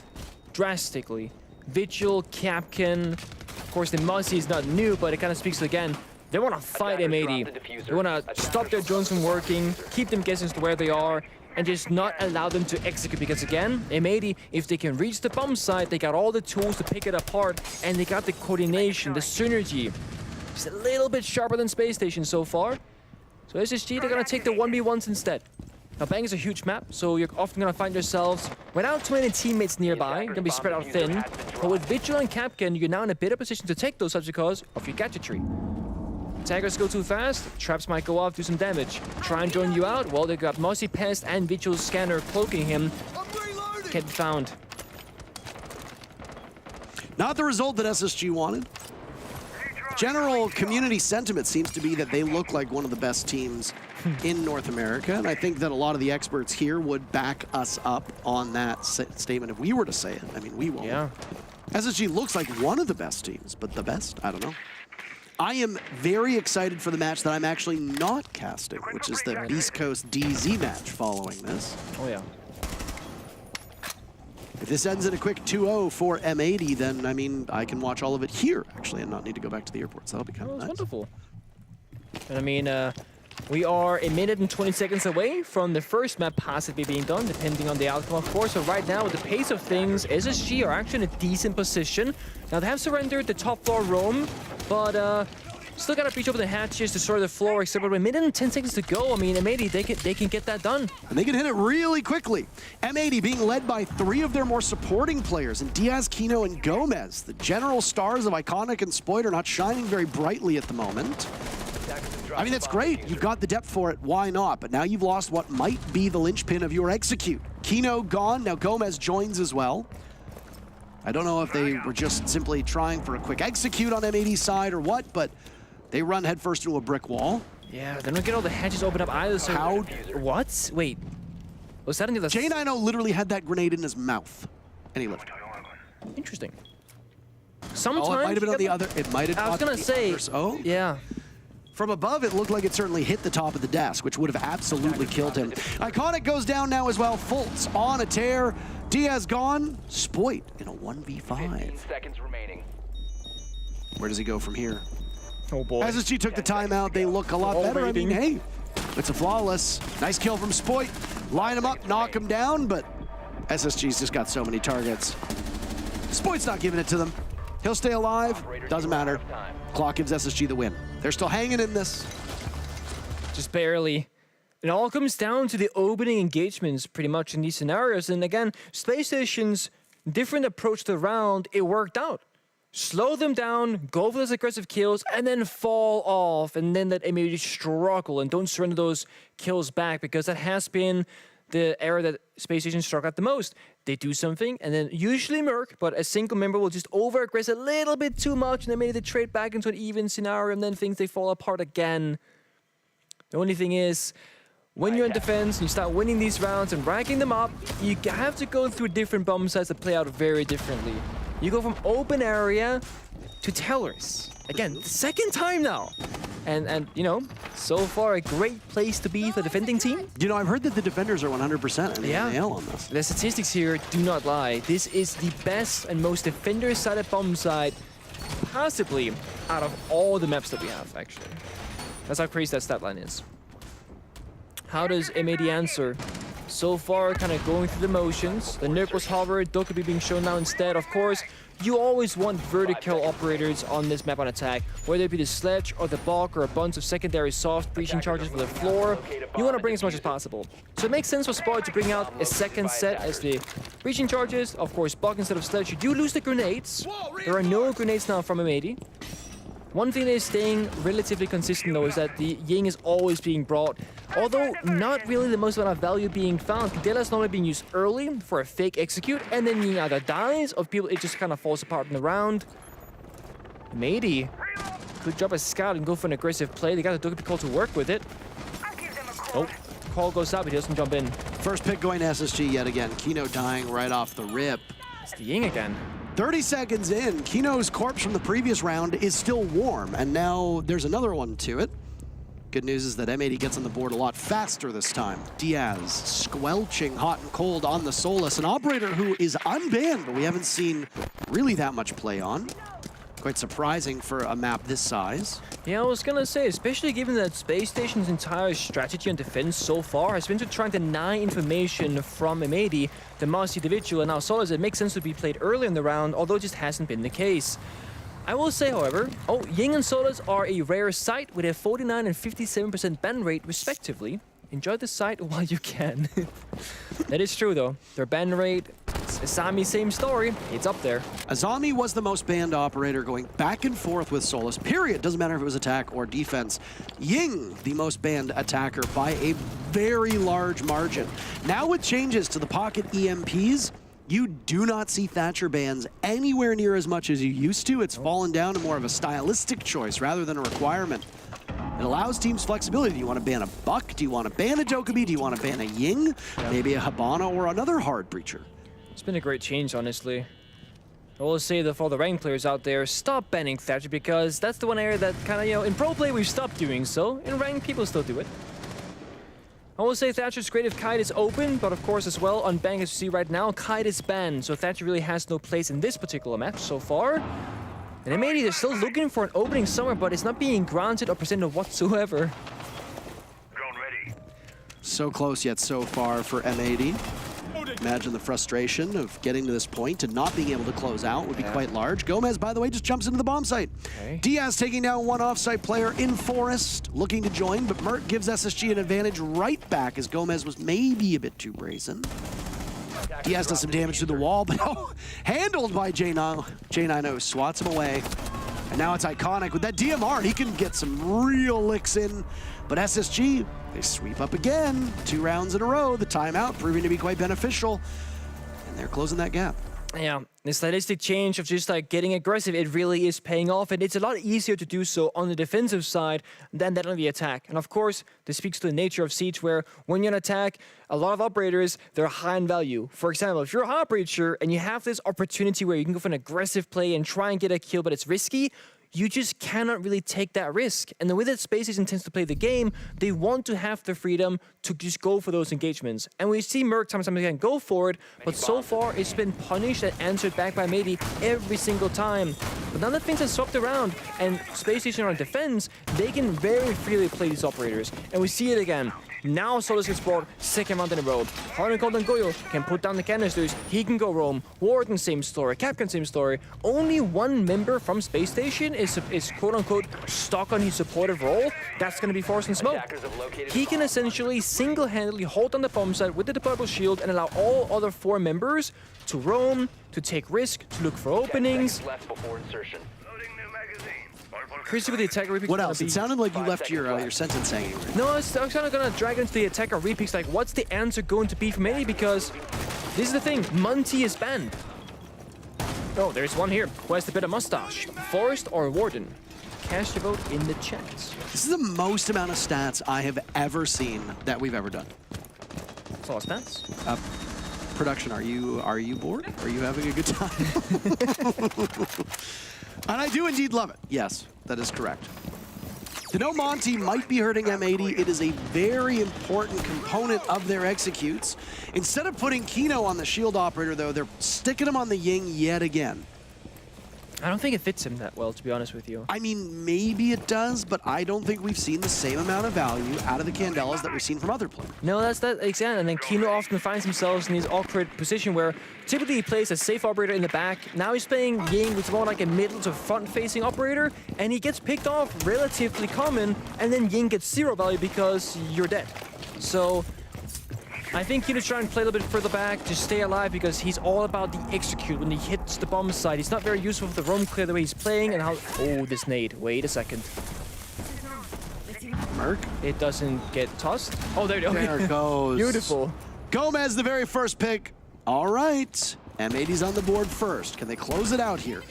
drastically. Vigil, Capcan. Of course, the Muzzy is not new, but it kind of speaks again. They want to fight M80. They want to stop their drones from working, keep them guessing as to where they are, and just not allow them to execute. Because again, M80, if they can reach the bomb site, they got all the tools to pick it apart, and they got the coordination, the synergy. Just a little bit sharper than Space Station so far. So SSG, they're going to take the 1v1s instead. Now, Bang is a huge map, so you're often going to find yourselves without too many teammates nearby. You're going to be spread out thin. But with Vigil and Capcan, you're now in a better position to take those subs because of your gadgetry. Taggers go too fast, traps might go off, do some damage. Try and join you out, well, they got Mossy Pest and Vigil's scanner cloaking him. Can't be found. Not the result that SSG wanted. general community sentiment seems to be that they look like one of the best teams in North America, and I think that a lot of the experts here would back us up on that statement if we were to say it. I mean, we won't. Yeah. SSG looks like one of the best teams, but the best? I don't know. I am very excited for the match that I'm actually not casting, which is the BeastCoast DZ match following this. Oh, yeah. If this ends in a quick 2-0 for M80, then, I mean, I can watch all of it here, actually, and not need to go back to the airport, so that'll be kind of nice. Wonderful. And I mean, we are 1 minute and 20 seconds away from the first map possibly being done, depending on the outcome, of course. So right now, with the pace of things, SSG are actually in a decent position. Now, they have surrendered the top floor roam, but still got to breach over the hatches to sort the floor, except with 1 minute and 10 seconds to go. I mean, M80, they can get that done. And they can hit it really quickly. M80 being led by 3 of their more supporting players, in Diaz, Kino, and Gomez. The general stars of Iconic and Spoit are not shining very brightly at the moment. I mean, that's great. You've got the depth for it. Why not? But now you've lost what might be the linchpin of your execute. Kino gone. Now Gomez joins as well. I don't know if they were just simply trying for a quick execute on M80's side or what, but they run headfirst into a brick wall. Yeah, they don't get all the hatches opened up either. So How? What? Wait. Was that into the... J90 literally had that grenade in his mouth, and he lived. Interesting. Sometimes... Oh, it might have been on the other... It might have... I was going to say... Oh? Yeah. From above, it looked like it certainly hit the top of the desk, which would have absolutely killed him. Iconic goes down now as well. Fultz on a tear. Diaz gone. Spoit in a 1v5. 15 seconds remaining. Where does he go from here? Oh, boy. SSG took the timeout. They look a lot better. I mean, hey, it's a flawless. Nice kill from Spoit. Line him up, knock him down, but SSG's just got so many targets. Spoit's not giving it to them. He'll stay alive. Doesn't matter. Clock gives SSG the win. They're still hanging in this. Just barely. It all comes down to the opening engagements pretty much in these scenarios. And again, Space Station's different approach to the round, it worked out. Slow them down, go for those aggressive kills, and then fall off, and then let M80 struggle and don't surrender those kills back, because that has been the area that Space Station struck at the most. They do something, and then usually Merc, but a single member will just over-aggress a little bit too much, and then maybe they trade back into an even scenario, and then things they fall apart again. The only thing is, when you're in defense and you start winning these rounds and racking them up, you have to go through different bomb sites that play out very differently. You go from open area to tellers. Again, the second time now. And you know, so far a great place to be for the defending team. You know, I've heard that the defenders are 100% nail on this. The statistics here do not lie. This is the best and most defender-sided bomb site possibly out of all the maps that we have, actually. That's how crazy that stat line is. How does M80 answer? So far, kind of going through the motions. The Nerf was hovered, Dokkaebi being shown now instead. Of course, you always want vertical operators on this map on attack, whether it be the sledge or the bulk or a bunch of secondary soft breaching charges for the floor. You want to bring as much as possible. So it makes sense for Spoit to bring out a second set as the breaching charges. Of course, bulk instead of sledge. You do lose the grenades. There are no grenades now from M80. One thing that is staying relatively consistent, though, is that the Ying is always being brought. Although not really the most amount of value being found. Cadela is normally being used early for a fake execute, and then Ying either dies or people, it just kind of falls apart in the round. M80 could drop a scout and go for an aggressive play. They got the Dokkaebi call to work with it. Oh, call goes out, but he doesn't jump in. First pick going to SSG yet again. Kino dying right off the rip. It's the Ying again. 30 seconds in, Kino's corpse from the previous round is still warm, and now there's another one to it. Good news is that M80 gets on the board a lot faster this time. Diaz squelching hot and cold on the Solus, an operator who is unbanned, but we haven't seen really that much play on. Quite surprising for a map this size. Yeah, I was gonna say, especially given that Space Station's entire strategy on defense so far has been to try and deny information from M80, the most individual, and now Solus, it makes sense to be played early in the round, although it just hasn't been the case. I will say, however, Ying and Solus are a rare sight with a 49 and 57% ban rate, respectively. Enjoy the sight while you can. That is true, though. Their ban rate, Asami, same story. It's up there. Azami was the most banned operator going back and forth with Solus, period. Doesn't matter if it was attack or defense. Ying, the most banned attacker by a very large margin. Now with changes to the pocket EMPs, You do not see Thatcher bans anywhere near as much as you used to. It's fallen down to more of a stylistic choice rather than a requirement. It allows teams flexibility. Do you want to ban a Buck? Do you want to ban a Dokkaebi? Do you want to ban a Ying? Maybe a Hibana or another hard breacher? It's been a great change, honestly. I will say that for all the ranked players out there, stop banning Thatcher, because that's the one area that kind of, you know, in pro play we've stopped doing so. In ranked, people still do it. I will say Thatcher's great if Kite is open, but of course as well, on Bang as you see right now, Kite is banned, so Thatcher really has no place in this particular match so far. And maybe they're still looking for an opening somewhere, but it's not being granted or presented whatsoever. So close yet so far for M80. Imagine the frustration of getting to this point and not being able to close out would be quite large. Gomez, by the way, just jumps into the bomb site. Okay. Diaz taking down one off-site player in Forest, looking to join, but Mert gives SSG an advantage right back as Gomez was maybe a bit too brazen. Diaz does some damage to the wall, but handled by J90, swats him away. And now it's Iconic with that DMR, and he can get some real licks in. But SSG, they sweep up again, 2 rounds in a row. The timeout proving to be quite beneficial, and they're closing that gap. Yeah, the stylistic change of just like getting aggressive, it really is paying off, and it's a lot easier to do so on the defensive side than that on the attack. And of course, this speaks to the nature of Siege, where when you're on attack, a lot of operators, they're high in value. For example, if you're a hard breacher and you have this opportunity where you can go for an aggressive play and try and get a kill, but it's risky, you just cannot really take that risk. And the way that Spaces intends to play the game, they want to have the freedom to just go for those engagements. And we see Merc time and time again go for it, but so far it's been punished and answered back by Mady every single time. But now that things have swapped around and Space Station are on defense, they can very freely play these operators. And we see it again. Now Solus gets brought second round in a row. Hardencold and Goyo can put down the canisters. He can go roam. Warden, same story. Capcan, same story. Only one member from Space Station is quote-unquote stuck on his supportive role. That's going to be Force and Smoke. He can essentially single-handedly hold on the bomb site with the deployable shield and allow all other 4 members to roam, to take risk, to look for openings. Left before insertion. Crazy with the attacker repeats. What else? It sounded like you left your sentence hanging. No, I was kind of gonna drag into the attacker repeats. Like, what's the answer going to be for Mady? Because this is the thing, Monty is banned. Oh, there's one here. Who has the better mustache? Forest or Warden? Cast your vote in the chat. This is the most amount of stats I have ever seen that we've ever done. That's all stats. Production, are you bored? Are you having a good time? And I do indeed love it. Yes, that is correct. To know Monty might be hurting M80, it is a very important component of their executes. Instead of putting Kino on the shield operator, though, they're sticking him on the Ying yet again. I don't think it fits him that well, to be honest with you. I mean, maybe it does, but I don't think we've seen the same amount of value out of the Candelas that we've seen from other players. No, that's that exactly. And then Kino often finds himself in his awkward position where typically he plays a safe operator in the back. Now he's playing Ying, which is more like a middle to front-facing operator, and he gets picked off relatively common, and then Ying gets 0 value because you're dead. So I think Kino's trying to play a little bit further back to stay alive because he's all about the execute when he hits the bomb site. He's not very useful for the roam clear the way he's playing and how... Oh, this nade. Wait a second. Merc? It doesn't get tossed. Oh, there you go. There it goes. Beautiful. Gomez, the very first pick. All right. M80's on the board first. Can they close it out here?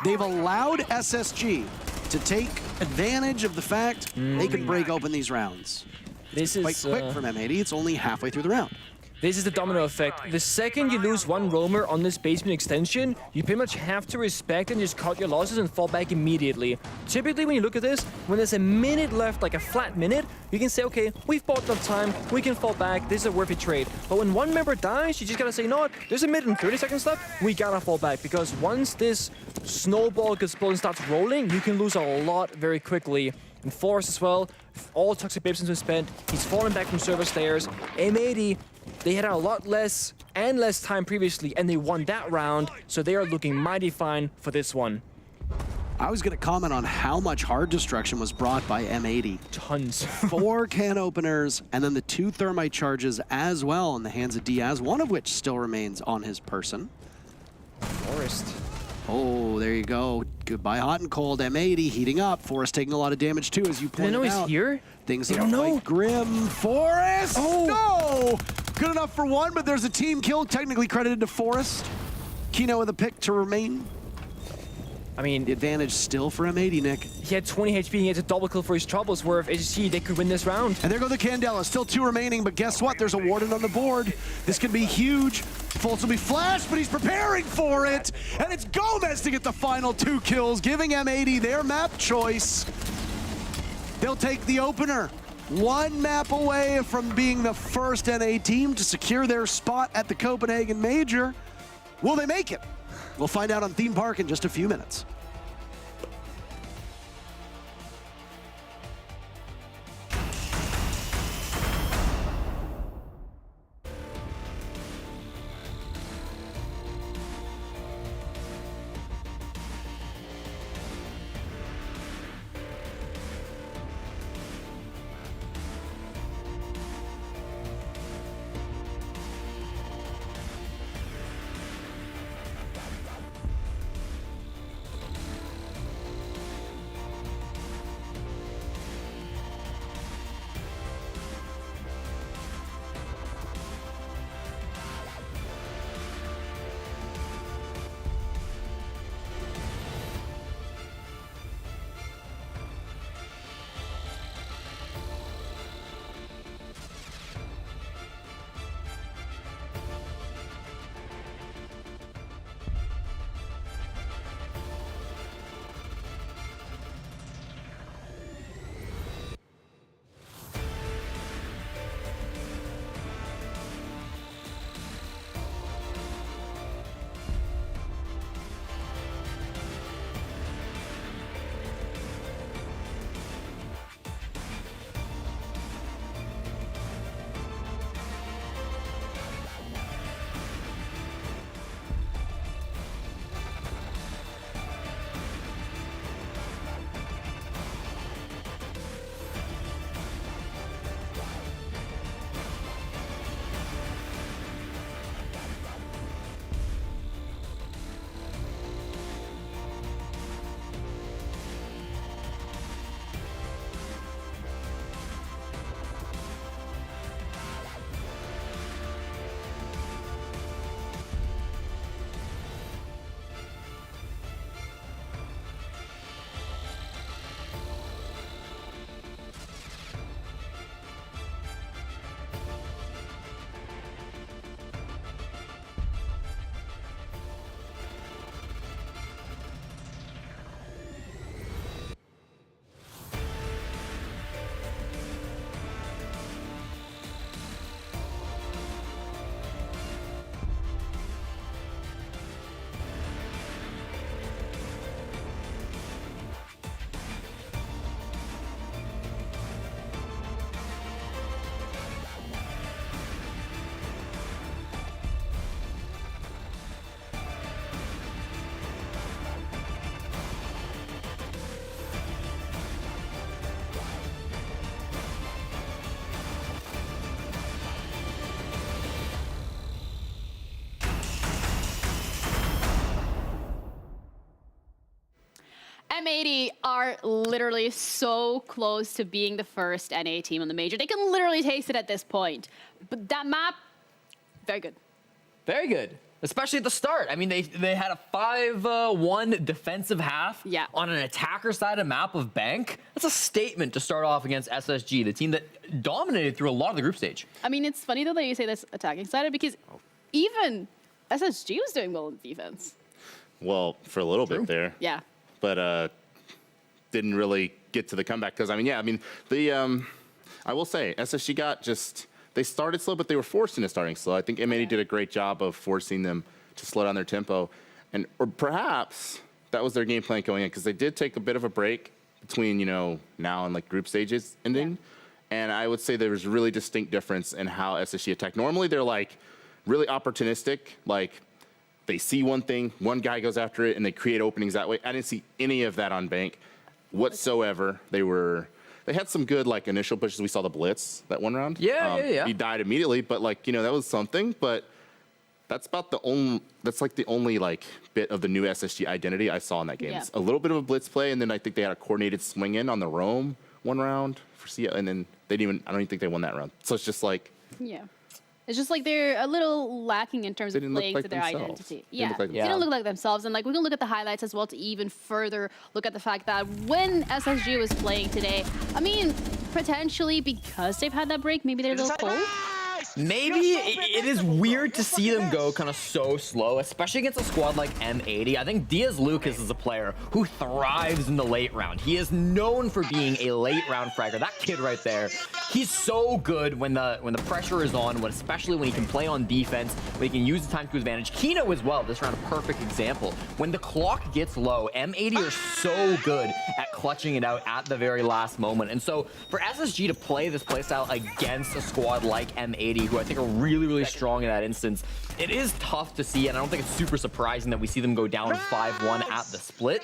They've allowed SSG to take advantage of the fact they can break open these rounds. This is quite quick from M80. It's only halfway through the round. This is the domino effect. The second you lose one roamer on this basement extension, you pretty much have to respect and just cut your losses and fall back immediately. Typically, when you look at this, when there's a minute left, like a flat minute, you can say, okay, we've bought enough time, we can fall back, this is a worthy trade. But when one member dies, you just gotta say, you know what, there's a minute and 30 seconds left, we gotta fall back. Because once this snowball gets blown and starts rolling, you can lose a lot very quickly. And Forrest as well, all toxic babes been spent, he's fallen back from server stairs. M80, they had a lot less and less time previously, and they won that round, so they are looking mighty fine for this one. I was going to comment on how much hard destruction was brought by M80. Tons. 4 can openers, and then the 2 thermite charges as well in the hands of Diaz, one of which still remains on his person. Forrest. Oh, there you go. Goodbye hot and cold. M80 heating up. Forrest taking a lot of damage too, as you pointed out. They know he's here? Things They look don't know. quite grim. Forrest! Oh. No! Good enough for one, but there's a team kill technically credited to Forest. Kino with a pick to remain. I mean, The advantage still for M80, Nick. he had 20 HP and he had a double kill for his troubles, where if HSG, they could win this round. And there go the Candela. Still 2 remaining, but guess what? There's a Warden on the board. This could be huge. Fultz will be flashed, but he's preparing for it. And it's Gomez to get the final 2 kills, giving M80 their map choice. They'll take the opener. 1 map away from being the first NA team to secure their spot at the Copenhagen Major. Will they make it? We'll find out on Theme Park in just a few minutes. M80 are literally so close to being the first NA team on the major. They can literally taste it at this point. But that map, very good. Very good. Especially at the start. I mean, they had a 5-1 defensive half on an attacker side of map of Bank. That's a statement to start off against SSG, the team that dominated through a lot of the group stage. I mean, it's funny though that you say this attacking side because even SSG was doing well in defense. Well, for a little bit there. Yeah. But didn't really get to the comeback because, I mean, I will say, SSG got just... They started slow, but they were forced into starting slow. I think M80 did a great job of forcing them to slow down their tempo. Or perhaps that was their game plan going in, because they did take a bit of a break between, now and like group stages ending. Yeah. And I would say there was a really distinct difference in how SSG attacked. Normally they're like really opportunistic, like they see one thing, one guy goes after it, and they create openings that way. I didn't see any of that on Bank whatsoever. They had some good like initial pushes. We saw the blitz that one round. Yeah. He died immediately, but like that was something. But that's about the only like bit of the new SSG identity I saw in that game. Yeah. It's a little bit of a blitz play, and then I think they had a coordinated swing in on the roam one round for Cia, and then I don't even think they won that round. So it's just like It's just like they're a little lacking in terms They of didn't look playing like to their themselves. identity. They look like They don't themselves. look like themselves. And like we can look at the highlights as well to even further look at the fact that when SSG was playing today, I mean, potentially because they've had that break, maybe they're a little cold. Maybe it is weird to see them go kind of so slow, especially against a squad like M80. I think Diaz Lucas is a player who thrives in the late round. He is known for being a late round fragger. That kid right there, he's so good when the pressure is on, especially when he can play on defense, when he can use the time to his advantage. Kino as well, this round a perfect example. When the clock gets low, M80 are so good at clutching it out at the very last moment. And so for SSG to play this playstyle against a squad like M80, who I think are really, really strong in that instance, it is tough to see, and I don't think it's super surprising that we see them go down 5-1 at the split.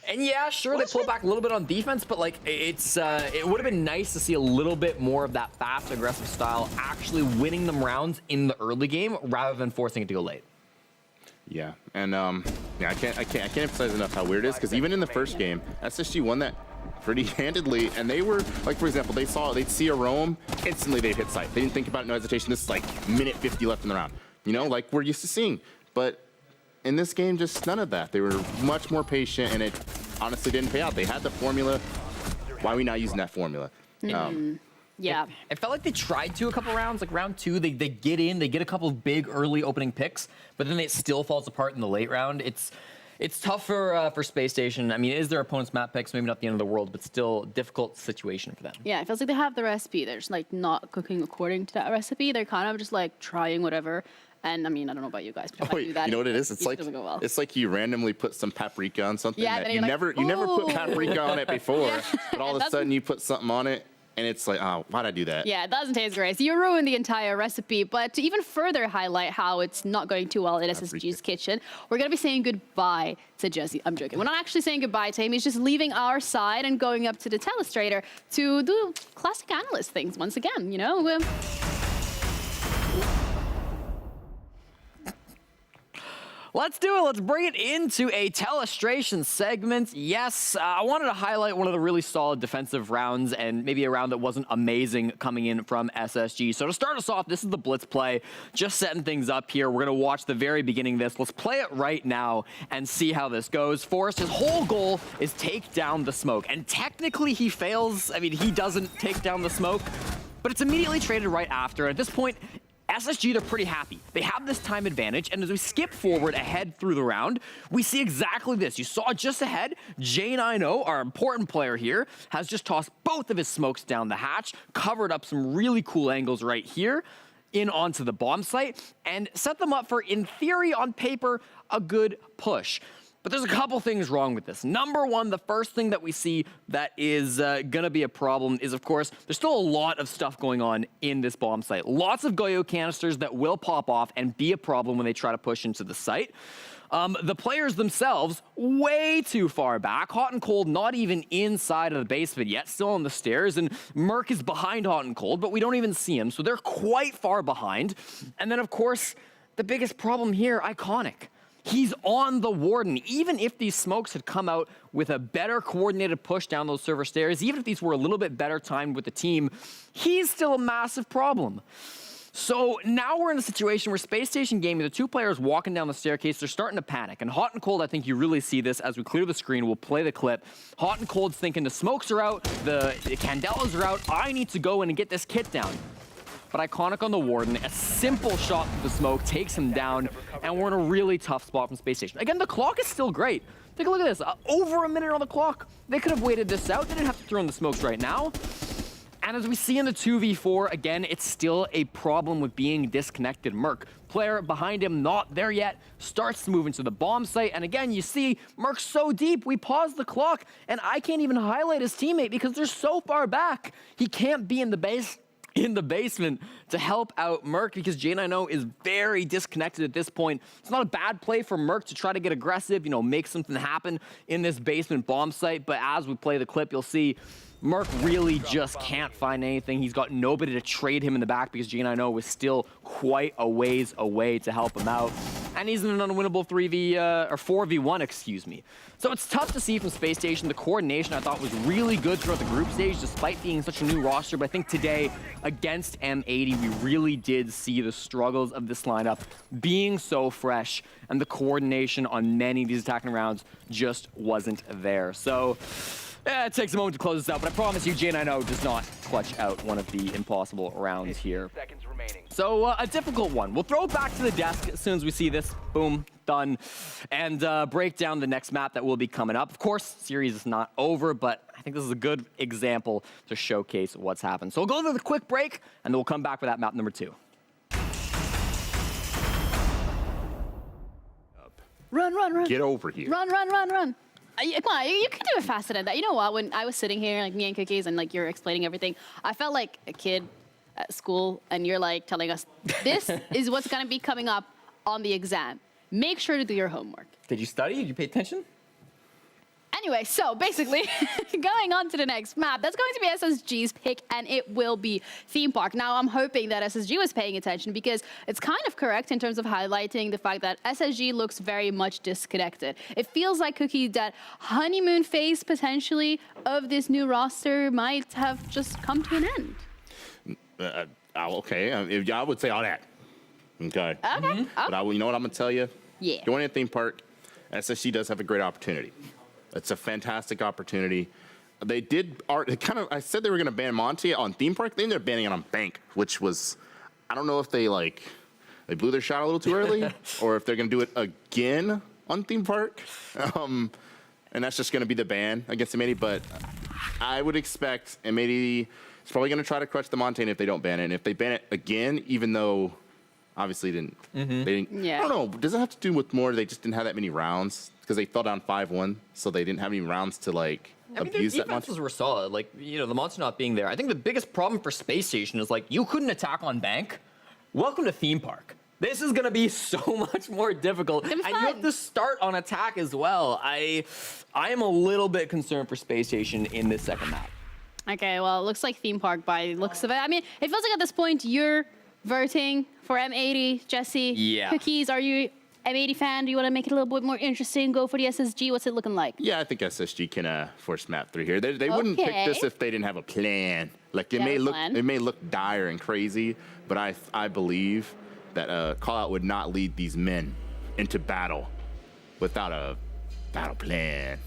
And yeah, sure, they pull back a little bit on defense, but like it would have been nice to see a little bit more of that fast, aggressive style actually winning them rounds in the early game rather than forcing it to go late. Yeah, and yeah, I can't emphasize enough how weird it is, because even in the first game, SSG won that pretty handedly, and they were like, for example, they'd see a roam, instantly they'd hit sight. They didn't think about no hesitation. This is like minute 50 left in the round, you know, like we're used to seeing. But in this game, just none of that. They were much more patient, and it honestly didn't pay out. They had the formula. Why are we not using that formula? Yeah. It felt like they tried to a couple rounds, like round 2, they get in, they get a couple of big early opening picks, but then it still falls apart in the late round. It's tough for Space Station. I mean, is their opponent's map picks, maybe not the end of the world, but still difficult situation for them. Yeah, it feels like they have the recipe. They're just like not cooking according to that recipe. They're kind of just like trying whatever. And I mean, I don't know about you guys, but if I do that, you know what it is? It's like doesn't go well. it's like you randomly put some paprika on something Yeah, that then you you're like, never put "Ooh." paprika on it before, Yeah. but all of a sudden you put something on it, and it's like, oh, why'd I do that? Yeah, it doesn't taste great. So you ruined the entire recipe. But to even further highlight how it's not going too well in SSG's kitchen, we're going to be saying goodbye to Jesse. I'm joking. We're not actually saying goodbye to him. He's just leaving our side and going up to the telestrator to do classic analyst things once again, you know? Let's do it. Let's bring it into a telestration segment. Yes, I wanted to highlight one of the really solid defensive rounds and maybe a round that wasn't amazing coming in from SSG. So to start us off, this is the blitz play. Just setting things up here. We're going to watch the very beginning of this. Let's play it right now and see how this goes. Forrest, his whole goal is take down the smoke. And technically he fails. I mean, he doesn't take down the smoke, but it's immediately traded right after. At this point, SSG, they're pretty happy. They have this time advantage, and as we skip forward ahead through the round, we see exactly this. You saw just ahead, J90, our important player here, has just tossed both of his smokes down the hatch, covered up some really cool angles right here, in onto the bomb site, and set them up for, in theory, on paper, a good push. But there's a couple things wrong with this. Number one, the first thing that we see that is gonna be a problem is, of course, there's still a lot of stuff going on in this bomb site. Lots of Goyo canisters that will pop off and be a problem when they try to push into the site. The players themselves, way too far back. Hot and Cold not even inside of the basement yet, still on the stairs, and Merc is behind Hot and Cold, but we don't even see him, so they're quite far behind. And then, of course, the biggest problem here, Iconic. He's on the Warden. Even if these smokes had come out with a better coordinated push down those server stairs, even if these were a little bit better timed with the team, he's still a massive problem. So now we're in a situation where Space Station Gaming, the two players walking down the staircase, they're starting to panic. And Hot and Cold, I think you really see this as we clear the screen. We'll play the clip. Hot and Cold's thinking the smokes are out, the Candelas are out. I need to go in and get this kit down. But Iconic on the Warden, a simple shot through the smoke takes him down, and we're in a really tough spot from Space Station. Again, the clock is still great. Take a look at this, over a minute on the clock. They could have waited this out. They didn't have to throw in the smokes right now. And as we see in the 2v4, again, it's still a problem with being disconnected. Merc, player behind him, not there yet, starts to move into the bomb site. And again, you see Merc's so deep, we pause the clock, and I can't even highlight his teammate because they're so far back. He can't be in the basement to help out Merc because J90 is very disconnected at this point. It's not a bad play for Merc to try to get aggressive, you know, make something happen in this basement bomb site. But as we play the clip, you'll see Merc really just can't find anything. He's got nobody to trade him in the back because J90 was still quite a ways away to help him out. and he's in an unwinnable 4v1, excuse me. So it's tough to see from Space Station. The coordination I thought was really good throughout the group stage, despite being such a new roster. But I think today, against M80, we really did see the struggles of this lineup being so fresh, and the coordination on many of these attacking rounds just wasn't there. So yeah, it takes a moment to close this out, but I promise you, J9O does not clutch out one of the impossible rounds here. Seconds remaining. So a difficult one. We'll throw it back to the desk as soon as we see this. Boom, done. And break down the next map that will be coming up. Of course, series is not over, but I think this is a good example to showcase what's happened. So we'll go to the quick break, and then we'll come back for that map number 2. Run, run, run. Get over here. Run, run, run, run. Come on, you can do it faster than that. You know what? When I was sitting here, like me and Cookies, and like you're explaining everything, I felt like a kid at school, and you're like telling us, this is what's gonna be coming up on the exam. Make sure to do your homework. Did you study? Did you pay attention? Anyway, so basically, going on to the next map, that's going to be SSG's pick, and it will be Theme Park. Now, I'm hoping that SSG was paying attention, because it's kind of correct in terms of highlighting the fact that SSG looks very much disconnected. It feels like, Cookie, that honeymoon phase, potentially, of this new roster might have just come to an end. Okay, I would say all that. Okay. Okay. But you know what I'm going to tell you? Yeah. Going to Theme Park, SSG does have a great opportunity. It's a fantastic opportunity. They did I said they were going to ban Monty on Theme Park. They ended up banning it on Bank, which was, I don't know if they blew their shot a little too early, or if they're going to do it again on Theme Park. And that's just going to be the ban against M80. But I would expect M80 is probably going to try to crush the Montane if they don't ban it. And if they ban it again, even though obviously they didn't. Yeah. I don't know. Does it have to do with more? They just didn't have that many rounds because they fell down 5-1, so they didn't have any rounds to abuse their that much. defenses were solid. Like, the monster not being there. I think the biggest problem for Space Station is you couldn't attack on Bank. Welcome to Theme Park. This is gonna be so much more difficult, and you have to start on attack as well. I am a little bit concerned for Space Station in this second map. Okay, well, it looks like Theme Park by the looks of it. I mean, it feels like at this point you're voting for M80, Jesse. Yeah. Cookies, are you M80 fan? Do you want to make it a little bit more interesting? Go for the SSG. What's it looking like? Yeah, I think SSG can force map 3 here. They wouldn't pick this if they didn't have a plan. Like, it may look dire and crazy, but I believe that Call Out would not lead these men into battle without a battle plan.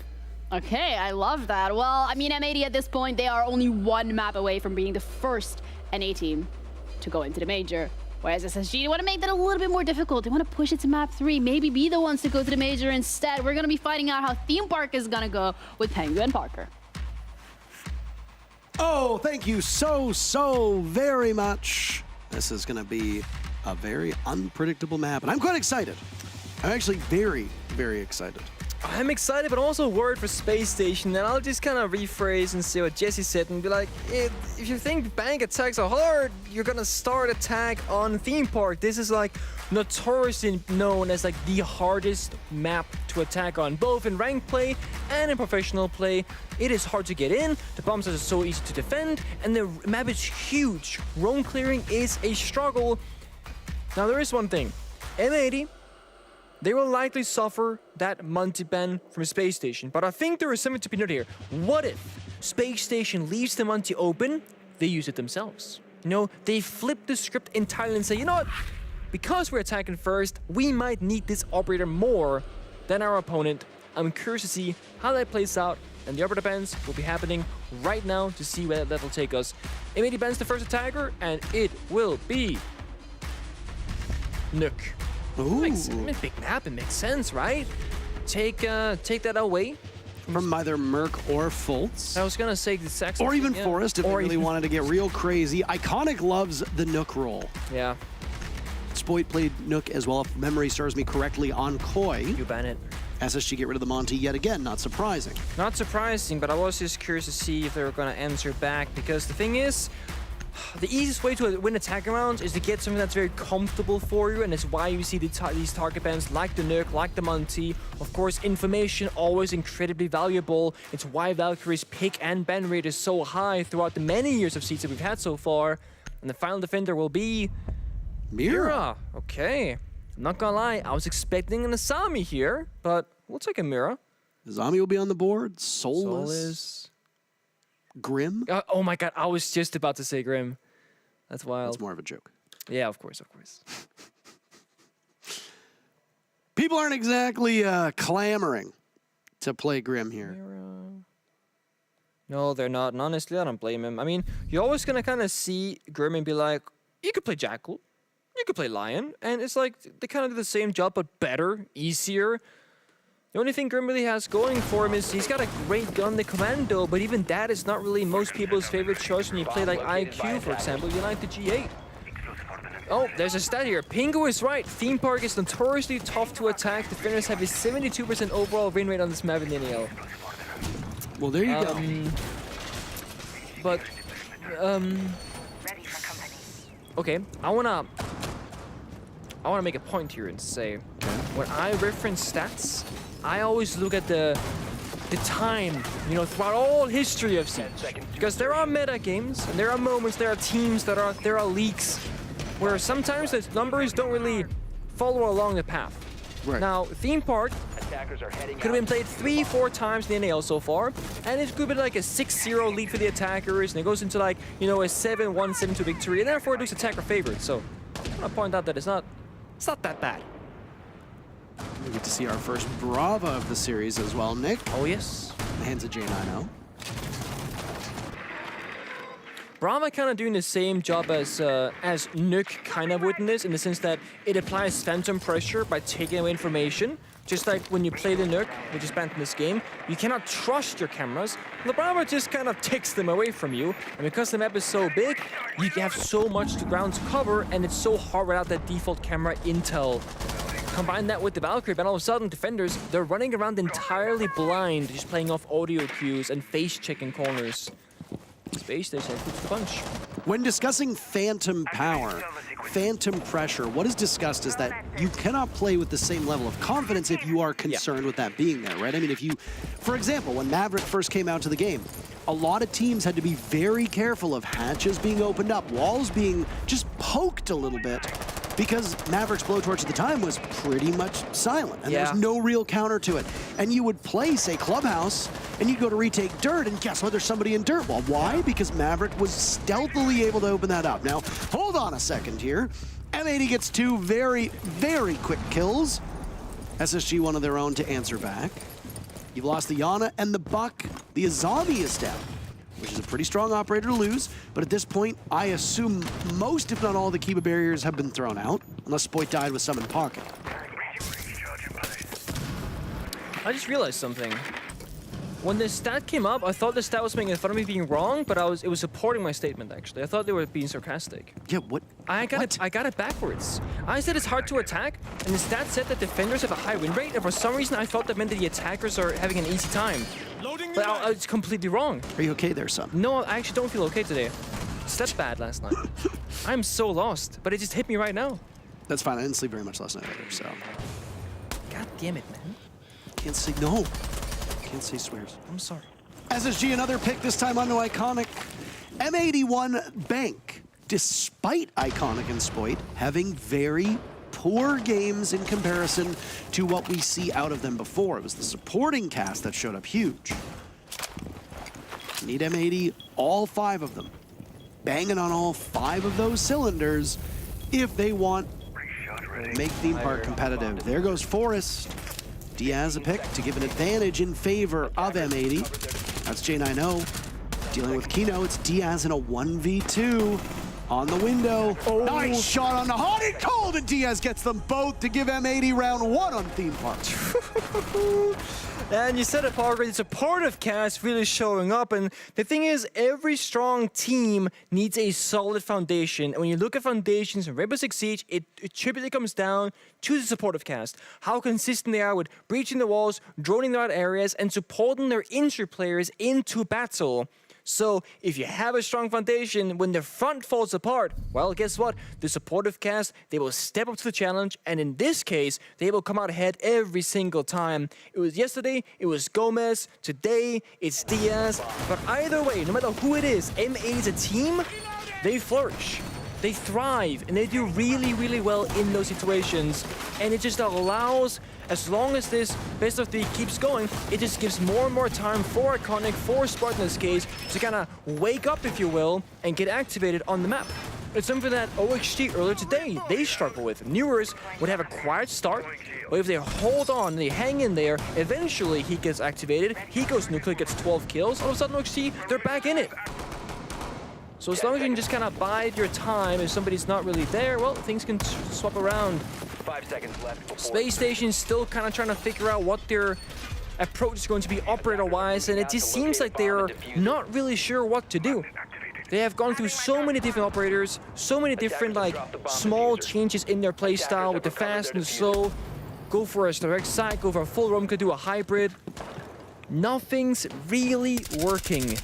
Okay, I love that. Well, I mean, M80 at this point, they are only one map away from being the first NA team to go into the major. Whereas SSG want to make that a little bit more difficult. They want to push it to map 3, maybe be the ones to go to the major instead. We're going to be finding out how Theme Park is going to go with Pengu and Parker. Oh, thank you so very much. This is going to be a very unpredictable map, and I'm quite excited. I'm actually very excited. I'm excited, but also worried for Space Station, and I'll just kind of rephrase and say what Jesse said and be like, if you think Bank attacks are hard, you're gonna start attack on Theme Park. This is notoriously known as the hardest map to attack on, both in ranked play and in professional play. It is hard to get in, the bombs are so easy to defend, and the map is huge. Roam clearing is a struggle. Now there is one thing, M80, they will likely suffer that Monty ban from Space Station, but I think there is something to be noted here. What if Space Station leaves the Monty open, they use it themselves? They flip the script entirely and say, you know what? Because we're attacking first, we might need this operator more than our opponent. I'm curious to see how that plays out, and the operator bans will be happening right now to see where that will take us. M80 bans the first attacker, and it will be Nook. Ooh. Big map, it makes sense, right? Take that away from either Merc or Fultz. I was gonna say the Saxon. Or even Forest if they really wanted to get real crazy. Iconic loves the Nook role. Yeah. Spoit played Nook as well, if memory serves me correctly, on Koi. You ban it. SSG get rid of the Monty yet again, not surprising. Not surprising, but I was just curious to see if they were gonna answer back, because the thing is, the easiest way to win attack rounds is to get something that's very comfortable for you, and it's why you see these target bans like the Nook, like the Monty. Of course, information always incredibly valuable. It's why Valkyrie's pick and ban rate is so high throughout the many years of seeds that we've had so far. And the final defender will be Mira. Okay. Not gonna lie, I was expecting an Asami here, but we'll take a Mira. Zami will be on the board. Soulless. Soulless. Grim. Oh my god, I was just about to say Grim. That's wild. That's more of a joke. Yeah, of course, of course. People aren't exactly clamoring to play Grim here. No, they're not. And honestly, I don't blame him. I mean, you're always going to kind of see Grim and be like, you could play Jackal, you could play Lion, and it's like they kind of do the same job, but better, easier. The only thing Grim really has going for him is he's got a great gun, the Commando, but even that is not really most people's favorite choice when you play like IQ, for example. You like the G8. Oh, there's a stat here. Pingu is right. Theme Park is notoriously tough to attack. Defenders have a 72% overall win rate on this map in the NAL. Well, there you go. But, okay, I wanna make a point here and say, when I reference stats, I always look at the time, you know, throughout all history of Siege. Because there are meta games, and there are moments, there are teams, there are leaks, where sometimes the numbers don't really follow along the path. Right. Now, Theme Park could have been played 3-4 times in the NAL so far, and it could be like a 6-0 lead for the attackers, and it goes into like, you know, a 7-1, 7-2 victory, and therefore it looks attacker favored. So I want to point out that it's not that bad. We get to see our first Brava of the series as well, Nick. Oh yes. In the hands of J90. Brahma kind of doing the same job as Nuke kind of would in this, in the sense that it applies phantom pressure by taking away information. Just like when you play the Nuke, which is banned in this game, you cannot trust your cameras. The Brahma just kind of takes them away from you. And because the map is so big, you have so much ground to cover, and it's so hard without that default camera intel. Combine that with the Valkyrie, and all of a sudden defenders, they're running around entirely blind, just playing off audio cues and face checking corners. Space Station puts the punch. When discussing phantom power, phantom pressure, what is discussed is that you cannot play with the same level of confidence if you are concerned with that being there, right? I mean, if you, for example, when Maverick first came out to the game, a lot of teams had to be very careful of hatches being opened up, walls being just poked a little bit, because Maverick's blowtorch at the time was pretty much silent, and there was no real counter to it. And you would play, say, Clubhouse, and you'd go to retake dirt, and guess what? There's somebody in dirt. Well, why? Because Maverick was stealthily able to open that up. Now, hold on a second here. M80 gets two very, very quick kills. SSG one of their own to answer back. You've lost the Yana and the Buck. The Azami is down, which is a pretty strong operator to lose. But at this point, I assume most, if not all, the Kiba barriers have been thrown out, unless Spoit died with some in pocket. I just realized something. When the stat came up, I thought the stat was making fun of me being wrong, but it was supporting my statement, actually. I thought they were being sarcastic. Yeah, what? I got it backwards. I said it's hard to attack, and the stat said that defenders have a high win rate, and for some reason I thought that meant that the attackers are having an easy time. But I was completely wrong. Are you okay there, son? No, I actually don't feel okay today. Slept bad last night. I'm so lost, but it just hit me right now. That's fine. I didn't sleep very much last night either, so. God damn it, man. Can't say no. Can't say swears. I'm sorry. SSG, another pick, this time onto Iconic. M81 Bank, despite Iconic and Spoit having very poor games in comparison to what we see out of them before. It was the supporting cast that showed up huge. Need M80, all 5 of them, banging on all 5 of those cylinders if they want to make Theme Park competitive. There goes Forrest. Diaz a pick to give an advantage in favor of M80. That's J90 dealing with Kino. It's Diaz in a 1v2 on the window. Oh. Nice shot on the hot and cold, and Diaz gets them both to give M80 round 1 on Theme Park. And you said it, Parker, the supportive cast really showing up. And the thing is, every strong team needs a solid foundation. And when you look at foundations in Rainbow Six Siege, it typically comes down to the supportive cast. How consistent they are with breaching the walls, droning the right areas, and supporting their injured players into battle. So if you have a strong foundation, when the front falls apart, well, guess what? The supportive cast, they will step up to the challenge, and in this case, they will come out ahead every single time. It was yesterday, it was Gomez, today, it's Diaz, but either way, no matter who it is, M8 is a team, they flourish. they thrive and they do really, really well in those situations. And it just allows, as long as this best of 3 keeps going, it just gives more and more time for Iconic, for Spartan in this case, to kind of wake up, if you will, and get activated on the map. It's something that OXG earlier today, they struggle with. Newers would have a quiet start, but if they hold on, they hang in there, eventually he gets activated, he goes nuclear, gets 12 kills, all of a sudden OXG, they're back in it. So as long as you can just kind of bide your time, if somebody's not really there, well, things can swap around. 5 seconds left. Space Station's still kind of trying to figure out what their approach is going to be operator-wise, and it just seems like they're not really sure what to do. They have gone through so many different operators, so many different like small changes in their playstyle with the fast and the slow. Go for a direct side, go for a full roam, could do a hybrid. Nothing's really working.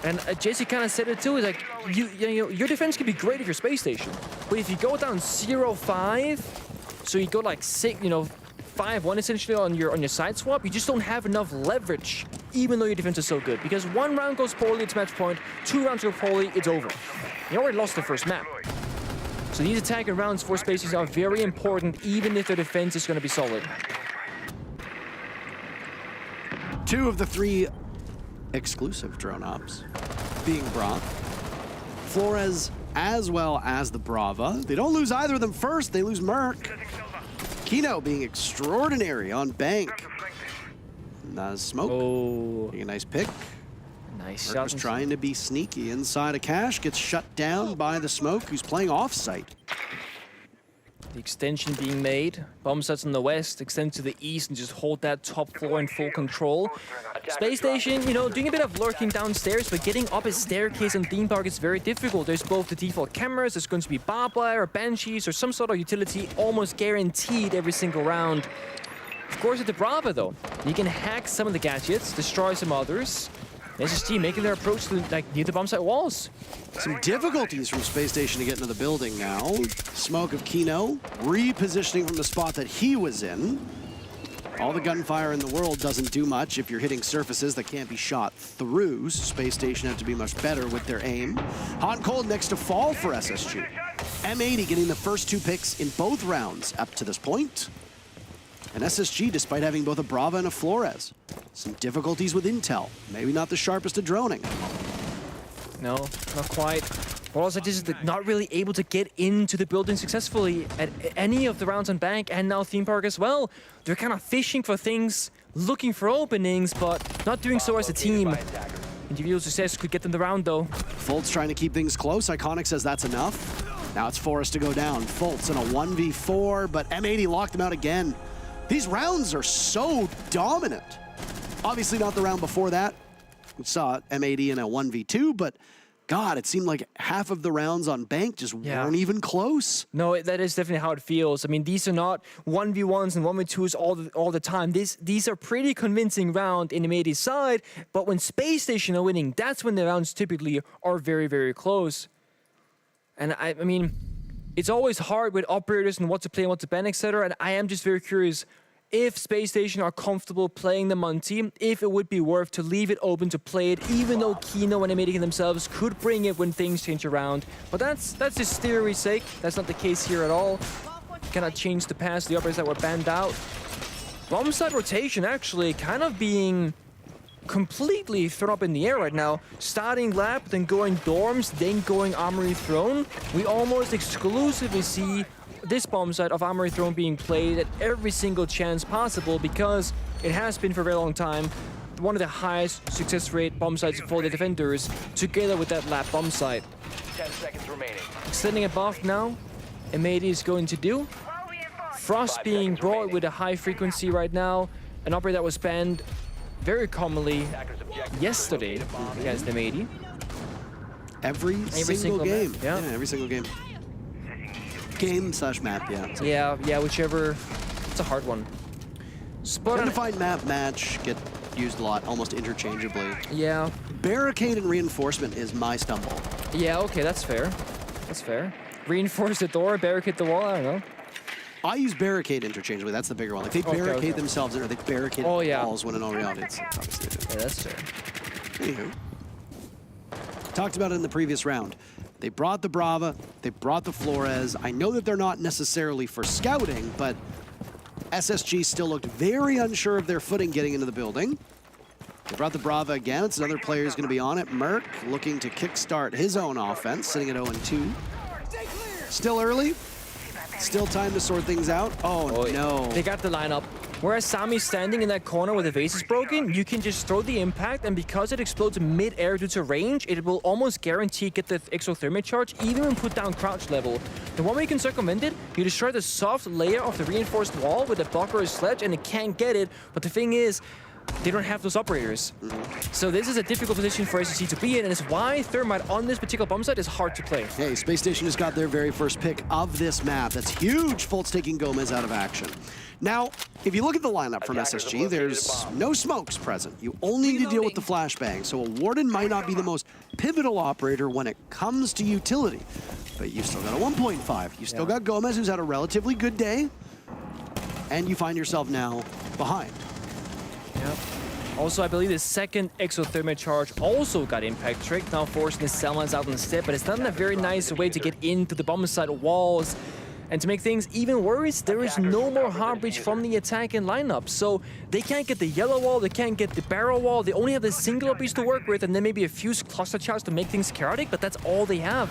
And Jesse kind of said it too, is like, you know, your defense can be great if you're Space Station, but if you go down 0-5, so you go like 5-1 essentially on your side swap, you just don't have enough leverage, even though your defense is so good. Because 1 round goes poorly, it's match point. 2 rounds go poorly, it's over. You already lost the first map. So these attacking rounds for Space Station are very important, even if their defense is going to be solid. 2 of the 3 exclusive drone ops being brought. Flores as well as the Brava. They don't lose either of them first, they lose Merc. Kino being extraordinary on Bank. Smoke. Oh. Being a nice pick. Nice Merc shot. was trying to be sneaky inside of Cash, gets shut down by the Smoke, who's playing off-site. The extension being made. Bomb sets on the west, extend to the east, and just hold that top floor in full control. Space Station, you know, doing a bit of lurking downstairs, but getting up a staircase on theme park is very difficult. There's both the default cameras, there's going to be barbed wire or banshees or some sort of utility almost guaranteed every single round. Of course, with the Brava, though, you can hack some of the gadgets, destroy some others. SSG making their approach to near the bomb site walls. Some difficulties from Space Station to get into the building now. Smoke of Kino, repositioning from the spot that he was in. All the gunfire in the world doesn't do much if you're hitting surfaces that can't be shot through. So Space Station have to be much better with their aim. Hot and cold next to fall for SSG. M80 getting the first 2 picks in both rounds up to this point. And SSG, despite having both a Brava and a Flores. Some difficulties with intel. Maybe not the sharpest at droning. No, not quite. But also just not really able to get into the building successfully at any of the rounds on Bank and now Theme Park as well. They're kind of fishing for things, looking for openings, but not doing so as a team. Individual success could get them the round though. Fultz trying to keep things close. Iconic says that's enough. Now it's Forrest to go down. Fultz in a 1v4, but M80 locked him out again. These rounds are so dominant. Obviously not the round before that. We saw M80 in a 1v2, but God, it seemed like half of the rounds on Bank just weren't even close. No, that is definitely how it feels. I mean, these are not 1v1s and 1v2s all the time. These are pretty convincing round in the M80 side, but when Space Station are winning, that's when the rounds typically are very, very close. And I mean, it's always hard with operators and what to play and what to ban, etc. And I am just very curious if Space Station are comfortable playing the Monty, if it would be worth to leave it open to play it, even though Kino and M80 themselves could bring it when things change around. But that's just theory's sake. That's not the case here at all. Cannot change the past, the operators that were banned out. Bomb side rotation actually kind of being completely thrown up in the air right now. Starting lap, then going dorms, then going Armory Throne. We almost exclusively see this bomb site of Armory Throne being played at every single chance possible because it has been for a very long time one of the highest success rate bomb sites for the defenders, together with that lap bomb site. 10 seconds remaining. Extending above now, M80 is going to do. Frost being brought with a high frequency right now, an operator that was banned very commonly yesterday against M80. Every single game. Map, yeah. Every single game. Game/map, yeah. Yeah, whichever. It's a hard one. Undefined map match get used a lot, almost interchangeably. Yeah. Barricade and reinforcement is my stumble. Yeah, okay, that's fair. That's fair. Reinforce the door, barricade the wall, I don't know. I use barricade interchangeably, that's the bigger one. Like they barricade themselves or they barricade walls when in all reality it's obviously different. Yeah, that's fair. Anywho. Talked about it in the previous round. They brought the Brava, they brought the Flores. I know that they're not necessarily for scouting, but SSG still looked very unsure of their footing getting into the building. They brought the Brava again. It's another player who's going to be on it. Merc looking to kickstart his own offense, sitting at 0-2. Still early. Still time to sort things out. Oh, no. They got the lineup. Whereas Sami's standing in that corner where the vase is broken, you can just throw the impact, and because it explodes mid-air due to range, it will almost guarantee get the exothermic charge, even when put down crouch level. The one way you can circumvent it, you destroy the soft layer of the reinforced wall with a block or a sledge, and it can't get it. But the thing is, they don't have those operators. So this is a difficult position for SSG to be in, and it's why Thermite on this particular bomb site is hard to play. Hey, Space Station has got their very first pick of this map. That's huge. Fultz taking Gomez out of action. Now, if you look at the lineup from SSG, there's no smokes present. You only need to deal with the flashbang, so a Warden might not be the most pivotal operator when it comes to utility. But you've still got a 1.5. You've still got Gomez, who's had a relatively good day, and you find yourself now behind. Yep. Also, I believe the second exothermic charge also got impact trick, now forcing the Selmas out instead, but it's not in a very nice way to get into the bomb site walls. And to make things even worse, there is no more hard breach from the attacking lineup. So they can't get the yellow wall, they can't get the barrel wall, they only have the singular breach to work with, and then maybe a few cluster charges to make things chaotic, but that's all they have.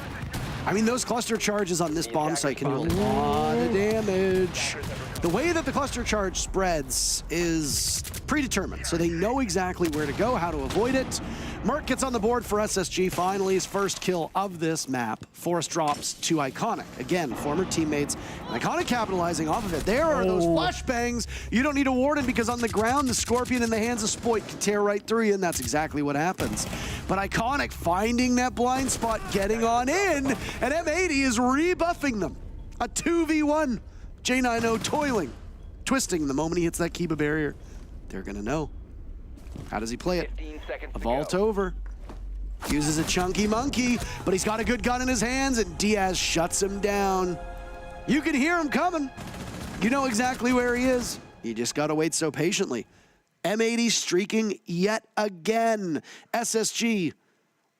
I mean, those cluster charges on this bomb site can do a lot of damage. The way that the cluster charge spreads is predetermined, so they know exactly where to go, how to avoid it. Merc gets on the board for SSG, finally his first kill of this map. Force drops to Iconic. Again, former teammates. And Iconic capitalizing off of it. There are those flashbangs. You don't need a Warden because on the ground, the Scorpion in the hands of Spoit can tear right through you, and that's exactly what happens. But Iconic finding that blind spot, getting on in, and M80 is rebuffing them. A 2v1. J90 toiling, twisting the moment he hits that Kiba barrier. They're gonna know. How does he play it? A vault over. Uses a chunky monkey, but he's got a good gun in his hands, and Diaz shuts him down. You can hear him coming. You know exactly where he is. You just gotta wait so patiently. M80 streaking yet again. SSG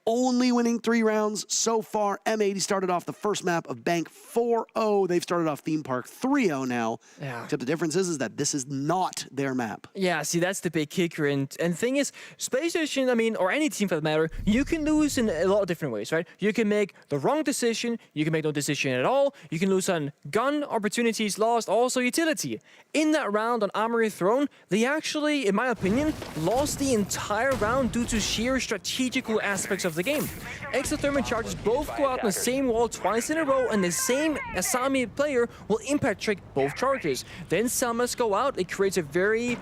only winning 3 rounds so far. M80 started off the first map of Bank 4-0. They've started off Theme Park 3-0 now. Yeah. Except the difference is that this is not their map. Yeah, see, that's the big kicker. And the thing is, Space Station, I mean, or any team for that matter, you can lose in a lot of different ways, right? You can make the wrong decision. You can make no decision at all. You can lose on gun, opportunities lost, also utility. In that round on Armory Throne, they actually, in my opinion, lost the entire round due to sheer strategical aspects of the game. Exothermic charges both go out on the same wall twice in a row, and the same Asami player will impact trick both charges. Then Selmas go out. It creates a very,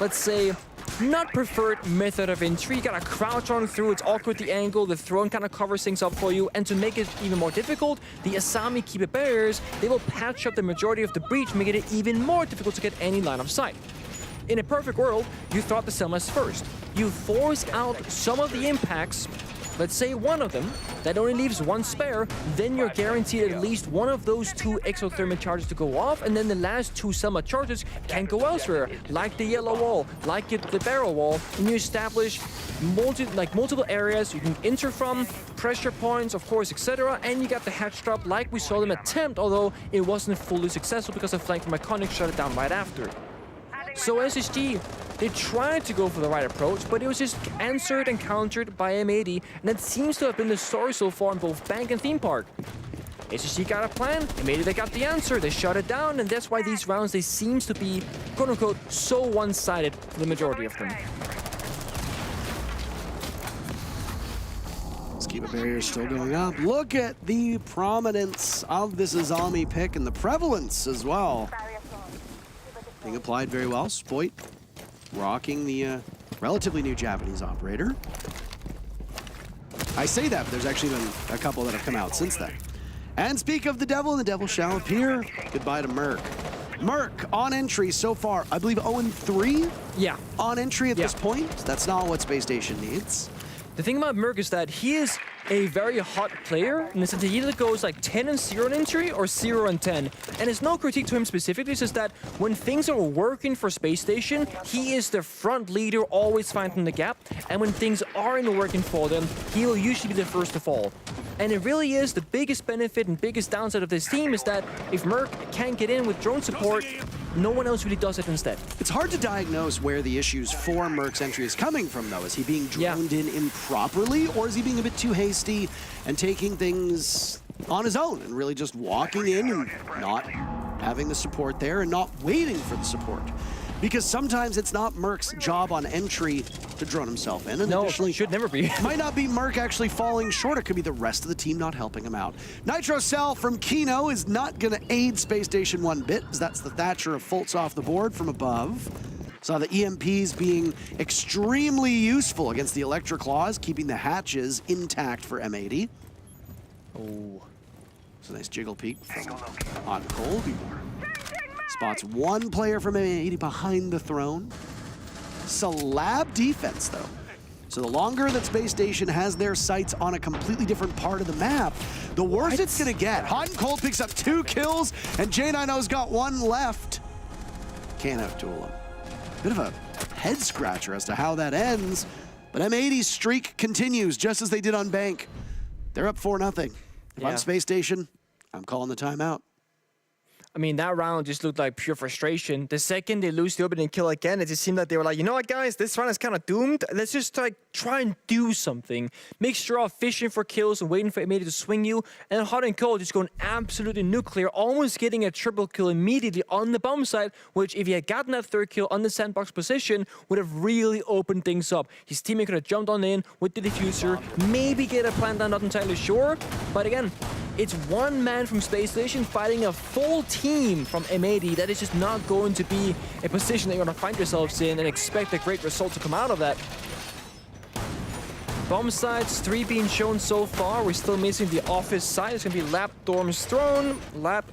let's say, not preferred method of entry. You gotta crouch on through, it's awkward the angle, the throne kind of covers things up for you, and to make it even more difficult, the Asami Kiba barriers, they will patch up the majority of the breach, making it even more difficult to get any line of sight. In a perfect world, you throw out the Selmas first. You force out some of the impacts, let's say one of them, that only leaves one spare, then you're guaranteed at least one of those 2 exothermic charges to go off, and then the last 2 Selma charges can go elsewhere, like the yellow wall, like the barrel wall, and you establish multiple areas you can enter from, pressure points, of course, etc., and you got the hatch drop like we saw them attempt, although it wasn't fully successful because the flank from Iconic shut it down right after. So SSG, they tried to go for the right approach, but it was just answered and countered by M80, and that seems to have been the story so far in both Bank and Theme Park. SSG got a plan, M80 they got the answer, they shut it down, and that's why these rounds, they seem to be, quote-unquote, so one-sided for the majority of them. Kiba barrier still going up. Look at the prominence of this Azami pick and the prevalence as well. Being applied very well. Spoit rocking the relatively new Japanese operator. I say that, but there's actually been a couple that have come out since then. And speak of the devil, and the devil shall appear. Goodbye to Merc. Merc on entry so far, I believe 0-3? Yeah. On entry at this point. That's not what Space Station needs. The thing about Merc is that he is a very hot player in the sense that he either goes like 10-0 on entry or 0-10. And it's no critique to him specifically, it's just that when things are working for Space Station, he is the front leader, always finding the gap. And when things aren't working for them, he will usually be the first to fall. And it really is the biggest benefit and biggest downside of this team is that if Merc can't get in with drone support, no one else really does it instead. It's hard to diagnose where the issues for Merc's entry is coming from, though. Is he being droned in improperly, or is he being a bit too hasty and taking things on his own and really just walking in and not having the support there and not waiting for the support? Because sometimes it's not Merc's job on entry to drone himself in. And No, additionally, it should never be. might not be Merc actually falling short. It could be the rest of the team not helping him out. Nitro Cell from Kino is not going to aid Space Station one bit, as that's the Thatcher of Fultz off the board from above. Saw the EMPs being extremely useful against the Electric Claws, keeping the hatches intact for M80. Oh. It's a nice jiggle peek from Hot and Cold. Spots one player from M80 behind the throne. Slab defense, though. So the longer that Space Station has their sights on a completely different part of the map, the worse it's going to get. Hot and Cold picks up 2 kills, and J90's got 1 left. Can't outduel him. Bit of a head scratcher as to how that ends, but M80's streak continues just as they did on Bank. They're up 4-0. If I'm Space Station, I'm calling the timeout. I mean, that round just looked like pure frustration. The second they lose the opening kill again, it just seemed like they were like, you know what, guys, this round is kind of doomed. Let's just like try and do something. Make sure you're fishing for kills and waiting for M80 to swing you. And Hot and Cold just going absolutely nuclear, almost getting a triple kill immediately on the bomb site, which if he had gotten that 3rd kill on the sandbox position, would have really opened things up. His teammate could have jumped on in with the diffuser, maybe get a plant down, not entirely sure. But again, it's one man from Space Station fighting a full team from M80. That is just not going to be a position that you're going to find yourselves in and expect a great result to come out of that. Bomb sites, 3 being shown so far. We're still missing the office side. It's going to be Lap Dorms Throne, Lap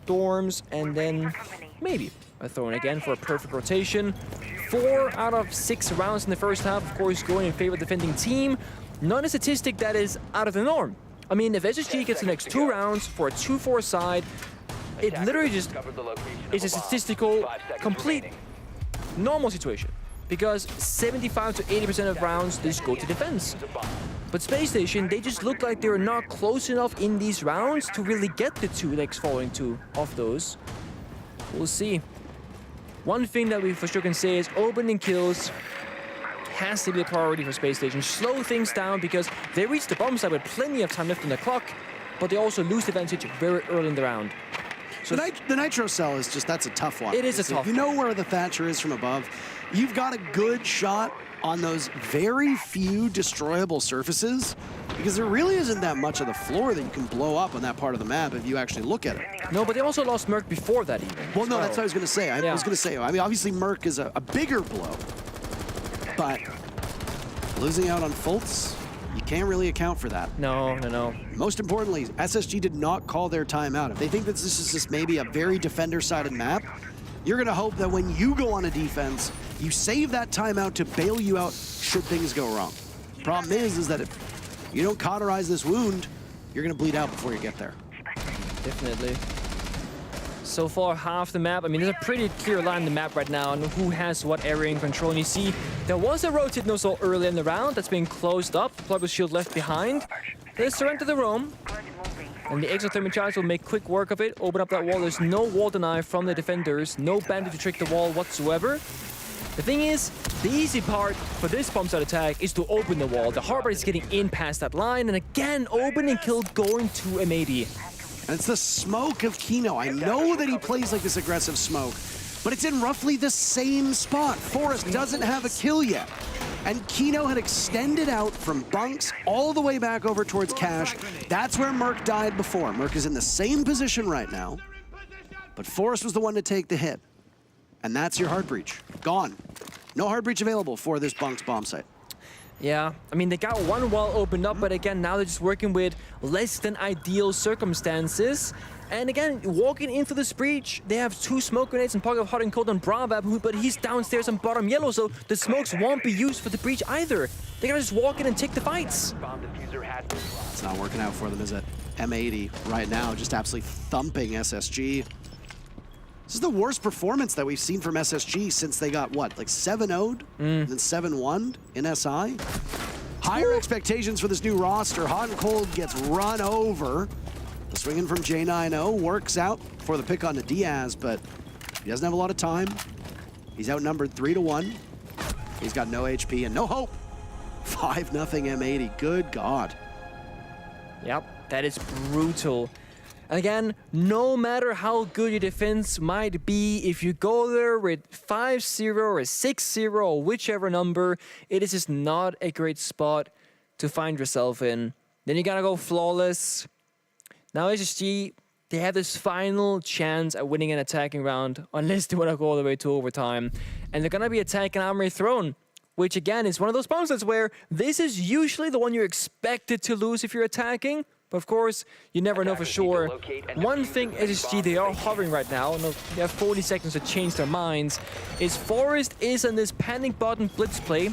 Dorms, and then maybe a Throne again for a perfect rotation. 4 out of 6 rounds in the first half, of course, going in favor of the defending team. Not a statistic that is out of the norm. I mean, if SSG gets the next 2 rounds for a 2-4 side, it literally just is a statistical, complete, normal situation. Because 75 to 80% of rounds just go to defense. But Space Station, they just look like they were not close enough in these rounds to really get the 2 legs following 2 of those. We'll see. One thing that we for sure can say is opening kills has to be a priority for Space Station. Slow things down because they reach the bomb site with plenty of time left on the clock, but they also lose the advantage very early in the round. So the Nitro Cell is just, that's a tough one. It is a tough one. You know where the Thatcher is from above. You've got a good shot on those very few destroyable surfaces because there really isn't that much of the floor that you can blow up on that part of the map if you actually look at it. No, but they also lost Merc before that even. Well, no, that's what I was going to say. I was going to say, I mean, obviously Merc is a bigger blow, but losing out on Fultz, you can't really account for that. No. Most importantly, SSG did not call their timeout. If they think that this is just maybe a very defender-sided map, you're going to hope that when you go on a defense, you save that timeout to bail you out should things go wrong. Problem is that if you don't cauterize this wound, you're going to bleed out before you get there. Definitely. So far, half the map. I mean, there's a pretty clear line in the map right now on who has what area in control. And you see, there was a rotate nozzle early in the round that's been closed up. Plugger's shield left behind. They surrender the roam. And the exothermic charge will make quick work of it, open up that wall. There's no wall deny from the defenders, no bandit to trick the wall whatsoever. The thing is, the easy part for this bomb site attack is to open the wall. The hard is getting in past that line, and again, open and kill going to M80. And it's the smoke of Kino. I know that he plays like this aggressive smoke, but it's in roughly the same spot. Forest doesn't have a kill yet. And Kino had extended out from bunks all the way back over towards Cash. That's where Merc died before. Merc is in the same position right now, but Forest was the one to take the hit. And that's your hard breach. Gone. No hard breach available for this bunks bomb site. Yeah, I mean, they got one wall opened up, but again, now they're just working with less than ideal circumstances. And again, walking into this breach, they have 2 smoke grenades and pocket of Hot and Cold on Bravab, but he's downstairs on bottom yellow, so the smokes won't be used for the breach either. They gotta just walk in and take the fights. It's not working out for them, is it? M80 right now, just absolutely thumping SSG. This is the worst performance that we've seen from SSG since they got, what, like 7-0'd? And then 7-1'd in SI? Higher expectations for this new roster. Hot and Cold gets run over. The swinging from J90 works out for the pick on the Diaz, but he doesn't have a lot of time. He's outnumbered 3-1. He's got no HP and no hope. 5-0 M80. Good God. Yep, that is brutal. And again, no matter how good your defense might be, if you go there with 5-0 or 6-0 or whichever number, it is just not a great spot to find yourself in. Then you gotta go flawless. Now SSG, they have this final chance at winning an attacking round, unless they want to go all the way to overtime. And they're gonna be attacking Armory Throne, which again is one of those bounces where this is usually the one you're expected to lose if you're attacking. But of course, you never know for sure. One thing SSG, they are hovering right now, and they have 40 seconds to change their minds, is Forest is on this panic button blitz play,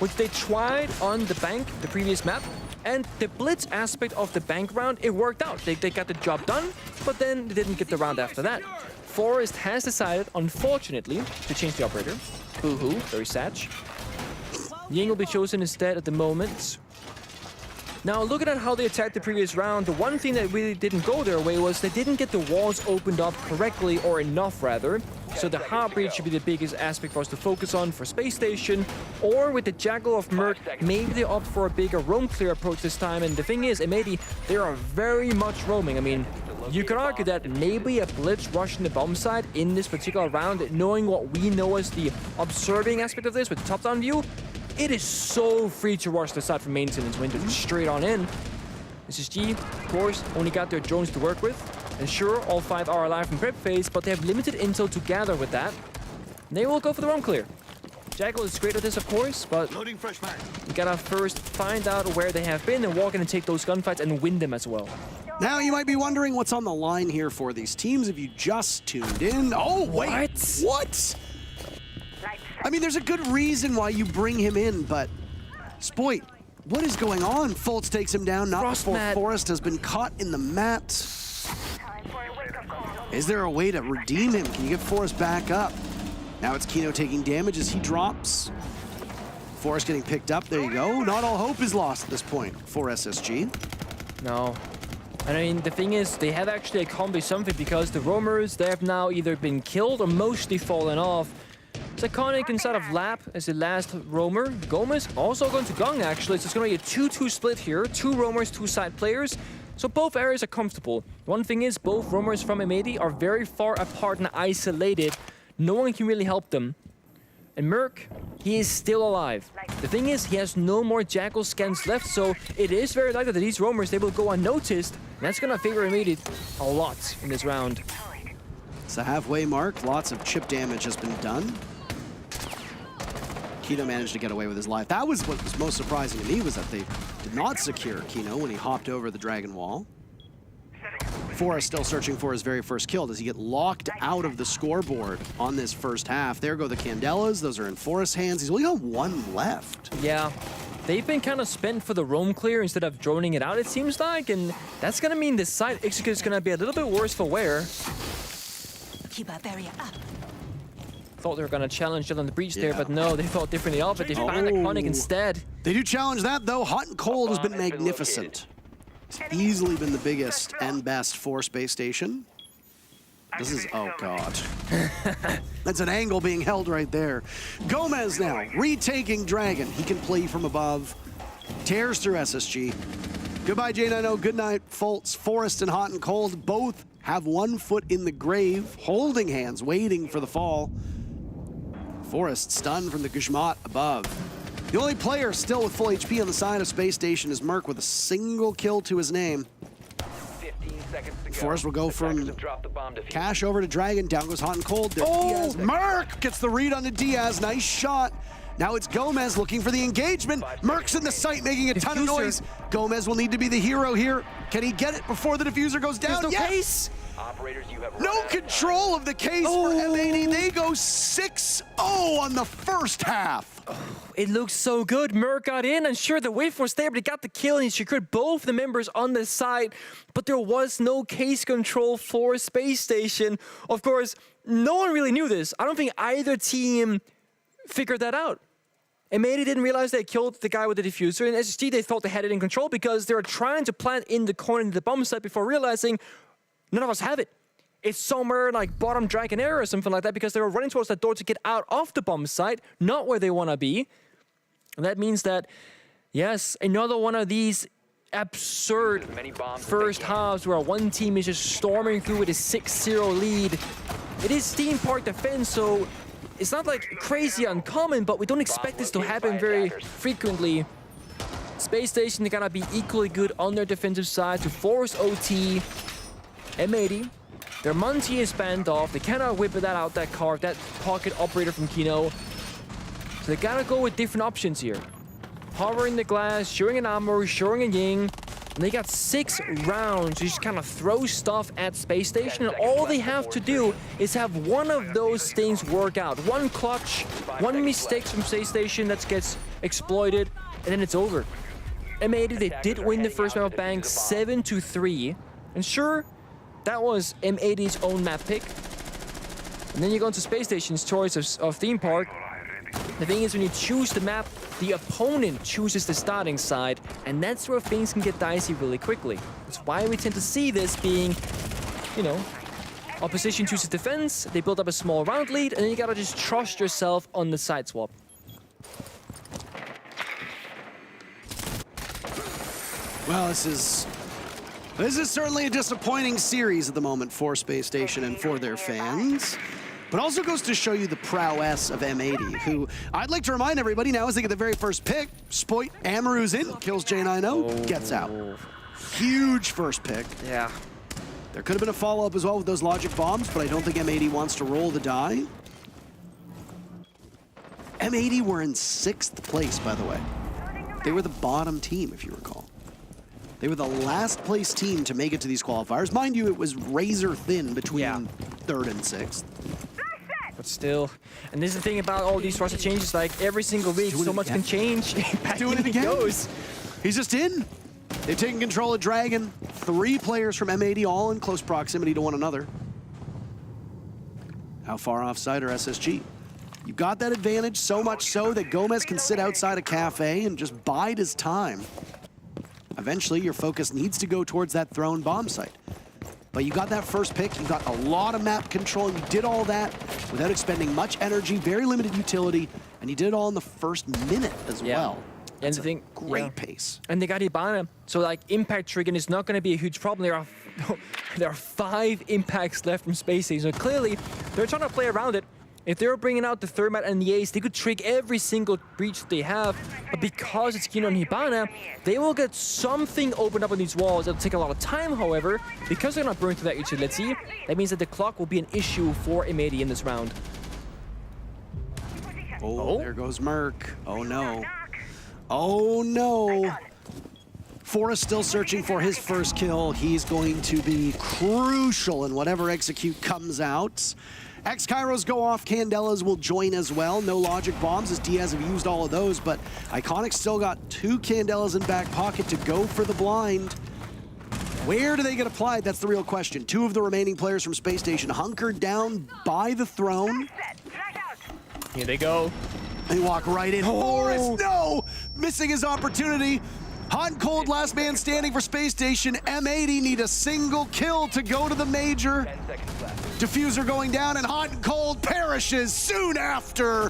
which they tried on the bank, the previous map. And the blitz aspect of the bank round, it worked out. They got the job done, but then they didn't get the round after that. Forest has decided, unfortunately, to change the operator. Boo-hoo, very sad. Ying will be chosen instead at the moment. Now, looking at how they attacked the previous round, the one thing that really didn't go their way was they didn't get the walls opened up correctly, or enough rather. So the heartbeat should be the biggest aspect for us to focus on for Space Station. Or with the Jackal of Merc, maybe they opt for a bigger roam clear approach this time. And the thing is, maybe they are very much roaming. I mean, you could argue that maybe a blitz rushing the bomb side in this particular round, knowing what we know as the observing aspect of this with the top-down view, it is so free to rush the side from maintenance window straight on in. SSG, of course, only got their drones to work with. And sure, all 5 are alive from prep phase, but they have limited intel to gather with that. They will go for the roam clear. Jackal is great at this, of course, but you gotta first find out where they have been and walk in and take those gunfights and win them as well. Now you might be wondering what's on the line here for these teams if you just tuned in. Oh, wait, what? I mean, there's a good reason why you bring him in, but Spoit, what is going on? Fultz takes him down, not before Forest has been caught in the mat. Is there a way to redeem him? Can you get Forest back up? Now it's Kino taking damage as he drops. Forest getting picked up, there you go. Not all hope is lost at this point for SSG. No. And I mean, the thing is, they have actually accomplished something because the roamers, they have now either been killed or mostly fallen off. Iconic inside of Lap as the last roamer. Gomez also going to Gong actually, so it's going to be a 2-2 split here. 2 roamers, 2 side players. So both areas are comfortable. One thing is, both roamers from M80 are very far apart and isolated. No one can really help them. And Merc, he is still alive. The thing is, he has no more Jackal scans left, so it is very likely that these roamers, they will go unnoticed. And that's going to favor M80 a lot in this round. It's the halfway mark. Lots of chip damage has been done. Kino managed to get away with his life. That was what was most surprising to me, was that they did not secure Kino when he hopped over the Dragon Wall. Forrest still searching for his very first kill. Does he get locked out of the scoreboard on this first half? There go the Candelas. Those are in Forrest's hands. He's only got 1 left. Yeah, they've been kind of spent for the roam clear instead of droning it out, it seems like. And that's going to mean the side execute is going to be a little bit worse for wear. Keep our barrier up. Thought they were going to challenge it on the breach there, but no, they thought differently of it. They found Iconic instead. They do challenge that, though. Hot and Cold has been magnificent. It's easily been the biggest and best for Space Station. This is, oh God. That's an angle being held right there. Gomez now, retaking Dragon. He can play from above. Tears through SSG. Goodbye, J90. Good night, Fultz. Forest and Hot and Cold both have 1 foot in the grave, holding hands, waiting for the fall. Forest stunned from the Gushmat above. The only player still with full HP on the side of Space Station is Merc with a single kill to his name. 15 seconds to go. Forest will go from Cash over to Dragon. Down goes Hot and Cold. There's Diaz. Merc gets the read on the Diaz. Nice shot. Now it's Gomez looking for the engagement. Merc's in the sight, making a ton of noise. Gomez will need to be the hero here. Can he get it before the diffuser goes down? There's no yes! case. Operators, you have No control of the case for M80. They go 6-0 on the first half. It looks so good. Merc got in, and sure, the wave was there, but he got the kill, and he secured both the members on the side. But there was no case control for Space Station. Of course, no one really knew this. I don't think either team figured that out. M80 didn't realize they killed the guy with the diffuser, and SSG, they thought they had it in control because they were trying to plant in the corner in the bomb site before realizing none of us have it. It's somewhere like bottom Dragon Air or something like that because they were running towards that door to get out of the bomb site, not where they want to be. And that means that, yes, another one of these absurd first halves where one team is just storming through with a 6-0 lead. It is theme park defense, so it's not like crazy uncommon, but we don't expect this to happen very frequently. Space Station, they gotta be equally good on their defensive side to force OT. M80, their Monty is banned off. They cannot whip that out, that card, that pocket operator from Kino. So they gotta go with different options here. Hovering the glass, showing an ammo, showing a ying. And they got 6 rounds to just kind of throw stuff at Space Station, and all they have to do is have one of those things work out. One clutch, one mistake from Space Station that gets exploited, and then it's over. M80, they did win the first map of Bank 7-3. And sure, that was M80's own map pick. And then you go into Space Station's choice of theme park. The thing is, when you choose the map, the opponent chooses the starting side, and that's where things can get dicey really quickly. That's why we tend to see this being, you know, opposition chooses defense, they build up a small round lead, and then you gotta just trust yourself on the side swap. Well, this is certainly a disappointing series at the moment for Space Station and for their fans. But also goes to show you the prowess of M80, who I'd like to remind everybody now as they get the very first pick, Spoit Amaru's in, kills J90, gets out. Huge first pick. Yeah. There could have been a follow-up as well with those logic bombs, but I don't think M80 wants to roll the die. M80 were in 6th place, by the way. They were the bottom team, if you recall. They were the last place team to make it to these qualifiers. Mind you, it was razor thin between 3rd and 6th. But still, and this is the thing about all these roster changes, like every single week, so much can change. Doing it again. He's just in. They've taken control of Dragon. 3 players from M80, all in close proximity to one another. How far offside are SSG? You've got that advantage, so much so that Gomez can sit outside a cafe and just bide his time. Eventually, your focus needs to go towards that thrown bomb site. But you got that first pick, you got a lot of map control, and you did all that without expending much energy, very limited utility, and you did it all in the first minute as well. And the thing, great pace. And they got Hibana, so like impact triggering is not going to be a huge problem. There are 5 impacts left from Space Station, so clearly they're trying to play around it. If they were bringing out the Thermat and the Ace, they could trick every single breach they have. But because it's Kino and Hibana, they will get something opened up on these walls. It'll take a lot of time, however. Because they're not burning through that utility, that means that the clock will be an issue for M80 in this round. Oh, there goes Merc. Oh, no. Oh, no. Forrest still searching for his first kill. He's going to be crucial in whatever execute comes out. X-Kairos go off, Candelas will join as well. No logic bombs as Diaz have used all of those, but Iconic still got 2 Candelas in back pocket to go for the blind. Where do they get applied? That's the real question. 2 of the remaining players from Space Station hunkered down by the throne. Here they go. They walk right in. Forrest, no! Missing his opportunity. Hot and cold, last man standing for Space Station. M80 need a single kill to go to the major. Diffuser going down, and Hot and Cold perishes soon after.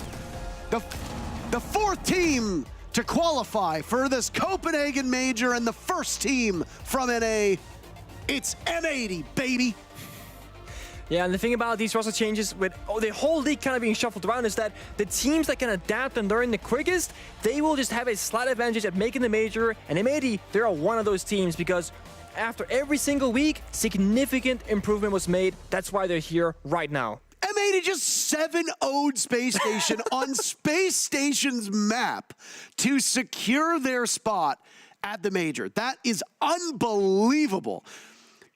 The 4th team to qualify for this Copenhagen major, and the first team from NA. It's M80, baby. Yeah, and the thing about these roster changes with the whole league kind of being shuffled around is that the teams that can adapt and learn the quickest, they will just have a slight advantage at making the major. And M80, they're one of those teams because after every single week, significant improvement was made. That's why they're here right now. M80 just 7-0'd Space Station on Space Station's map to secure their spot at the major. That is unbelievable.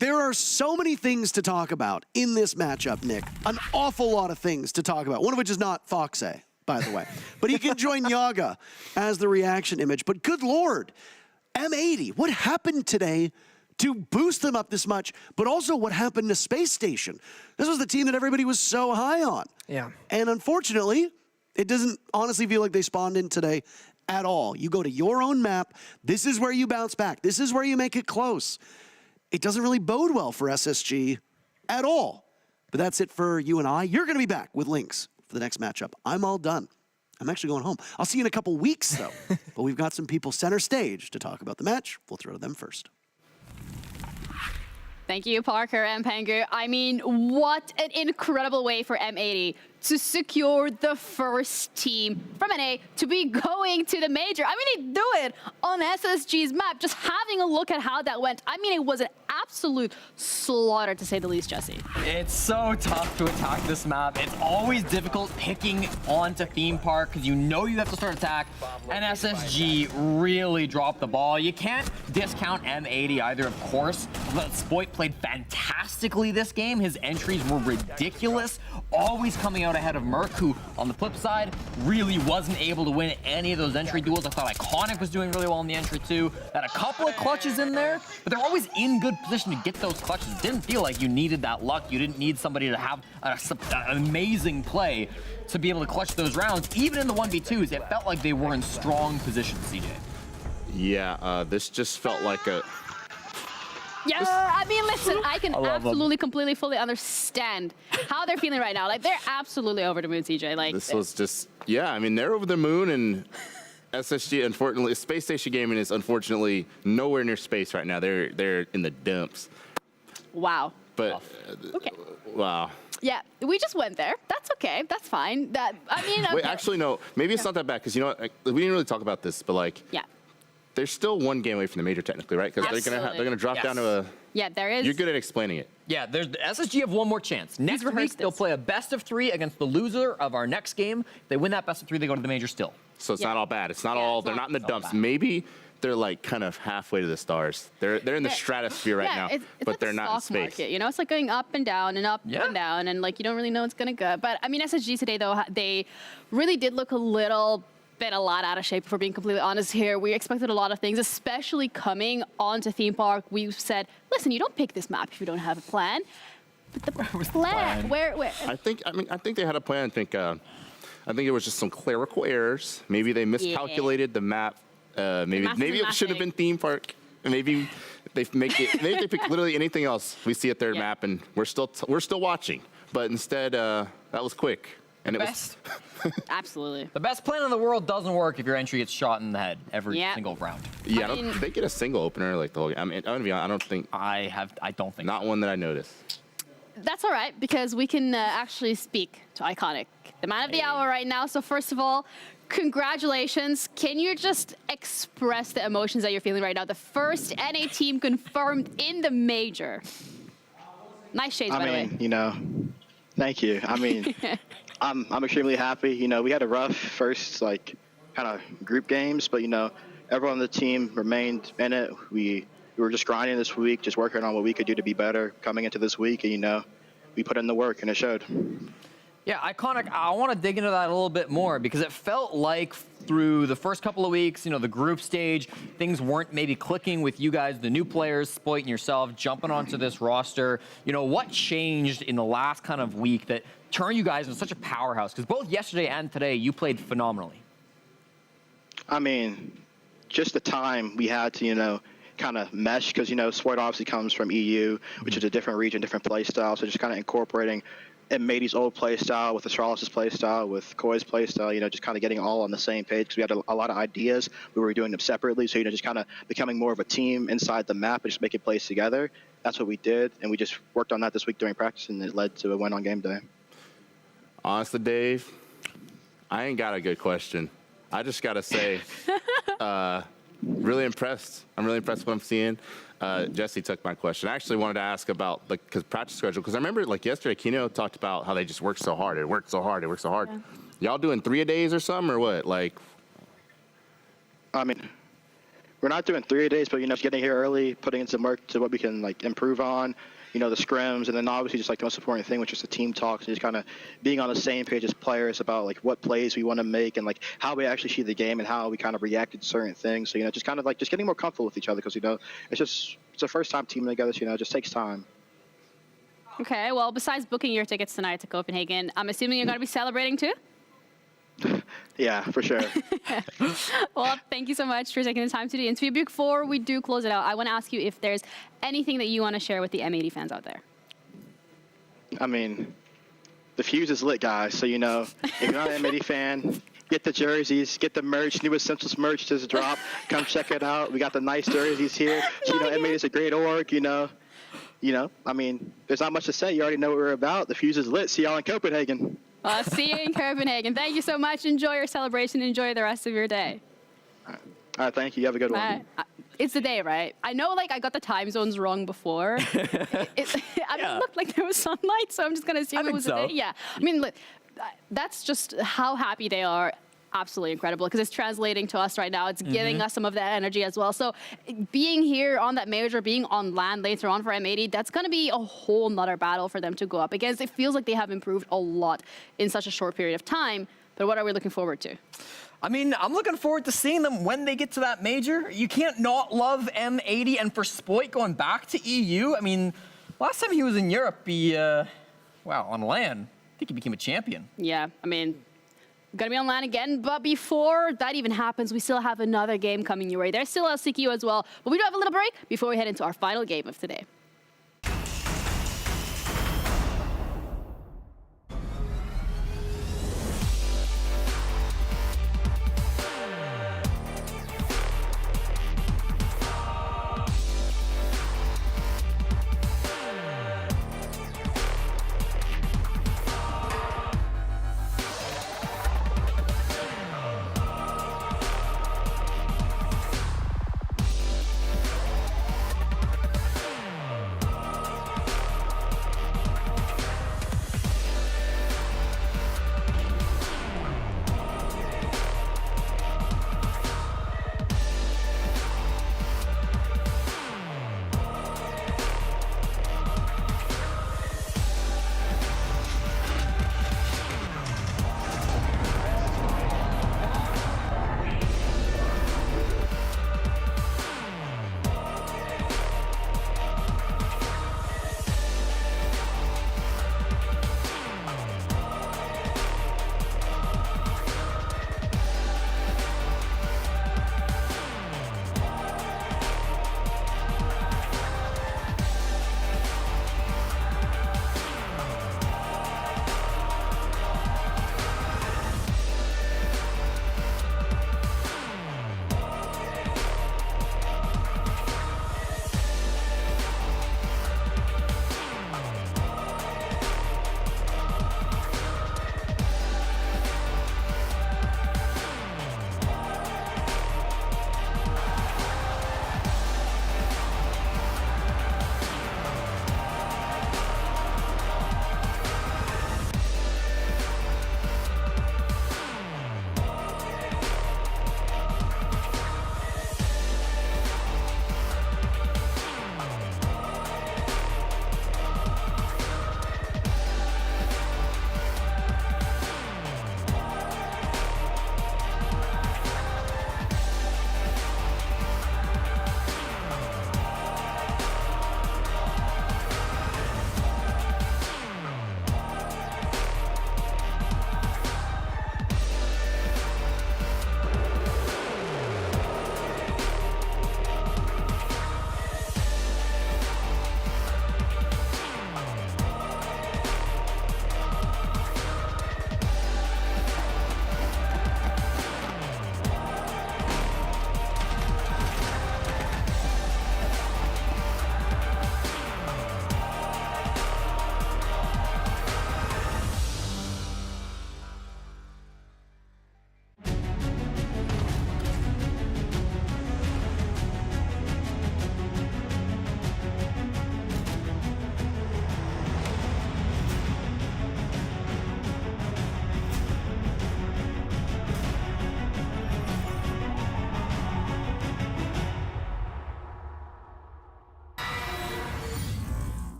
There are so many things to talk about in this matchup, Nick. An awful lot of things to talk about, one of which is not Foxe, by the way. But he can join Yaga as the reaction image. But good Lord, M80, what happened today to boost them up this much, but also what happened to Space Station? This was the team that everybody was so high on. Yeah. And unfortunately, It doesn't honestly feel like they spawned in today at all. You go to your own map. This is where you bounce back. This is where you make it close. It doesn't really bode well for SSG at all. But that's it for you and I. You're going to be back with links for the next matchup. I'm all done. I'm actually going home. I'll see you in a couple weeks, though. But we've got some people center stage to talk about the match. We'll throw to them first. Thank you, Parker and Pangu. I mean, what an incredible way for M80 to secure the first team from NA to be going to the major. I mean, they do it on SSG's map. Just having a look at how that went. I mean, it was an absolute slaughter, to say the least, Jesse. It's so tough to attack this map. It's always difficult picking onto Theme Park because you know you have to start attack, and SSG really dropped the ball. You can't discount M80 either, of course, but Spoit played fantastically this game. His entries were ridiculous, always coming out ahead of Merc, who, on the flip side, really wasn't able to win any of those entry duels. I thought Iconic was doing really well in the entry too. Had a couple of clutches in there, but they're always in good position to get those clutches. It didn't feel like you needed that luck. You didn't need somebody to have an amazing play to be able to clutch those rounds. Even in the 1v2s, it felt like they were in strong position, CJ. Yeah, this just felt like a... Yeah, I mean, listen, I can absolutely, completely, fully understand how they're feeling right now. Like, they're absolutely over the moon, CJ. Like, This was just, yeah, I mean, they're over the moon, and SSG, unfortunately, Space Station Gaming is unfortunately nowhere near space right now. They're in the dumps. wow. But, Okay. wow. Yeah, we just went there. That's okay. That's fine. That, I mean, okay. Wait, actually, no, maybe it's not that bad, because, you know what, we didn't really talk about this, but, like, Yeah. they're still one game away from the major, technically, right? Because they're gonna drop down to a... Yeah, there is. You're good at explaining it. Yeah, there's SSG have one more chance. Next week, rehearsed they'll this. play a best of 3 against the loser of our next game. If they win that best of 3, they go to the major still. So it's Yeah. not all bad. It's not Yeah, all, it's they're not- not in the it's all dumps. bad. Maybe they're like kind of halfway to the stars. They're in the Yeah. stratosphere right Yeah, now, it's but like they're the not in stock space. market, you know, it's like going up and down and up Yeah. and down, and like you don't really know what's gonna go. But I mean, SSG today though, they really did look a lot out of shape, if we're being completely honest here. We expected a lot of things, especially coming onto Theme Park. We've said, listen, you don't pick this map if you don't have a plan. But the plan, where? I think they had a plan. I think it was just some clerical errors. Maybe they miscalculated the map. Maybe math it isn't should have been mathing. Theme Park. Maybe they picked literally anything else we see at their Yeah. map, and we're still watching. But instead, that was quick, and it was. Absolutely. The best plan in the world doesn't work if your entry gets shot in the head every Yeah. single round. Yeah, I mean- did they get a single opener like the whole game? I mean, I'm gonna be honest, I don't think. I don't think Not so. one that I noticed. That's all right, because we can actually speak to Iconic, the man of the hour right now. So first of all, congratulations. Can you just express the emotions that you're feeling right now? The first NA team confirmed in the major. Nice shades, by the way. you know, thank you. I mean, I'm extremely happy. You know, we had a rough first, like, kind of group games, but, you know, everyone on the team remained in it. We were just grinding this week, just working on what we could do to be better coming into this week, and, you know, we put in the work, and it showed. Yeah, Iconic, I want to dig into that a little bit more because it felt like through the first couple of weeks, you know, the group stage, things weren't maybe clicking with you guys, the new players, Spoit and yourself, jumping onto this roster. You know, what changed in the last kind of week that turned you guys into such a powerhouse? Because both yesterday and today, you played phenomenally. I mean, just the time we had to, you know, kind of mesh, because, you know, Spoit obviously comes from EU, which is a different region, different play style, so just kind of incorporating Matey's old play style with Astralis' play style, with Koi's play style, you know, just kind of getting all on the same page, because we had a lot of ideas. We were doing them separately, so, you know, just kind of becoming more of a team inside the map and just making plays together. That's what we did, and we just worked on that this week during practice, and it led to a win on game day. Honestly, Dave, I ain't got a good question. I just got to say, really impressed. I'm really impressed with what I'm seeing. Jesse took my question. I actually wanted to ask about because practice schedule, because I remember like yesterday, Kino talked about how they just worked so hard. It worked so hard. Yeah. Y'all doing 3-a-days or something or what? Like, I mean, we're not doing 3 days, but, you know, just getting here early, putting in some work to what we can, like, improve on, you know, the scrims, and then obviously just, like, the most important thing, which is the team talks, and just kind of being on the same page as players about, like, what plays we want to make and, like, how we actually see the game and how we kind of react to certain things. So, you know, just kind of, like, just getting more comfortable with each other, because, you know, it's the first time teaming together, so, you know, it just takes time. Okay, well, besides booking your tickets tonight to Copenhagen, I'm assuming you're going to be celebrating too? Yeah, for sure. Well, thank you so much for taking the time to do the interview. Before we do close it out, I want to ask you if there's anything that you want to share with the M80 fans out there. I mean, the fuse is lit, guys. So, you know, if you're not an M80 fan, get the jerseys, get the merch. New Essentials merch just dropped. Come check it out. We got the nice jerseys here. So, you know, M80 is a great org, you know. I mean, there's not much to say. You already know what we're about. The fuse is lit. See y'all in Copenhagen. See you in Copenhagen. Thank you so much. Enjoy your celebration. Enjoy the rest of your day. All right, thank you. You have a good one. It's the day, right? I know, like, I got the time zones wrong before. It looked like there was sunlight, so I'm just going to assume it was a day. Yeah. I mean, look, that's just how happy they are. Absolutely incredible, because it's translating to us right now. It's giving us some of that energy as well. So being here on that major, being on land later on for M80, that's going to be a whole nother battle for them to go up against. It feels like they have improved a lot in such a short period of time. But what are we looking forward to? I mean, I'm looking forward to seeing them when they get to that major. You can't not love M80, and for Spoit going back to EU. I mean, last time he was in Europe, on land, I think he became a champion. Yeah, I mean, gonna be on land again, but before that even happens, we still have another game coming your way. There's still LCQ as well, but we do have a little break before we head into our final game of today.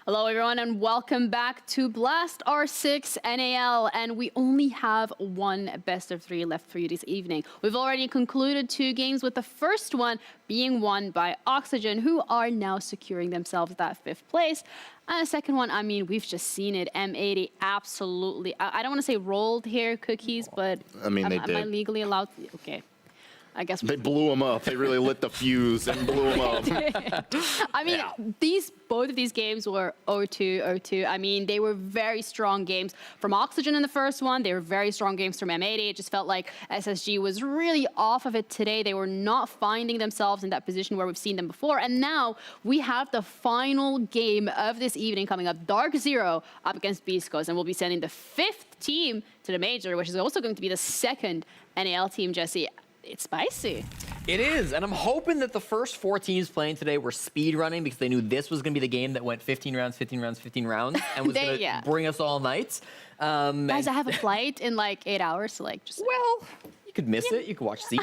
Hello, everyone, and welcome back to Blast R6 NAL. And we only have one best of 3 left for you this evening. We've already concluded 2 games, with the first one being won by Oxygen, who are now securing themselves that 5th place. And the second one, I mean, we've just seen it. M80 absolutely, I don't want to say rolled here, Cookies, but I mean, they am did. I legally allowed? Okay. I guess They blew him up. They really lit the fuse and blew him up. I mean, both of these games were 0-2, 0-2. I mean, they were very strong games from Oxygen in the first one. They were very strong games from M80. It just felt like SSG was really off of it today. They were not finding themselves in that position where we've seen them before. And now we have the final game of this evening coming up. DarkZero up against BeastCoast, and we'll be sending the 5th team to the Major, which is also going to be the 2nd NAL team, Jesse. It's spicy. It is, and I'm hoping that the first 4 teams playing today were speed running, because they knew this was going to be the game that went 15 rounds, 15 rounds, 15 rounds, and was going to bring us all night. Guys, I have a flight in like 8 hours, so like just... Well, you could miss it. You could watch Siege.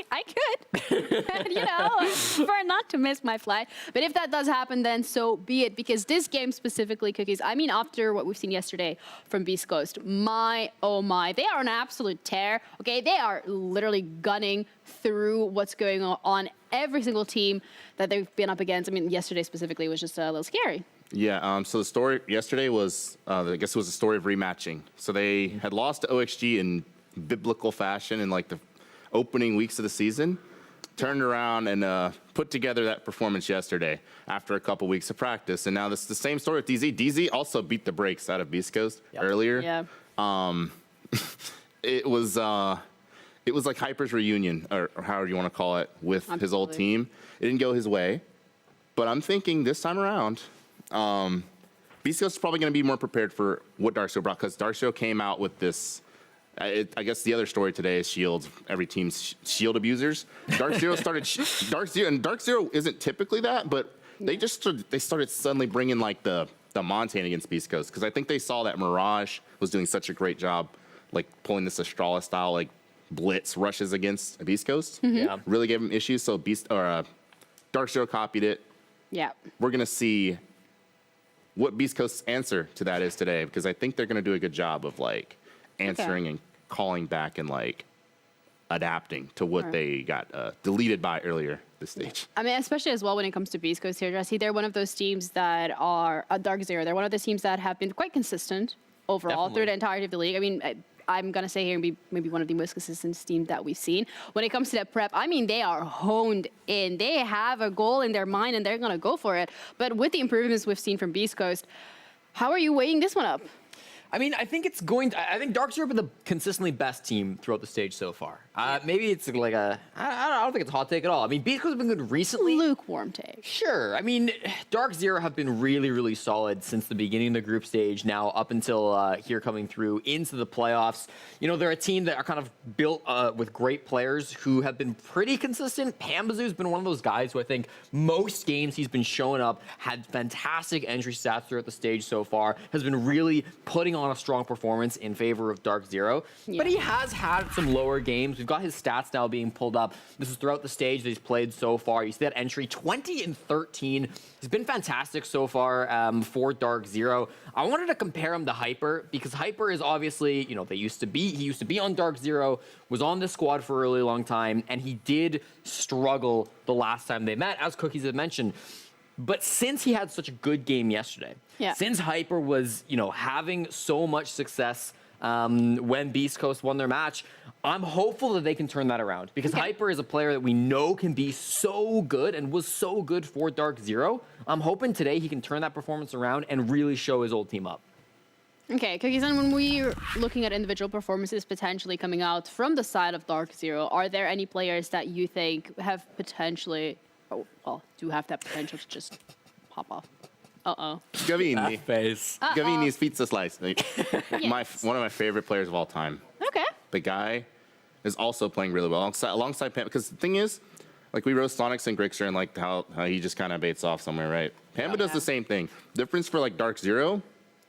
I could, you know, prefer not to miss my flight. But if that does happen, then so be it. Because this game specifically, Cookies, I mean, after what we've seen yesterday from BeastCoast, my, oh my, they are an absolute tear. Okay, they are literally gunning through what's going on every single team that they've been up against. I mean, yesterday specifically was just a little scary. Yeah, so the story yesterday was, I guess it was a story of rematching. So they had lost to OXG in biblical fashion in like the opening weeks of the season, turned around and put together that performance yesterday after a couple weeks of practice. And now this is the same story with DZ. DZ also beat the brakes out of BeastCoast earlier. Yeah. It was like Hyper's reunion, or however you want to call it, with his old team. It didn't go his way, but I'm thinking this time around, BeastCoast is probably going to be more prepared for what DarkZero brought, because DarkZero came out with this. I guess the other story today is shields. Every team's shield abusers. DarkZero started DarkZero, and DarkZero isn't typically that, but they started suddenly bringing like the Montane against BeastCoast, because I think they saw that Mirage was doing such a great job, like pulling this Astrala style like blitz rushes against BeastCoast. Yeah, really gave them issues. So DarkZero copied it. Yeah, we're gonna see what BeastCoast's answer to that is today, because I think they're gonna do a good job of like answering and calling back and like adapting to what they got deleted by earlier this stage. I mean, especially as well when it comes to BeastCoast here, Jesse, they're one of those teams that are DarkZero. They're one of the teams that have been quite consistent overall through the entirety of the league. I mean, I'm going to say here and be maybe one of the most consistent teams that we've seen. When it comes to that prep, I mean, they are honed in. They have a goal in their mind and they're going to go for it. But with the improvements we've seen from BeastCoast, how are you weighing this one up? I mean, I think DarkZero been the consistently best team throughout the stage so far. Maybe it's like I don't think it's a hot take at all. I mean, BeastCoast have been good recently. Lukewarm take. Sure. I mean, DarkZero have been really, really solid since the beginning of the group stage, now up until here coming through into the playoffs. You know, they're a team that are kind of built with great players who have been pretty consistent. Pambazu's been one of those guys who I think most games he's been showing up, had fantastic entry stats throughout the stage so far, has been really putting on a strong performance in favor of DarkZero. Yeah. But he has had some lower games. We've got his stats now being pulled up. This is throughout the stage that he's played so far. You see that entry, 20 and 13. He's been fantastic so far for DarkZero. I wanted to compare him to Hyper, because Hyper is obviously, you know, he used to be on DarkZero, was on this squad for a really long time, and he did struggle the last time they met, as Cookies had mentioned. But since he had such a good game yesterday, since Hyper was, you know, having so much success when BeastCoast won their match, I'm hopeful that they can turn that around, because Hyper is a player that we know can be so good and was so good for DarkZero. I'm hoping today he can turn that performance around and really show his old team up. Okay, Cookies, and when we're looking at individual performances potentially coming out from the side of DarkZero, are there any players that you think have potentially, do have that potential to just pop off? Gavini. Gavini's pizza slice. Like, one of my favorite players of all time. Okay. The guy is also playing really well alongside Pam. Because the thing is, like, we roast Soniqs and Grixer and like how he just kind of baits off somewhere, right? Pamba does the same thing. Difference for like DarkZero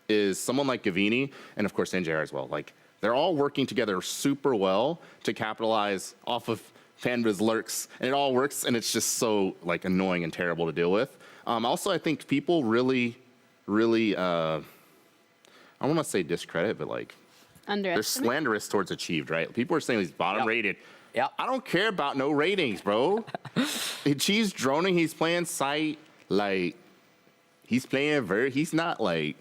is someone like Gavini and of course NJR as well. Like, they're all working together super well to capitalize off of Panda's lurks, and it all works, and it's just so like annoying and terrible to deal with. Also, I think people really, I don't want to say discredit, but like they're slanderous towards Achieved, right? People are saying he's bottom rated. Yeah, I don't care about no ratings, bro. Achieved's droning, he's playing sight, like he's playing he's not like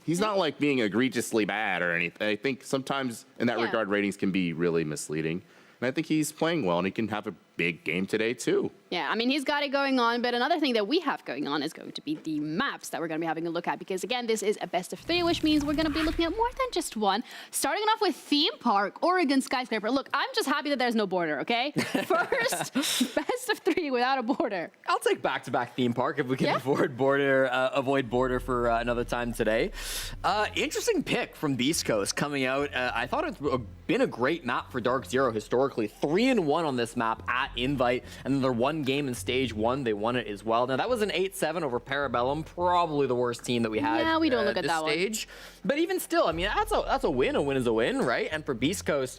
he's not like being egregiously bad or anything. I think sometimes in that regard, ratings can be really misleading. And I think he's playing well, and he can have a big game today, too. Yeah, I mean, he's got it going on, but another thing that we have going on is going to be the maps that we're going to be having a look at, because, again, this is a best of 3, which means we're going to be looking at more than just one. Starting off with Theme Park, Oregon Skyscraper. Look, I'm just happy that there's no border, okay? First, best of 3 without a border. I'll take back-to-back Theme Park if we can avoid border for another time today. Interesting pick from BeastCoast coming out. I thought it's been a great map for DarkZero historically. 3-1 on this map at Invite, and then their one game in stage 1, they won it as well. Now that was an 8-7 over Parabellum, probably the worst team that we had. Yeah, we don't look at that stage. But even still, I mean, that's a win. A win is a win, right? And for BeastCoast,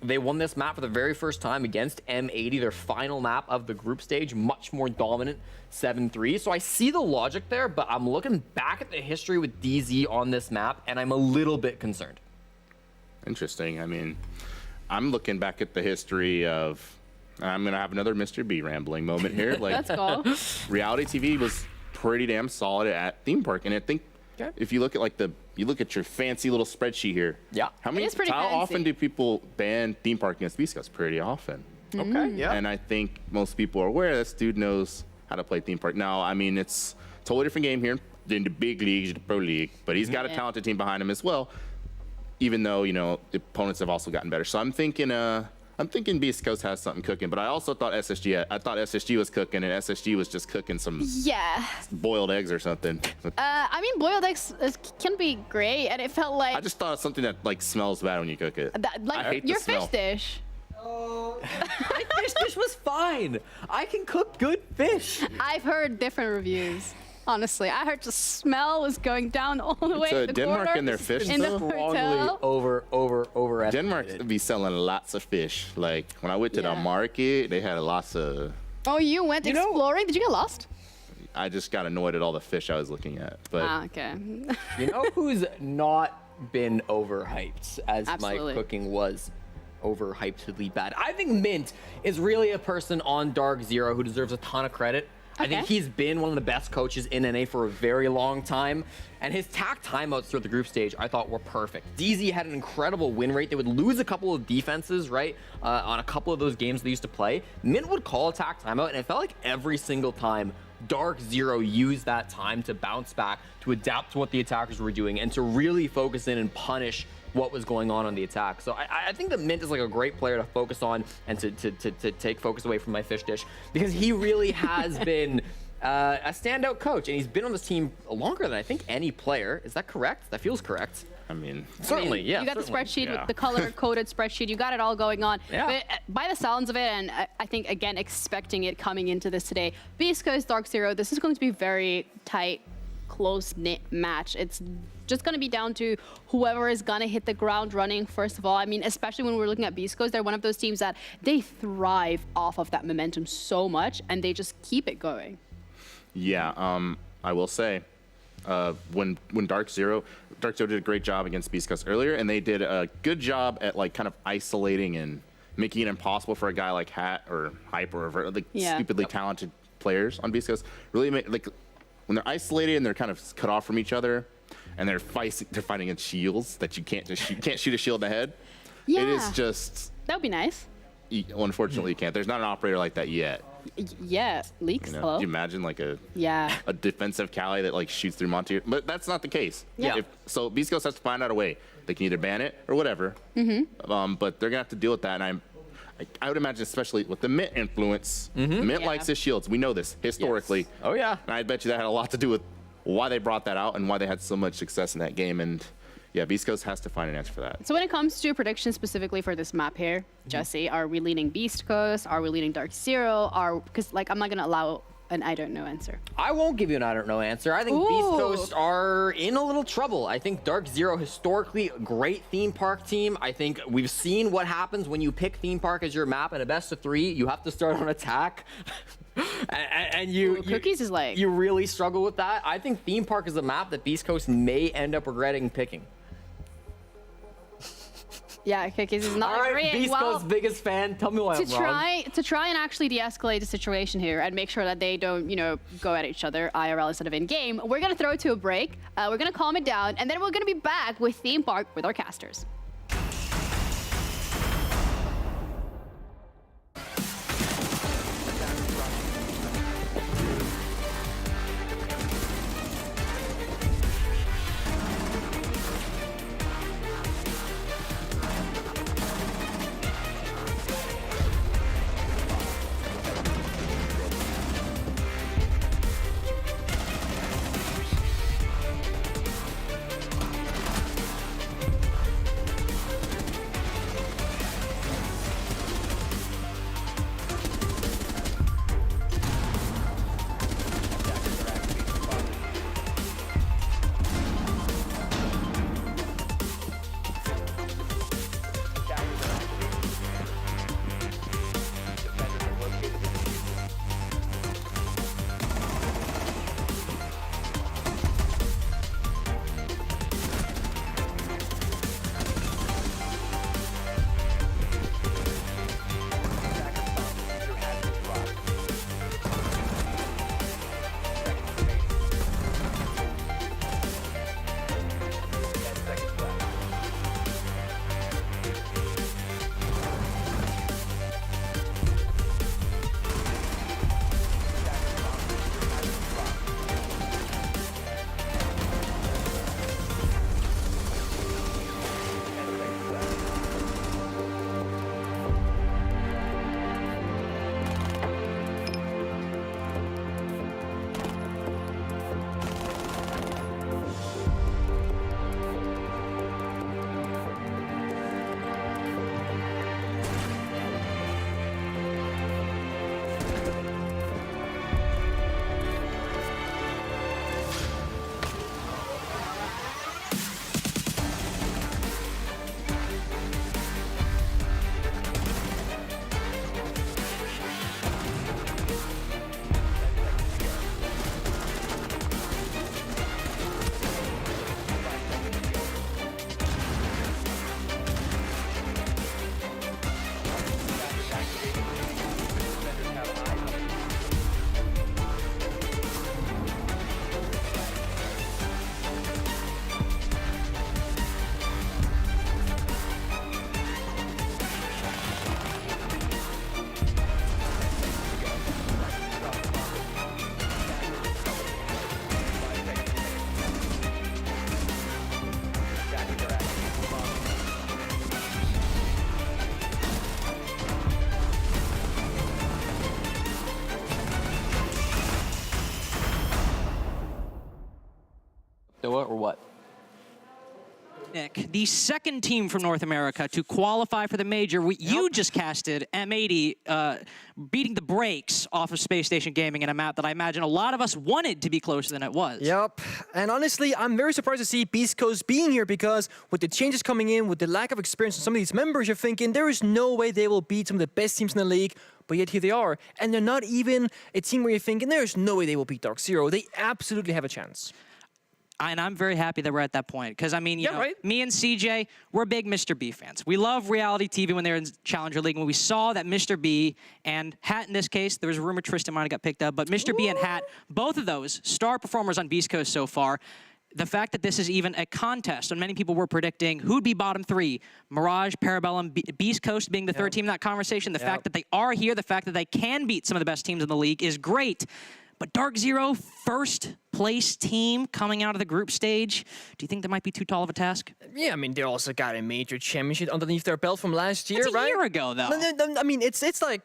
they won this map for the very first time against M80, their final map of the group stage, much more dominant, 7-3. So I see the logic there, but I'm looking back at the history with DZ on this map, and I'm a little bit concerned. Interesting. I mean, I'm looking back at the history of, I'm going to have another Mr. B rambling moment here. Like, let's go. Reality TV was pretty damn solid at Theme Park. And I think if you look at you look at your fancy little spreadsheet here. Yeah. How often do people ban Theme Park against BeastCoast? Pretty often. Okay. Yeah. And I think most people are aware this dude knows how to play Theme Park. Now, I mean, it's a totally different game here in the big leagues, the pro league, but he's got a talented team behind him as well. Even though, the opponents have also gotten better. So I'm thinking BeastCoast has something cooking, but I also thought SSG was cooking, and SSG was just cooking some boiled eggs or something. I mean, boiled eggs can be great, and it felt like... I just thought of something that, like, smells bad when you cook it. Like I hate your the smell. fish dish. My fish dish was fine. I can cook good fish. I've heard different reviews. Honestly, I heard the smell was going down all the way to the Denmark corner and their fish in the hotel. Over Denmark be selling lots of fish. Like when I went to the market, they had lots of. Oh, you went exploring? Did you get lost? I just got annoyed at all the fish I was looking at. But okay. You know who's not been overhyped as my cooking was overhypedly bad? I think Mint is really a person on DarkZero who deserves a ton of credit. I think he's been one of the best coaches in NA for a very long time, and his TAC timeouts throughout the group stage I thought were perfect. DZ had an incredible win rate. They would lose a couple of defenses, right, on a couple of those games they used to play. Mint would call a TAC timeout, and it felt like every single time DarkZero used that time to bounce back, to adapt to what the attackers were doing, and to really focus in and punish what was going on the attack. So I think that Mint is like a great player to focus on and to take focus away from my fish dish, because he really has been a standout coach, and he's been on this team longer than I think any player. Is that correct? That feels correct. I mean, certainly, yeah. You got the spreadsheet with the color-coded spreadsheet. You got it all going on. Yeah. But by the sounds of it, and I think, again, expecting it coming into this today, BeastCoast, DarkZero, this is going to be very tight, close-knit match. It's just going to be down to whoever is going to hit the ground running, first of all. I mean, especially when we're looking at BeastCoast, they're one of those teams that they thrive off of that momentum so much, and they just keep it going. Yeah, I will say, when DarkZero did a great job against BeastCoast earlier, and they did a good job at like kind of isolating and making it impossible for a guy like Hat or Hype or like stupidly talented players on BeastCoast. Really like when they're isolated and they're kind of cut off from each other, and they're fighting in shields that you can't shoot a shield in the head. Yeah. It is just. That would be nice. Well, unfortunately, you can't. There's not an operator like that yet. Yeah, leaks. Could you imagine like a defensive Cali that like shoots through Monty? But that's not the case. Yeah. So BeastCoast has to find out a way. They can either ban it or whatever. But they're gonna have to deal with that. And I would imagine, especially with the Mint influence, Mint likes his shields. We know this historically. Yes. Oh yeah. And I bet you that had a lot to do with why they brought that out and why they had so much success in that game. And yeah, BeastCoast has to find an answer for that. So when it comes to predictions specifically for this map here, Jesse, are we leaning BeastCoast? Are we leaning DarkZero? Because like I'm not gonna allow an I don't know answer. I won't give you an I don't know answer. I think Ooh. BeastCoast are in a little trouble. I think DarkZero, historically, a great theme park team. I think we've seen what happens when you pick theme park as your map in a best of 3. You have to start on attack. and Cookies is like... You really struggle with that. I think theme park is a map that BeastCoast may end up regretting picking. Yeah, Cookies is not All right, agreeing. BeastCoast's biggest fan. Tell me why I'm wrong. To try and actually de-escalate the situation here and make sure that they don't, go at each other IRL instead of in game, we're gonna throw it to a break. We're gonna calm it down, and then we're gonna be back with theme park with our casters. Or what? Nick, the second team from North America to qualify for the major. You just casted M80, beating the brakes off of Space Station Gaming in a map that I imagine a lot of us wanted to be closer than it was. Yep, and honestly, I'm very surprised to see BeastCoast being here because with the changes coming in, with the lack of experience in some of these members, you're thinking there is no way they will beat some of the best teams in the league, but yet here they are. And they're not even a team where you're thinking there's no way they will beat DarkZero. They absolutely have a chance. And I'm very happy that we're at that point. Because, I mean, you know, right? me and CJ, we're big Mr. B fans. We love reality TV when they're in Challenger League. When we saw that Mr. B and Hat, in this case, there was a rumor Tristan might have got picked up, but Mr. B and Hat, both of those star performers on BeastCoast so far. The fact that this is even a contest, and many people were predicting who'd be bottom 3, Mirage, Parabellum, BeastCoast being the third team in that conversation. The fact that they are here, the fact that they can beat some of the best teams in the league is great. But DarkZero, first place team coming out of the group stage, do you think that might be too tall of a task? Yeah, I mean, they also got a major championship underneath their belt from last year, That's right? a year ago, though. I mean, it's like,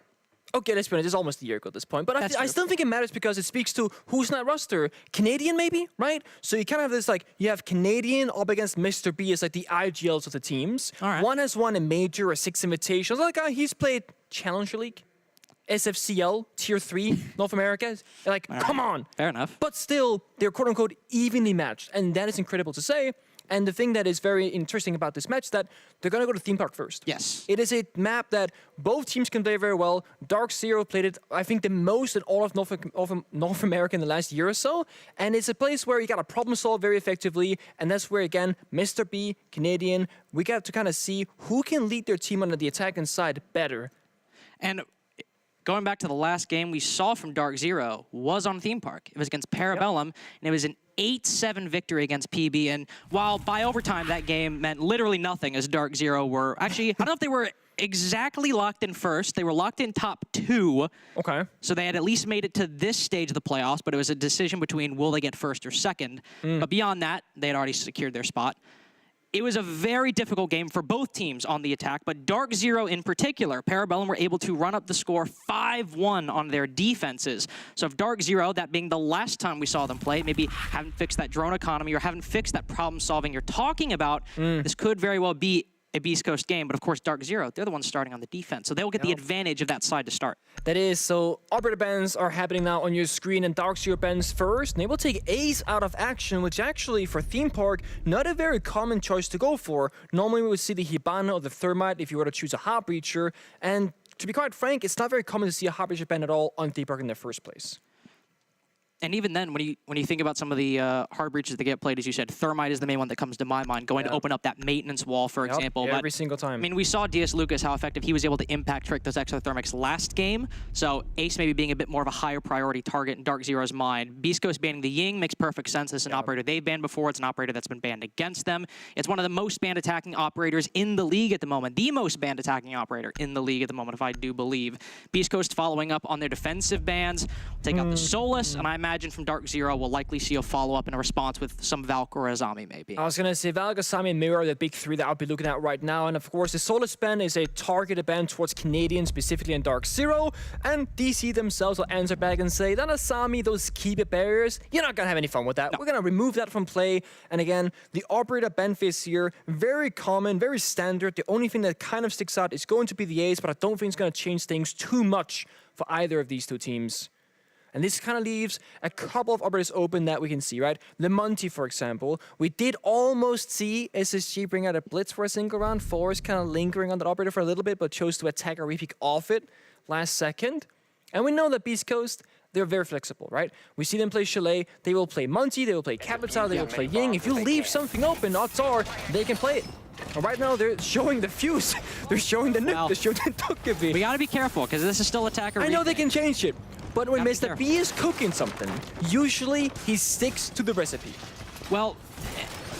okay, let's be honest, it's almost a year ago at this point. But I still think it matters because it speaks to who's in that roster. Canadian, maybe, right? So you kind of have this, like, you have Canadian up against Mr. B as, like, the IGLs of the teams. All right. One has won a major, a 6 invitations. Like, he's played Challenger League. SFCL Tier 3 North America. Like, come on. Fair enough. But still, they're quote-unquote evenly matched, and that is incredible to say. And the thing that is very interesting about this match is that they're going to go to Theme Park first. Yes. It is a map that both teams can play very well. DarkZero played it, I think, the most in all of North America in the last year or so. And it's a place where you got to problem solve very effectively. And that's where, again, Mr. B, Canadian, we got to kind of see who can lead their team on the attacking side better. And going back to the last game we saw from DarkZero was on Theme Park. It was against Parabellum, and it was an 8-7 victory against PB. And while by overtime that game meant literally nothing, as DarkZero were actually, I don't know if they were exactly locked in first. They were locked in top 2. Okay. So they had at least made it to this stage of the playoffs, but it was a decision between will they get first or second. But beyond that, they had already secured their spot. It was a very difficult game for both teams on the attack, but DarkZero in particular, Parabellum were able to run up the score 5-1 on their defenses. So if DarkZero, that being the last time we saw them play, maybe haven't fixed that drone economy or haven't fixed that problem solving you're talking about, this could very well be a BeastCoast game. But of course, DarkZero, they're the ones starting on the defense, so they'll get the advantage of that side to start. That is, so operator bans are happening now on your screen, and DarkZero bans first, and they will take Ace out of action, which actually, for Theme Park, not a very common choice to go for. Normally, we would see the Hibana or the Thermite if you were to choose a Heartbreacher, and to be quite frank, it's not very common to see a Heartbreacher ban at all on Theme Park in the first place. And even then, when you think about some of the hard breaches that get played, as you said, Thermite is the main one that comes to my mind, going to open up that maintenance wall, for example. Every But, single time. I mean, we saw DS Lucas, how effective he was able to impact trick those exothermics last game. So Ace maybe being a bit more of a higher priority target in DarkZero's mind. BeastCoast banning the Ying makes perfect sense. It's an operator they've banned before. It's an operator that's been banned against them. It's one of the most banned attacking operators in the league at the moment. The most banned attacking operator in the league at the moment, if I do believe. BeastCoast following up on their defensive bans. Take out the Solus, and I imagine from DarkZero we'll likely see a follow-up and a response with some Valk or Azami, maybe. I was going to say Valk, Azami, and Mirror are the big 3 that I'll be looking at right now. And of course, the Solus ban is a targeted ban towards Canadians, specifically in DarkZero. And DC themselves will answer back and say, that Azami, those keep-it barriers, you're not going to have any fun with that. No. We're going to remove that from play. And again, the operator ban phase here, very common, very standard. The only thing that kind of sticks out is going to be the Ace, but I don't think it's going to change things too much for either of these two teams. And this kind of leaves a couple of operators open that we can see, right? Lemonti, for example. We did almost see SSG bring out a blitz for a single round. Forrest kind of lingering on that operator for a little bit, but chose to attack or repick off it last second. And we know that BeastCoast, they're very flexible, right? We see them play Chalet. They will play Monty. They will play Capital. They will play Ying. If you leave something open, odds are they can play it. And right now, they're showing the fuse. They're showing the nuke. They're showing the Tokavi. We got to be careful, because this is still attacker. I know they can change it. But when Mr. B is cooking something, usually he sticks to the recipe. Well,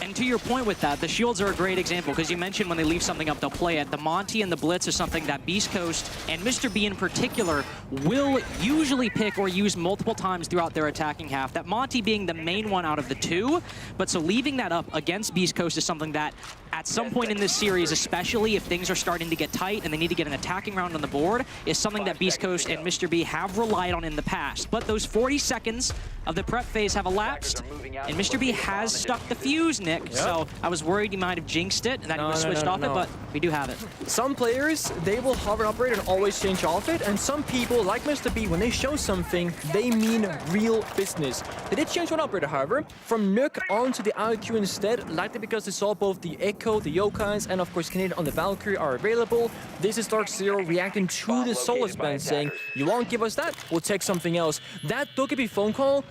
and to your point with that, the shields are a great example, because you mentioned when they leave something up, they'll play it. The Monty and the Blitz is something that BeastCoast, and Mr. B in particular, will usually pick or use multiple times throughout their attacking half. That Monty being the main one out of the 2, but so leaving that up against BeastCoast is something that at some point in this series, especially if things are starting to get tight and they need to get an attacking round on the board, is something that BeastCoast and Mr. B have relied on in the past. But those 40 seconds of the prep phase have elapsed, and Mr. B has stuck the fuse, Nick. Yep. So I was worried he might have jinxed it and that he was switched off it, but we do have it. Some players, they will hover and operate and always change off it, and some people, like Mr. B, when they show something, they mean real business. They did change one operator, however, from Nuke onto the IQ instead, likely because they saw both the Echo, the Yokais, and of course Canadian on the Valkyrie are available. This is DarkZero reacting to the Solus ban, saying, you won't give us that, we'll take something else. That Tokabi phone call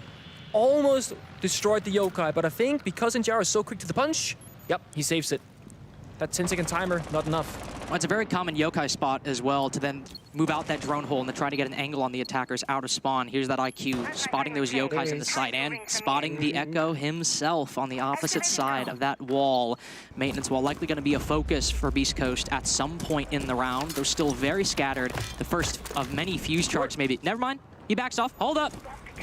almost destroyed the Yokai, but I think because Injara is so quick to the punch, yep, he saves it. That 10-second timer, not enough. Well, it's a very common Yokai spot as well to then move out that drone hole and then try to get an angle on the attackers out of spawn. Here's that IQ, spotting those Yokais in the side and spotting the Echo himself on the opposite side of that wall. Maintenance wall likely going to be a focus for BeastCoast at some point in the round. They're still very scattered. The first of many fuse charges maybe. Never mind, he backs off. Hold up,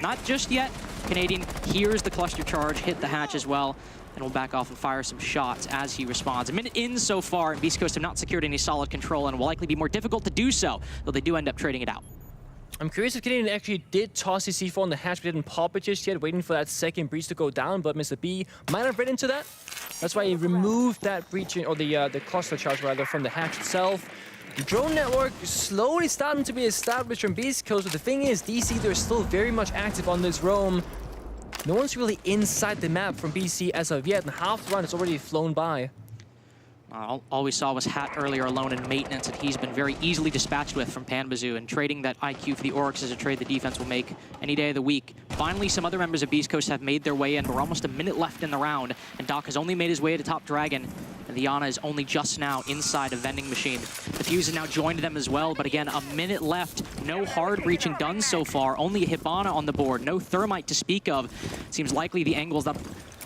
not just yet. Canadian hears the cluster charge, hit the hatch as well, and will back off and fire some shots as he responds. A minute in so far, and BeastCoast have not secured any solid control and will likely be more difficult to do so, though they do end up trading it out. I'm curious if Canadian actually did toss his C4 on the hatch, but didn't pop it just yet, waiting for that second breach to go down, but Mr. B might have read into that. That's why he removed that breach, or the cluster charge rather, from the hatch itself. Drone network slowly starting to be established from BeastCoast, but the thing is, DC, they're still very much active on this roam. No one's really inside the map from BC as of yet, and half the run is already flown by. All we saw was Hat earlier alone in maintenance, and he's been very easily dispatched with from Panbazoo, and trading that IQ for the Oryx is a trade the defense will make any day of the week. Finally, some other members of BeastCoast have made their way in. We're almost a minute left in the round, and Doc has only made his way to top Dragon, and the Ana is only just now inside a vending machine. The Fuse has now joined them as well, but again, a minute left. No hard breaching done so far. Only a Hibana on the board. No Thermite to speak of. Seems likely the angles that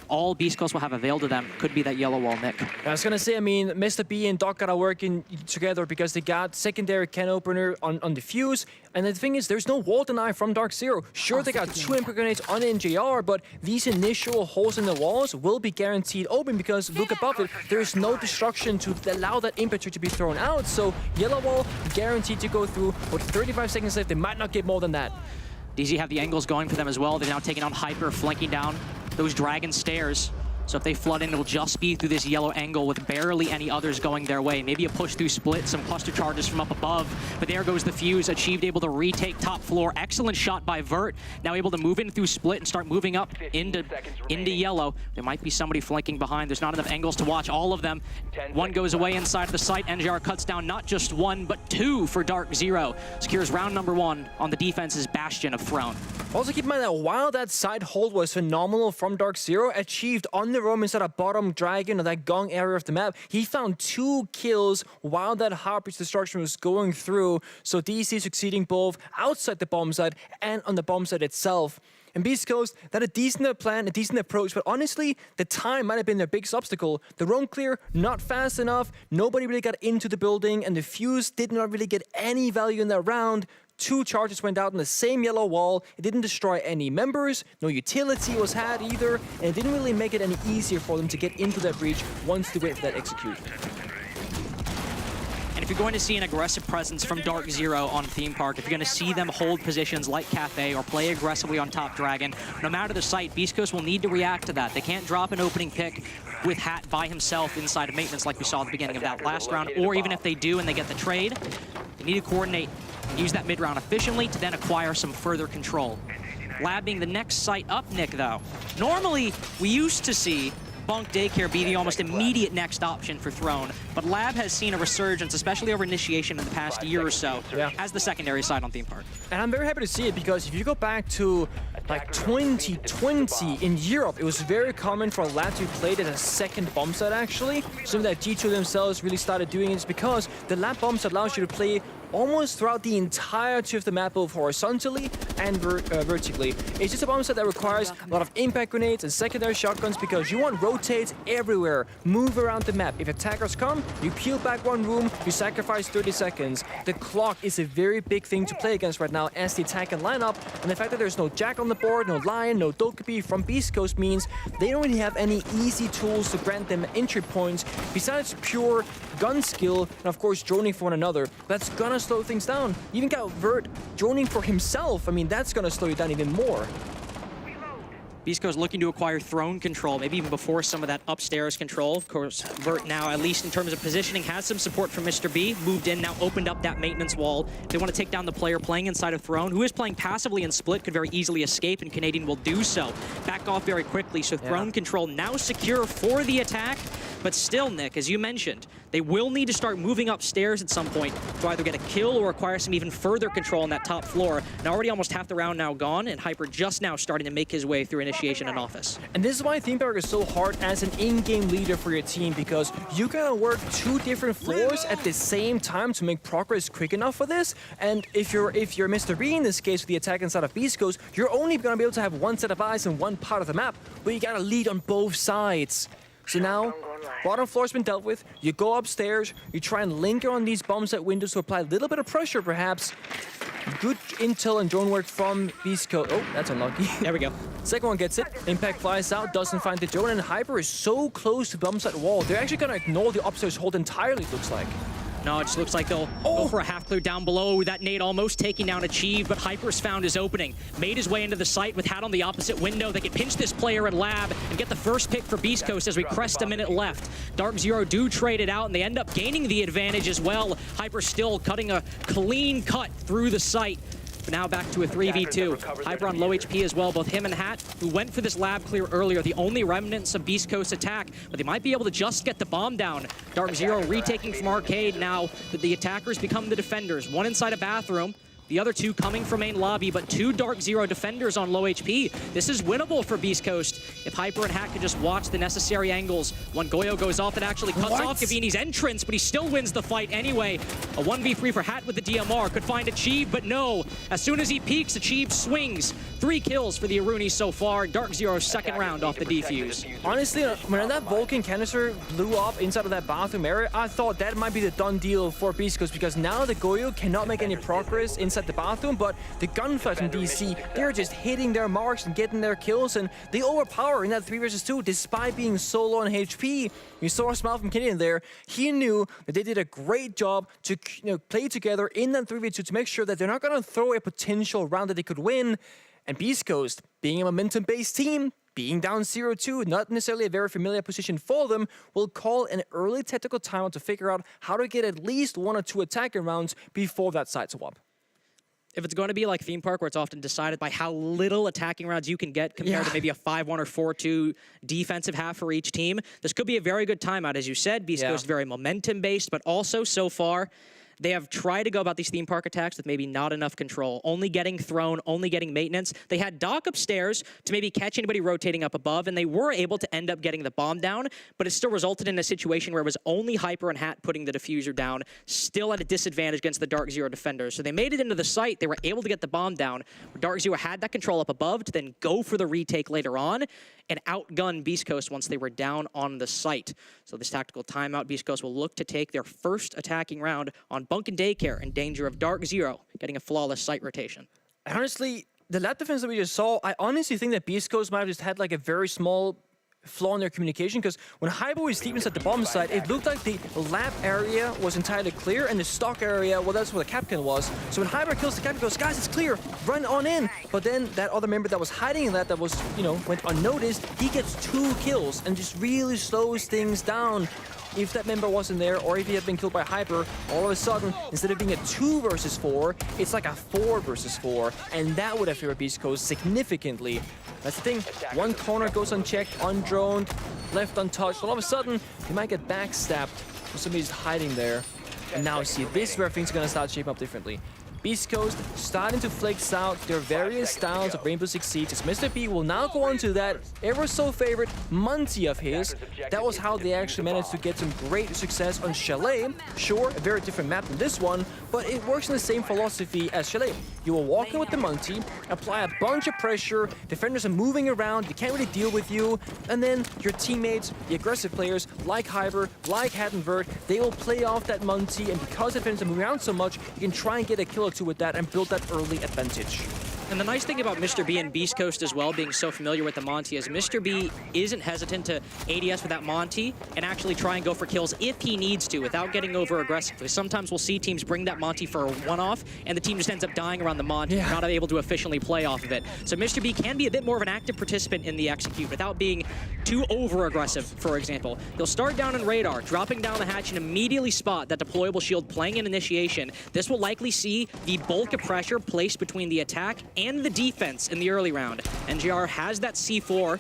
all BeastCoast will have availed to them could be that yellow wall, Nick. I was gonna say, I mean, Mr. B and Doc gotta work together because they got secondary can opener on the Fuse, and the thing is, there's no wall deny from DarkZero. Sure, they got 2 impact grenades on NJR, but these initial holes in the walls will be guaranteed open because look above it, there's no destruction to allow that impact to be thrown out. So yellow wall guaranteed to go through. With 35 seconds left, they might not get more than that. DZ have the angles going for them as well. They're now taking on Hyper, flanking down those Dragon stairs. So if they flood in, it'll just be through this yellow angle with barely any others going their way. Maybe a push through split, some cluster charges from up above. But there goes the Fuse, achieved, able to retake top floor. Excellent shot by Vert. Now able to move in through split and start moving up into yellow. There might be somebody flanking behind. There's not enough angles to watch all of them. One goes away inside of the site. NJR cuts down not just 1, but 2 for DarkZero. Secures round number 1 on the defense's Bastion of Throne. Also keep in mind that while that side hold was phenomenal from DarkZero, achieved on the roam inside a bottom Dragon or that Gong area of the map, he found 2 kills while that hard breach destruction was going through. So DC succeeding both outside the bomb site and on the bomb site itself. And BeastCoast, that a decent plan, a decent approach, but honestly, the time might have been their biggest obstacle. The roam clear, not fast enough, nobody really got into the building, and the Fuse did not really get any value in that round. 2 charges went out on the same yellow wall. It didn't destroy any members, no utility was had either, and it didn't really make it any easier for them to get into that breach once they wait for that execution. And if you're going to see an aggressive presence from DarkZero on Theme Park, if you're going to see them hold positions like Cafe or play aggressively on top Dragon, no matter the site, BeastCoast will need to react to that. They can't drop an opening pick with Hat by himself inside of maintenance like we saw at the beginning of that last round, or even if they do and they get the trade, they need to coordinate and use that mid-round efficiently to then acquire some further control. Lab being the next site up, Nick, though. Normally, we used to see Bunk Daycare be the almost immediate next option for Throne, but Lab has seen a resurgence, especially over Initiation in the past year or so, as the secondary side on Theme Park. And I'm very happy to see it because if you go back to like 2020 in Europe, it was very common for Lab to be played as a second bomb set actually. Something that G2 themselves really started doing is because the Lab bomb set allows you to play almost throughout the entirety of the map, both horizontally and vertically. It's just a bomb set that requires a lot of impact grenades and secondary shotguns because you want rotates everywhere, move around the map. If attackers come, you peel back 1 room, you sacrifice 30 seconds. The clock is a very big thing to play against right now as the attack and lineup, and the fact that there's no Jack on the board, no Lion, no Dokkaebi from BeastCoast means they don't really have any easy tools to grant them entry points besides pure gun skill and of course droning for one another. That's gonna slow things down. You even got Vert droning for himself. I mean, that's gonna slow you down even more. BeastCoast looking to acquire throne control, maybe even before some of that upstairs control. Of course, Vert now, at least in terms of positioning, has some support from Mr. B. Moved in, now opened up that maintenance wall. They want to take down the player playing inside of Throne, who is playing passively in split, could very easily escape, and Canadian will do so. Back off very quickly, so Throne control now secure for the attack. But still, Nick, as you mentioned, they will need to start moving upstairs at some point to either get a kill or acquire some even further control on that top floor. And already almost half the round now gone, and Hyper just now starting to make his way through Initiation and Office. And this is why Theme Park is so hard as an in-game leader for your team, because you gotta work 2 different floors at the same time to make progress quick enough for this. And if you're Mr. B in this case with the attack inside of BeastCoast, you're only gonna be able to have 1 set of eyes in 1 part of the map, but you gotta lead on both sides. So now, bottom floor's been dealt with. You go upstairs, you try and linger on these bombs at windows to apply a little bit of pressure, perhaps. Good intel and drone work from BeastCoast. Oh, that's unlucky. There we go. Second one gets it. Impact flies out, doesn't find the drone, and Hyper is so close to the bomb site wall. They're actually going to ignore the upstairs hold entirely, it looks like. No, it just looks like they'll go for a half clear down below. That nade almost taking down Achieve, but Hyper's found his opening. Made his way into the site with Hat on the opposite window. They can pinch this player in Lab and get the first pick for BeastCoast as we crest a minute left. DarkZero do trade it out, and they end up gaining the advantage as well. Hyper still cutting a clean cut through the site. But now back to a 3v2. Hyper on low HP as well. Both him and Hat, who went for this lab clear earlier, the only remnants of BeastCoast's attack, but they might be able to just get the bomb down. DarkZero retaking from Arcade now that the attackers become the defenders. One inside a bathroom, the other two coming from main lobby, but two DarkZero defenders on low HP. This is winnable for BeastCoast if Hyper and Hat could just watch the necessary angles. One Goyo goes off that actually cuts off Gavini's entrance, but he still wins the fight anyway. A 1v3 for Hat with the DMR. Could find Achieve, but no. As soon as he peeks, Achieve swings. 3 kills for the Arunis so far. DarkZero's second round off the defuse. Honestly, when that Vulcan canister blew up inside of that bathroom area, I thought that might be the done deal for BeastCoast, because now the Goyo cannot make any progress inside the bathroom, but the gunfights in DC, they're just hitting their marks and getting their kills, and they overpower in that 3 versus 2 despite being so low on HP. You saw a smile from Kenny in there. He knew that they did a great job to play together in that 3v2 to make sure that they're not going to throw a potential round that they could win. And BeastCoast, being a momentum-based team, being down 0-2, not necessarily a very familiar position for them, will call an early tactical timeout to figure out how to get at least 1 or 2 attacking rounds before that side swap. If it's going to be like Theme Park, where it's often decided by how little attacking rounds you can get compared to maybe a 5-1 or 4-2 defensive half for each team, this could be a very good timeout. As you said, BeastCoast very momentum-based, but also so far, they have tried to go about these theme park attacks with maybe not enough control, only getting thrown, only getting maintenance. They had Doc upstairs to maybe catch anybody rotating up above, and they were able to end up getting the bomb down, but it still resulted in a situation where it was only Hyper and Hat putting the diffuser down, still at a disadvantage against the DarkZero defenders. So they made it into the site, they were able to get the bomb down. DarkZero had that control up above to then go for the retake later on and outgun BeastCoast once they were down on the site. So this tactical timeout, BeastCoast will look to take their first attacking round on Bunk and Daycare in danger of DarkZero getting a flawless site rotation. Honestly, the lab defense that we just saw, I honestly think that BeastCoast might have just had like a very small flaw in their communication, because when Hyper was deep inside the bomb site, it looked like the lab area was entirely clear and the stock area, well, that's where the Capcan was. So when Hyper kills the Capcan, goes, guys, it's clear, run on in. But then that other member that was hiding in that was, went unnoticed, he gets 2 kills and just really slows things down. If that member wasn't there, or if he had been killed by Hyper, all of a sudden, instead of being a 2 versus 4, it's like a 4 versus 4, and that would have favored BeastCoast significantly. That's the thing, one corner goes unchecked, undroned, left untouched, all of a sudden, they might get backstabbed, or somebody's hiding there. And now see, this is where things are going to start shaping up differently. BeastCoast starting to flex out their various styles of Rainbow Six Siege, as Mr. B will now go on to that ever so favorite Monty of his. That was how they actually managed to get some great success on Chalet. Sure, a very different map than this one, but it works in the same philosophy as Chalet. You will walk in with the Monty, apply a bunch of pressure, defenders are moving around, they can't really deal with you, and then your teammates, the aggressive players, like Hyper, like Hat and Vert, they will play off that Monty, and because defenders are moving around so much, you can try and get a kill or 2 with that and build that early advantage. And the nice thing about Mr. B and BeastCoast as well, being so familiar with the Monty, is Mr. B isn't hesitant to ADS with that Monty and actually try and go for kills if he needs to without getting over aggressive. Because sometimes we'll see teams bring that Monty for a one-off and the team just ends up dying around the Monty, not able to efficiently play off of it. So Mr. B can be a bit more of an active participant in the execute without being too over-aggressive, for example. He'll start down in radar, dropping down the hatch and immediately spot that deployable shield playing in initiation. This will likely see the bulk of pressure placed between the attack and the defense in the early round. NGR has that C4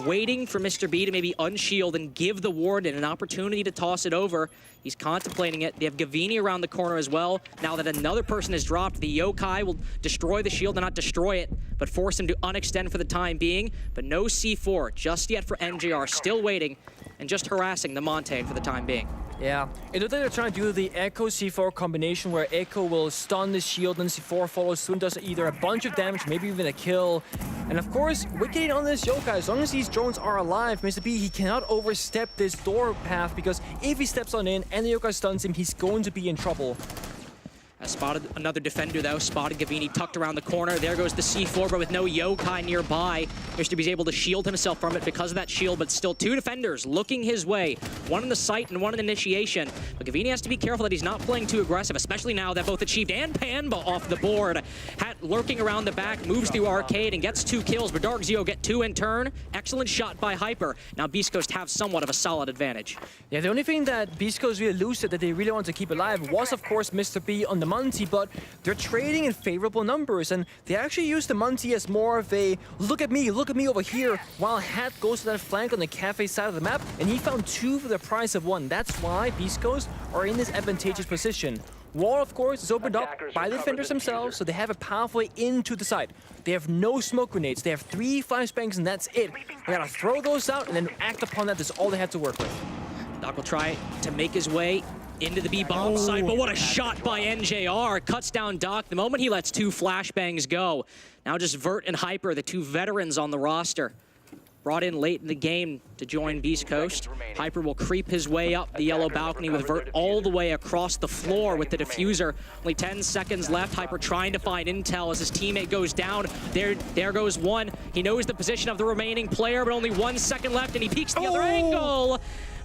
waiting for Mr. B to maybe unshield and give the Warden an opportunity to toss it over. He's contemplating it. They have Gavini around the corner as well. Now that another person is dropped, the Yokai will destroy the shield and not destroy it, but force him to unextend for the time being. But no C4 just yet for NGR, still waiting and just harassing the Monte for the time being. Yeah, it looks like they're trying to do the Echo C4 combination where Echo will stun the shield and C4 follows soon, does either a bunch of damage, maybe even a kill. And of course, Wicked on this Yokai, as long as these drones are alive, Mr. B, he cannot overstep this door path, because if he steps on in and the Yokai stuns him, he's going to be in trouble. Spotted another defender, though. Spotted Gavini tucked around the corner. There goes the C4, but with no yokai nearby. Mr. B's able to shield himself from it because of that shield, but still 2 defenders looking his way. One in the site and one in initiation. But Gavini has to be careful that he's not playing too aggressive, especially now that both Achieved and Panba off the board. Hat lurking around the back, moves through Arcade and gets 2 kills, but DarkZero get 2 in turn. Excellent shot by Hyper. Now BeastCoast have somewhat of a solid advantage. Yeah, the only thing that BeastCoast really loosened that they really want to keep alive was, of course, Mr. B on the Monty, but they're trading in favorable numbers, and they actually use the Monty as more of a look at me over here, while Hat goes to that flank on the cafe side of the map, and he found 2 for the price of 1. That's why BeastCoast are in this advantageous position. Wall, of course, is opened up by the defenders themselves, so they have a pathway into the site. They have no smoke grenades. They have 3 flashbangs, and that's it. They gotta throw those out and then act upon that. That's all they have to work with. Doc will try to make his way into the B bomb site, but what a shot by NJR. Cuts down Doc the moment he lets 2 flashbangs go. Now just Vert and Hyper, the 2 veterans on the roster. Brought in late in the game to join BeastCoast. Hyper will creep his way up the yellow balcony with Vert all the way across the floor with the diffuser. Only 10 seconds left. Hyper trying to find intel as his teammate goes down. There goes one. He knows the position of the remaining player, but only 1 second left, and he peeks the other angle.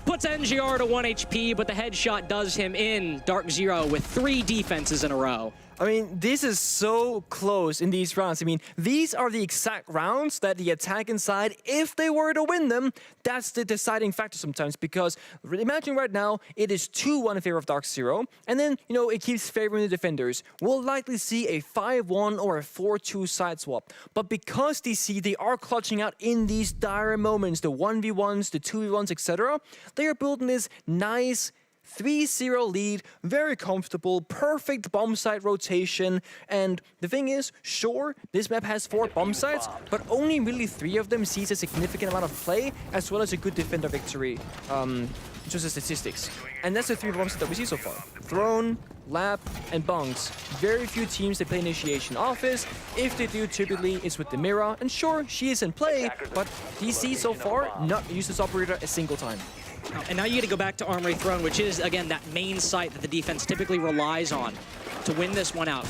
Puts NGR to 1 HP, but the headshot does him in. DarkZero with 3 defenses in a row. I mean, this is so close in these rounds. I mean, these are the exact rounds that the attacking side, if they were to win them, that's the deciding factor sometimes, because imagine right now, it is 2-1 in favor of DarkZero, and then, you know, it keeps favoring the defenders. We'll likely see a 5-1 or a 4-2 side swap. But because they are clutching out in these dire moments, the 1v1s, the 2v1s, etc., they are building this nice 3-0 lead, very comfortable, perfect bomb site rotation, and the thing is, sure, this map has 4 bomb sites, but only really 3 of them sees a significant amount of play, as well as a good defender victory, just the statistics. And that's the 3 bomb sites that we see so far. Throne, Lab, and Bunks. Very few teams that play Initiation Office. If they do, typically it's with the Mira, and sure, she is in play, but DC so far not used this operator a single time. And now you get to go back to Armory Throne, which is, again, that main site that the defense typically relies on to win this one out.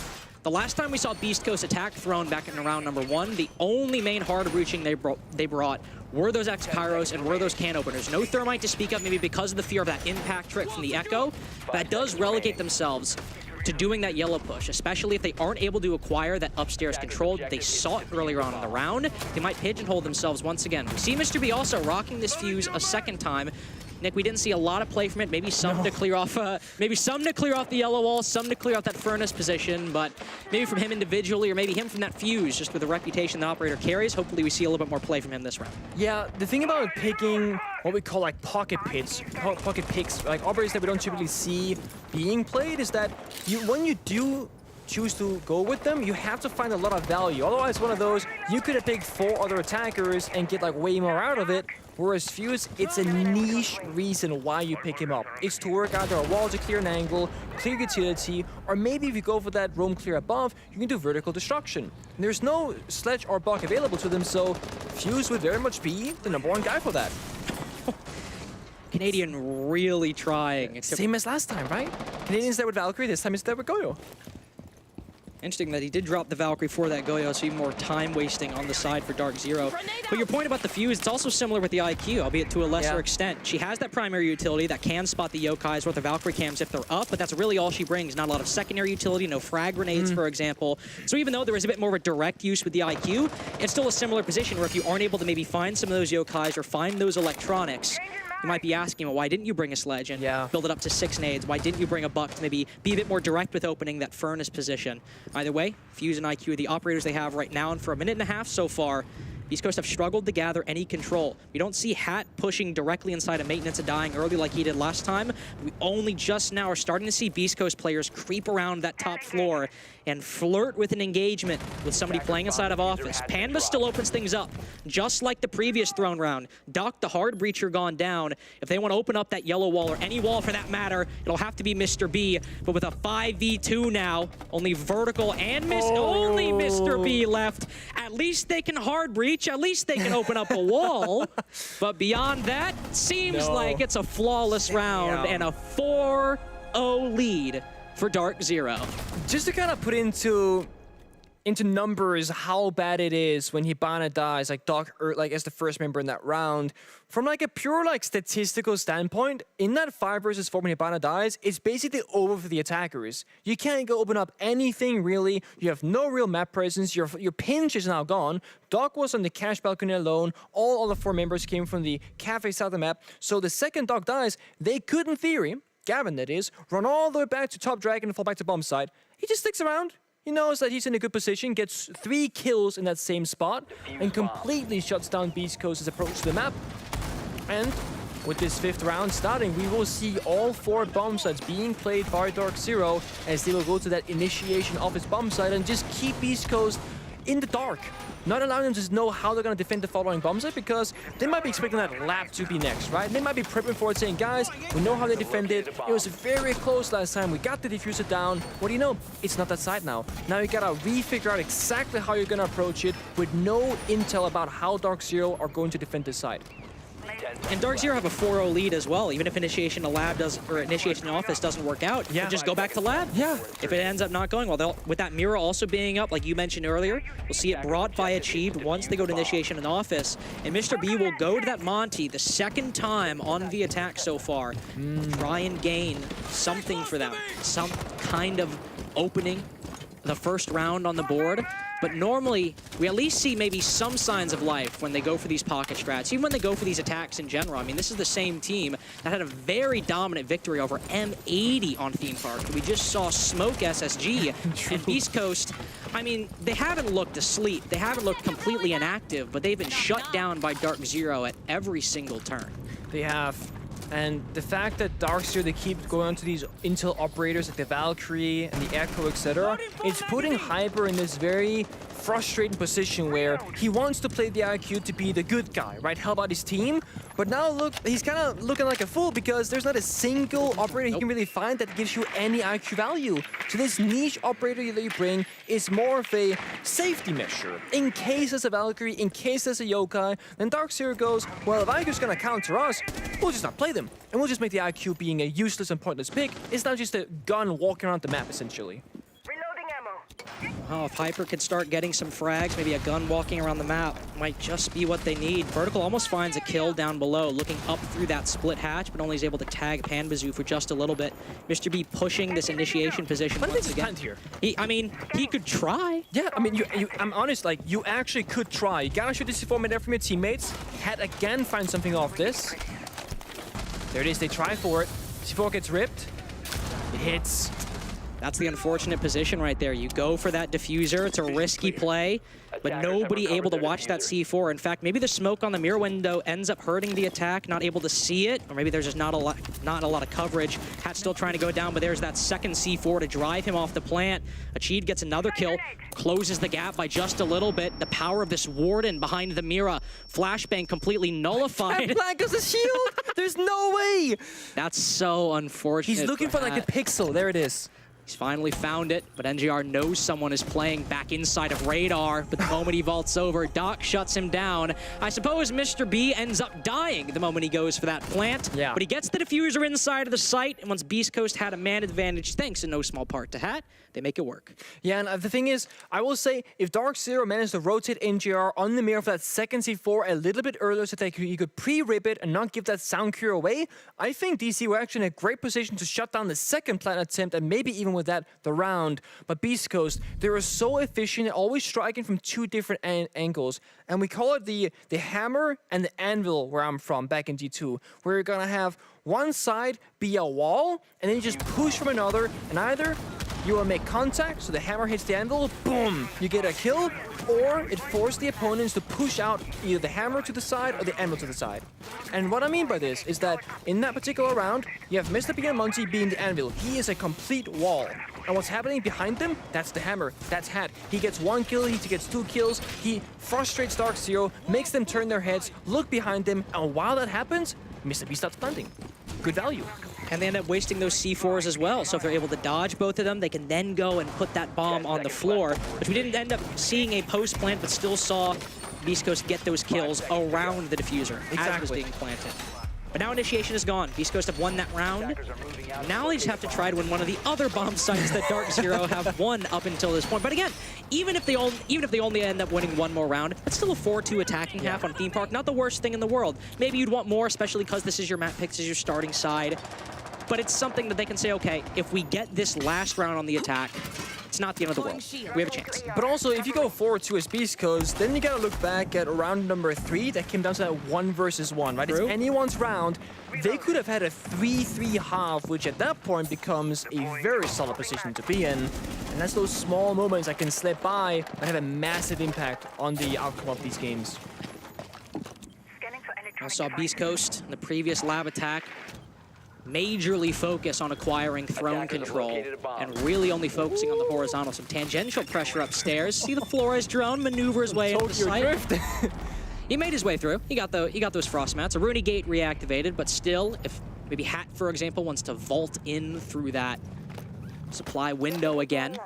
The last time we saw BeastCoast attack Throne back in round number 1, the only main hard breaching they brought were those X-Pyros and were those can openers. No Thermite to speak of, maybe because of the fear of that impact trick from the Echo. That does relegate themselves to doing that yellow push, especially if they aren't able to acquire that upstairs control they sought earlier on in the round. They might pigeonhole themselves once again. We see Mr. B also rocking this fuse a second time. Nick, we didn't see a lot of play from it. Maybe some to clear off. Maybe some to clear off the yellow wall, some to clear off that furnace position. But maybe from him individually, or maybe him from that fuse, just with the reputation the operator carries. Hopefully, we see a little bit more play from him this round. Yeah, the thing about picking what we call like pocket picks, like operators that we don't typically see being played, is that when you do choose to go with them, you have to find a lot of value. Otherwise, one of those, you could have picked 4 other attackers and get like way more out of it. Whereas Fuse, it's a niche reason why you pick him up. It's to work either a wall to clear an angle, clear utility, or maybe if you go for that roam clear above, you can do vertical destruction. And there's no sledge or buck available to them, so Fuse would very much be the #1 guy for that. Canadian really trying. Same as last time, right? Canadian's there with Valkyrie, this time it's there with Goyo. Interesting that he did drop the Valkyrie for that Goyo, so even more time wasting on the side for DarkZero. But your point about the fuse, it's also similar with the IQ, albeit to a lesser extent. She has that primary utility that can spot the yokais with the Valkyrie cams if they're up, but that's really all she brings. Not a lot of secondary utility, no frag grenades, for example. So even though there is a bit more of a direct use with the IQ, it's still a similar position where if you aren't able to maybe find some of those yokais or find those electronics, you might be asking, well, why didn't you bring a sledge and build it up to 6 nades? Why didn't you bring a buck to maybe be a bit more direct with opening that furnace position? Either way, Fuse and IQ are the operators they have right now, and for a minute and a half so far, BeastCoast have struggled to gather any control. We don't see Hat pushing directly inside of maintenance and dying early like he did last time. We only just now are starting to see BeastCoast players creep around that top floor and flirt with an engagement with somebody playing inside of office. Panba still opens things up, just like the previous Throne round. Doc, the hard breacher, gone down. If they want to open up that yellow wall, or any wall for that matter, it'll have to be Mr. B. But with a 5v2 now, only vertical and only Mr. B left. At least they can hard breach. At least they can open up a wall. But beyond that, seems like it's a flawless round and a 4-0 lead for DarkZero. Just to kind of put into numbers how bad it is when Hibana dies, like as the first member in that round. From like a pure like statistical standpoint, in that 5 versus 4 when Hibana dies, it's basically over for the attackers. You can't go open up anything really. You have no real map presence. Your pinch is now gone. Doc was on the cash balcony alone. All other 4 members came from the cafe side of the map. So the second Doc dies, they could in theory, Gavin that is, run all the way back to top dragon and fall back to bomb side. He just sticks around. He knows that he's in a good position, gets 3 kills in that same spot, and completely shuts down BeastCoast's approach to the map. And with this 5th round starting, we will see all 4 bomb sites being played by DarkZero as they will go to that initiation of his bomb site and just keep BeastCoast in the dark. Not allowing them to know how they're going to defend the following bomb site, because they might be expecting that lap to be next, right? They might be prepping for it, saying, guys, we know how they defended. It was very close last time. We got the diffuser down. What do you know? It's not that side now. Now you got to refigure out exactly how you're going to approach it with no intel about how DarkZero are going to defend this side. And DarkZero have a 4-0 lead as well. Even if initiation to lab initiation to office doesn't work out, yeah, just go back to lab. Yeah. If it ends up not going well, with that mirror also being up, like you mentioned earlier, we'll see it brought by Achieved once they go to initiation and office. And Mr. B will go to that Monty the 2nd time on the attack so far. Try and gain something for them. Some kind of opening the 1st round on the board. But normally, we at least see maybe some signs of life when they go for these pocket strats, even when they go for these attacks in general. I mean, this is the same team that had a very dominant victory over M80 on Theme Park. We just saw Smoke SSG and BeastCoast. I mean, they haven't looked asleep. They haven't looked completely inactive, but they've been shut down by DarkZero at every single turn. They have. And the fact that DarkZero, they keep going on to these intel operators like the Valkyrie and the Echo, etc., it's putting Hyper in this very frustrating position where he wants to play the IQ to be the good guy, right? Help out his team. But now look, he's kind of looking like a fool because there's not a single operator he can really find that gives you any IQ value. So this niche operator that you bring is more of a safety measure. In case there's a Valkyrie, in case there's a Yokai, then DarkZero goes, well, if IQ's gonna counter us, we'll just not play them. And we'll just make the IQ being a useless and pointless pick. It's now just a gun walking around the map, essentially. Oh, if Hyper could start getting some frags, maybe a gun walking around the map might just be what they need. Vertical almost finds a kill down below, looking up through that split hatch, but only is able to tag Panbazoo for just a little bit. Mr. B pushing this initiation position once again. Here? He could try. Yeah, I mean, I'm honest, like, you actually could try. You gotta shoot this C4 mid-air from your teammates. Had again find something off this. There it is, they try for it. C4 gets ripped. It hits. That's the unfortunate position right there. You go for that diffuser. It's a risky play, but nobody able to watch that C4. In fact, maybe the smoke on the mirror window ends up hurting the attack, not able to see it, or maybe there's just not a lot of coverage. Hat's still trying to go down, but there's that second C4 to drive him off the plant. Achieved gets another kill, closes the gap by just a little bit. The power of this Warden behind the mirror. Flashbang completely nullified. That blank is a shield! There's no way! That's so unfortunate. He's looking for like a pixel. There it is. He's finally found it, but NGR knows someone is playing back inside of Radar, but the moment he vaults over, Doc shuts him down. I suppose Mr. B ends up dying the moment he goes for that plant, but he gets the diffuser inside of the site, and once BeastCoast had a man advantage, thanks in no small part to Hat, they make it work. Yeah, and the thing is, I will say, if DarkZero managed to rotate NGR on the mirror for that second C4 a little bit earlier so that he could pre-rip it and not give that sound cure away, I think DC were actually in a great position to shut down the second plant attempt and maybe even with that, the round. But BeastCoast, they were so efficient, always striking from 2 different angles. And we call it the hammer and the anvil where I'm from back in D2, where you're gonna have one side be a wall, and then you just push from another, and either you will make contact, so the hammer hits the anvil, boom, you get a kill, or it forced the opponents to push out either the hammer to the side or the anvil to the side. And what I mean by this is that in that particular round, you have Mr. B and Monty being the anvil. He is a complete wall. And what's happening behind them, that's the hammer, that's Hat. He gets 1 kill, he gets 2 kills, he frustrates DarkZero, makes them turn their heads, look behind them, and while that happens, Mr. B starts planting. Good value. And they end up wasting those C4s as well. So if they're able to dodge both of them, they can then go and put that bomb on the floor, which we didn't end up seeing a post plant, but still saw BeastCoast get those kills around the diffuser as it was being planted. But now initiation is gone. BeastCoast have won that round. Now they just have to try to win one of the other bomb sites that DarkZero have won up until this point. But again, even if they only end up winning one more round, it's still a 4-2 attacking half on Theme Park. Not the worst thing in the world. Maybe you'd want more, especially because this is your map pick, this is your starting side. But it's something that they can say, okay, if we get this last round on the attack, it's not the end of the world. We have a chance. But also, if you go 4-2 as BeastCoast, then you gotta look back at round number 3 that came down to that 1 versus 1, right? True. It's anyone's round. They could have had a 3-3 half, which at that point becomes a very solid position to be in. And that's those small moments that can slip by but have a massive impact on the outcome of these games. I saw BeastCoast in the previous lab attack majorly focus on acquiring throne control and really only focusing on the horizontal. Some tangential pressure upstairs. See the Flores drone maneuver his way into the site. He made his way through. He got those frost mats. A Rooney gate reactivated, but still, if maybe Hat, for example, wants to vault in through that supply window again,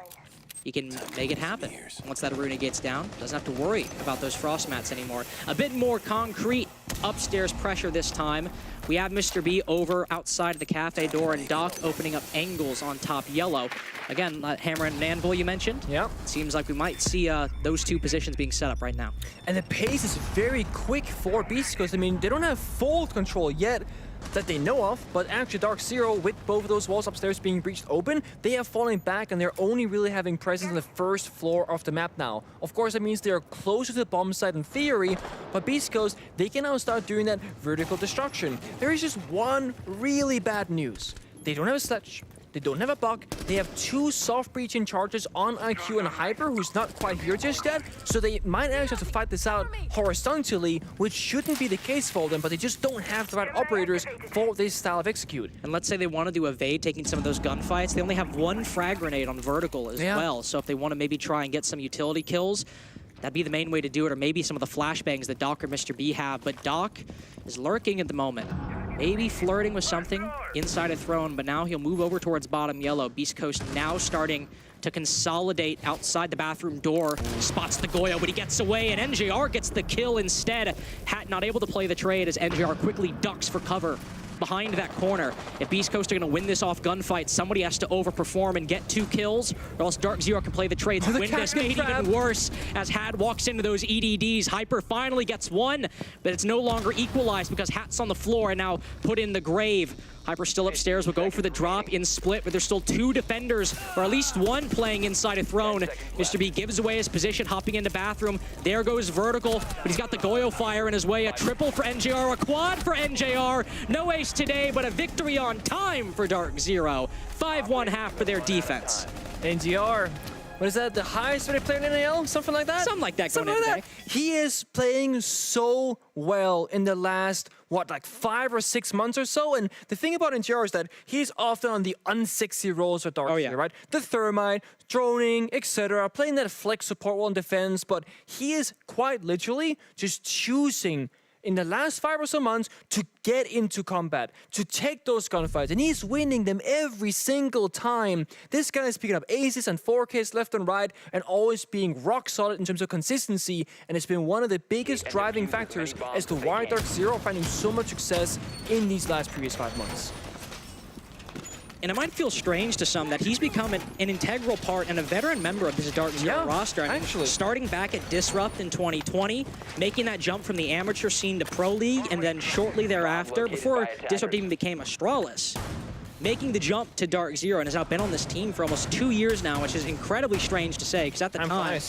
he can make it happen. Once that Aruna gate's down, doesn't have to worry about those frost mats anymore. A bit more concrete upstairs pressure this time. We have Mr. B over outside the cafe door and Doc opening up angles on top yellow. Again, hammer and anvil you mentioned. Yeah. Seems like we might see those two positions being set up right now. And the pace is very quick for BeastCoast. I mean, they don't have full control yet that they know of, but actually DarkZero, with both of those walls upstairs being breached open, they are falling back and they're only really having presence on the first floor of the map now. Of course, that means they're closer to the bomb site in theory, but BeastCoast, they can now start doing that vertical destruction. There is just one really bad news. They don't have a sledge. They don't have a buck. They have 2 soft breaching charges on IQ and Hyper, who's not quite here just yet. So they might actually have to fight this out horizontally, which shouldn't be the case for them, but they just don't have the right operators for this style of execute. And let's say they want to do evade taking some of those gunfights. They only have 1 frag grenade on vertical as well. So if they want to maybe try and get some utility kills, that'd be the main way to do it, or maybe some of the flashbangs that Doc or Mr. B have. But Doc is lurking at the moment. Maybe flirting with something inside a throne, but now he'll move over towards bottom yellow. BeastCoast now starting to consolidate outside the bathroom door. Spots the Goyo, but he gets away, and NJR gets the kill instead. Hat not able to play the trade as NJR quickly ducks for cover behind that corner. If BeastCoast are going to win this off gunfight, somebody has to overperform and get 2 kills, or else DarkZero can play the trade to win this. Made even worse as Hat walks into those EDDs. Hyper finally gets 1, but it's no longer equalized because Hat's on the floor and now put in the grave. Hyper still upstairs will go for the drop in split, but there's still 2 defenders, or at least 1 playing inside a throne. Mr. B gives away his position, hopping into bathroom. There goes vertical, but he's got the Goyo fire in his way. A triple for NJR, a quad for NJR. No ace today, but a victory on time for DarkZero. 5-1 half for their defense. NJR. What is that, the highest rated player in NAL? Something like that? Something like that. Something like that. He is playing so well in the last, what, like 5 or 6 months or so? And the thing about NJR is that he's often on the unsexy roles with DarkZero, right? The Thermite, droning, etc., playing that flex support role in defense, but he is quite literally just choosing in the last 5 or so months to get into combat, to take those gunfights, and he's winning them every single time. This guy is picking up aces and 4Ks left and right, and always being rock solid in terms of consistency, and it's been one of the biggest driving factors as to why DarkZero are finding so much success in these last previous 5 months. And it might feel strange to some that he's become an integral part and a veteran member of this DarkZero roster. I mean, actually. Starting back at Disrupt in 2020, making that jump from the amateur scene to Pro League, and then shortly thereafter, before Disrupt even became Astralis, making the jump to DarkZero, and has now been on this team for almost 2 years now, which is incredibly strange to say, because at the time,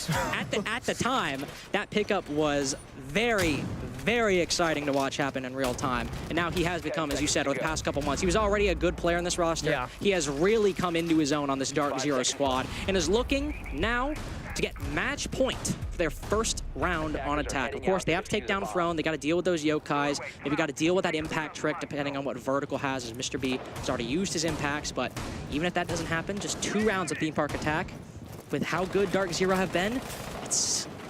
at the time, that pickup was very, very exciting to watch happen in real time. And now he has become, as you said, over the past couple months, he was already a good player in this roster. Yeah. He has really come into his own on this DarkZero squad, and is looking now to get match point for their first round on attack. Of course, they have to take down Throne. They got to deal with those yokais. Maybe got to deal with that impact trick, depending on what Vertical has, as Mr. B has already used his impacts. But even if that doesn't happen, just 2 rounds of Theme Park attack, with how good DarkZero have been,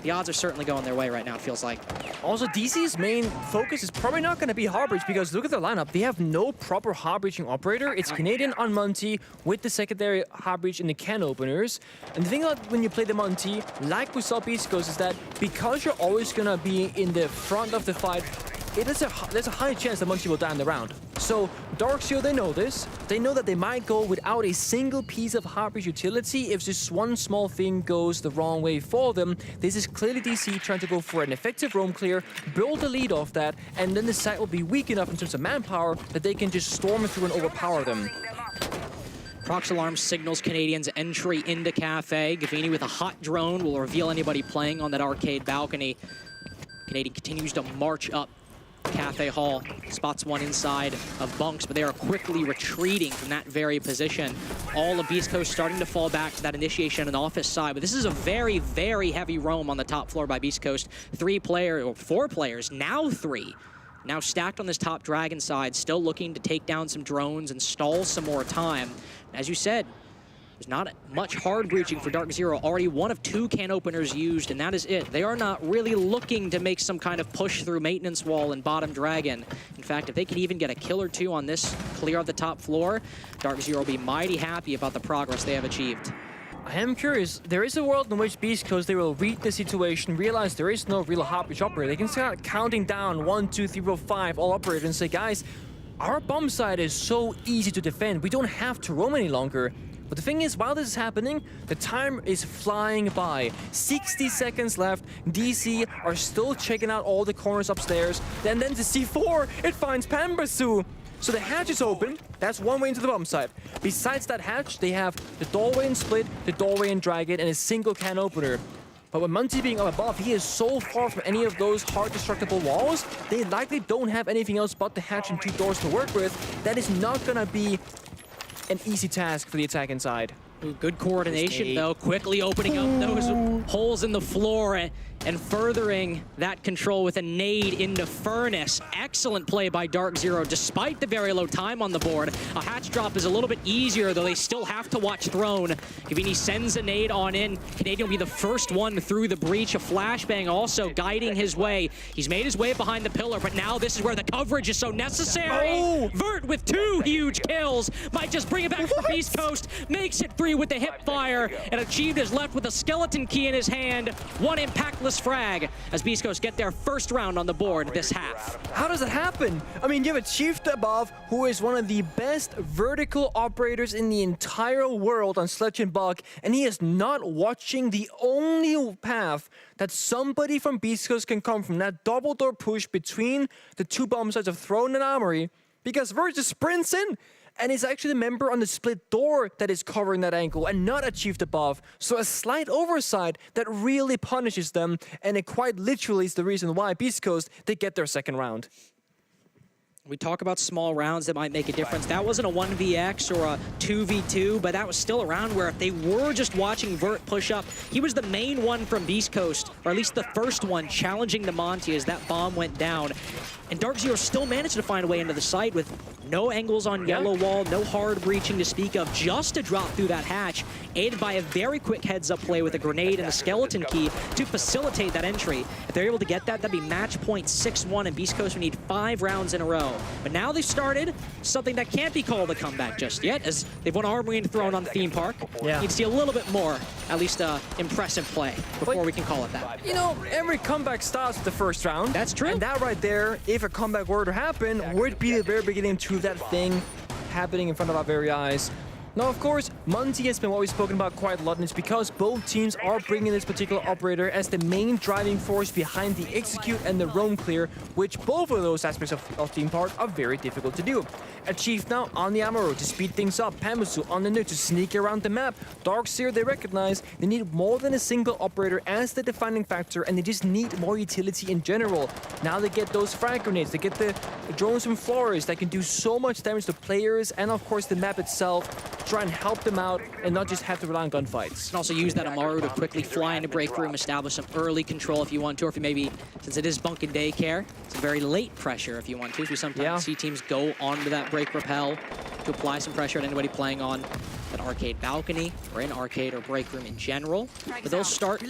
the odds are certainly going their way right now, it feels like. Also, DC's main focus is probably not going to be hard breach, because look at their lineup. They have no proper hard breaching operator. It's Canadian on Monty with the secondary hard breach in the can openers. And the thing about when you play the Monty, like we saw BeastCoast, is that because you're always going to be in the front of the fight, there's a high chance that Munchie will die in the round. So DarkZero, they know this. They know that they might go without a single piece of Harpy's utility if just one small thing goes the wrong way for them. This is clearly DC trying to go for an effective roam clear, build the lead off that, and then the site will be weak enough in terms of manpower that they can just storm through and overpower them. Prox Alarm signals Canadians' entry into Cafe. Gavini with a hot drone will reveal anybody playing on that arcade balcony. Canadian continues to march up Cafe Hall, spots one inside of bunks, but they are quickly retreating from that very position. All of BeastCoast starting to fall back to that initiation and office side, but this is a very, very heavy roam on the top floor by BeastCoast. 4 players, now 3. Now stacked on this top Dragon side, still looking to take down some drones and stall some more time. As you said, there's not much hard breaching for DarkZero. Already 1 of 2 can openers used, and that is it. They are not really looking to make some kind of push through maintenance wall in bottom Dragon. In fact, if they can even get a kill or 2 on this clear of the top floor, DarkZero will be mighty happy about the progress they have achieved. I am curious, there is a world in which BeastCoast, they will read the situation, realize there is no real Harpy operator. They can start counting down 1, 2, 3, 4, 5, all operators and say, guys, our bomb site is so easy to defend. We don't have to roam any longer. But the thing is, while this is happening, the time is flying by. 60 seconds left. DC are still checking out all the corners upstairs. And then the C4, it finds Pambasu. So the hatch is open. That's one way into the bomb site. Besides that hatch, they have the doorway in Split, the doorway in Dragon, and a single can opener. But with Munchie being up above, he is so far from any of those hard destructible walls, they likely don't have anything else but the hatch and 2 doors to work with. That is not gonna be an easy task for the attack inside. Good coordination, though, quickly opening up those holes in the floor and furthering that control with a nade into Furnace. Excellent play by DarkZero, despite the very low time on the board. A hatch drop is a little bit easier, though they still have to watch Throne. Gavini sends a nade on in. Canadian will be the first one through the breach. A flashbang also guiding his way. He's made his way behind the pillar, but now this is where the coverage is so necessary. Oh! Vert with 2 huge kills. Might just bring it back for BeastCoast. Makes it 3 with the hip fire, and Achieved is left with a skeleton key in his hand. 1 impactless frag as BeastCoast get their first round on the board this half. How does it happen? I mean, you have Achieved above, who is one of the best vertical operators in the entire world on Sledge and Buck, and he is not watching the only path that somebody from BeastCoast can come from, that double door push between the 2 bomb sites of Throne and Armory, because Vert just sprints in. And it's actually the member on the split door that is covering that angle and not Achieved above. So a slight oversight that really punishes them, and it quite literally is the reason why BeastCoast, they get their second round. We talk about small rounds that might make a difference. That wasn't a 1vx or a 2v2, but that was still a round where if they were just watching Vert push up, he was the main one from BeastCoast, or at least the first one, challenging the Monty as that bomb went down. And DarkZero still managed to find a way into the site with no angles on yellow wall, no hard breaching to speak of, just a drop through that hatch, aided by a very quick heads-up play with a grenade and a skeleton key to facilitate that entry. If they're able to get that, that'd be match point 6-1, and BeastCoast would need 5 rounds in a row. But now they've started something that can't be called a comeback just yet, as they've won Armory and Throne on Theme Park. Yeah. You'd see a little bit more, at least impressive play, before we can call it that. You know, every comeback starts with the first round. That's true. And that right there, if a comeback were to happen, would be the very beginning to that thing happening in front of our very eyes. Now, of course, Munty has been what we've spoken about quite a lot, and it's because both teams are bringing this particular operator as the main driving force behind the execute and the roam clear, which both of those aspects of Theme Park are very difficult to do. Achieved now on the ammo road to speed things up, Pambasu on the nuke to sneak around the map. DarkZero, they recognize they need more than a single operator as the defining factor, and they just need more utility in general. Now they get those frag grenades, they get the drones from Flores that can do so much damage to players and of course the map itself. Try and help them out and not just have to rely on gunfights. You can also use that Amaru to quickly fly into break room, establish some early control if you want to, or if you maybe, since it is bunk and daycare, it's a very late pressure if you want to. We sometimes see teams go onto that break rappel to apply some pressure at anybody playing on that arcade balcony or in arcade or break room in general. But they'll start.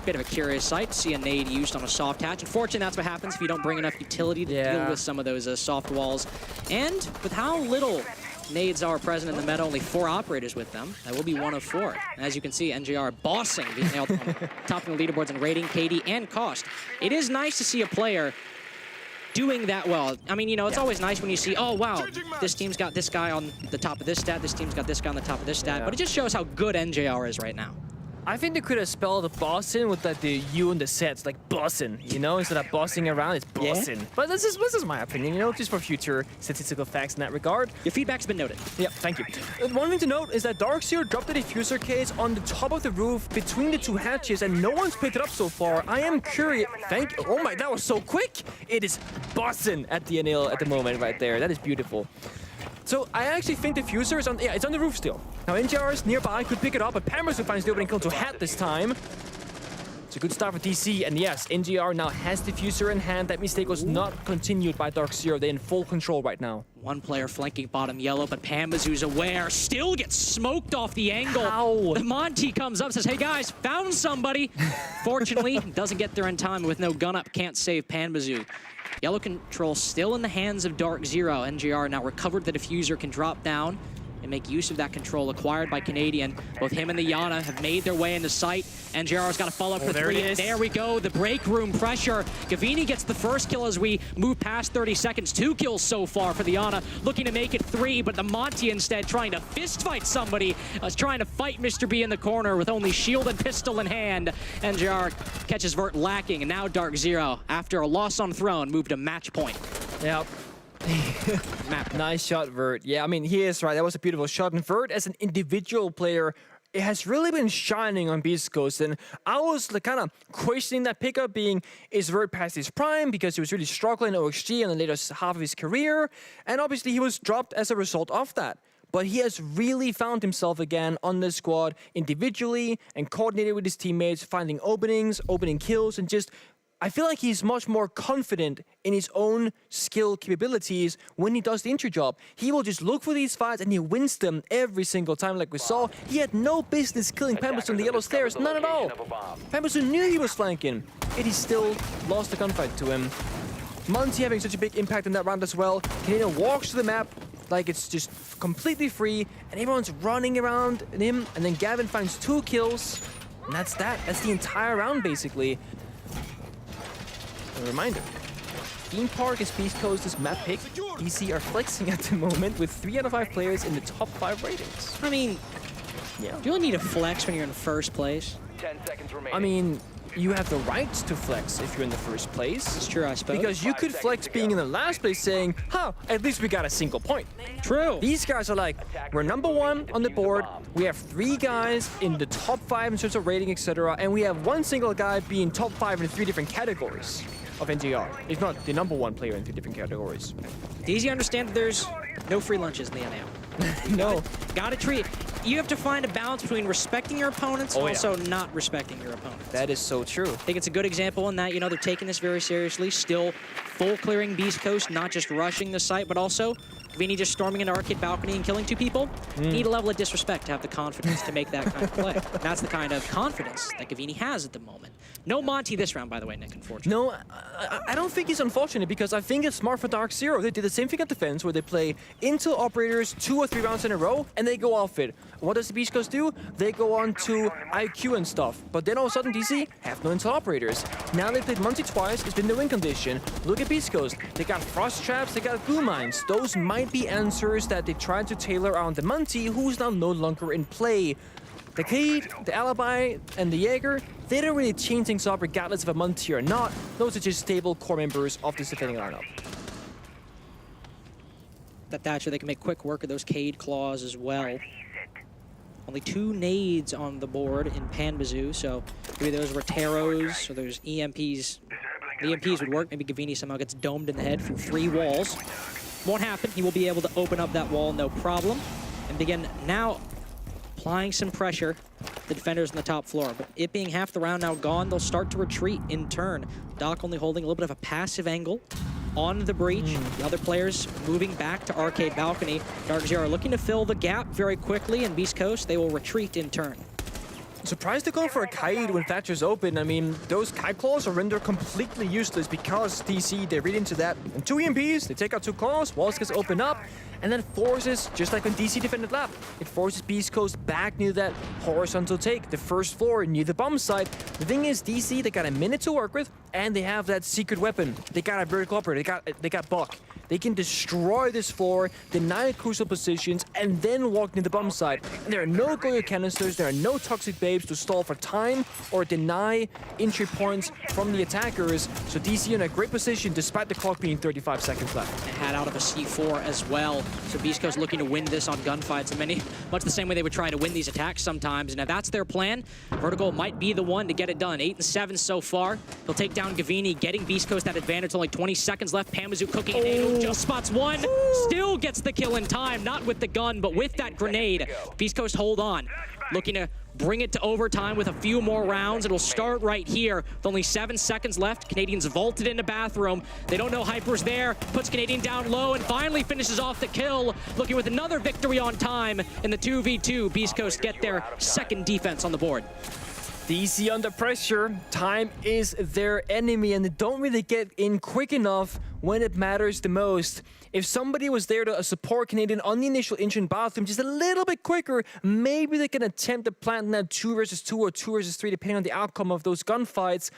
Bit of a curious sight to see a nade used on a soft hatch. Unfortunately, that's what happens if you don't bring enough utility to deal with some of those soft walls. And with how little nades are present in the meta, only 4 operators with them. That will be 1 of 4. And as you can see, NJR bossing, being nailed on top of the leaderboards and rating KD and cost. It is nice to see a player doing that well. I mean, you know, it's always nice when you see, oh, wow, this team's got this guy on the top of this stat, this team's got this guy on the top of this stat, but it just shows how good NJR is right now. I think they could have spelled Boston with like the U in the sets, like Boston, you know, instead of bossing around, it's Boston. Yeah. But this is my opinion, you know, just for future statistical facts in that regard. Your feedback's been noted. Yeah, thank you. One thing to note is that DarkZero dropped the diffuser case on the top of the roof between the two hatches, and no one's picked it up so far. I am curious. Thank you. Oh my, that was so quick. It is Boston at the NL at the moment right there. That is beautiful. So I actually think the diffuser is on, it's on the roof still. Now NJR is nearby, could pick it up, but Pammersu finds the opening kill to Hat this time. It's a good start for DC, and yes, NJR now has diffuser in hand. That mistake was not continued by DarkZero. They're in full control right now. One player flanking bottom yellow, but Pambazu's aware, still gets smoked off the angle. Ow. Monty comes up, says, hey guys, found somebody. Fortunately, doesn't get there in time with no gun up, can't save Pambazu. Yellow control still in the hands of DarkZero. NJR now recovered the diffuser, can drop down and make use of that control acquired by Canadian. Both him and the Yana have made their way into sight. NJR's got to follow up for there 3. There we go, the break room pressure. Gavini gets the first kill as we move past 30 seconds. 2 kills so far for the Yana, looking to make it 3, but the Monty instead trying to fist fight somebody. Trying to fight Mr. B in the corner with only shield and pistol in hand. NJR catches Vert lacking, and now DarkZero, after a loss on Throne, moved to match point. Yep. Nice shot, Vert. Yeah, I mean, he is right. That was a beautiful shot. And Vert, as an individual player, it has really been shining on BeastCoast. And I was like, kind of questioning that pickup being, is Vert past his prime? Because he was really struggling in OXG in the later half of his career. And obviously, he was dropped as a result of that. But he has really found himself again on the squad individually and coordinated with his teammates, finding openings, opening kills, and just I feel like he's much more confident in his own skill capabilities when he does the intro job. He will just look for these fights and he wins them every single time like we saw. He had no business killing Pampersu on the yellow stairs, none at all. Pampersu knew he was flanking, and he still lost the gunfight to him. Monty having such a big impact in that round as well. Canadian walks to the map like it's just completely free, and everyone's running around him, and then Gavin finds 2 kills, and that's that. That's the entire round basically. A reminder, Theme Park is BeastCoast's map pick. DC are flexing at the moment with 3 out of 5 players in the top 5 ratings. I mean, yeah. Do you really need to flex when you're in first place? 10 seconds remaining. I mean, you have the right to flex if you're in the first place. It's true, I suppose. Because you could flex being in the last place saying, huh, at least we got a single point. True. These guys are like, we're number 1 on the board, we have 3 guys in the top 5 in terms of rating, etc., and we have 1 single guy being top 5 in 3 different categories of NJR. If not the number 1 player in 3 different categories. It's easy to understand that there's no free lunches in the NAL. No. Gotta treat. You have to find a balance between respecting your opponents and also not respecting your opponents. That is so true. I think it's a good example in that, you know, they're taking this very seriously, still full clearing BeastCoast, not just rushing the site, but also Vini just storming into arcade balcony and killing 2 people. Need a level of disrespect to have the confidence to make that kind of play. That's the kind of confidence that Gavini has at the moment. No Monty this round, by the way, Nick, unfortunately. No, I don't think he's unfortunate because I think it's smart for DarkZero. They did the same thing at defense where they play Intel operators 2 or 3 rounds in a row and they go off it. What does the BeastCoast do? They go on to IQ and stuff. But then all of a sudden DC have no Intel operators. Now they played Monty twice, it's been the win condition. Look at BeastCoast. They got frost traps, they got goo mines. Those might be answers that they tried to tailor around the Monty, who's now no longer in play. The Cade, the Alibi, and the Jaeger, they don't really change things up regardless of a Monty or not. Those are just stable core members of this defending lineup. That Thatcher, they can make quick work of those Cade claws as well. Only 2 nades on the board in Panbazoo, so maybe those were Taros or those EMPs. The EMPs would work. Maybe Gavini somehow gets domed in the head from 3 walls. Won't happen. He will be able to open up that wall, no problem, and begin now applying some pressure to the defenders on the top floor. But it being half the round now gone, they'll start to retreat in turn. Doc only holding a little bit of a passive angle on the breach. The other players moving back to arcade balcony. DarkZero looking to fill the gap very quickly, and BeastCoast, they will retreat in turn. Surprised to go for a kite when Thatcher's open. I mean, those kite claws are rendered completely useless because DC, they read into that. And 2 EMPs, they take out 2 claws, walls gets open up, and then forces, just like when DC defended lab, it forces BeastCoast back near that horizontal take, the first floor near the bomb site. The thing is, DC, they got a minute to work with, and they have that secret weapon. They got a vertical upper, they got Buck. They can destroy this floor, deny crucial positions, and then walk near the bomb site. And there are no Goyo canisters, there are no toxic babes to stall for time or deny entry points from the attackers. So DC in a great position despite the clock being 35 seconds left. And had out of a C4 as well. So BeastCoast looking to win this on gunfights, and much the same way they would try to win these attacks sometimes. And if that's their plan, Vertical might be the one to get it done. 8 and 7 so far. He'll take down Gavini, getting BeastCoast that advantage. Only 20 seconds left. Pamazu cooking an angle, just spots one. Still gets the kill in time, not with the gun, but with that grenade. BeastCoast hold on. Looking to bring it to overtime with a few more rounds. It'll start right here with only 7 seconds left. Canadians vaulted into bathroom. They don't know Hyper's there. Puts Canadian down low and finally finishes off the kill. Looking with another victory on time in the 2v2. BeastCoast get their second defense on the board. DC under pressure. Time is their enemy, and they don't really get in quick enough when it matters the most. If somebody was there to support Canadian on the initial engine bathroom just a little bit quicker, maybe they can attempt to plant now 2 versus 2 or 2 versus 3, depending on the outcome of those gunfights.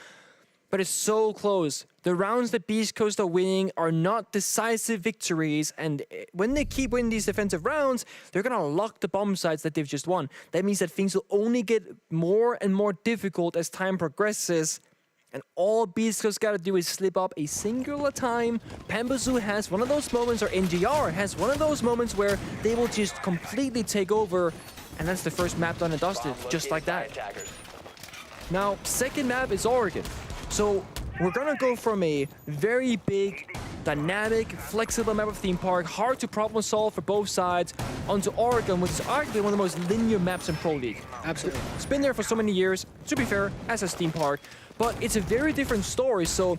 But it's so close. The rounds that BeastCoast are winning are not decisive victories, and when they keep winning these defensive rounds, they're gonna lock the bomb sites that they've just won. That means that things will only get more and more difficult as time progresses. And all BeastCoast gotta do is slip up a single time. Pambazu has one of those moments, or NGR has one of those moments where they will just completely take over. And that's the first map done and dusted, just like that. Now, second map is Oregon. So we're gonna go from a very big, dynamic, flexible map of theme park, hard to problem solve for both sides, onto Oregon, which is arguably one of the most linear maps in Pro League. Absolutely. It's been there for so many years, to be fair, as a theme park, but it's a very different story. So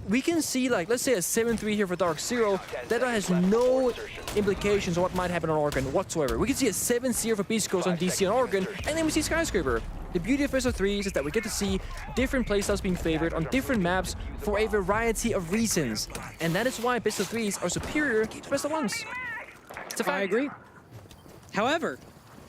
we can see, like, let's say a 7-3 here for DarkZero, that has no implications on what might happen on Oregon whatsoever. We can see a 7-0 for BeastCoast on DC and Oregon, and then we see Skyscraper. The beauty of best of threes is that we get to see different playstyles being favored on different maps for a variety of reasons. And that is why best of threes are superior to best of ones. It's a fact. I agree. However,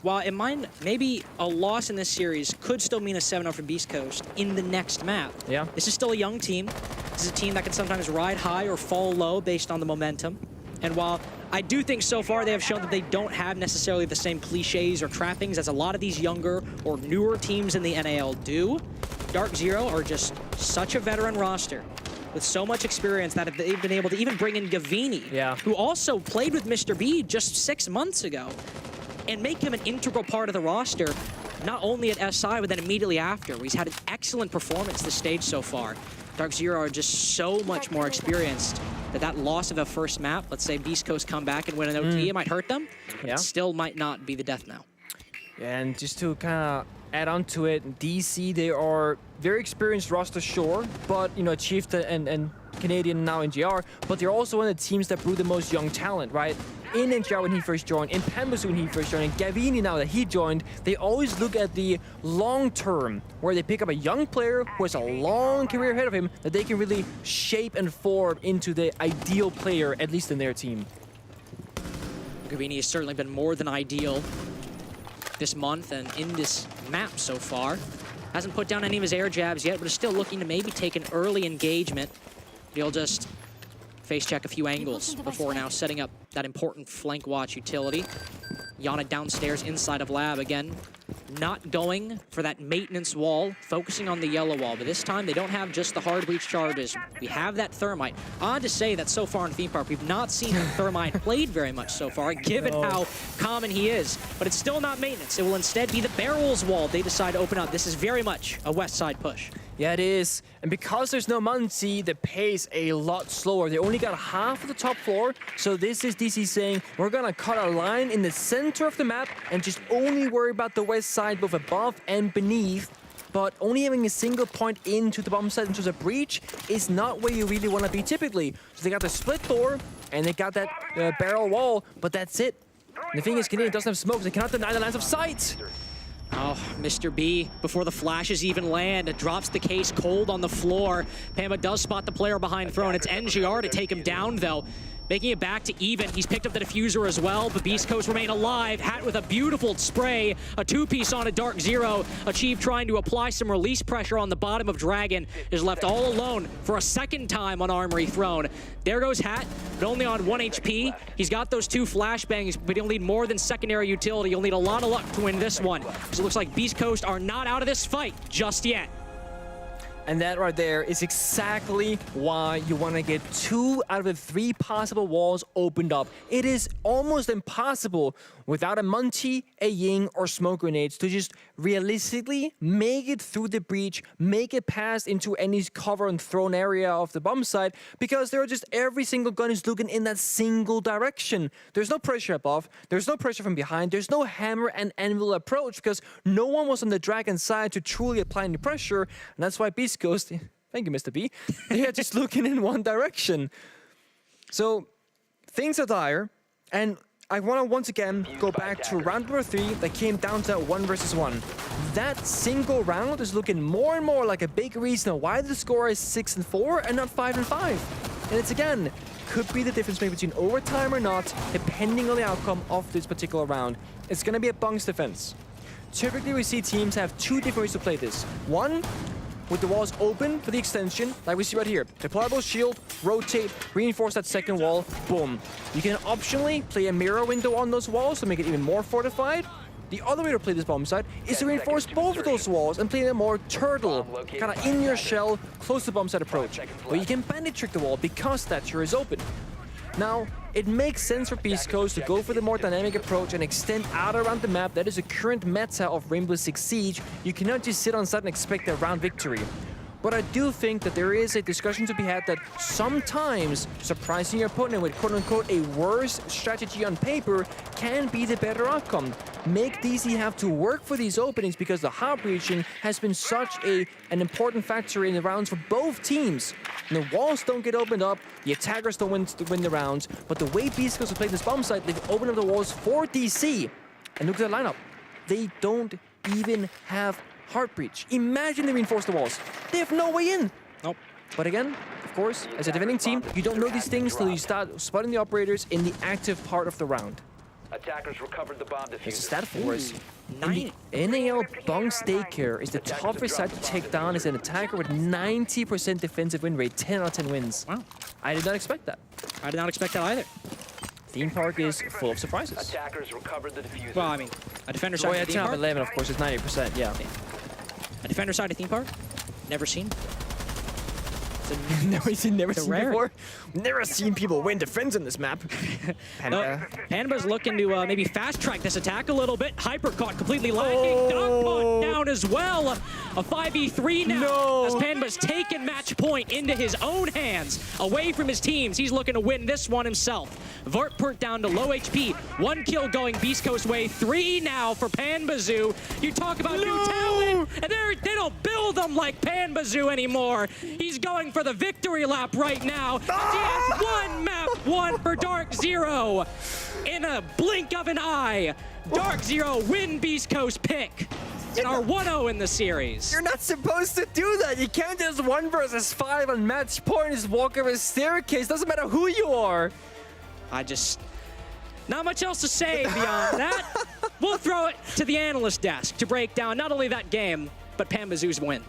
while it might maybe a loss in this series could still mean a 7-0 for BeastCoast in the next map. Yeah. This is still a young team. This is a team that can sometimes ride high or fall low based on the momentum. And while I do think so far they have shown that they don't have necessarily the same cliches or trappings as a lot of these younger or newer teams in the NAL do, DarkZero are just such a veteran roster with so much experience that they've been able to even bring in Gavini, who also played with Mr. B just 6 months ago, and make him an integral part of the roster, not only at SI, but then immediately after, where he's had an excellent performance this stage so far. DarkZero are just so much more experienced that loss of a first map, let's say BeastCoast come back and win an OT, it might hurt them, but it still might not be the death now. And just to kind of add on to it, DC, they are very experienced roster, sure, but, you know, Chief and Canadian now in GR, but they're also one of the teams that brew the most young talent, right? In NGR when he first joined, in Pambazu when he first joined, and Gavini now that he joined, they always look at the long term, where they pick up a young player who has a long career ahead of him that they can really shape and form into the ideal player, at least in their team. Gavini has certainly been more than ideal this month and in this map so far. Hasn't put down any of his air jabs yet, but is still looking to maybe take an early engagement. He'll just face check a few angles before now setting up that important flank watch utility. Yana downstairs inside of lab again. Not going for that maintenance wall, focusing on the yellow wall. But this time, they don't have just the hard breach charges. We have that thermite. Odd to say that so far in theme park, we've not seen thermite played very much so far, given how common he is. But it's still not maintenance. It will instead be the barrels wall they decide to open up. This is very much a west side push. Yeah, it is. And because there's no Muncie, the pace a lot slower. They only got half of the top floor. So this is DC saying, we're gonna cut a line in the center of the map and just only worry about the west side, both above and beneath. But only having a single point into the bomb site, into the breach, is not where you really want to be typically. So they got the split door, and they got that barrel wall, but that's it. And the thing is, Canadian doesn't have smoke. They cannot deny the lines of sight. Oh, Mr. B, before the flashes even land, drops the case cold on the floor. Pamba does spot the player behind throne. It's NGR to take him down, though. Making it back to even. He's picked up the diffuser as well, but BeastCoast remain alive. Hat with a beautiful spray. A two-piece on a DarkZero. Achieve trying to apply some release pressure on the bottom of Dragon. Is left all alone for a second time on Armory Throne. There goes Hat, but only on 1 HP. He's got those 2 flashbangs, but he'll need more than secondary utility. You'll need a lot of luck to win this one. So it looks like BeastCoast are not out of this fight just yet. And that right there is exactly why you want to get 2 out of the 3 possible walls opened up. It is almost impossible without a Monty, a Ying, or smoke grenades to just realistically make it through the breach, make it past into any cover and thrown area of the bomb site, because there are just every single gun is looking in that single direction. There's no pressure above, there's no pressure from behind, there's no hammer and anvil approach because no one was on the Dragon side to truly apply any pressure, and that's why BeastCoast, thank you, Mr. B, they are just looking in one direction. So things are dire, and I want to once again go back to round number 3 that came down to 1 versus 1. That single round is looking more and more like a big reason why the score is 6-4 and not 5-5. And it's again, could be the difference maybe between overtime or not, depending on the outcome of this particular round. It's going to be a bunks defense. Typically we see teams have 2 different ways to play this. One, with the walls open for the extension, like we see right here. Deployable shield, rotate, reinforce that second wall, boom. You can optionally play a mirror window on those walls to make it even more fortified. The other way to play this bomb site is to reinforce both of those walls and play a more turtle, kind of in your shell, close to bomb site approach. But you can bandit trick the wall because that sure is open. Now, it makes sense for BeastCoast to go for the more dynamic approach and extend out around the map. That is a current meta of Rainbow Six Siege. You cannot just sit on site and expect a round victory. But I do think that there is a discussion to be had that sometimes surprising your opponent with quote-unquote a worse strategy on paper can be the better outcome. Make DC have to work for these openings because the hard breaching has been such an important factor in the rounds for both teams. And the walls don't get opened up, the attackers don't win the rounds, but the way BeastCoast have played this bomb site, they've opened up the walls for DC. And look at the lineup. They don't even have hard breach. Imagine they reinforce the walls. They have no way in. Nope. But again, of course, as a defending team, you don't know these things till you start spotting the operators in the active part of the round. Attackers recovered the bomb diffuser. It's a stat for us. The NAL Bunks Daycare is the toughest side to take down as an attacker with 90% defensive win rate, 10 out of 10 wins. Wow. I did not expect that. I did not expect that either. Theme park is full of surprises. Attackers recovered the diffuser. Well, I mean, a defender side Oh yeah, of theme 10 out park. of 11, of course, is 90%, yeah. A defender side of theme park? Never seen. Never seen rare. before. Never seen people win defense in this map. Panba's looking to maybe fast track this attack a little bit. Hyper caught completely lagging. Dog caught down as well. A 5v3 now as Panba's taken match point into his own hands, away from his teams. He's looking to win this one himself. Vertpert down to low HP. 1 kill going BeastCoast way. 3 now for Panbazoo. You talk about new talent, and they don't build them like Panbazoo anymore. He's going for the victory lap right now. He has 1 map, 1 for DarkZero. In a blink of an eye, DarkZero win BeastCoast pick and are 1-0 in the series. You're not supposed to do that. You can't just 1 versus 5 on match point and just walk over a staircase. Doesn't matter who you are. Not much else to say beyond that. We'll throw it to the analyst desk to break down not only that game, but Panbazoo's win.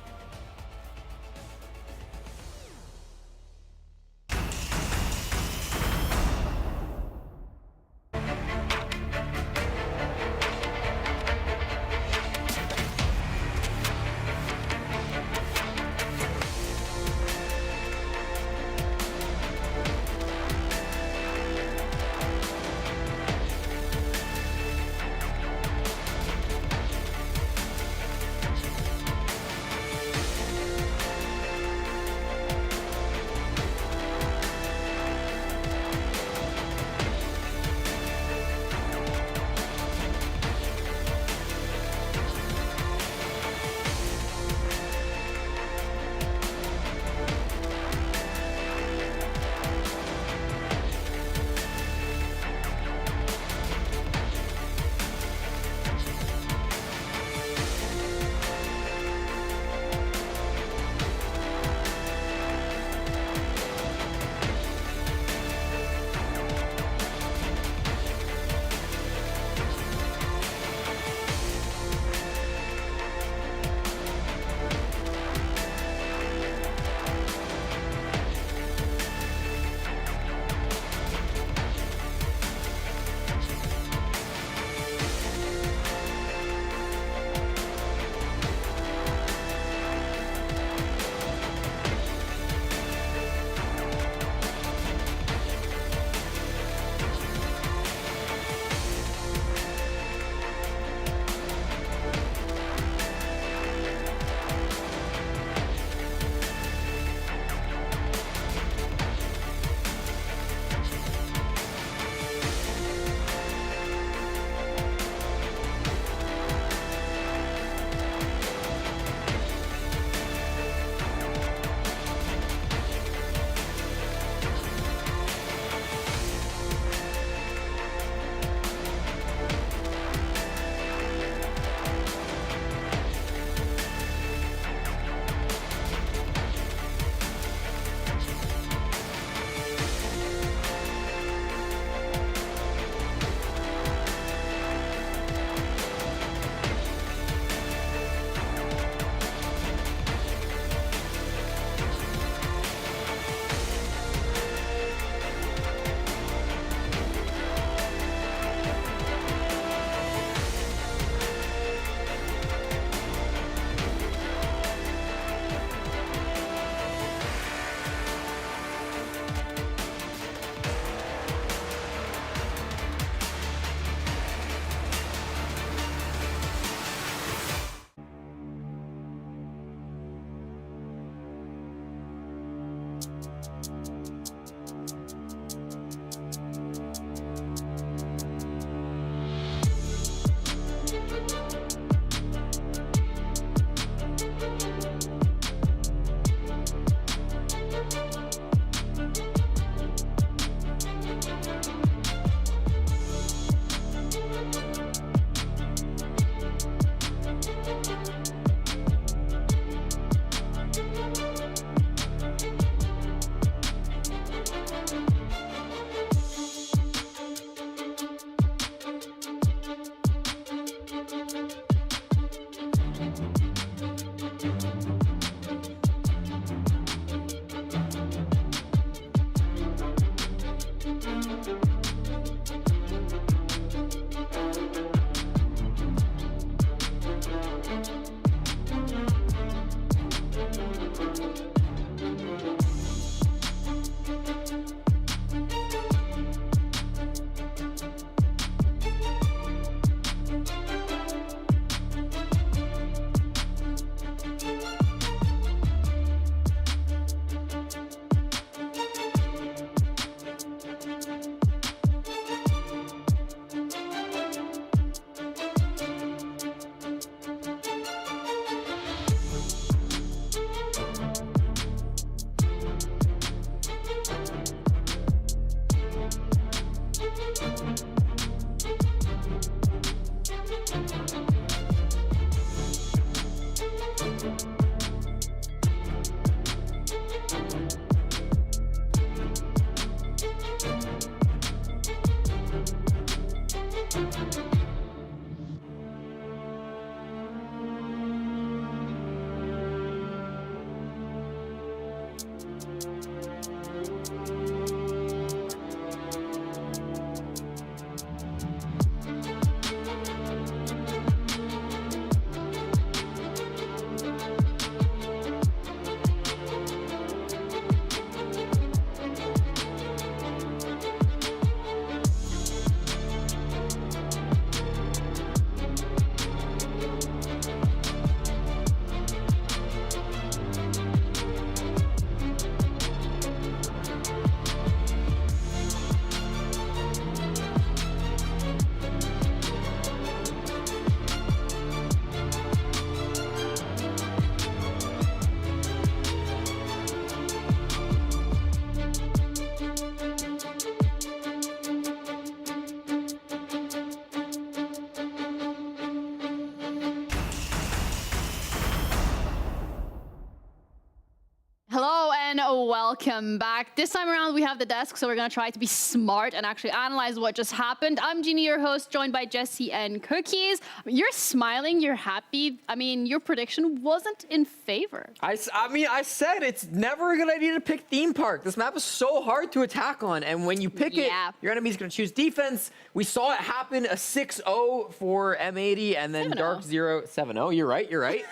welcome back. This time around, we have the desk, so we're going to try to be smart and actually analyze what just happened. I'm Jeannie, your host, joined by Jesse and Cookies. You're smiling, you're happy. I mean, your prediction wasn't in favor. I said it's never a good idea to pick theme park. This map is so hard to attack on, and when you pick it, your enemy's going to choose defense. We saw it happen, a 6-0 for M80, and then DarkZero 7-0. You're right.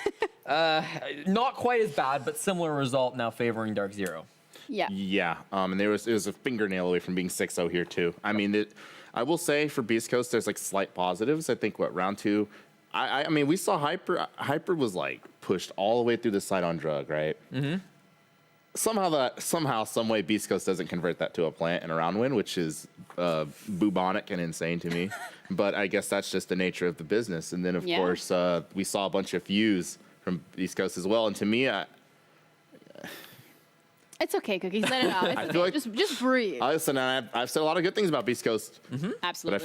Not quite as bad, but similar result now favoring DarkZero. Yeah. And it was a fingernail away from being 6-0 here too. I mean, I will say for BeastCoast, there's like slight positives. I think round 2, I mean, we saw Hyper was like pushed all the way through the side on drug, right? Mm-hmm. Somehow, some way, BeastCoast doesn't convert that to a plant and a round win, which is bubonic and insane to me. But I guess that's just the nature of the business. And then of course, we saw a bunch of views from BeastCoast as well. And to me, it's okay, Cookies. Let it out. I feel like just breathe. Listen, I've said a lot of good things about BeastCoast. Mm-hmm. Absolutely. But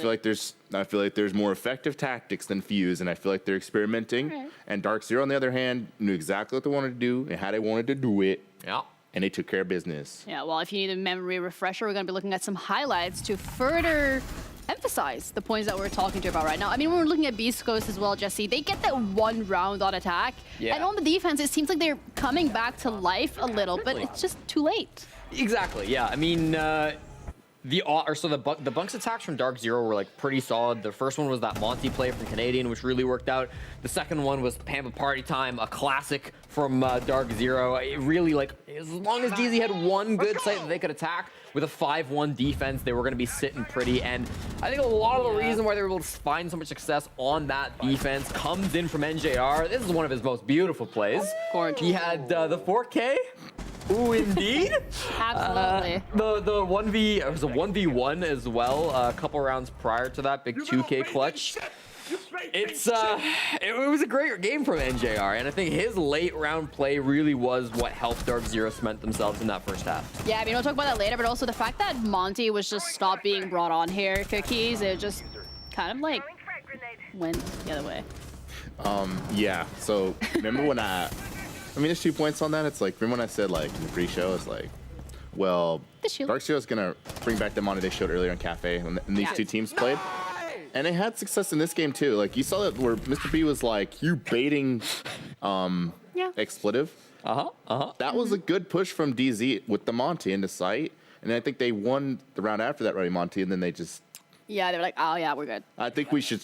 I feel like there's more effective tactics than Fuse, and I feel like they're experimenting. Right. And DarkZero, on the other hand, knew exactly what they wanted to do and how they wanted to do it. Yeah. And they took care of business. Yeah. Well, if you need a memory refresher, we're going to be looking at some highlights to further emphasize the points that we're talking to you about right now. I mean, when we're looking at BeastCoast as well, Jesse, they get that one round on attack. Yeah. And on the defense, it seems like they're coming back to life a little, but it's just too late. Exactly, yeah. I mean, the bunks attacks from DarkZero were like pretty solid. The first one was that Monty play from Canadian, which really worked out. The second one was Pampa Party Time, a classic from DarkZero. It really, like, as long as DZ had one good site that they could attack, with a 5-1 defense, they were going to be sitting pretty. And I think a lot of the reason why they were able to find so much success on that defense comes in from NJR. This is one of his most beautiful plays. He had the 4K. Ooh, indeed. Absolutely. The 1v, it was a 1v1 as well. A couple rounds prior to that, big 2K clutch. It was a great game from NJR, and I think his late round play really was what helped DarkZero cement themselves in that first half. Yeah, I mean, we'll talk about that later, but also the fact that Monty was just stopped being brought on here, Cookies, it just kind of like went the other way. Yeah, so remember when I mean, there's 2 points on that. It's like, remember when I said, like, in the pre-show, it's like, well, DarkZero's going to bring back the Monty they showed earlier on Cafe when these two teams played. And they had success in this game, too. Like, you saw that where Mr. B was like, you baiting expletive. That was a good push from DZ with the Monty into sight. And I think they won the round after that, right, Monty, and then they just... Yeah, they were like, oh, yeah, we're good. I think we should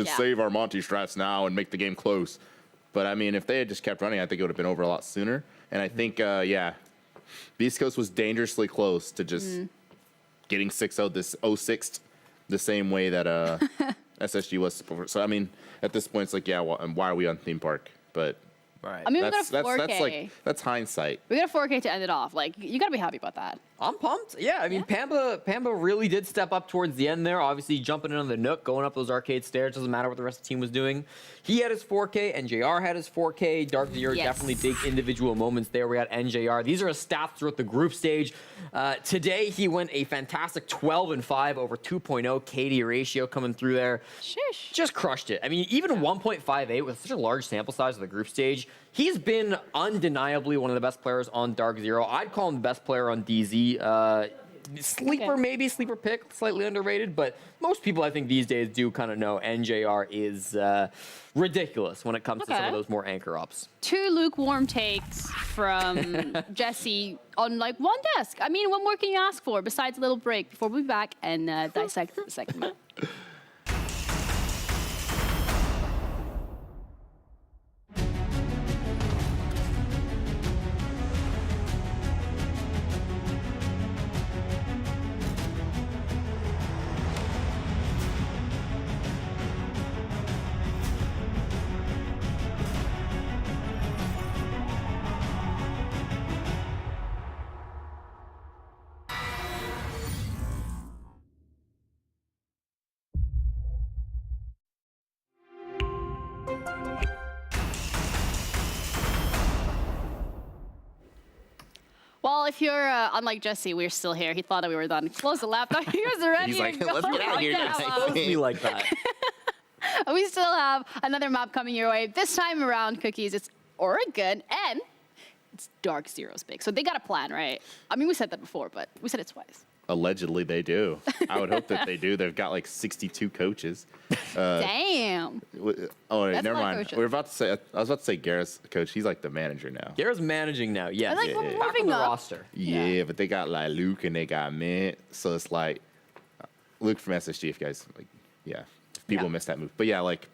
save our Monty strats now and make the game close. But, I mean, if they had just kept running, I think it would have been over a lot sooner. And I think, BeastCoast was dangerously close to just getting 6-0 this 06th the same way that SSG was before. So, I mean, at this point, it's like, yeah, well, and why are we on theme park? But right. I mean, we got a 4K. That's hindsight. We got a 4K to end it off. Like, you got to be happy about that. I'm pumped. Yeah, I mean, Pampa really did step up towards the end there. Obviously, jumping in on the Nook, going up those arcade stairs. Doesn't matter what the rest of the team was doing. He had his 4K. NJR had his 4K. DarkZero definitely big individual moments there. We got NJR. These are his stats throughout the group stage. Today, he went a fantastic 12-5 over 2.0 KD ratio coming through there. Sheesh. Just crushed it. I mean, even 1.58 with such a large sample size of the group stage, he's been undeniably one of the best players on DarkZero. I'd call him the best player on DZ. Sleeper, maybe sleeper pick, slightly underrated, but most people I think these days do kind of know NJR is ridiculous when it comes to some of those more anchor ups. 2 lukewarm takes from Jesse on like one desk. I mean, what more can you ask for besides a little break before we be back and dissect the second map? Well, if you're unlike Jesse, we're still here. He thought that we were done. Close the laptop. He was ready. He's like, let's get out of here now. Supposed to be like that. We still have another map coming your way. This time around, Cookies, it's Oregon, and it's DarkZero's pick. So they got a plan, right? I mean, we said that before, but we said it twice. Allegedly, they do. I would hope that they do. They've got like 62 coaches. Damn. Oh, That's never my mind. coaches. I was about to say Garrett's coach. He's like the manager now. Garrett's managing now. Yes. I like yeah, we're yeah. Back on moving the up. roster. Yeah, but they got like Luke and they got Mint. So it's like Luke from SSG. If you guys like, yeah, if people missed that move. But yeah, like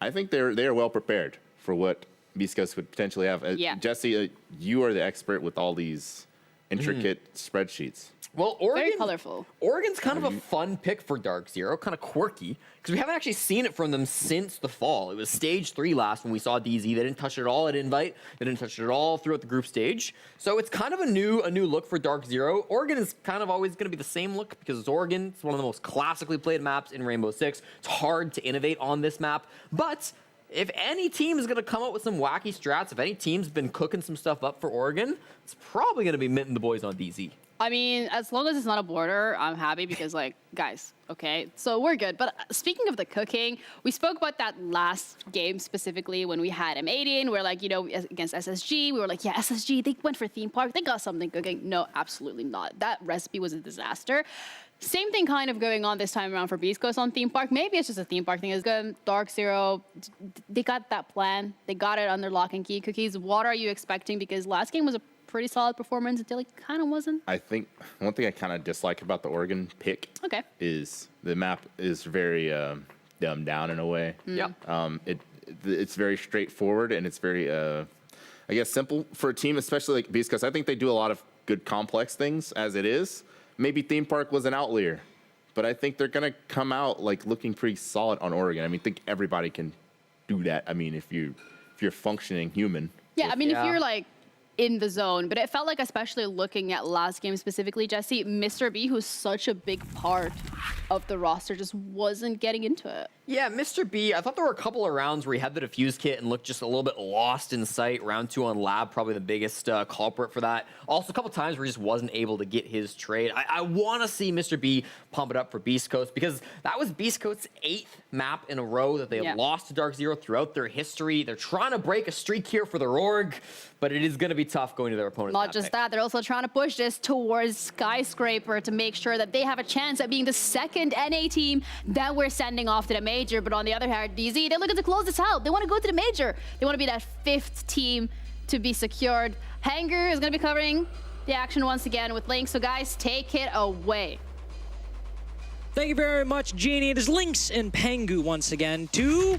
I think they are well prepared for what BeastCoast would potentially have. Yeah. Jesse, you are the expert with all these intricate spreadsheets. Well, Oregon, Very colorful. Oregon's kind of a fun pick for DarkZero, kind of quirky, because we haven't actually seen it from them since the fall. It was stage 3 last when we saw DZ. They didn't touch it at all at Invite. They didn't touch it at all throughout the group stage. So it's kind of a new look for DarkZero. Oregon is kind of always going to be the same look because it's Oregon. It's one of the most classically played maps in Rainbow Six. It's hard to innovate on this map, but if any team is going to come up with some wacky strats, if any team's been cooking some stuff up for Oregon, it's probably going to be Mint and the boys on DZ. I mean, as long as it's not a border, I'm happy because, like, guys, okay, so we're good. But speaking of the cooking, we spoke about that last game specifically when we had M80 and we're like, you know, against SSG, we were like, yeah, SSG, they went for theme park, they got something cooking. No, absolutely not. That recipe was a disaster. Same thing kind of going on this time around for BeastCoast on theme park. Maybe it's just a theme park thing. It's good. DarkZero, they got that plan. They got it under lock and key. Cookies, what are you expecting? Because last game was a pretty solid performance until it kind of wasn't. I think one thing I kind of dislike about the Oregon pick is the map is very dumbed down in a way. Yep. It's very straightforward and it's very, I guess, simple for a team, especially like BeastCoast. I think they do a lot of good complex things as it is. Maybe theme park was an outlier, but I think they're gonna come out like looking pretty solid on Oregon. I mean, I think everybody can do that. I mean, if you're functioning human. Yeah, I mean, if you're like in the zone, but it felt like, especially looking at last game specifically, Jesse, Mr. B, who's such a big part of the roster, just wasn't getting into it. Yeah, Mr. B, I thought there were a couple of rounds where he had the defuse kit and looked just a little bit lost in sight. Round 2 on Lab, probably the biggest culprit for that. Also, a couple times where he just wasn't able to get his trade. I want to see Mr. B pump it up for BeastCoast because that was BeastCoast's 8th map in a row that they have lost to DarkZero throughout their history. They're trying to break a streak here for their org, but it is going to be tough going to their opponents. Not just that, they're also trying to push this towards Skyscraper to make sure that they have a chance at being the second NA team that we're sending off to the major. But on the other hand, DZ, they're looking to close this out. They want to go to the major. They want to be that 5th team to be secured. Hanger is going to be covering the action once again with Link. So guys, take it away. Thank you very much, Genie. It is Lynx and Pengu once again to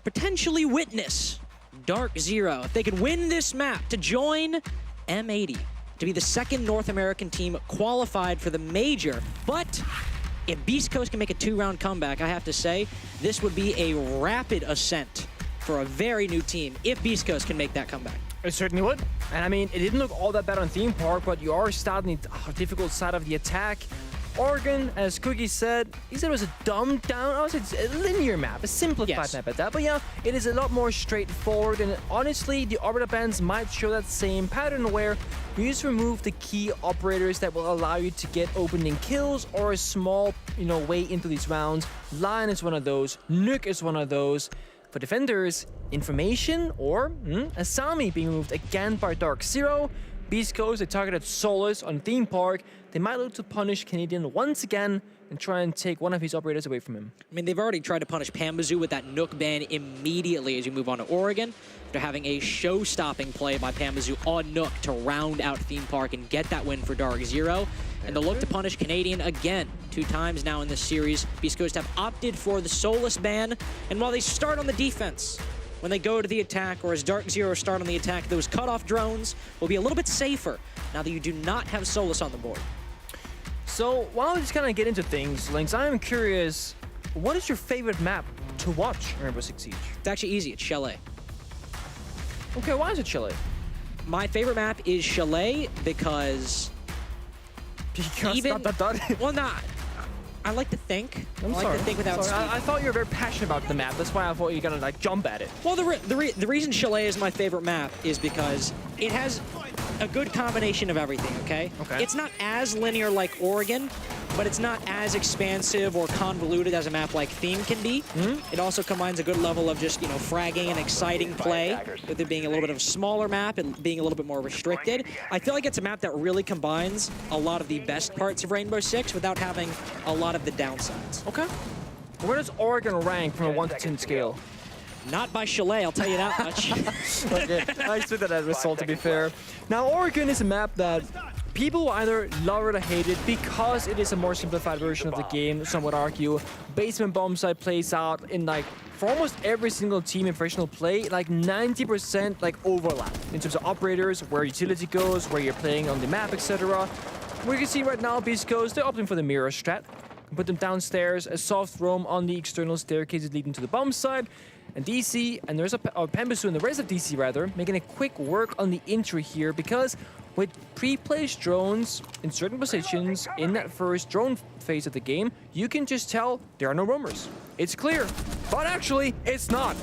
potentially witness DarkZero. If they could win this map to join M80, to be the second North American team qualified for the major. But if BeastCoast can make a 2-round comeback, I have to say, this would be a rapid ascent for a very new team if BeastCoast can make that comeback. It certainly would. And I mean, it didn't look all that bad on theme park, but you are starting the difficult side of the attack. Oregon, as Cookie said, he said it was a dumbed down, I would say it's a linear map, a simplified map at that. But yeah, it is a lot more straightforward, and honestly, the Arbiter bands might show that same pattern where you just remove the key operators that will allow you to get opening kills or a small, way into these rounds. Lion is one of those, Nuke is one of those. For defenders, information or Asami being removed again by DarkZero. BeastCoast, they targeted Solus on theme park. They might look to punish Canadian once again and try and take one of his operators away from him. I mean, they've already tried to punish Pambazoo with that Nook ban immediately as you move on to Oregon. After having a show-stopping play by Pambazoo on Nook to round out theme park and get that win for DarkZero. And they'll look to punish Canadian again 2 times now in this series. BeastCoast have opted for the Solus ban. And while they start on the defense, when they go to the attack, or as DarkZero start on the attack, those cutoff drones will be a little bit safer now that you do not have Solus on the board. So while we just kind of get into things, Lynx, I am curious, what is your favorite map to watch in Rainbow Six Siege? It's actually easy. It's Chalet. Okay, why is it Chalet? My favorite map is Chalet because even well, not. I like to think. I'm I sorry. like to think without speaking. I thought you were very passionate about the map. That's why I thought you were gonna jump at it. Well, the reason Chalet is my favorite map is because it has a good combination of everything. Okay. Okay. It's not as linear like Oregon, but it's not as expansive or convoluted as a map like Theme can be. It also combines a good level of just, fragging and exciting play, with it being a little bit of a smaller map and being a little bit more restricted. I feel like it's a map that really combines a lot of the best parts of Rainbow Six without having a lot of the downsides. Okay. Where does Oregon rank from a 1 to 10 scale? Not by Chalet, I'll tell you that much. Okay, I expected that result, to be fair. Now, Oregon is a map that people either love it or hate it because it is a more simplified version of the game, some would argue. Basement bomb site plays out in for almost every single team in professional play, 90% overlap in terms of operators, where utility goes, where you're playing on the map, etc. We can see right now, BeastCoast, they're opting for the mirror strat. Put them downstairs, a soft roam on the external staircases leading to the bomb side. And DC, and there's Pembusu and the rest of DC rather, making a quick work on the entry here, because with pre-placed drones in certain positions in that first drone phase of the game, you can just tell there are no roamers. It's clear, but actually, it's not.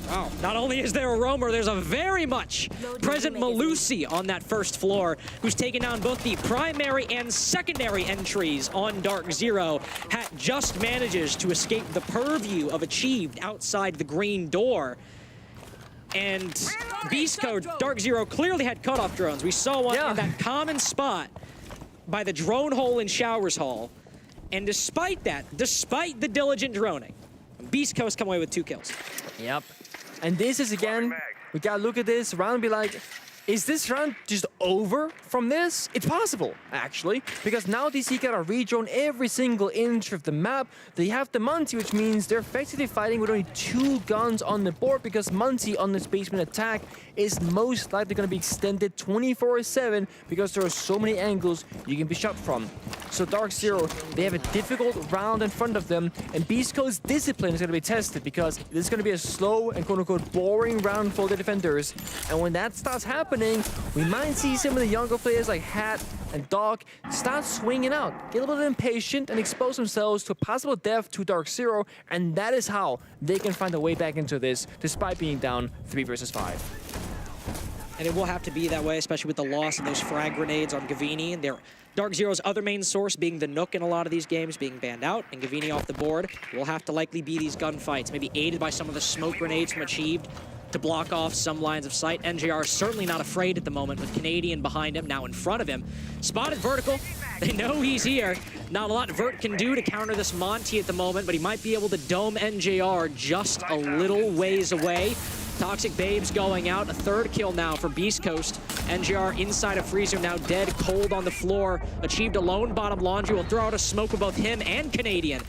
Wow, not only is there a roamer, there's a very much present Malusi on that first floor, who's taken down both the primary and secondary entries on DarkZero. Hat just manages to escape the purview of Achieved outside the green door. And BeastCoast, DarkZero clearly had cutoff drones. We saw one in that common spot by the drone hole in Showers Hall. And despite that, despite the diligent droning, BeastCoast come away with 2 kills. Yep. And this is, again, we gotta look at this round and be like, is this round just over from this? It's possible, actually, because now DC gotta redrone every single inch of the map. They have the Monty, which means they're effectively fighting with only 2 guns on the board, because Monty on this basement attack is most likely gonna be extended 24/7 because there are so many angles you can be shot from. So DarkZero, they have a difficult round in front of them, and BeastCoast's discipline is going to be tested, because this is going to be a slow and quote-unquote boring round for the defenders. And when that starts happening, we might see some of the younger players like Hat and Dog start swinging out, get a little bit impatient, and expose themselves to a possible death to DarkZero, and that is how they can find a way back into this, despite being down 3 versus 5. And it will have to be that way, especially with the loss of those frag grenades on Gavini. And DarkZero's other main source being the Nook in a lot of these games being banned out, and Gavini off the board. It will have to likely be these gunfights, maybe aided by some of the smoke grenades from Achieved to block off some lines of sight. NJR is certainly not afraid at the moment, with Canadian behind him, now in front of him. Spotted vertical. They know he's here. Not a lot Vert can do to counter this Monty at the moment, but he might be able to dome NJR just a little ways away. Toxic Babes going out. A 3rd kill now for BeastCoast. NJR inside of Freezer, now dead, cold on the floor. Achieved alone bottom laundry. Will throw out a smoke with both him and Canadian.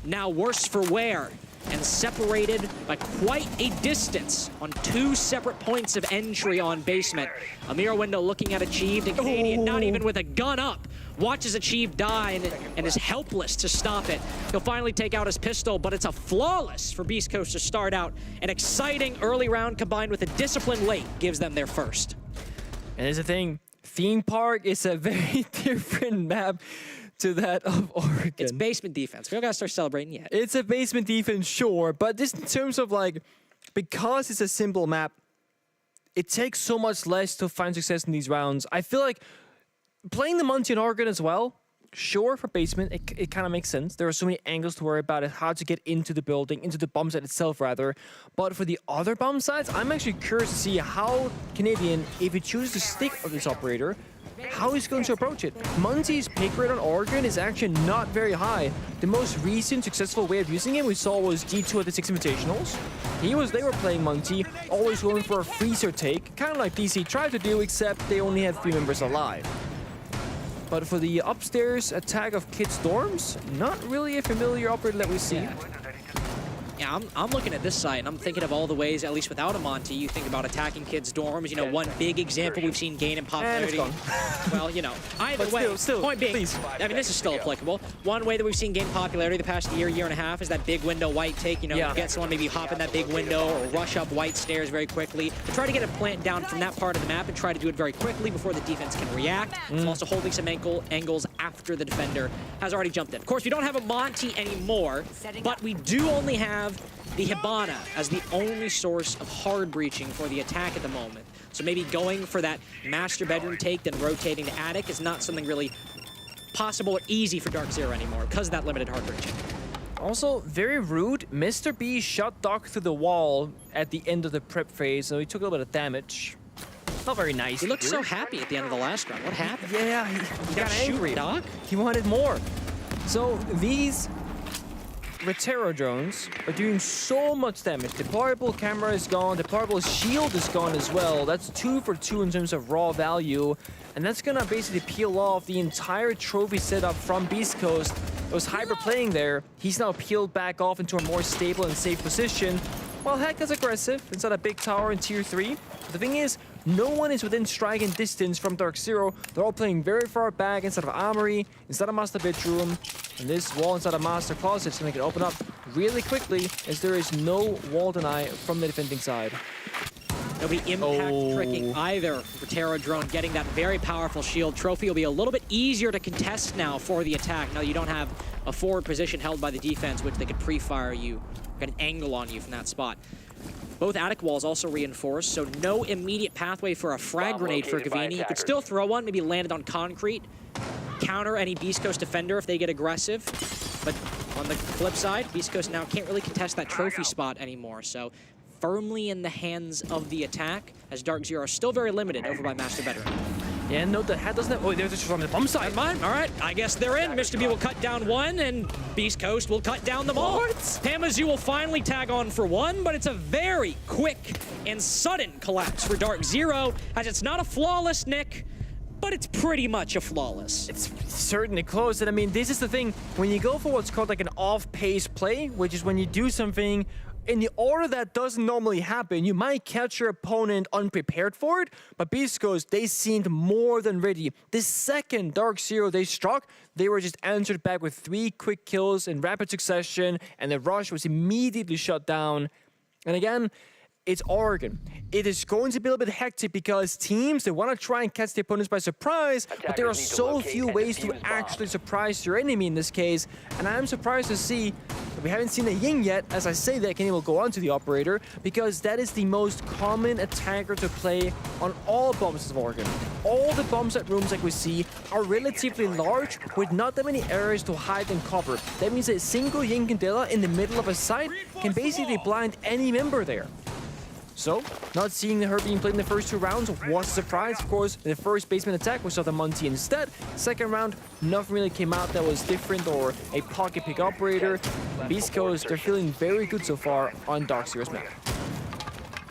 Now worse for wear, and separated by quite a distance on 2 separate points of entry on basement. A mirror window looking at Achieved, and Canadian, not even with a gun up, watches Achieved die and is helpless to stop it. He'll finally take out his pistol, but it's a flawless for BeastCoast to start out. An exciting early round combined with a disciplined late gives them their first. And here's the thing, Theme Park is a very different map to that of Oregon. It's basement defense. We don't gotta start celebrating yet. It's a basement defense, sure, but just in terms of because it's a simple map, it takes so much less to find success in these rounds. I feel like playing the Monty in Oregon as well, sure, for basement, it kind of makes sense. There are so many angles to worry about. It's hard to get into the building, into the bomb site itself, rather. But for the other bomb sites, I'm actually curious to see how Canadian, if he chooses to stick with this operator, how he's going to approach it. Monty's pick rate on Oregon is actually not very high. The most recent successful way of using him we saw was G2 at the 6 Invitationals. They were playing Monty, always going for a freezer take, kind of like DC tried to do, except they only had 3 members alive. But for the upstairs attack of Kids Dorms, not really a familiar operator that we see. Yeah, I'm looking at this site, and I'm thinking of all the ways, at least without a Monty, you think about attacking kids' dorms. One big example we've seen gain in popularity. Well, either way, still, point being, please. I mean, this is still applicable. One way that we've seen gain popularity the past year and a half is that big window white take. Get someone maybe hop in that big window or rush up white stairs very quickly to try to get a plant down from that part of the map and try to do it very quickly before the defense can react. Also holding some angles after the defender has already jumped in. Of course, we don't have a Monty anymore, but we do only have the Hibana as the only source of hard breaching for the attack at the moment. So maybe going for that master bedroom take, then rotating to attic is not something really possible or easy for DarkZero anymore because of that limited hard bridge. Also, very rude. Mr. B shot Doc through the wall at the end of the prep phase, so he took a little bit of damage. Not very nice. He looked so happy at the end of the last round. What happened? Yeah, he got angry. Doc? He wanted more. So these Retero drones are doing so much damage. The portable camera is gone. The portable shield is gone as well. That's 2 for 2 in terms of raw value. And that's gonna basically peel off the entire trophy setup from BeastCoast. It was Hyper playing there. He's now peeled back off into a more stable and safe position. While Heck is aggressive inside a big tower in tier 3. But the thing is, no one is within striking distance from DarkZero. They're all playing very far back inside of Armory, inside of Master Bedroom. And this wall inside of Master Closet is going to get open up really quickly as there is no wall deny from the defending side. No be impact tricking either. Retero drone getting that very powerful shield. Trophy will be a little bit easier to contest now for the attack. Now you don't have a forward position held by the defense, which they could pre-fire you, get an angle on you from that spot. Both attic walls also reinforced, so no immediate pathway for a frag grenade for Gavini. He could still throw one, maybe land it on concrete, counter any BeastCoast defender if they get aggressive. But on the flip side, BeastCoast now can't really contest that trophy spot anymore, so firmly in the hands of the attack, as DarkZero are still very limited over by Master Bedroom. Yeah, note that Hat doesn't have... Oh, there's just from the bomb side. All right, I guess they're in. Mr. B will cut down one, and BeastCoast will cut down them all. Pamazu will finally tag on for one, but it's a very quick and sudden collapse for DarkZero, as it's not a flawless Nick, but it's pretty much a flawless. It's certainly close, and I mean, this is the thing. When you go for what's called like an off-pace play, which is when you do something in the order that doesn't normally happen, you might catch your opponent unprepared for it, but BeastCoast, they seemed more than ready. The second DarkZero they struck, they were just answered back with 3 quick kills in rapid succession, and the rush was immediately shut down. And again, it's Oregon. It is going to be a little bit hectic because teams, they want to try and catch the opponents by surprise, but there are so few ways to actually surprise your enemy in this case. And I'm surprised to see that we haven't seen a Ying yet. As I say that, Kenny will go on to the operator, because that is the most common attacker to play on all bombs of Oregon. All the bomb set rooms like we see are relatively large with not that many areas to hide and cover. That means a single Ying Candela in the middle of a site can basically blind any member there. So, not seeing her being played in the first 2 rounds was a surprise. Of course, in the first basement attack, we saw the Monty instead. Second round, nothing really came out that was different or a pocket pick operator. BeastCoast, they're feeling very good so far on DarkZero's map.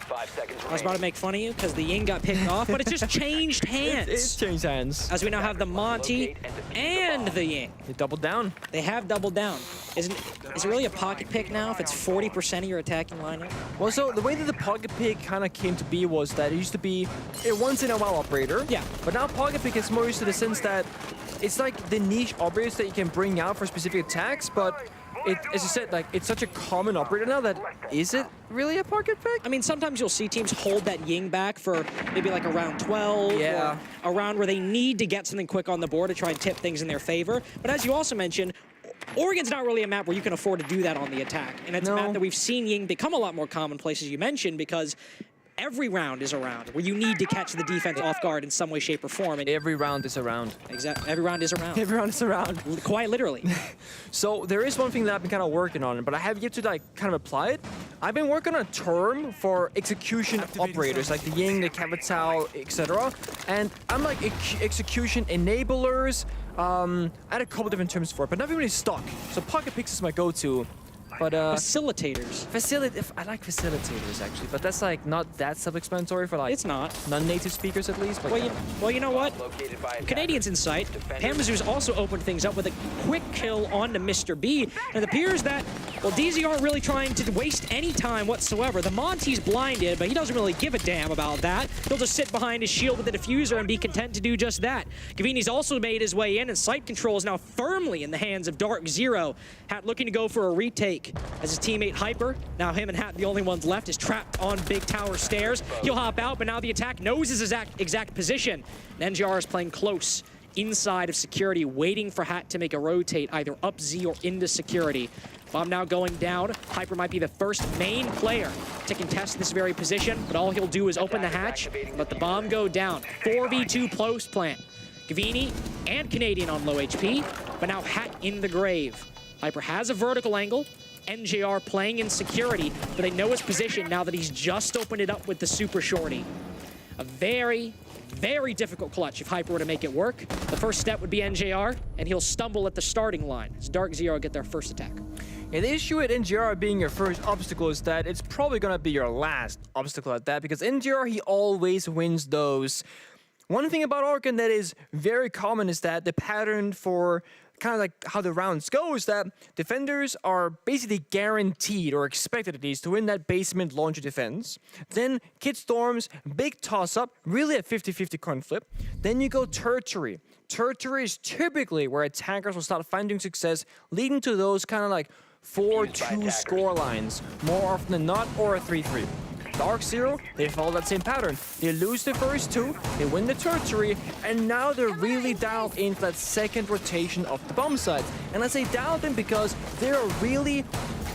5 seconds I was about to make fun of you because the Ying got picked off, but it just changed hands. It's changed hands. As we now have the Monty and the Ying. They doubled down. They have doubled down. Is it really a pocket pick now if it's 40% of your attacking lineup? Well, so the way that the pocket pick kind of came to be was that it used to be a once-in-a-while operator. Yeah. But now pocket pick is more used to the sense that it's like the niche operators that you can bring out for specific attacks, but as you said, like, it's such a common operator now that is it really a pocket pick? I mean, sometimes you'll see teams hold that Ying back for maybe like a round 12, yeah, or a round where they need to get something quick on the board to try and tip things in their favor. But as you also mentioned, Oregon's not really a map where you can afford to do that on the attack. And it's a map that we've seen Ying become a lot more commonplace, as you mentioned, because every round is a round where you need to catch the defense off guard in some way, shape, or form. And every round is a round. Exactly. Every round is a round. Every round is a round. Quite literally. So there is one thing that I've been kind of working on, but I have yet to like kind of apply it. I've been working on a term for execution operators, like the Ying, the Cavitao, etc. And I'm like execution enablers. I had a couple different terms for it, but nothing really stuck. So pocket picks is my go-to. But facilitators. I like facilitators actually, but that's like not that self-explanatory for like it's not non-native speakers at least. But well, you know what? Canadians in sight. Pamazu's also opened things up with a quick kill onto Mr. B, and it appears that DZ aren't really trying to waste any time whatsoever. The Monty's blinded, but he doesn't really give a damn about that. He'll just sit behind his shield with the diffuser and be content to do just that. Gavini's also made his way in, and sight control is now firmly in the hands of DarkZero. Hat looking to go for a retake. As his teammate Hyper, now him and Hat the only ones left, is trapped on big tower stairs. He'll hop out, but now the attack knows his exact position. And NGR is playing close inside of security, waiting for Hat to make a rotate either up Z or into security. Bomb now going down. Hyper might be the first main player to contest this very position, but all he'll do is open the hatch, let the bomb go down. 4v2 post plant. Gavini and Canadian on low HP, but now Hat in the grave. Hyper has a vertical angle. NJR playing in security, but they know his position now that he's just opened it up with the super shorty. A very, very difficult clutch if Hyper were to make it work. The first step would be NJR, and he'll stumble at the starting line as DarkZero get their first attack. Yeah, the issue with NJR being your first obstacle is that it's probably going to be your last obstacle at that, because NJR, he always wins those. One thing about Orkan that is very common is that the pattern for kind of like how the rounds go is that defenders are basically guaranteed, or expected at least, to win that basement launcher defense. Then Kid Storms, big toss-up, really a 50-50 coin flip. Then you go tertiary. Tertiary is typically where attackers will start finding success, leading to those kind of like 4-2 score lines, more often than not, or a 3-3. DarkZero, they follow that same pattern. They lose the first two, they win the tertiary, and now they're really dialed into that second rotation of the bomb site. And I say dialed in because they're really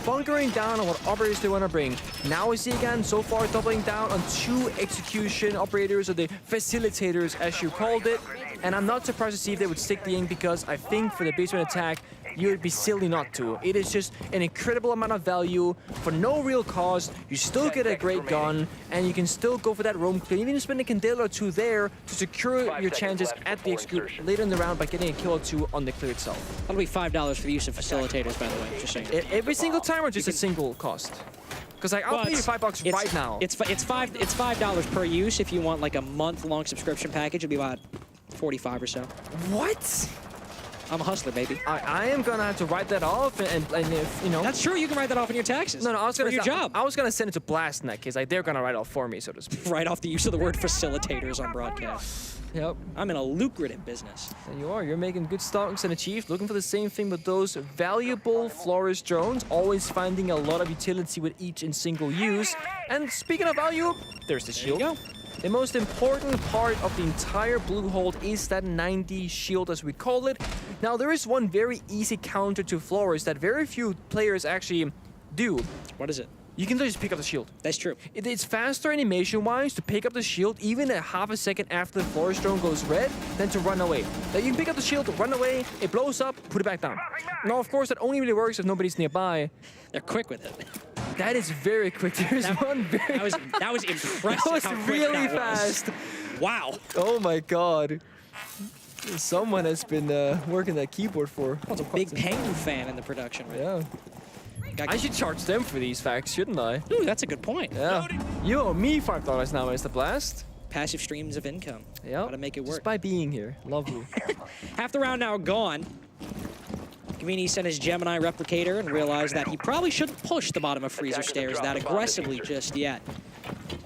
bunkering down on what operators they want to bring. Now we see again, so far, doubling down on 2 execution operators, or the facilitators, as you called it. And I'm not surprised to see if they would stick the ink, because I think for the basement attack, you would be silly not to. It is just an incredible amount of value for no real cost. You still get a great gun, and you can still go for that roam clear. Even spend a Candela or 2 there to secure your chances at the execute later in the round by getting a kill or 2 on the clear itself. That'll be $5 for the use of facilitators, by the way, just saying. Every single time, or just a single cost? Because like, I'll pay you $5 right now. It's $5 per use. If you want like a month-long subscription package, it'll be about 45 or so. What? I'm a hustler, baby. I am gonna have to write that off, and if you know. That's true. You can write that off in your taxes. No, I was gonna your job. I was gonna send it to Blast in that case. Like they're gonna write off for me, so to speak. Write off the use of the word facilitators on broadcast. Yep. I'm in a lucrative business. There you are. You're making good stonks and achieved. Looking for the same thing with those valuable Flores drones. Always finding a lot of utility with each in single use. And speaking of value, there's the shield. There you go. The most important part of the entire blue hold is that 90 shield, as we call it. Now, there is one very easy counter to Flores that very few players actually do. What is it? You can just pick up the shield. That's true. It's faster animation-wise to pick up the shield even a half a second after the Flores drone goes red than to run away. Now, you can pick up the shield, run away, it blows up, put it back down. Now, of course, that only really works if nobody's nearby. They're quick with it. That is very quick. There's one very... That was impressive. That was how quick really that fast. Was. Wow. Oh my god. Someone has been working that keyboard for... That's a big Pengu fan in the production, right? Yeah. I should charge them for these facts, shouldn't I? Ooh, that's a good point. Yeah. You owe me $5 now, Mr. Blast. Passive streams of income. Yeah. Gotta make it work. Just by being here. Lovely. Half the round now gone. Gavini sent his Gemini replicator and realized that he probably shouldn't push the bottom of freezer stairs that aggressively just yet.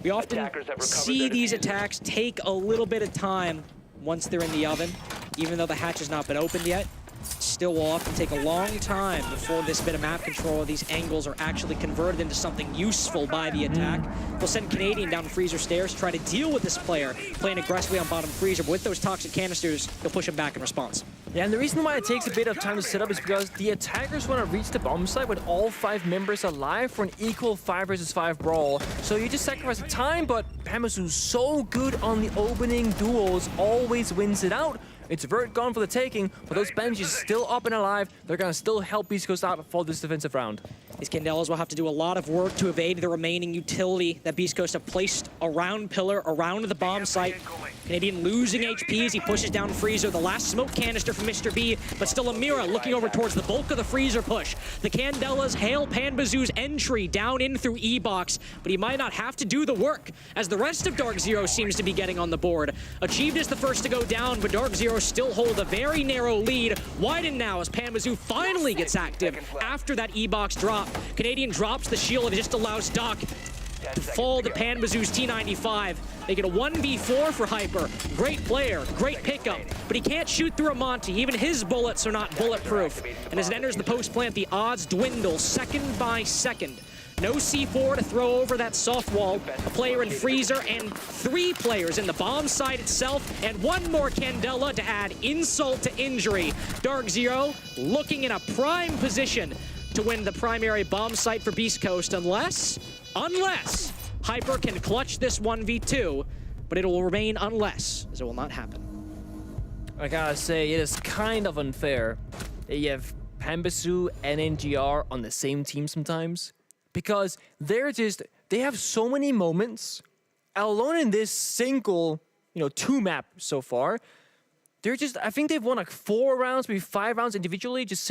We often see these attacks take a little bit of time once they're in the oven, even though the hatch has not been opened yet. Still will often take a long time before this bit of map control, these angles are actually converted into something useful by the attack. We'll send Canadian down freezer stairs to try to deal with this player playing aggressively on bottom freezer, but with those toxic canisters, he'll push him back in response. Yeah, and the reason why it takes a bit of time to set up is because the attackers want to reach the bomb site with all 5 members alive for an equal 5 versus 5 brawl. So you just sacrifice the time, but Pamazu's so good on the opening duels, always wins it out. It's vert gone for the taking, but those benches still up and alive. They're gonna still help BeastCoast out for this defensive round. These Candelas will have to do a lot of work to evade the remaining utility that BeastCoast have placed around Pillar, around the bomb site. Canadian losing HP as he pushes down freezer. The last smoke canister from Mr. B, but still Amira looking over towards the bulk of the freezer push. The Candelas hail Panbazoo's entry down in through E-Box, but he might not have to do the work, as the rest of DarkZero seems to be getting on the board. Achieved is the first to go down, but DarkZero still hold a very narrow lead. Widened now as Panbazoo finally gets active after that E-Box drop. Canadian drops the shield and just allows Doc to fall to Panbazoo's T95. They get a 1v4 for Hyper. Great player, great pickup, but he can't shoot through a Monty. Even his bullets are not bulletproof. And as it enters the post plant, the odds dwindle second by second. No C4 to throw over that soft wall. A player in freezer and 3 players in the bomb site itself, and 1 more Candela to add insult to injury. DarkZero looking in a prime position to win the primary bomb site for BeastCoast, unless Hyper can clutch this 1v2, but it will remain unless, as it will not happen. I gotta say, it is kind of unfair that you have Pambasu and NGR on the same team sometimes, because they have so many moments, alone in this single, 2 map so far. I think they've won like 4 rounds, maybe 5 rounds individually, just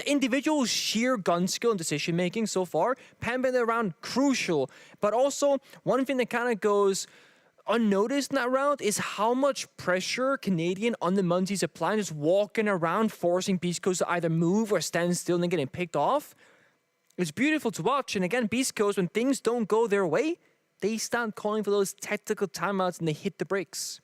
individual sheer gun skill and decision making so far. Pamba in the round, crucial. But also, one thing that kind of goes unnoticed in that round is how much pressure Canadian on the Munties applying, just walking around, forcing BeastCoast to either move or stand still and then getting picked off. It's beautiful to watch. And again, BeastCoast, when things don't go their way, they start calling for those tactical timeouts and they hit the brakes.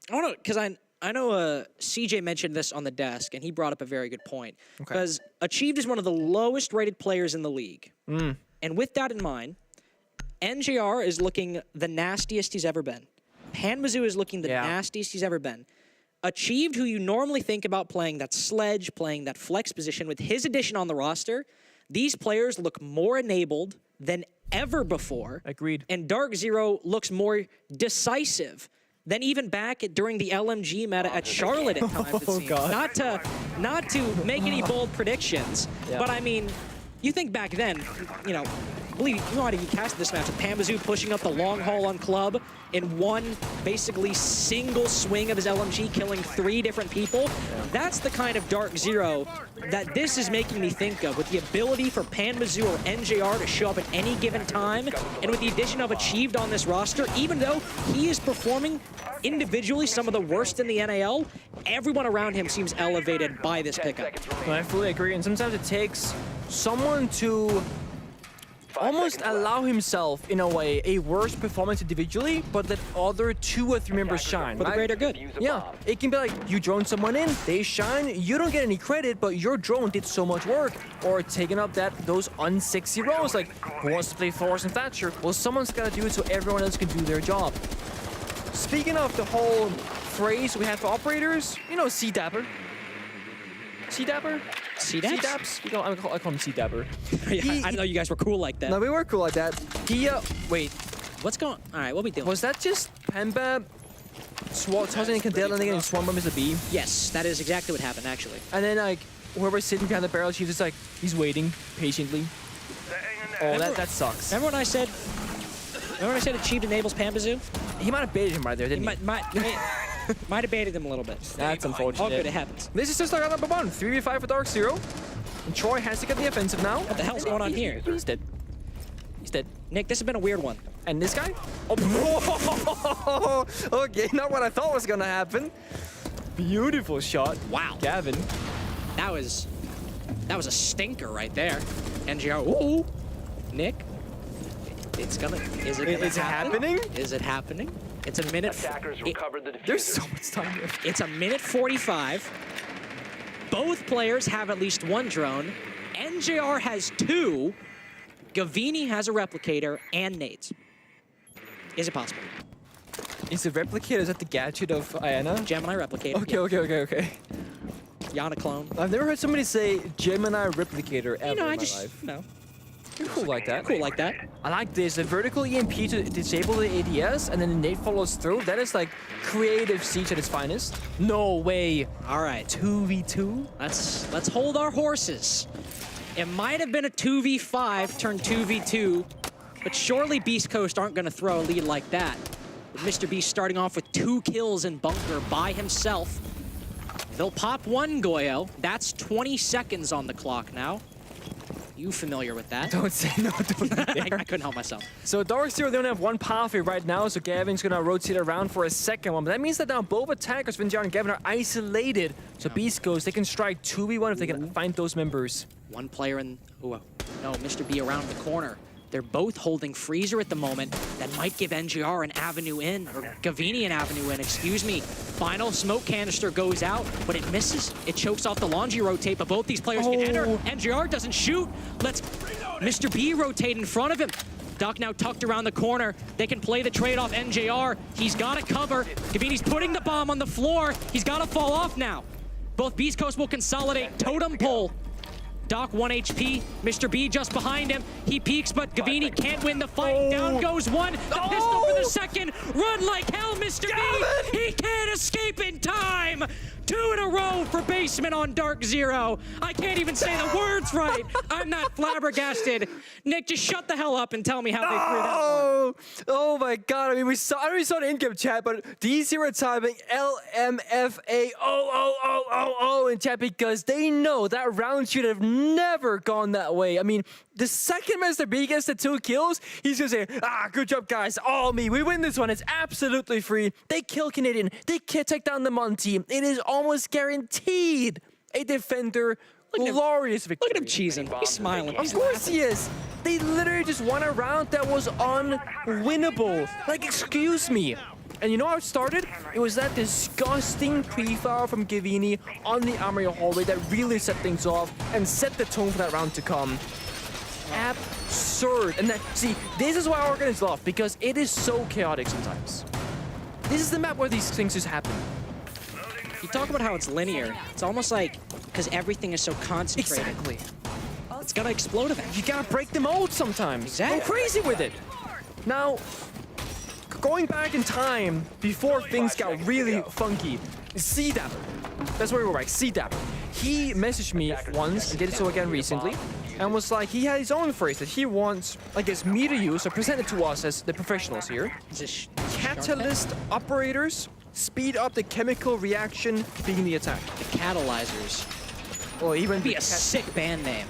I don't know, because I know CJ mentioned this on the desk, and he brought up a very good point. Because Achieved is one of the lowest rated players in the league. And with that in mind, NJR is looking the nastiest he's ever been. Panmazoo is looking the nastiest he's ever been. Achieved, who you normally think about playing that sledge, playing that flex position, with his addition on the roster, these players look more enabled than ever before. Agreed. And DarkZero looks more decisive than even back during the LMG meta at Charlotte at times, it seems. Not to make any bold predictions, but I mean, you think back then, believe you know how you cast this match with Pamazoo pushing up the long haul on Club in one basically single swing of his LMG, killing 3 different people. That's the kind of DarkZero that this is making me think of, with the ability for Panmazoo or NJR to show up at any given time, and with the addition of Achieved on this roster, even though he is performing individually some of the worst in the NAL, everyone around him seems elevated by this pickup. I fully agree, and sometimes it takes someone to almost allow himself, in a way, a worse performance individually, but let other 2 or 3 members shine. For the greater good. Yeah, it can be like, you drone someone in, they shine, you don't get any credit, but your drone did so much work. Or taking up those unsexy roles, like, who wants to play Force and Thatcher? Well, someone's gotta do it so everyone else can do their job. Speaking of the whole phrase we have for operators, C-Dapper. C-Dapper? C-Daps? I call him C-Dapper. I didn't know you guys were cool like that. No, we were cool like that. Wait. What's going on? All right, what we doing? Was that just Pemba tossing a Candela and then getting swarmed by Mr. B? Yes, that is exactly what happened, actually. And then, whoever's sitting behind the barrel, she's just he's waiting patiently. Oh, that sucks. Remember when I said Achieved enables Pamazoo? He might have baited him right there, didn't he? Might have baited him a little bit. That's unfortunate. All good, it happens. This is just number 1, 3v5 for DarkZero. And Troy has to get the offensive now. What the hell's going on here? He's dead. Nick, this has been a weird one. And this guy? Oh, okay, not what I thought was gonna happen. Beautiful shot. Wow. Gavin. That was a stinker right there. NGR. Ooh. Nick. Is it happening? Is it happening? It's a minute. Attackers recovered the diffuser. There's so much time left. It's a minute 45. Both players have at least 1 drone. NJR has 2. Gavini has a replicator and nades. Is it possible? Is the replicator, is that the gadget of Ayana? Gemini replicator. Okay. Yana clone. I've never heard somebody say Gemini replicator ever in my life. No. You're cool like that. Cool like that. I like this. The vertical EMP to disable the ADS, and then the nade follows through. That is like creative Siege at its finest. No way. All right. 2v2? Let's hold our horses. It might have been a 2v5 turned 2v2, but surely BeastCoast aren't going to throw a lead like that. With Mr. Beast starting off with 2 kills in bunker by himself. They'll pop 1 Goyo. That's 20 seconds on the clock now. You familiar with that? Don't say no, don't I couldn't help myself. So DarkZero, they only have 1 pathway right now, so Gavin's gonna rotate around for a second one. But that means that now both attackers, Vinjar and Gavin, are isolated. So BeastCoast, they can strike 2v1 if they can find those members. 1 player in... no, Mr. B around the corner. They're both holding Freezer at the moment. That might give NGR an avenue in, or Gavini an avenue in, excuse me. Final smoke canister goes out, but it misses. It chokes off the laundry rotate, but both these players can enter. NGR doesn't shoot. Let's Mr. B rotate in front of him. Duck now tucked around the corner. They can play the trade-off. NJR, he's got to cover. Gavini's putting the bomb on the floor. He's got to fall off now. Both BeastCoast will consolidate. Totem pole. Doc 1 HP, Mr. B just behind him. He peeks, but Gavini can't win the fight. Down goes one. The pistol for the second. Run like hell, Mr. B. He can't escape in time. 2 in a row for Basement on DarkZero. I can't even say the words right. I'm not flabbergasted. Nick, just shut the hell up and tell me how they threw that one. Oh my god, I mean, I don't know if we saw the in-game chat, but DarkZero typing LMFAO in chat because they know that round should have never gone that way. I mean, the second Mr. B gets the 2 kills, he's gonna say, good job, guys, all me. We win this one. It's absolutely free. They kill Canadian. They take down the Monty. It is almost guaranteed a defender glorious victory. Look at him cheesing. He's smiling. Of course he is. They literally just won a round that was unwinnable. Like, excuse me. And you know how it started? It was that disgusting pre-fire from Gavini on the Armory hallway that really set things off and set the tone for that round to come. Absurd. And that, see, this is why Oregon is loved, because it is so chaotic sometimes. This is the map where these things just happen. You talk about how it's linear. It's almost like because everything is so concentrated. Exactly. It's gonna explode eventually. You gotta break the mold sometimes. Exactly. Go crazy with it. Now, going back in time before things got really funky, C-Dapper. That's where we were, right? C-Dapper. He messaged me once and did so again recently, and was like, he had his own phrase that he wants, I guess, me to use or present it to us as the professionals here. Catalyst operators speed up the chemical reaction being the attack. The catalyzers. Or even Be a sick band name.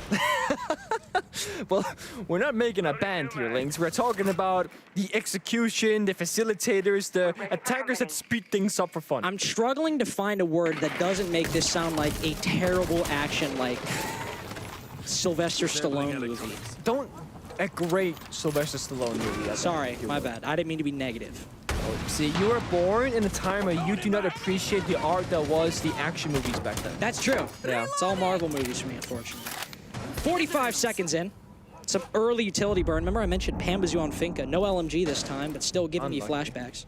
Well, we're not making a band here, Lynx. We're talking about the execution, the facilitators, the attackers that speed things up for fun. I'm struggling to find a word that doesn't make this sound like a terrible action, like Sylvester Stallone movie. A great Sylvester Stallone movie. Sorry, my bad. I didn't mean to be negative. See, you were born in a time where you do not appreciate the art that was the action movies back then. That's true. Yeah. It's all Marvel movies for me, unfortunately. 45 seconds in. Some early utility burn. Remember I mentioned Pambazu on Finka. No LMG this time, but still giving me flashbacks.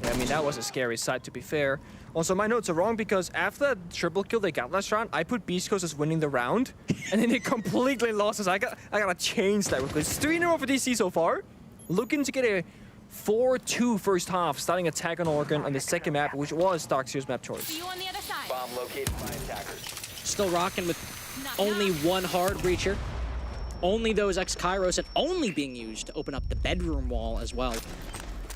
Yeah, I mean, that was a scary sight, to be fair. Also, my notes are wrong because after that triple kill they got last round, I put BeastCoast as winning the round, and then they completely lost us. I gotta change that because it's 3 in a row for DC so far. Looking to get a 4-2 first half, starting attack on Oregon on the second map, which was DarkZero's map choice. See you on the other side. Bomb located by attackers. Still rocking with only one hard breacher. Only those X-Kairos and only being used to open up the bedroom wall as well.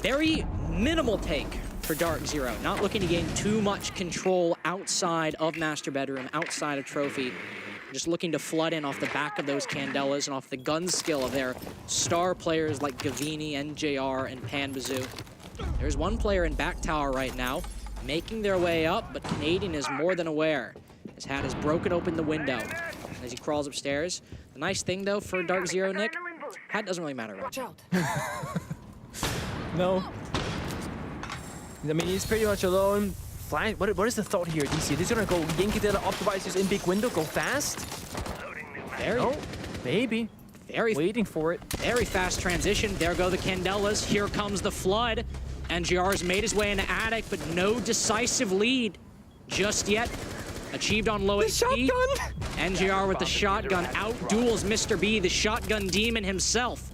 Very minimal take for DarkZero. Not looking to gain too much control outside of Master Bedroom, outside of Trophy. Just looking to flood in off the back of those Candelas and off the gun skill of their star players like Gavini, NJR, and Pambazu. There's one player in back tower right now, making their way up, but Canadian is more than aware. His hat has broken open the window as he crawls upstairs. The nice thing, though, for DarkZero, Nick, hat doesn't really matter. Watch out. No. I mean, he's pretty much alone. What is the thought here, DC? They're gonna go Yankee optimize in big window, go fast? Maybe. Waiting for it. Very fast transition. There go the Candelas. Here comes the flood. NGR's made his way into attic, but no decisive lead just yet. Achieved on low HP. Shotgun! NGR with the shotgun outduels Mr. B, the shotgun demon himself.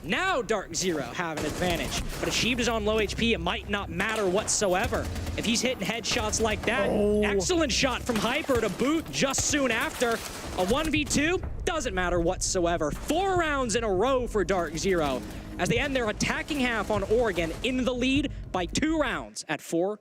Now DarkZero have an advantage, but Achieved is on low HP. It might not matter whatsoever. If he's hitting headshots like that, excellent shot from Hyper to boot just soon after. A 1v2 doesn't matter whatsoever. 4 rounds in a row for DarkZero as they end their attacking half on Oregon in the lead by 2 rounds at 4-2.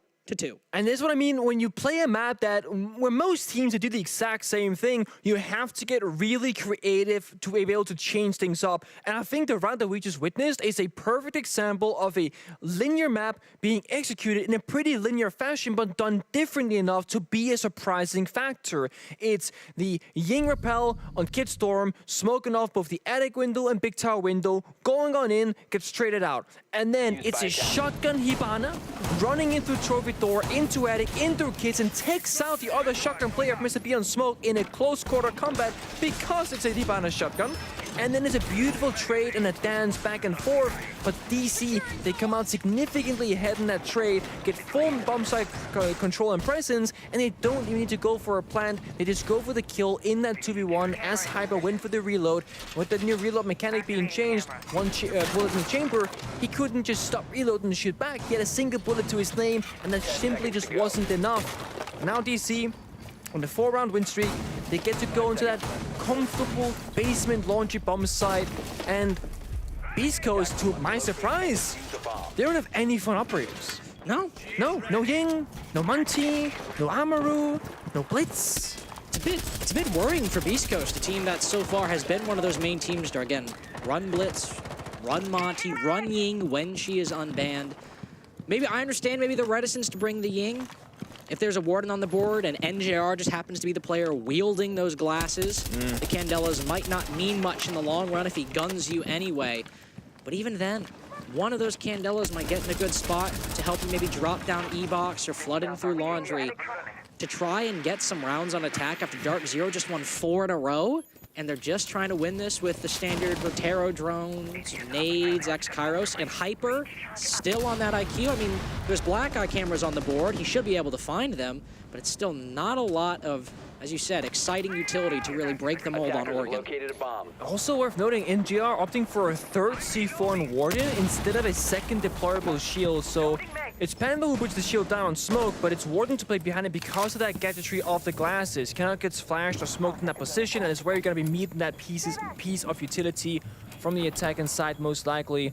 And this is what I mean when you play a map where most teams do the exact same thing, you have to get really creative to be able to change things up. And I think the round that we just witnessed is a perfect example of a linear map being executed in a pretty linear fashion, but done differently enough to be a surprising factor. It's the Ying Rappel on Kid Storm, smoking off both the attic window and big tower window, going on in, gets traded out. And then it's a shotgun Hibana running into Trophy door, into attic, into kids, and takes out the other shotgun player of Mr. B on smoke in a close quarter combat because it's a Hibana shotgun. and then it's a beautiful trade and a dance back and forth. But DC, they come out significantly ahead in that trade, get full bomb site control and presence, and they don't even need to go for a plant. They just go for the kill in that 2v1 as Hyper went for the reload. With the new reload mechanic being changed, one bullet in the chamber, he couldn't just stop reloading and shoot back. He had a single bullet to his name, and that simply just wasn't enough. Now DC, on the 4-round win streak, they get to go into that comfortable basement laundry bomb site, and BeastCoast, to my surprise, they don't have any fun operators. No Ying, no Monty, no Amaru, no Blitz. It's a bit worrying for BeastCoast, a team that so far has been one of those main teams to, again, run Blitz, run Monty, run Ying when she is unbanned. Maybe I understand maybe the reticence to bring the Ying. If there's a Warden on the board and NJR just happens to be the player wielding those glasses, the Candelas might not mean much in the long run if he guns you anyway. But even then, one of those Candelas might get in a good spot to help you maybe drop down E-Box or flood in through Laundry to try and get some rounds on attack after DarkZero just won 4 in a row. And they're just trying to win this with the standard Rotero drones, nades, X-Kairos, and Hyper still on that IQ. I mean, there's black eye cameras on the board. He should be able to find them, but it's still not a lot of, as you said, exciting utility to really break the mold on Oregon. Also worth noting, NGR opting for a third C4 in Warden instead of a second deployable shield. So it's Panda who puts the shield down on Smoke, but it's Warden to play behind it because of that gadgetry of the glasses. Cannot get flashed or smoked in that position, and it's where you're going to be meeting that piece of utility from the attacking side most likely.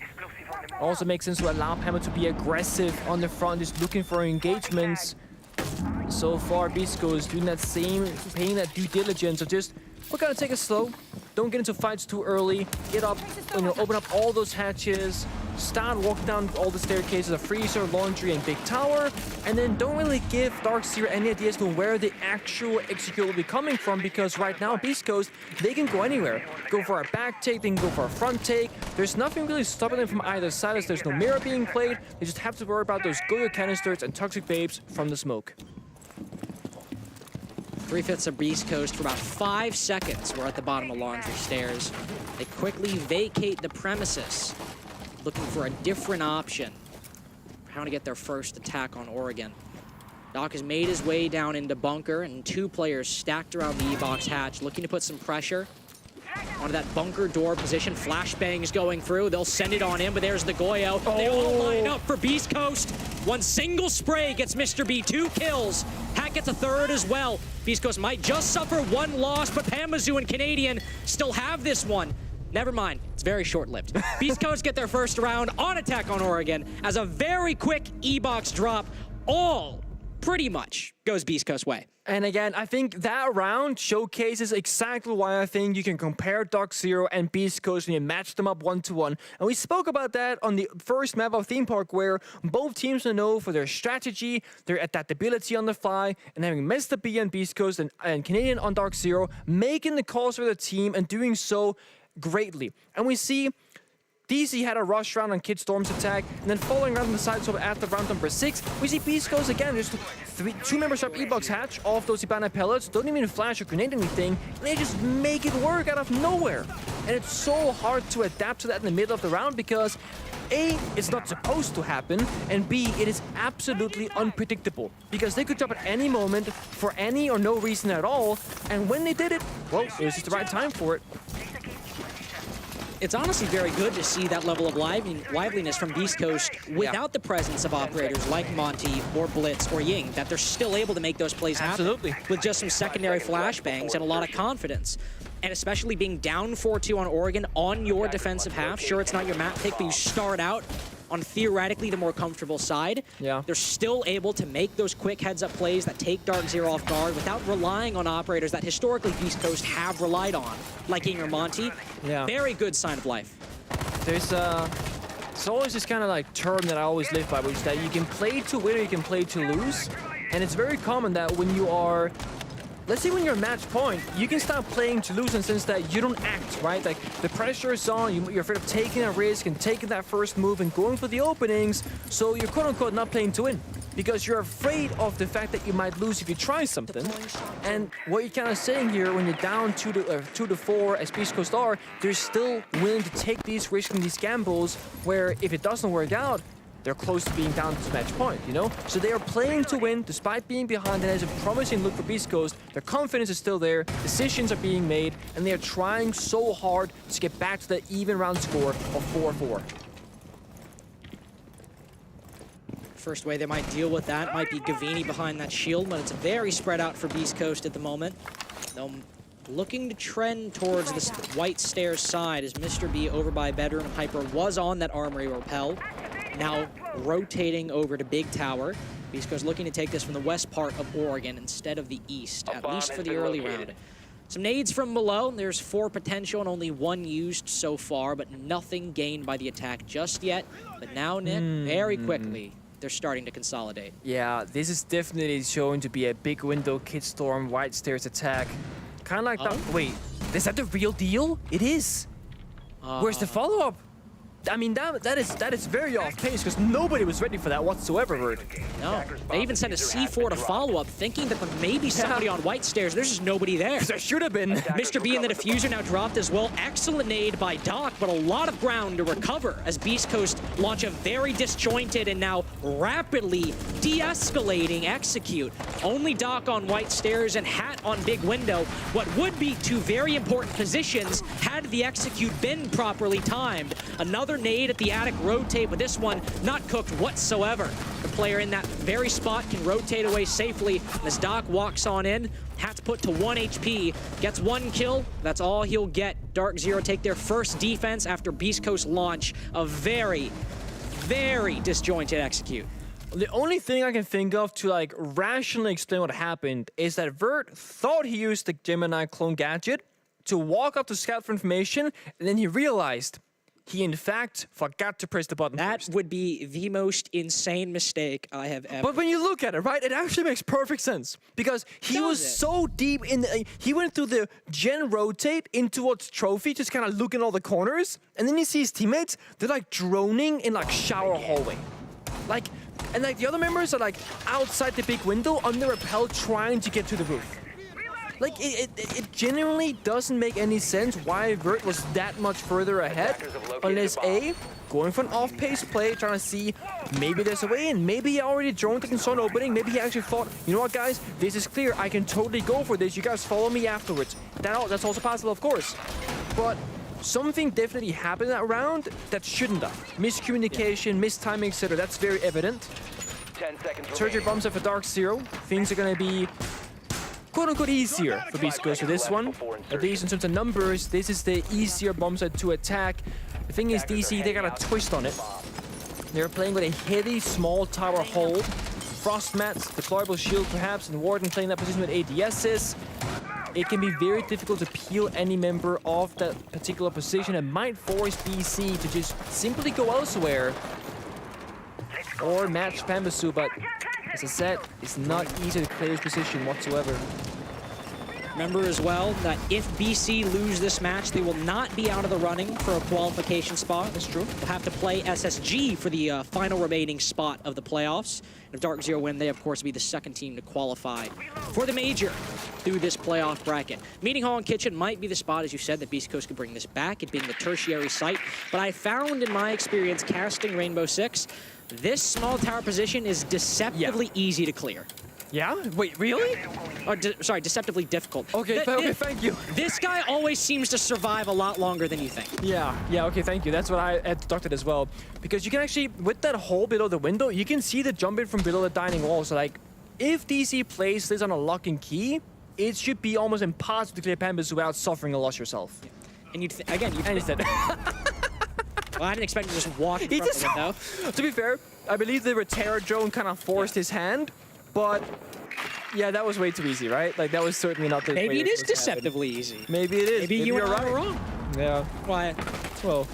Also makes sense to allow Panda to be aggressive on the front, just looking for engagements. So far, BeastCoast doing that same, paying that due diligence of just, we're gonna take it slow. Don't get into fights too early. Get up, open up all those hatches. Start walking down all the staircases of Freezer, Laundry, and Big Tower. And then don't really give DarkZero any ideas to where the actual execute will be coming from, because right now, BeastCoast, they can go anywhere. Go for a back take, they can go for a front take. There's nothing really stopping them from either side, as there's no mirror being played. They just have to worry about those Go-Go canisters and Toxic Babes from the smoke. 3/5 of BeastCoast for about 5 seconds. We're at the bottom of Laundry stairs. They quickly vacate the premises, looking for a different option. Trying to get their first attack on Oregon. Doc has made his way down into bunker, and 2 players stacked around the E-Box hatch, looking to put some pressure onto that bunker door position. Flashbangs going through. They'll send it on in, but there's the Goyo. They all line up for BeastCoast. One single spray gets Mr. B 2 kills. Hat gets a third as well. BeastCoast might just suffer 1 loss, but Pamazoo and Canadian still have this one. Never mind, it's very short-lived. BeastCoast get their first round on attack on Oregon as a very quick E-Box drop. All pretty much goes BeastCoast's way. And again, I think that round showcases exactly why I think you can compare DarkZero and BeastCoast when you match them up 1-to-1. And we spoke about that on the first map of Theme Park, where both teams are known for their strategy, their adaptability on the fly, and having Mr. B on BeastCoast and Canadian on DarkZero, making the calls for the team and doing so greatly. And we see DC had a rush round on Kid Storm's attack, and then following around on the side, so after round number 6, we see BeastCoast again, just 2 members up E-Box hatch off those Ibana pellets, don't even flash or grenade anything, and they just make it work out of nowhere. And it's so hard to adapt to that in the middle of the round because A, it's not supposed to happen, and B, it is absolutely unpredictable because they could drop at any moment for any or no reason at all, and when they did it, well, it was just the right time for it. It's honestly very good to see that level of liveliness from BeastCoast without the presence of operators like Monty or Blitz or Ying, that they're still able to make those plays happen. Absolutely. With just some secondary flashbangs and a lot of confidence. And especially being down 4-2 on Oregon on your defensive half. Sure, it's not your map pick, but you start out on theoretically the more comfortable side. Yeah. They're still able to make those quick heads-up plays that take DarkZero off guard without relying on operators that historically BeastCoast have relied on, like Ying or Monty. Yeah. Very good sign of life. There's it's always this kind of like term that I always live by, which is that you can play to win or you can play to lose. And it's very common that when you are, let's say when you're match point, you can start playing to lose in the sense that you don't act, right? Like the pressure is on, you're afraid of taking a risk and taking that first move and going for the openings, so you're quote unquote not playing to win. because you're afraid of the fact that you might lose if you try something. And what you're kind of saying here, when you're down 2-4 as BeastCoast are, they're still willing to take these risks and these gambles where if it doesn't work out, they're close to being down to match point, you know? So they are playing to win despite being behind, and it's a promising look for BeastCoast. Their confidence is still there, decisions are being made, and they are trying so hard to get back to that even round score of 4-4. First way they might deal with that might be Gavini behind that shield, but it's very spread out for BeastCoast at the moment. They're looking to trend towards this white stairs side as Mr. B over by Bedroom. Hyper was on that Armory Repel. Now rotating over to Big Tower. BeastCoast looking to take this from the west part of Oregon instead of the east, at least for the early round. Some nades from below. There's 4 potential and only 1 used so far, but nothing gained by the attack just yet. But now, Nick, very quickly, they're starting to consolidate. Yeah, this is definitely showing to be a big window, Kid Storm, white stairs attack. Kind of like that. Wait, is that the real deal? It is. Where's the follow-up? I mean, that is very off pace because nobody was ready for that whatsoever, Vert. No, they even sent a C4 to follow up, thinking that there may be somebody on white stairs. There's just nobody there. There should have been. Mr. B and the diffuser now dropped as well. Excellent nade by Doc, but a lot of ground to recover as BeastCoast launch a very disjointed and now rapidly de-escalating execute. Only Doc on white stairs and Hat on big window. What would be 2 very important positions had the execute been properly timed. Another nade at the attic rotate, but this one not cooked whatsoever. The player in that very spot can rotate away safely as Doc walks on in. Hat's put to 1 HP, gets 1 kill. That's all he'll get. DarkZero take their first defense after BeastCoast launch a very, very disjointed execute. The only thing I can think of to like rationally explain what happened is that Vert thought he used the Gemini clone gadget to walk up to scout for information, and then he realized he, in fact, forgot to press the button That first. would be the most insane mistake I have ever. But when you look at it, right, it actually makes perfect sense. Because he was so deep in the... He went through the gen rotate in towards trophy, just kind of looking all the corners. And then you see his teammates, they're like droning in like shower hallway. Like, and like the other members are like outside the big window on the rappel trying to get to the roof. Like, it genuinely doesn't make any sense why Vert was that much further ahead, unless A, going for an off-pace play, trying to see maybe there's a way in, maybe he already droned it in sun opening, maybe he actually thought, you know what guys, this is clear, I can totally go for this, you guys follow me afterwards. That's also possible, of course. But something definitely happened that round that shouldn't have. Miscommunication, mistiming, etc. That's very evident. 10 seconds Surgery bombs up for DarkZero. Things are going to be quote-unquote easier for BeastCoast for this one. At least in terms of numbers, this is the easier bomb set to attack. The thing is, DC, they got a twist on it. They're playing with a heavy, small tower hold. Frost mats, deployable shield perhaps, and Warden playing that position with ADSs. It can be very difficult to peel any member off that particular position and might force BC to just simply go elsewhere or match Pambasu, but as I said, it's not easy to clear his position whatsoever. Remember as well that if BC lose this match, they will not be out of the running for a qualification spot. That's true. They'll have to play SSG for the final remaining spot of the playoffs. And if DarkZero win, they of course be the second team to qualify for the major through this playoff bracket. Meeting Hall and Kitchen might be the spot, as you said, that BeastCoast could bring this back, it being the tertiary site. But I found in my experience casting Rainbow Six, this small tower position is deceptively easy to clear. Yeah? Wait, really? Or sorry, deceptively difficult. Okay, okay, thank you. This guy always seems to survive a lot longer than you think. Yeah, okay, thank you. That's what I had deducted as well. Because you can actually, with that hole below the window, you can see the jump in from below the dining wall. So like, if DC plays this on a lock and key, it should be almost impossible to clear Pambas without suffering a loss yourself. And you'd again, you understand. Well, I didn't expect to just walk in front of the window. To be fair, I believe the Terror drone kind of forced his hand, but yeah, that was way too easy, right? Like that was certainly not the way Maybe it is was gonna deceptively happen. easy. Maybe it is. Maybe you you're and I right. were wrong. Yeah. Why? Well,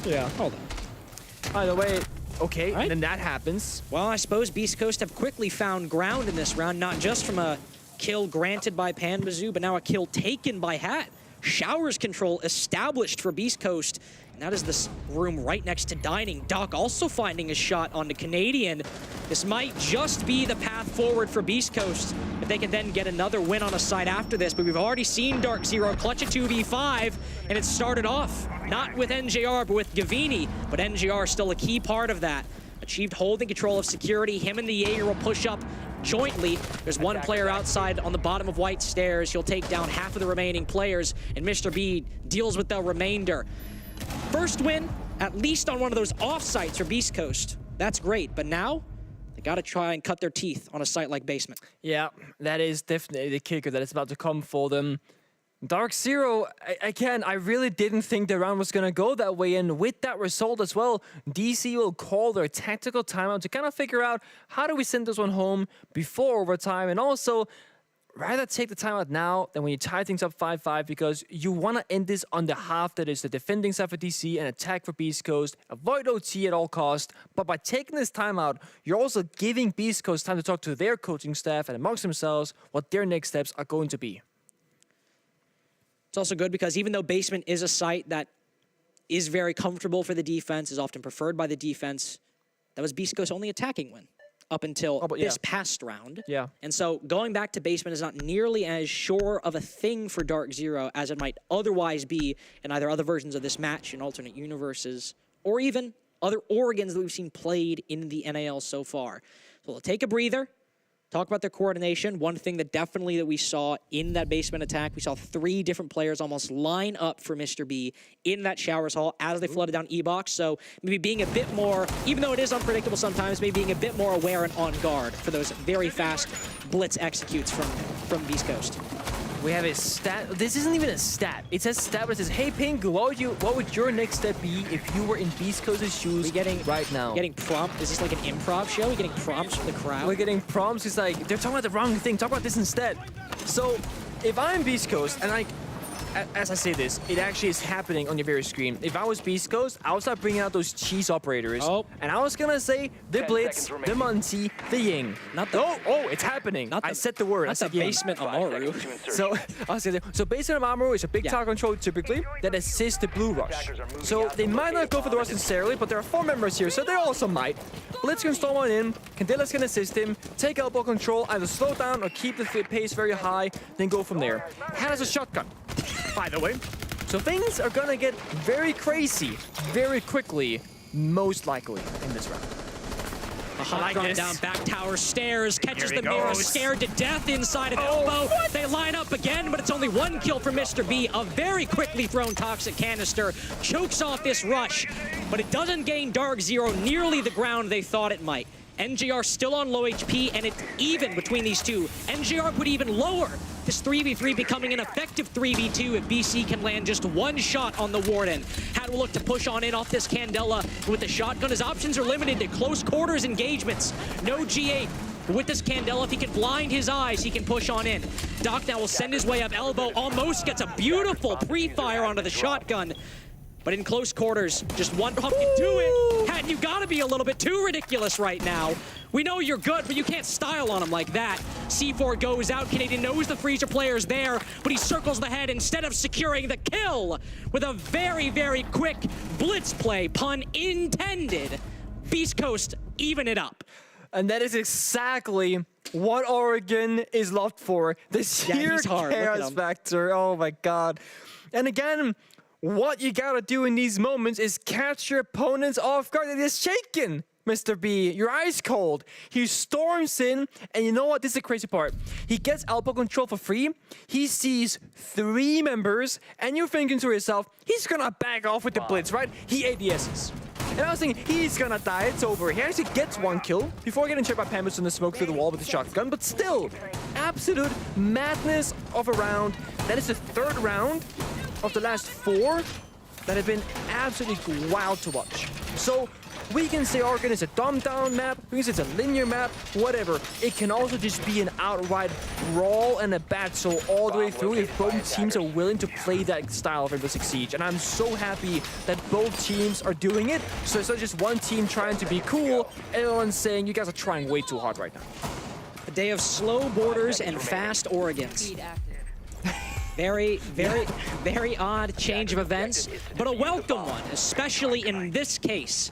yeah. Hold on. Either way, okay, Right. and then that happens. Well, I suppose BeastCoast have quickly found ground in this round, not just from a kill granted by Panbazoo, but now a kill taken by Hat Showers control established for BeastCoast. And that is this room right next to dining. Doc also finding a shot on the Canadian. This might just be the path forward for BeastCoast if they can then get another win on a side after this. But we've already seen DarkZero clutch a 2v5, and it started off not with NJR, but with Gavini. But NJR still a key part of that. Achieved holding control of security. Him and the Jaeger will push up jointly. There's one player outside on the bottom of White Stairs. He'll take down half of the remaining players, and Mr. B deals with the remainder. First win, at least on one of those off-sites for BeastCoast. That's great, but now they got to try and cut their teeth on a site like Basement. Yeah, that is definitely the kicker that is about to come for them. DarkZero, again, I really didn't think the round was going to go that way, and with that result as well, DC will call their tactical timeout to kind of figure out how do we send this one home before overtime, and also rather take the timeout now than when you tie things up 5-5, because you want to end this on the half that is the defending side for DC and attack for BeastCoast, avoid OT at all costs, but by taking this timeout, you're also giving BeastCoast time to talk to their coaching staff and amongst themselves what their next steps are going to be. It's also good because even though Basement is a site that is very comfortable for the defense, is often preferred by the defense, that was BeastCoast's only attacking win up until this past round. Yeah. And so going back to Basement is not nearly as sure of a thing for DarkZero as it might otherwise be in either other versions of this match, in alternate universes, or even other Oregons that we've seen played in the NAL so far. So they'll take a breather. Talk about their coordination. One thing that definitely that we saw in that Basement attack, we saw 3 different players almost line up for Mr. B in that showers hall as they flooded down E-Box. So maybe being a bit more, even though it is unpredictable sometimes, maybe being a bit more aware and on guard for those very fast blitz executes from BeastCoast. We have a stat. This isn't even a stat. It says stat, but it says, hey, Pink, what would your next step be if you were in BeastCoast's shoes right now? Getting prompt? Is this like an improv show? We're getting prompts from the crowd? We're getting prompts. It's like, they're talking about the wrong thing. Talk about this instead. So, if I'm BeastCoast, and as I say this, it actually is happening on your very screen. If I was BeastCoast, I would start bringing out those cheese operators. Oh. And I was going to say the Blitz, the Munty, the Ying. Not the, oh, it's happening. I said the word. Not I said the Ying. Basement Amaru. So, Basement Amaru is a big tower control typically that assists the Blue Rush. So they might not go for the rush necessarily, but there are 4 members here, so they also might. Blitz can storm on in, Candelas can assist him, take elbow control, either slow down or keep the pace very high, then go from there. Has a shotgun, by the way. So things are gonna get very crazy very quickly, most likely in this round. A hot run down back tower stairs, catches the mirror, scared to death inside of elbow. They line up again, but it's only 1 kill for Mr. B. A very quickly thrown toxic canister chokes off this rush, but it doesn't gain DarkZero nearly the ground they thought it might. NJR still on low HP, and it's even between these two. NJR put even lower. This 3v3 becoming an effective 3v2 if BC can land just 1 shot on the Warden. Had to look to push on in off this Candela. With the shotgun, his options are limited to close quarters engagements. No G8. With this Candela, if he can blind his eyes, he can push on in. Doc now will send his way up elbow. Almost gets a beautiful pre-fire onto the shotgun. But in close quarters, just 1 pump can do it. And you gotta be a little bit too ridiculous right now. We know you're good, but you can't style on him like that. C4 goes out. Canadian knows the freezer player's there, but he circles the head instead of securing the kill with a very, very quick blitz play, pun intended. BeastCoast even it up. And that is exactly what Oregon is loved for. The sheer chaos factor. Oh my God. And again, what you gotta do in these moments is catch your opponents off guard. It is shaken, Mr. B. You're ice cold. He storms in, and you know what? This is the crazy part. He gets elbow control for free. He sees 3 members, and you're thinking to yourself, he's gonna back off with the blitz, right? He ADSs. And I was thinking, he's gonna die, it's over. He actually gets 1 kill before getting checked by Pampers in the smoke through the wall with the shotgun, but still, absolute madness of a round. That is the 3rd round of the last 4 that have been absolutely wild to watch. So we can say Oregon is a dumbed-down map, we can say it's a linear map, whatever. It can also just be an outright brawl and a battle all the way through if both teams are willing to play that style of Rainbow Six Siege. And I'm so happy that both teams are doing it. So it's not just one team trying to be cool, everyone's saying you guys are trying way too hard right now. A day of slow borders and fast Oregons. Very, very odd change of events, but a welcome one, especially in this case.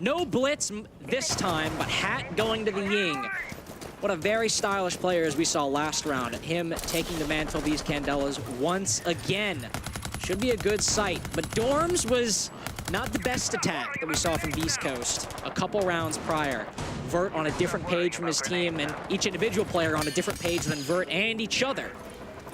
No blitz this time, but Hat going to the Ying. What a very stylish player as we saw last round. Him taking the mantle of these Candelas once again. Should be a good sight, but Dorms was not the best attack that we saw from BeastCoast a couple rounds prior. Vert on a different page from his team, and each individual player on a different page than Vert and each other.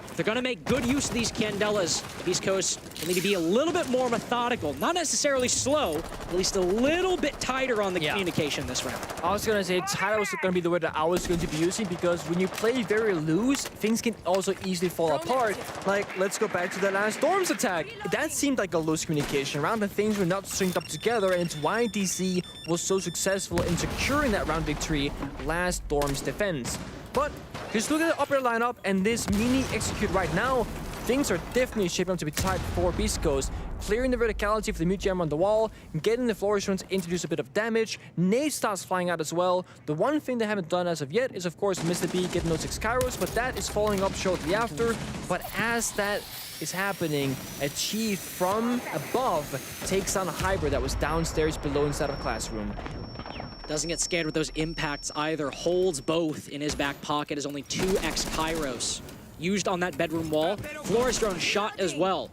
If they're going to make good use of these Candelas, BeastCoast will need to be a little bit more methodical. Not necessarily slow, at least a little bit tighter on the communication this round. I was going to say tighter was going to be the word that I was going to be using, because when you play very loose, things can also easily fall apart. Like, let's go back to the last Storm's attack. That seemed like a loose communication round, and things were not synced up together, and it's why DC was so successful in securing that round victory last Storm's defense. But just look at the upper lineup and this mini execute right now. Things are definitely shaping up to be tight for BeastCoast. Clearing the verticality for the mute jam on the wall, getting the flourish runs to introduce a bit of damage. Nade starts flying out as well. The one thing they haven't done as of yet is, of course, Mr. B getting those 6 Kairos, but that is following up shortly after. But as that is happening, a chief from above takes on a hybrid that was downstairs below inside of the classroom. Doesn't get scared with those impacts either. Holds both in his back pocket as only 2x Kairos used on that bedroom wall. Flores drone shot as well.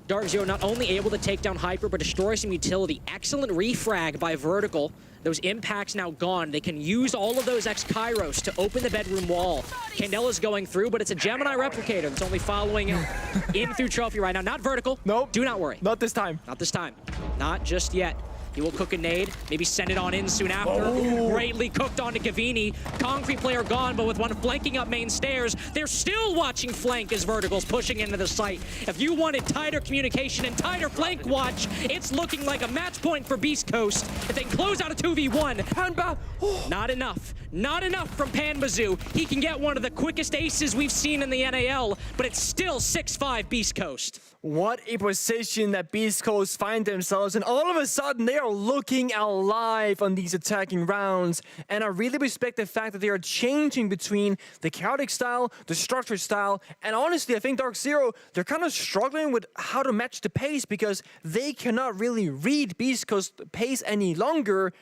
DarkZero not only able to take down Hyper, but destroy some utility. Excellent refrag by Vertical. Those impacts now gone. They can use all of those X Kairos to open the bedroom wall. Candela's going through, but it's a Gemini replicator that's only following in through Trophy right now. Not Vertical. Nope. Do not worry. Not this time. Not this time. Not just yet. He will cook a nade, maybe send it on in soon after. Greatly cooked onto Gavini. Concrete player gone, but with one flanking up main stairs. They're still watching flank as Vertical's pushing into the site. If you wanted tighter communication and tighter flank watch, it's looking like a match point for BeastCoast. If they close out a 2v1, Panba, not enough. Not enough from Panbazoo. He can get one of the quickest aces we've seen in the NAL, but it's still 6-5 BeastCoast. What a position that BeastCoast find themselves in. All of a sudden, they are looking alive on these attacking rounds. And I really respect the fact that they are changing between the chaotic style, the structured style, and honestly, I think DarkZero, they're kind of struggling with how to match the pace because they cannot really read BeastCoast pace any longer.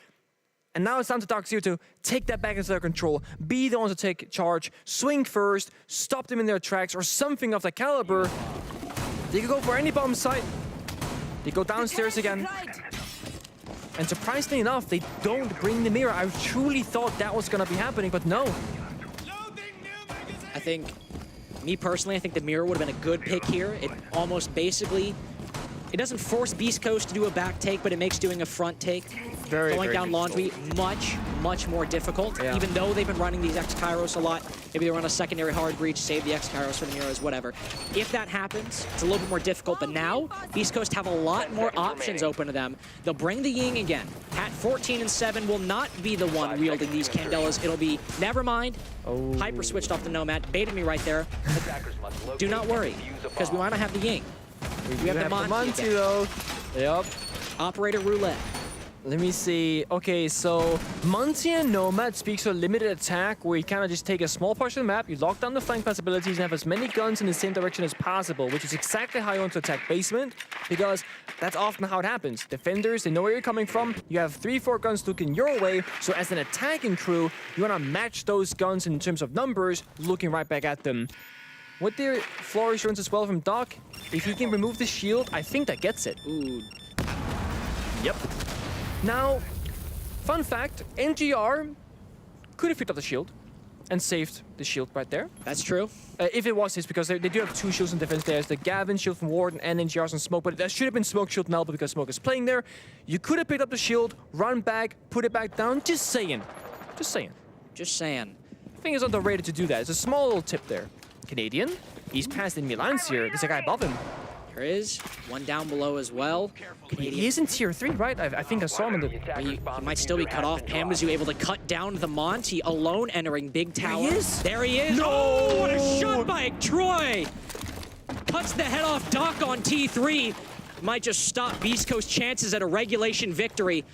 And now it's time to DarkZero to take that back into their control, be the ones to take charge, swing first, stop them in their tracks, or something of that caliber. They could go for any bomb site. They go downstairs again. And surprisingly enough, they don't bring the mirror. I truly thought that was going to be happening, but no. I think, me personally, I think the mirror would have been a good pick here. It almost basically, it doesn't force BeastCoast to do a back take, but it makes doing a front take, going down laundry, much more difficult. Yeah. Even though they've been running these X Kairos a lot, maybe they run a secondary hard breach, save the X Kairos for the mirrors, whatever. If that happens, it's a little bit more difficult, but now BeastCoast have a lot more options open to them. They'll bring the Ying again. Hat 14 and 7 will not be the one wielding these Candelas. It'll be, never mind. Hyper switched off the Nomad, baited me right there. Do not worry, because we might not have the Ying. We have the Monty though. Yep. Operator roulette. Let me see. Okay, so Monty and Nomad speaks to a limited attack where you kind of just take a small portion of the map, you lock down the flank possibilities, and have as many guns in the same direction as possible, which is exactly how you want to attack basement, because that's often how it happens. Defenders, they know where you're coming from. You have 3-4 guns looking your way, so as an attacking crew, you want to match those guns in terms of numbers, looking right back at them. With their flourish runs as well from Doc, if he can remove the shield, I think that gets it. Ooh. Yep. Now, fun fact, NGR could have picked up the shield and saved the shield right there. That's true. If it was his, because they do have 2 shields in defense. There's the Gavin shield from Warden and NGR's on Smoke, but that should have been Smoke shield now because Smoke is playing there. You could have picked up the shield, run back, put it back down. Just saying. Just saying. Just saying. I think it's underrated to do that. It's a small little tip there. Canadian, he's past enemy lines here. There's a guy above him. There is one down below as well. Canadian. He is in tier 3, right? I think I saw him in the... He might still be cut off. Panbazoo able to cut down the Monty alone, entering big tower. There he is. There he is. No! Oh, what a shot by Troy! Cuts the head off Doc on T3. Might just stop BeastCoast's chances at a regulation victory.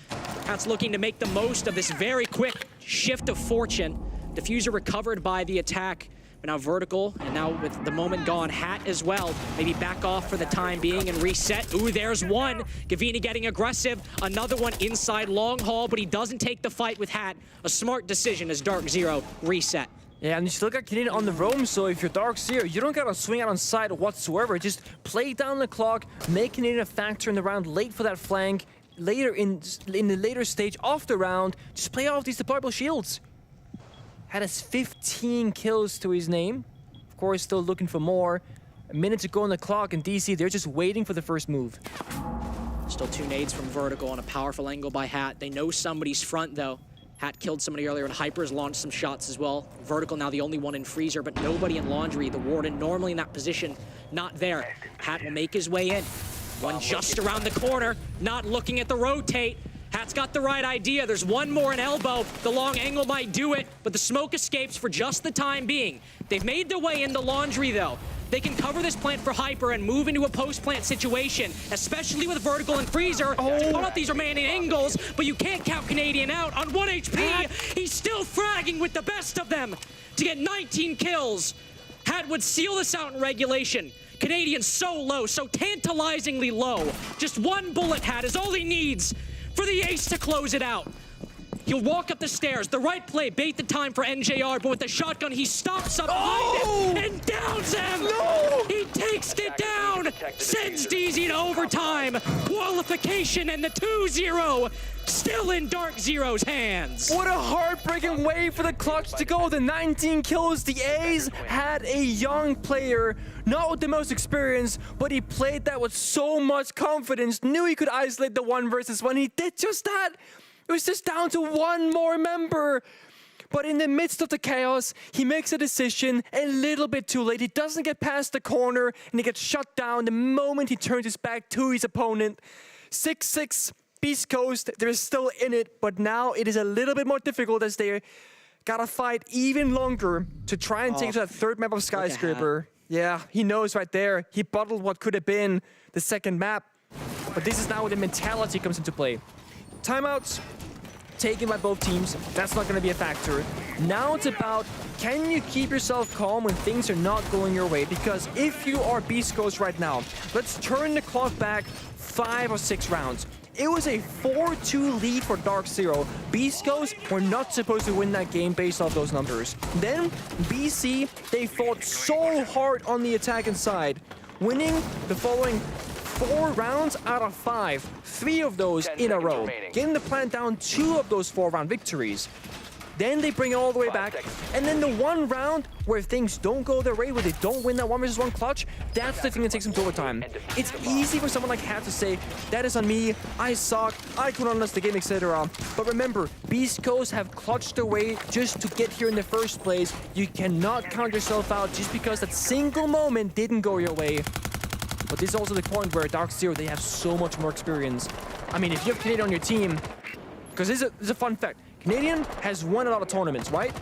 That's looking to make the most of this very quick shift of fortune. Diffuser recovered by the attack But now Vertical, and now with the moment gone, Hat as well. Maybe back off for the time being and reset. Ooh, there's one. Gavini getting aggressive. Another one inside long haul, but he doesn't take the fight with Hat. A smart decision as DarkZero reset. Yeah, and you still got Canadian on the roam, so if you're DarkZero, you don't gotta swing out on side whatsoever. Just play down the clock, make Canadian a factor in the round, late for that flank. Later in the later stage of the round, just play off these deployable shields. Had his 15 kills to his name. Of course, still looking for more. A minute to go on the clock, and DC, they're just waiting for the first move. Still 2 nades from Vertical on a powerful angle by Hat. They know somebody's front, though. Hat killed somebody earlier, and Hyper's launched some shots as well. Vertical now the only one in Freezer, but nobody in Laundry. The Warden normally in that position, not there. Hat will make his way in. One just around the corner, not looking at the rotate. Hat's got the right idea. There's one more in elbow. The long angle might do it, but the smoke escapes for just the time being. They've made their way into Laundry, though. They can cover this plant for Hyper and move into a post-plant situation, especially with Vertical and Freezer. To cut off these remaining angles, but you can't count Canadian out. On 1 HP, he's still fragging with the best of them to get 19 kills. Hat would seal this out in regulation. Canadian so low, so tantalizingly low. Just one bullet, Hat is all he needs for the ace to close it out. He'll walk up the stairs, the right play, bait the time for NJR, but with the shotgun, he stops up behind him and downs him! No! He takes it down, sends DZ to overtime, qualification, and the 2-0 still in DarkZero's hands. What a heartbreaking way for the Clutch to go. The 19 kills, the A's had a young player, not with the most experience, but he played that with so much confidence, knew he could isolate the 1 versus 1. He did just that. It was just down to one more member. But in the midst of the chaos, he makes a decision a little bit too late. He doesn't get past the corner, and he gets shut down the moment he turns his back to his opponent. 6-6, BeastCoast, they're still in it, but now it is a little bit more difficult as they gotta fight even longer to try and take to that third map of Skyscraper. Yeah, he knows right there. He bottled what could have been the second map. But this is now where the mentality comes into play. Timeouts taken by both teams. That's not going to be a factor. Now it's about, can you keep yourself calm when things are not going your way? Because if you are BeastCoast right now, let's turn the clock back 5 or 6 rounds. It was a 4-2 lead for DarkZero. BeastCoast were not supposed to win that game based off those numbers. Then BC, they fought so hard on the attacking side, winning the following 4 rounds out of 5, 3 of those in a row, getting the plant down 2 of those 4-round victories. Then they bring it all the way back, and then the 1 round where things don't go their way, where they don't win that 1 versus 1 clutch, that's the thing that takes them to overtime. It's easy for someone like Hat to say, that is on me, I suck, I couldn't understand the game, etc. But remember, BeastCoast have clutched their way just to get here in the first place. You cannot count yourself out just because that single moment didn't go your way. But this is also the point where DarkZero, they have so much more experience. I mean, if you have Canadian on your team, because this is a fun fact. Canadian has won a lot of tournaments, right?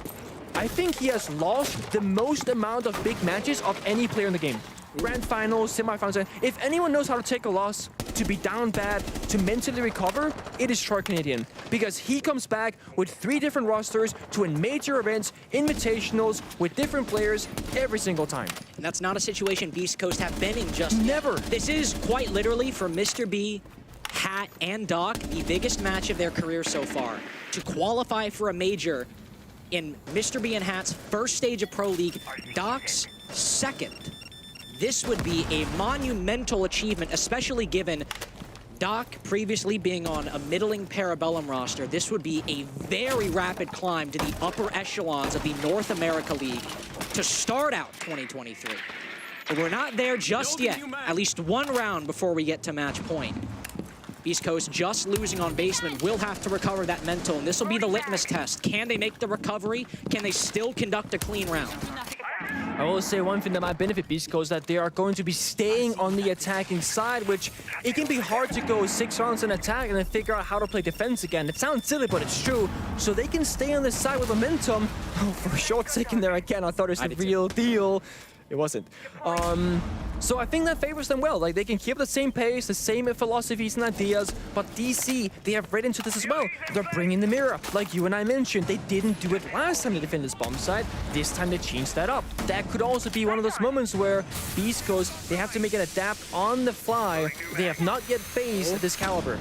I think he has lost the most amount of big matches of any player in the game. Grand finals, semifinals. If anyone knows how to take a loss, to be down bad, to mentally recover, it is Troy Canadian. Because he comes back with 3 different rosters to win major events, invitationals, with different players every single time. And that's not a situation BeastCoast have been in just Never. yet. This is quite literally, for Mr. B, Hat, and Doc, the biggest match of their career so far. To qualify for a major in Mr. B and Hat's first stage of Pro League, Doc's second. This would be a monumental achievement, especially given Doc previously being on a middling Parabellum roster. This would be a very rapid climb to the upper echelons of the North America League to start out 2023. But we're not there just yet. At least 1 round before we get to match point. BeastCoast just losing on basement will have to recover that mental, and this will be the litmus test. Can they make the recovery? Can they still conduct a clean round? I will say one thing that might benefit BeastCoast, that they are going to be staying on the attacking side, which it can be hard to go 6 rounds in attack and then figure out how to play defense again. It sounds silly, but it's true. So they can stay on this side with momentum. Oh, for a short second there again, I thought it was the real deal. It wasn't. So I think that favors them well. Like, they can keep the same pace, the same philosophies and ideas, but DC, they have read into this as well. They're bringing the mirror. Like you and I mentioned, they didn't do it last time they defended this bomb site. This time they changed that up. That could also be one of those moments where BeastCoast, they have to make an adapt on the fly. They have not yet faced this caliber.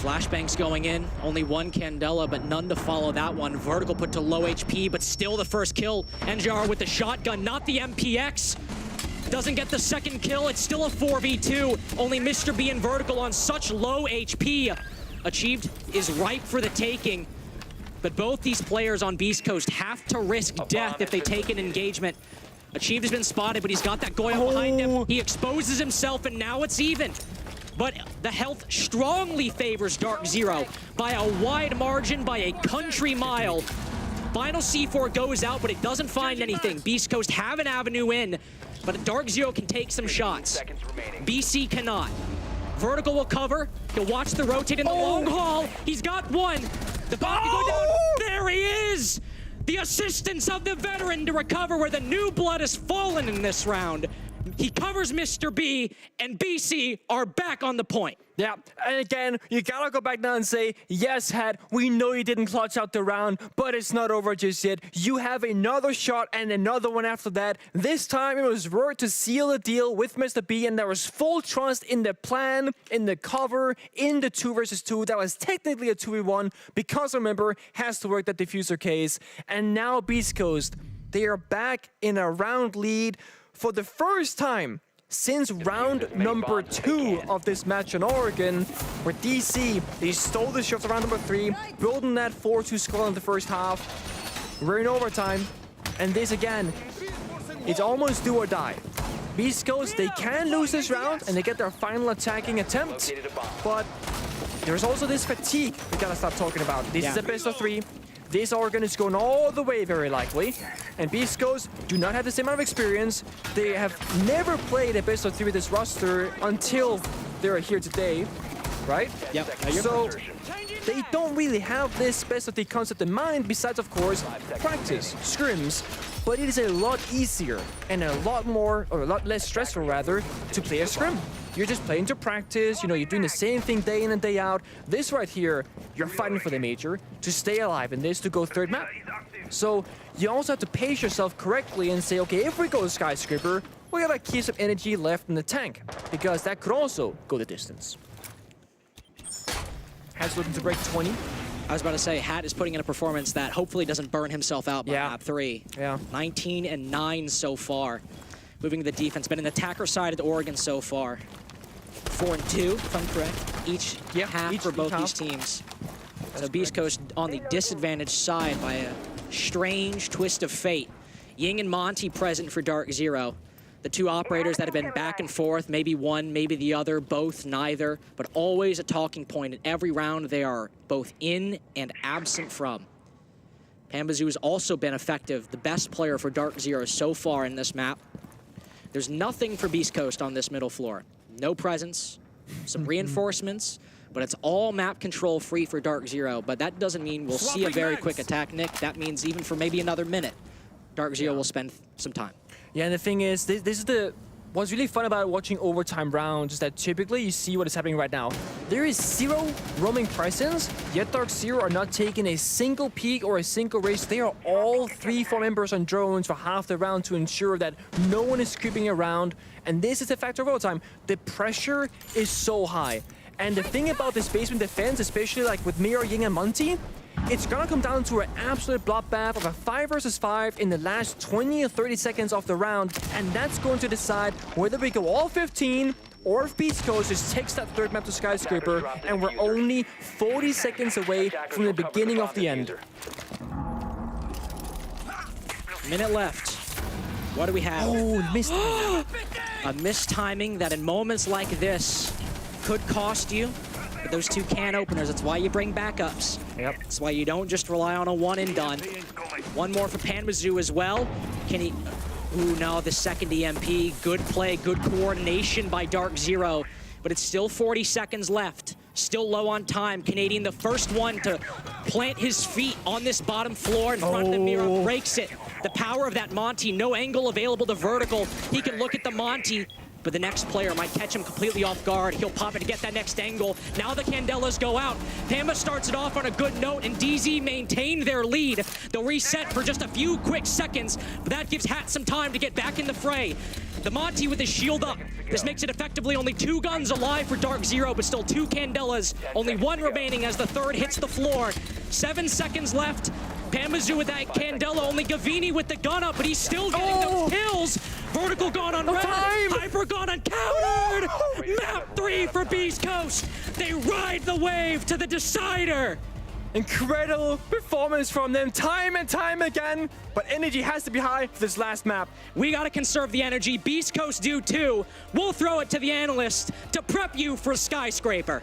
Flashbangs going in, only one Candela, but none to follow that one. Vertical put to low HP, but still the first kill. NJR with the shotgun, not the MPX. Doesn't get the second kill, it's still a 4v2. Only Mr. B and Vertical on such low HP. Achieved is ripe for the taking. But both these players on BeastCoast have to risk death if they take an engagement. Achieved has been spotted, but he's got that Goyo behind him. He exposes himself, and now it's even. But the health strongly favors DarkZero by a wide margin, by a country mile. Final C4 goes out, but it doesn't find anything. BeastCoast have an avenue in, but DarkZero can take some shots. BC cannot. Vertical will cover. He'll watch the rotate in the long haul. He's got one. The bomb can go down. There he is! The assistance of the veteran to recover where the new blood has fallen in this round. He covers Mr. B, and BC are back on the point. Yeah, and again, you gotta go back now and say, yes, Hat, we know you didn't clutch out the round, but it's not over just yet. You have another shot and another one after that. This time, it was worth to seal the deal with Mr. B, and there was full trust in the plan, in the cover, in the 2 versus 2. That was technically a 2v1, because remember, has to work that diffuser case. And now BeastCoast, they are back in a round lead for the first time since round number 2 of this match in Oregon, where DC, they stole the shot for round number 3, building that 4-2 score in the first half. We're in overtime, and this again, it's almost do or die. BeastCoast, they can lose this round, and they get their final attacking attempt, but there's also this fatigue we gotta stop talking about. This is a best of 3. This Oregon is going all the way, very likely. And BeastCoast do not have the same amount of experience. They have never played a best of 3 with this roster until they're here today, right? Yep. So they don't really have this best of 3 concept in mind, besides, of course, practice, scrims. But it is a lot easier and a lot more, or a lot less stressful rather, to play a scrim. You're just playing to practice, you know, you're doing the same thing day in and day out. This right here, you're fighting for the major to stay alive in this, to go 3rd map. So you also have to pace yourself correctly and say, okay, if we go to Skyscraper, we gotta keep some energy left in the tank, because that could also go the distance. Hat's looking to break 20. I was about to say, Hat is putting in a performance that hopefully doesn't burn himself out by map 3. Yeah. 19-9 so far. Moving to the defense, been an attacker side of the Oregon so far. 4-2, if I'm correct. Each half for both these teams. So BeastCoast on the disadvantaged side by a strange twist of fate. Ying and Monty present for DarkZero. The 2 operators that have been back and forth, maybe one, maybe the other, both, neither, but always a talking point. In every round, they are both in and absent from. Pambazoo has also been effective, the best player for DarkZero so far in this map. There's nothing for BeastCoast on this middle floor. No presence, some reinforcements, but it's all map control free for DarkZero. But that doesn't mean we'll see a very quick attack, Nick. That means even for maybe another minute, DarkZero will spend some time. Yeah, and the thing is, this is what's really fun about watching overtime rounds is that typically you see what is happening right now. There is 0 roaming presence, yet DarkZero are not taking a single peek or a single race. They are all 3-4 members on drones for half the round to ensure that no one is creeping around. And this is the factor of overtime. The pressure is so high. And the thing about this basement defense, especially like with Mira, Ying, and Monty, it's gonna come down to an absolute bloodbath of a 5 versus 5 in the last 20 or 30 seconds of the round, and that's going to decide whether we go all 15 or if BeastCoast just takes that 3rd map to Skyscraper, and we're only 40 seconds away from the beginning of the end. Minute left. What do we have? Oh, missed. A mistiming that in moments like this could cost you. But those 2 can openers, that's why you bring backups. Yep. That's why you don't just rely on a one and done. One more for Pambazoo as well. Can he... Ooh, no, the second EMP. Good play, good coordination by DarkZero. But it's still 40 seconds left. Still low on time. Canadian, the first one to plant his feet on this bottom floor in front of the mirror, breaks it. The power of that Monty, no angle available to vertical. He can look at the Monty, but the next player might catch him completely off guard. He'll pop it to get that next angle. Now the Candelas go out. Pamba starts it off on a good note, and DZ maintain their lead. They'll reset for just a few quick seconds, but that gives Hat some time to get back in the fray. The Monty with his shield up. This makes it effectively only 2 guns alive for DarkZero, but still 2 Candelas. Only 1 remaining as the third hits the floor. 7 seconds left. Pamazoo with that Candela, only Gavini with the gun up, but he's still getting those kills. Vertical gone on red, Hyper gone uncountered. Map 3 for BeastCoast. They ride the wave to the decider. Incredible performance from them time and time again, but energy has to be high for this last map. We gotta conserve the energy. BeastCoast do too. We'll throw it to the analyst to prep you for Skyscraper.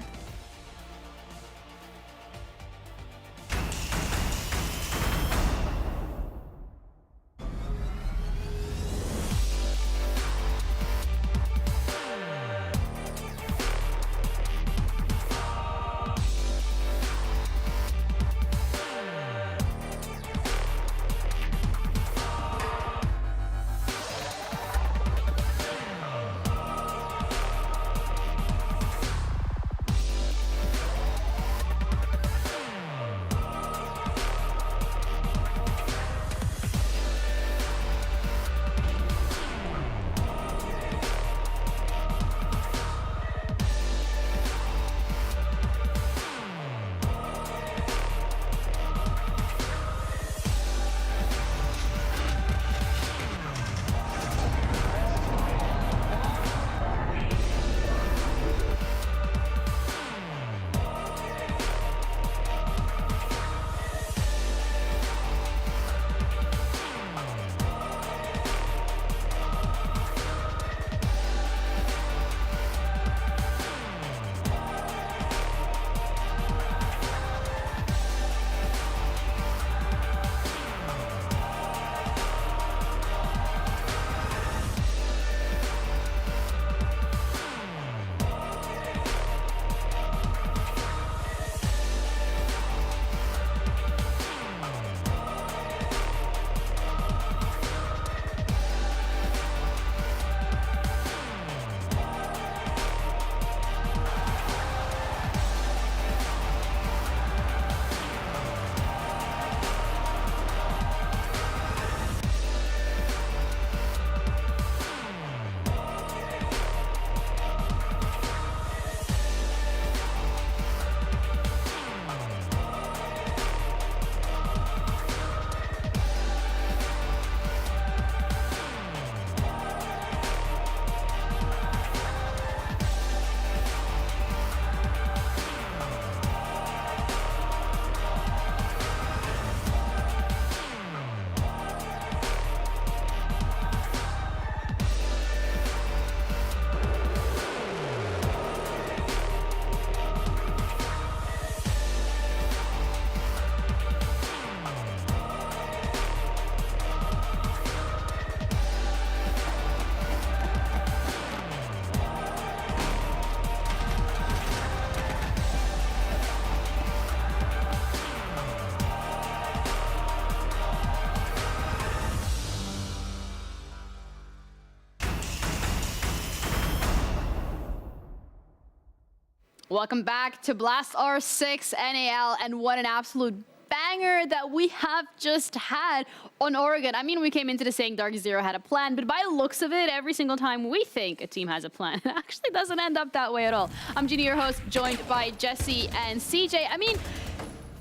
Welcome back to Blast R6 NAL, and what an absolute banger that we have just had on Oregon. I mean, we came into this saying DarkZero had a plan, but by the looks of it, every single time we think a team has a plan, it actually doesn't end up that way at all. I'm Ginny, your host, joined by Jesse and CJ. I mean,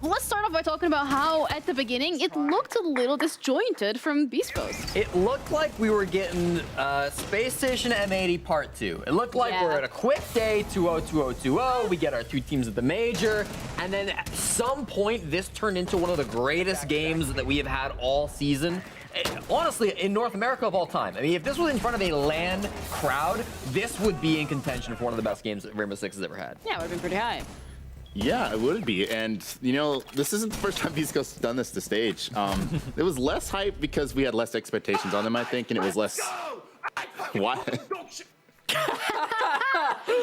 let's start off by talking about how, at the beginning, it looked a little disjointed from BeastCoast. It looked like we were getting Space Station M80 Part 2. It looked like we're at a quick day, 2-0-2-0-2-0. We get our 2 teams at the major, and then at some point, this turned into one of the greatest games that we have had all season. Honestly, in North America of all time. I mean, if this was in front of a LAN crowd, this would be in contention for one of the best games that Rainbow Six has ever had. Yeah, it would have been pretty high. Yeah, it would be. And, you know, this isn't the first time BeastCoast has done this to stage. It was less hype because we had less expectations on them, I think, and it was less... What?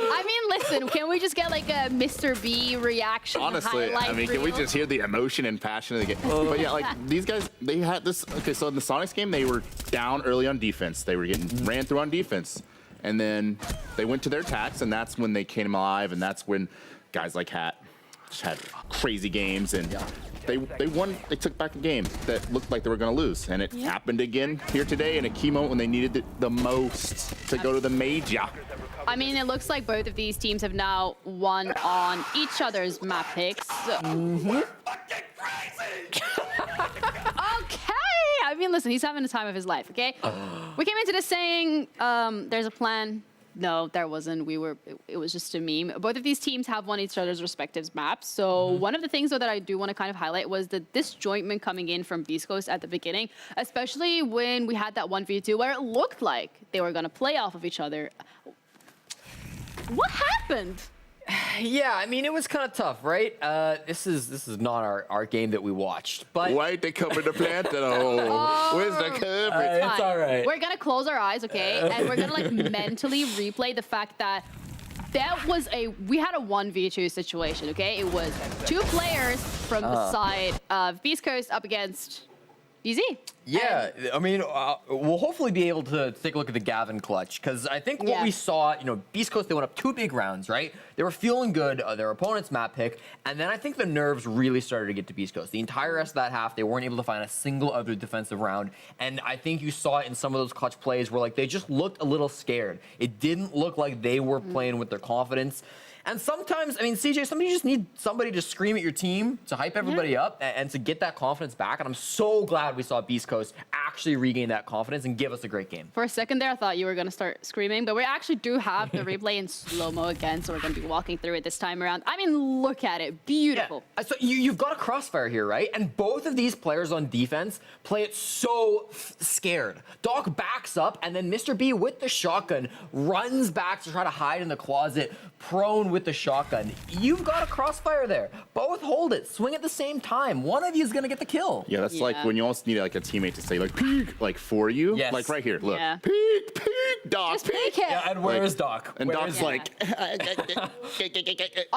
I mean, listen, can we just get like a Mr. B reaction? Honestly, I mean, can we just hear the emotion and passion of the game? But yeah, like these guys, they had this. Okay, so in the Soniqs game, they were down early on defense. They were getting ran through on defense, and then they went to their attacks, and that's when they came alive, and that's when guys like Hat just had crazy games, and they won. They took back a game that looked like they were going to lose, and it happened again here today in a key moment when they needed it the most to go to the major. I mean, it looks like both of these teams have now won on each other's map picks. So. Okay. I mean, listen, he's having the time of his life, okay? We came into this saying there's a plan. No, there wasn't. It was just a meme. Both of these teams have won each other's respective maps. So one of the things, though, that I do want to kind of highlight was the disjointment coming in from BeastCoast at the beginning, especially when we had that 1v2 where it looked like they were going to play off of each other. What happened? Yeah, I mean, it was kind of tough, right? This is not our game that we watched, but why they cover the plant? Where's the coverage? It's all right. We're gonna close our eyes, okay, and we're gonna like mentally replay the fact that we had a 1v2 situation, okay? It was two players from the side of BeastCoast up against DZ. Yeah, I mean, we'll hopefully be able to take a look at the Gavin clutch, because I think what we saw, BeastCoast, they went up 2 big rounds, right? They were feeling good, their opponent's map pick, and then I think the nerves really started to get to BeastCoast. The entire rest of that half, they weren't able to find a single other defensive round, and I think you saw it in some of those clutch plays where like they just looked a little scared. It didn't look like they were playing with their confidence. And sometimes, I mean, CJ, sometimes you just need somebody to scream at your team to hype everybody up and to get that confidence back. And I'm so glad we saw BeastCoast actually regain that confidence and give us a great game. For a second there, I thought you were going to start screaming, but we actually do have the replay in slow-mo again, so we're going to be walking through it this time around. I mean, look at it. Beautiful. Yeah. So you've got a crossfire here, right? And both of these players on defense play it so scared. Doc backs up, and then Mr. B with the shotgun runs back to try to hide in the closet, prone with the shotgun. You've got a crossfire there. Both hold it. Swing at the same time. One of you is going to get the kill. Yeah, that's like when you almost need like a teammate to say like peek, like for you. Yes. Like right here, look. Yeah. Peek, Doc, Just peek it. Yeah, and where is Doc? And Where Doc's is like, I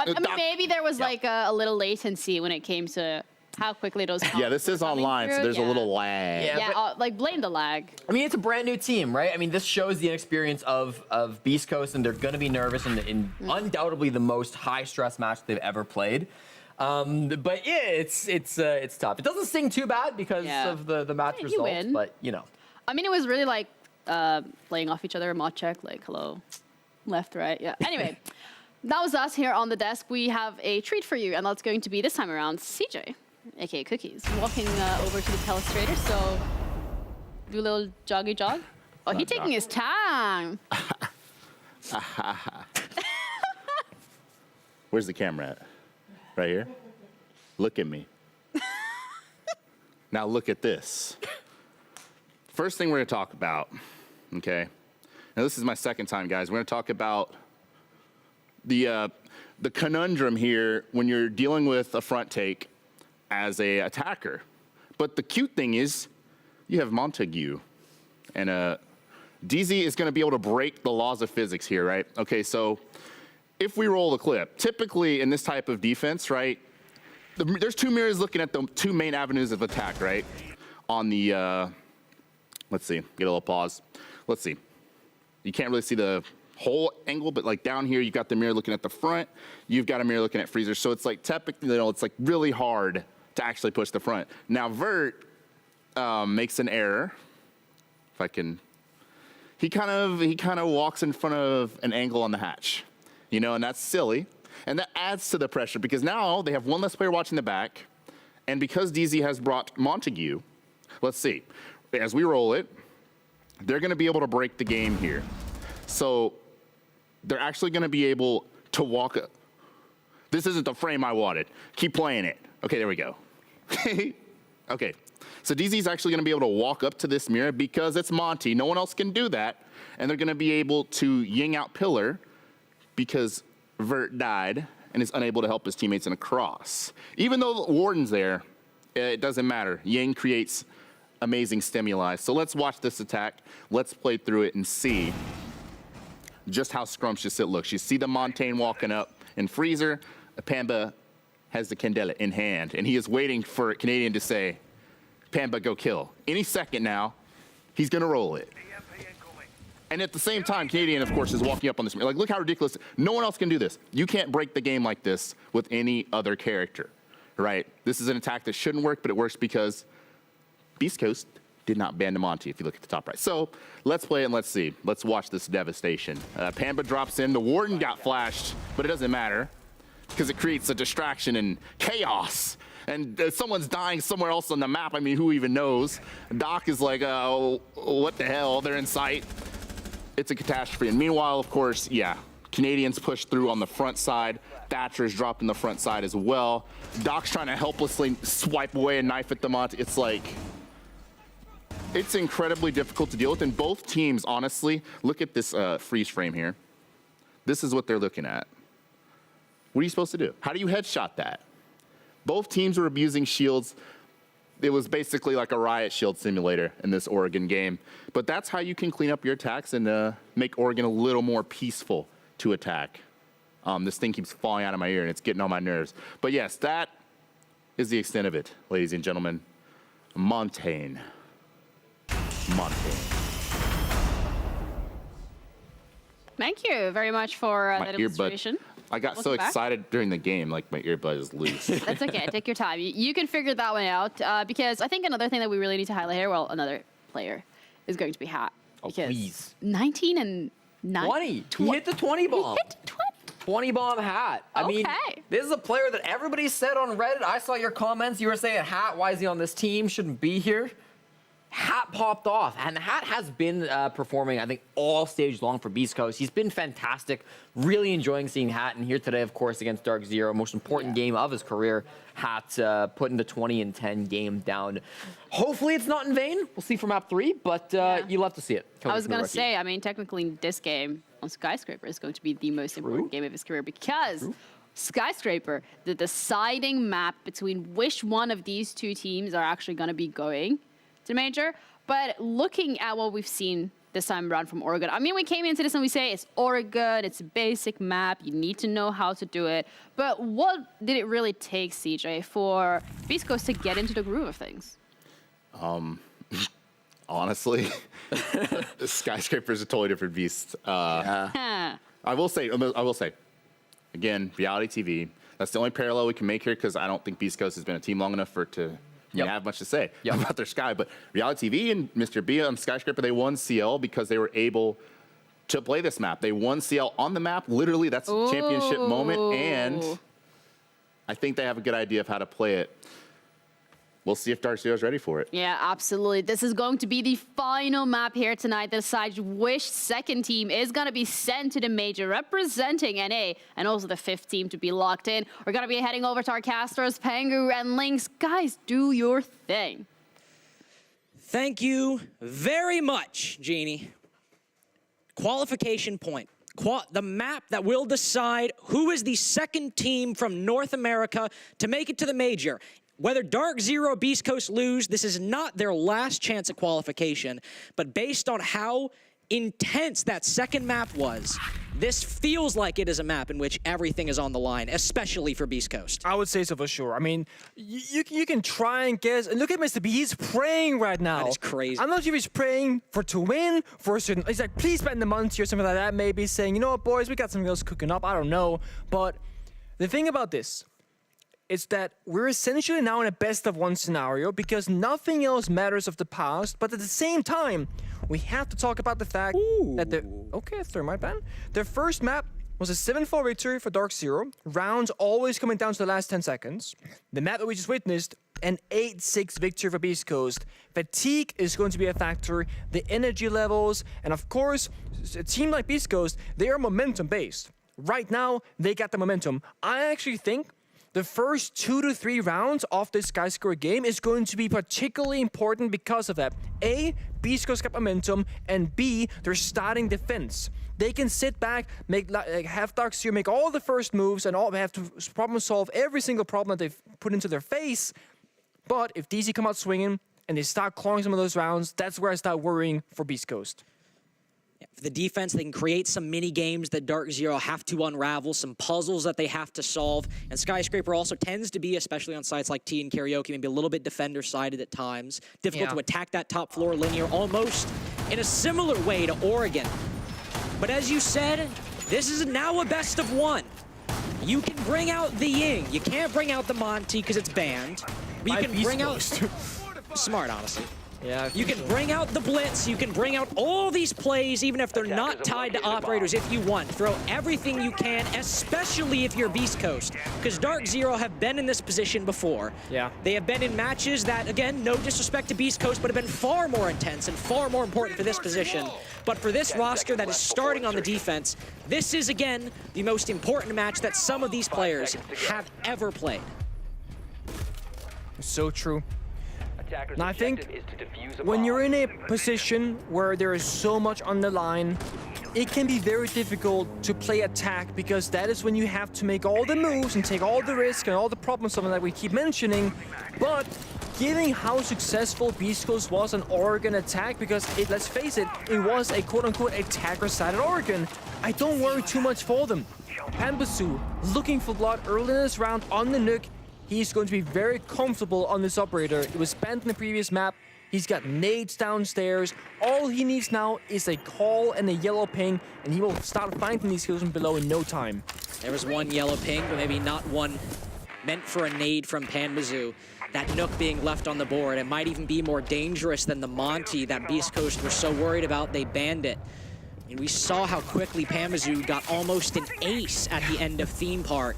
mean, maybe there was like a little latency when it came to how quickly those yeah, this is online, so there's a little lag. Yeah, like blame the lag. I mean, it's a brand new team, right? I mean, this shows the inexperience of BeastCoast, and they're going to be nervous in undoubtedly the most high-stress match they've ever played. But yeah, it's tough. It doesn't sting too bad because of the match results, win. but I mean, it was really like playing off each other, mod check, like hello, left, right. Yeah. Anyway, that was us here on the desk. We have a treat for you, and that's going to be this time around CJ, aka Cookies, walking over to the telestrator. So do a little joggy jog. Oh, he's taking his time. Where's the camera at? Right here? Look at me. Now look at this. First thing we're going to talk about, okay? Now this is my second time, guys. We're going to talk about the conundrum here when you're dealing with a front take as a attacker. But the cute thing is you have Montague, and DZ is going to be able to break the laws of physics here, right? Okay, so if we roll the clip, typically in this type of defense, right, there's two mirrors looking at the two main avenues of attack, right? On the, let's see, get a little pause. Let's see. You can't really see the whole angle, but like down here, you've got the mirror looking at the front. You've got a mirror looking at freezer. So it's like typically, it's like really hard to actually push the front. Now Vert makes an error. If I can, he kind of walks in front of an angle on the hatch, and that's silly. And that adds to the pressure because now they have one less player watching the back. And because DZ has brought Montague, let's see, as we roll it, they're going to be able to break the game here. So they're actually going to be able to walk. This isn't the frame I wanted. Keep playing it. Okay, there we go. Okay, so DZ's actually going to be able to walk up to this mirror because it's Monty. No one else can do that. And they're going to be able to ying out pillar because Vert died and is unable to help his teammates in a cross. Even though the Warden's there, it doesn't matter. Yang creates amazing stimuli. So let's watch this attack. Let's play through it and see just how scrumptious it looks. You see the Montaigne walking up in Freezer. Pamba has the Candela in hand, and he is waiting for Canadian to say, Pamba, go kill. Any second now, he's going to roll it. And at the same time, Canadian, of course, is walking up on this. Like, look how ridiculous. No one else can do this. You can't break the game like this with any other character, right? This is an attack that shouldn't work, but it works because BeastCoast did not ban the Monty, if you look at the top right. So let's play it and let's see. Let's watch this devastation. Pamba drops in. The Warden got flashed, but it doesn't matter because it creates a distraction and chaos. And someone's dying somewhere else on the map. I mean, who even knows? Doc is like, oh, what the hell? They're in sight. It's a catastrophe. And meanwhile, of course, yeah, Canadians push through on the front side. Thatcher's dropped in the front side as well. Doc's trying to helplessly swipe away a knife at the Monty. It's like, it's incredibly difficult to deal with. And both teams, honestly, look at this freeze frame here. This is what they're looking at. What are you supposed to do? How do you headshot that? Both teams were abusing shields. It was basically like a riot shield simulator in this Oregon game. But that's how you can clean up your attacks and make Oregon a little more peaceful to attack. This thing keeps falling out of my ear and it's getting on my nerves. But yes, that is the extent of it, ladies and gentlemen. Montaigne. Thank you very much for My that illustration. I got so excited during the game, like my earbud is loose. That's okay. Take your time. You can figure that one out because I think another thing that we really need to highlight here, well, another player is going to be Hat. Oh, please. 19 and 9. 20. He hit the 20 bomb. He hit 20. 20 bomb Hat. I mean, this is a player that everybody said on Reddit. I saw your comments. You were saying, Hat, why is he on this team? Shouldn't be here. Hat popped off, and Hat has been performing, I think, all stage long for BeastCoast. He's been fantastic. Really enjoying seeing Hat, and here today, of course, against DarkZero, most important game of his career. Hat putting the 20-10 game down. Hopefully, it's not in vain. We'll see for map 3, but you'll have to see it. I was going to say, I mean, technically, this game on Skyscraper is going to be the most important game of his career because Skyscraper, the deciding map between which one of these two teams are actually going to be going to major. But looking at what we've seen this time around from Oregon, I mean, we came into this and we say it's Oregon, it's a basic map, you need to know how to do it. But what did it really take, CJ, for BeastCoast to get into the groove of things? Honestly, Skyscraper is a totally different beast. I will say, again, reality TV. That's the only parallel we can make here because I don't think BeastCoast has been a team long enough for it to have much to say about their Sky. But reality TV and Mr. B on Skyscraper, they won CL because they were able to play this map. They won CL on the map. Literally, that's a championship moment. And I think they have a good idea of how to play it. We'll see if DarkZero is ready for it. Yeah, absolutely. This is going to be the final map here tonight that decides which second team is going to be sent to the major representing NA and also the 5th team to be locked in. We're going to be heading over to our casters, Pangu and Lynx. Guys, do your thing. Thank you very much, Jeannie. Qualification point. The map that will decide who is the second team from North America to make it to the major. Whether DarkZero or BeastCoast lose, this is not their last chance at qualification. But based on how intense that second map was, this feels like it is a map in which everything is on the line, especially for BeastCoast. I would say so for sure. I mean, you can try and guess. And look at Mr. B, he's praying right now. That is crazy. I'm not sure if he's praying to win, for a certain... He's like, please spend the Monty or something like that, maybe saying, you know what, boys, we got something else cooking up. I don't know. But the thing about this, it's that we're essentially now in a best-of-1 scenario because nothing else matters of the past, but at the same time, we have to talk about the fact that Thermite ban. Their first map was a 7-4 victory for DarkZero, rounds always coming down to the last 10 seconds. The map that we just witnessed, an 8-6 victory for BeastCoast. Fatigue is going to be a factor, the energy levels, and of course, a team like BeastCoast, they are momentum-based. Right now, they got the momentum. I actually think the first 2 to 3 rounds of this Skyscraper game is going to be particularly important because of that. A, BeastCoast got momentum, and B, they're starting defense. They can sit back, have DarkZero make all the first moves, and all they have to problem solve every single problem that they've put into their face. But if DZ come out swinging and they start clawing some of those rounds, that's where I start worrying for BeastCoast. For the defense, they can create some mini games that DarkZero have to unravel, some puzzles that they have to solve. And Skyscraper also tends to be, especially on sites like T and Karaoke, maybe a little bit defender-sided at times. Difficult to attack that top floor linear, almost in a similar way to Oregon. But as you said, this is now a best of one. You can bring out the Ying. You can't bring out the Monty because it's banned. But you can bring out... Smart, honestly. Yeah, you can bring out the blitz, you can bring out all these plays, even if they're not tied to operators if you want. Throw everything you can, especially if you're BeastCoast, because DarkZero have been in this position before. Yeah. They have been in matches that, again, no disrespect to BeastCoast, but have been far more intense and far more important for this position. But for this roster that is starting on the defense, this is, again, the most important match that some of these players have ever played. So true. Now, I think when you're in a position where there is so much on the line, it can be very difficult to play attack because that is when you have to make all the moves and take all the risk and all the problems that we keep mentioning. But given how successful BeastCoast was on Oregon attack, because let's face it, it was a quote-unquote attacker-sided Oregon, I don't worry too much for them. Pambasu looking for blood early in this round on the Nuke. He's going to be very comfortable on this operator. It was banned in the previous map. He's got nades downstairs. All he needs now is a call and a yellow ping, and he will start finding these kills from below in no time. There was one yellow ping, but maybe not one meant for a nade from Panbazoo. That Nook being left on the board, it might even be more dangerous than the Monty that BeastCoast were so worried about they banned it. And we saw how quickly Panbazoo got almost an ace at the end of Theme Park.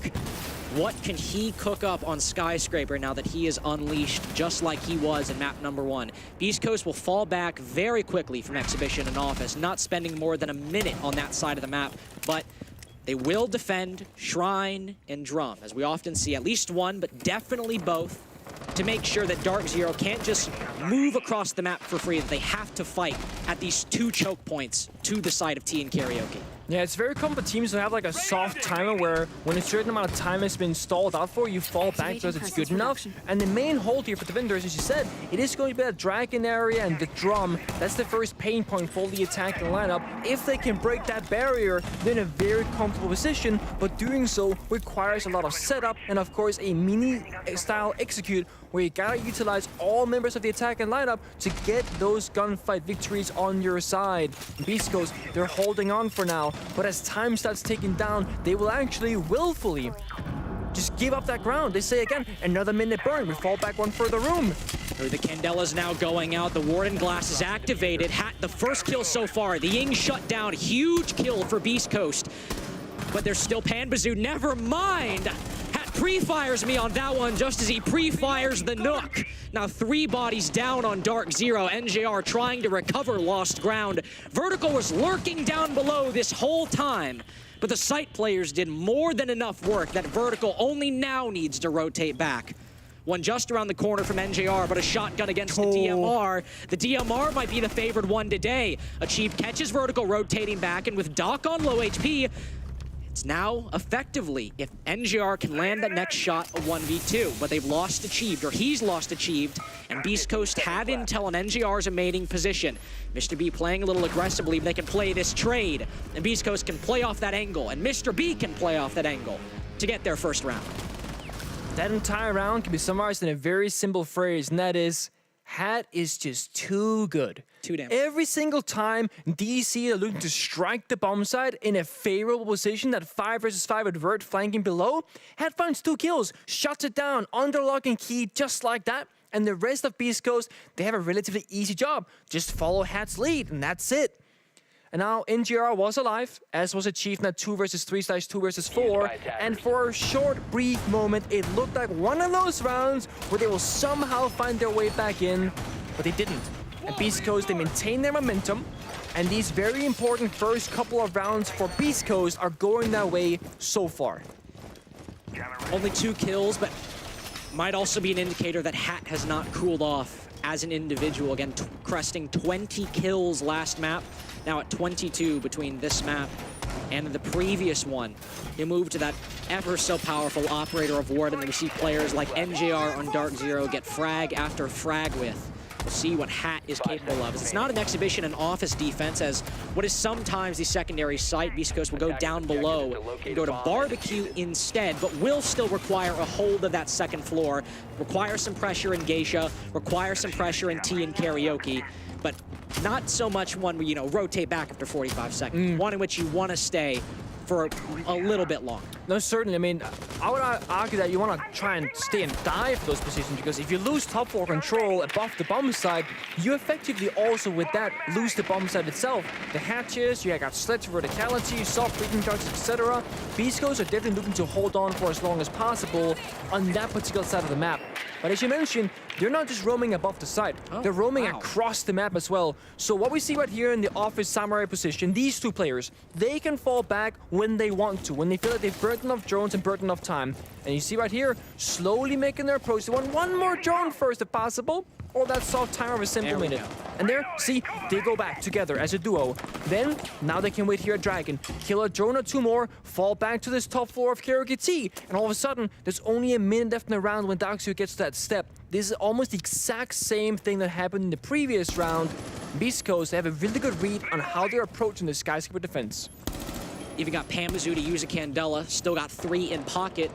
What can he cook up on Skyscraper now that he is unleashed just like he was in map number 1? BeastCoast will fall back very quickly from Exhibition and Office, not spending more than a minute on that side of the map, but they will defend Shrine and Drum, as we often see at least one, but definitely both, to make sure that DarkZero can't just move across the map for free, that they have to fight at these 2 choke points to the side of T and Karaoke. Yeah, it's very common for teams to have like a soft timer where when a certain amount of time has been stalled out for, you fall back because it's good enough. And the main hold here for the vendors, as you said, it is going to be that Dragon area and the Drum. That's the first pain point for the attacking lineup. If they can break that barrier, they're in a very comfortable position, but doing so requires a lot of setup and of course a mini-style execute where you gotta utilize all members of the attacking lineup to get those gunfight victories on your side. BeastCoast, they're holding on for now, but as time starts ticking down, they will actually willfully just give up that ground. They say again, another minute burn, we fall back one further room. The Candela's now going out, the Warden Glass is activated. Hat, the first kill so far, the Ying shut down, huge kill for BeastCoast. But there's still Panbazoo, never mind! Pre-fires me on that one just as he pre-fires the Nook. Now 3 bodies down on DarkZero. NJR trying to recover lost ground. Vertical was lurking down below this whole time, but the site players did more than enough work that Vertical only now needs to rotate back. One just around the corner from NJR, but a shotgun against the DMR. The DMR might be the favored one today. Achieved catches Vertical rotating back, and with Doc on low HP, it's now effectively, if NJR can land that next shot, a 1v2, but they've lost Achieved, or he's lost Achieved, and BeastCoast have intel on NJR's mating position. Mr. B playing a little aggressively, but they can play this trade, and BeastCoast can play off that angle, and Mr. B can play off that angle to get their first round. That entire round can be summarized in a very simple phrase, and that is, Hat is just too good. Too damn. Every single time DC are looking to strike the bomb site in a favorable position, that 5 versus 5 with Vert flanking below, Hat finds 2 kills, shuts it down, under lock and key, just like that. And the rest of BeastCoast, they have a relatively easy job. Just follow Hat's lead, and that's it. And now NGR was alive, as was achieved in that 2 versus 3/2 versus 4. And for a short, brief moment, it looked like one of those rounds where they will somehow find their way back in, but they didn't. At BeastCoast, they maintain their momentum, and these very important first couple of rounds for BeastCoast are going their way so far. Only 2 kills, but might also be an indicator that Hat has not cooled off as an individual. Again, cresting 20 kills last map. Now at 22 between this map and the previous one. He moved to that ever so powerful operator of Warden that we see players like NJR on DarkZero get frag after frag with. We'll see what Hat is capable of. It's not an exhibition and office defense, as what is sometimes the secondary site. BeastCoast will go down below and go to Barbecue instead, but will still require a hold of that second floor, require some pressure in Geisha, require some pressure in T and Karaoke, but not so much one where, you know, rotate back after 45 seconds. One in which you want to stay for a little bit longer. No, certainly. I mean, I would argue that you want to try and stay and dive those positions, because if you lose top floor control above the bomb side, you effectively also with that lose the bomb side itself. The hatches, you got slits, verticality, soft breathing guards, etc. BeastCoast are definitely looking to hold on for as long as possible on that particular side of the map. But as you mentioned, they're not just roaming above the site, they're roaming across the map as well. So what we see right here in the office samurai position, these two players, they can fall back when they want to, when they feel like they've burned enough drones and burned enough time. And you see right here, slowly making their approach. They want one more drone first if possible, or that soft timer of a simple minute. And there, see, they go back together as a duo. Then, now they can wait here at Dragon, kill a drone or two more, fall back to this top floor of Karaoke T, and all of a sudden, there's only a minute left in the round when DarkZero gets to that step. This is almost the exact same thing that happened in the previous round. BeastCoast, they have a really good read on how they're approaching the Skyscraper defense. Even got Pamazoo to use a Candela, still got 3 in pocket.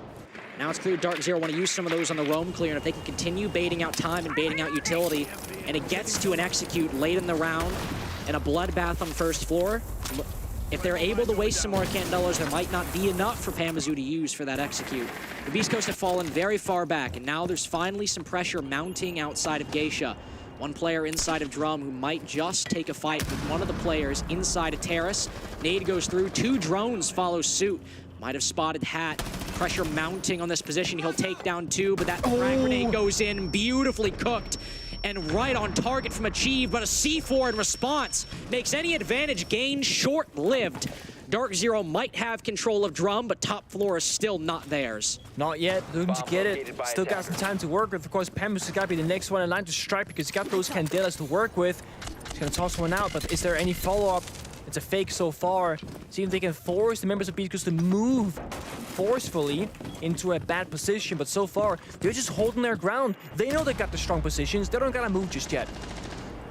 Now it's clear DarkZero want to use some of those on the roam clear, and if they can continue baiting out time and baiting out utility, and it gets to an execute late in the round, and a bloodbath on first floor, if they're able to waste some more Candelas, there might not be enough for Pamazoo to use for that execute. The BeastCoast have fallen very far back, and now there's finally some pressure mounting outside of Geisha. One player inside of Drum who might just take a fight with one of the players inside of Terrace. Nade goes through, 2 drones follow suit. Might have spotted Hat. Pressure mounting on this position. He'll take down 2, but that frag grenade goes in, beautifully cooked. And right on target from Achieve, but a C4 in response makes any advantage gain short-lived. DarkZero might have control of Drum, but top floor is still not theirs. Not yet, looking to get it. Still got some time to work with. Of course, Pamazoo has got to be the next one in line to strike because he's got those Candelas to work with. He's going to toss one out, but is there any follow-up? It's a fake so far. See if they can force the members of BeastCoast to move forcefully into a bad position, but so far, they're just holding their ground. They know they got the strong positions. They don't gotta move just yet.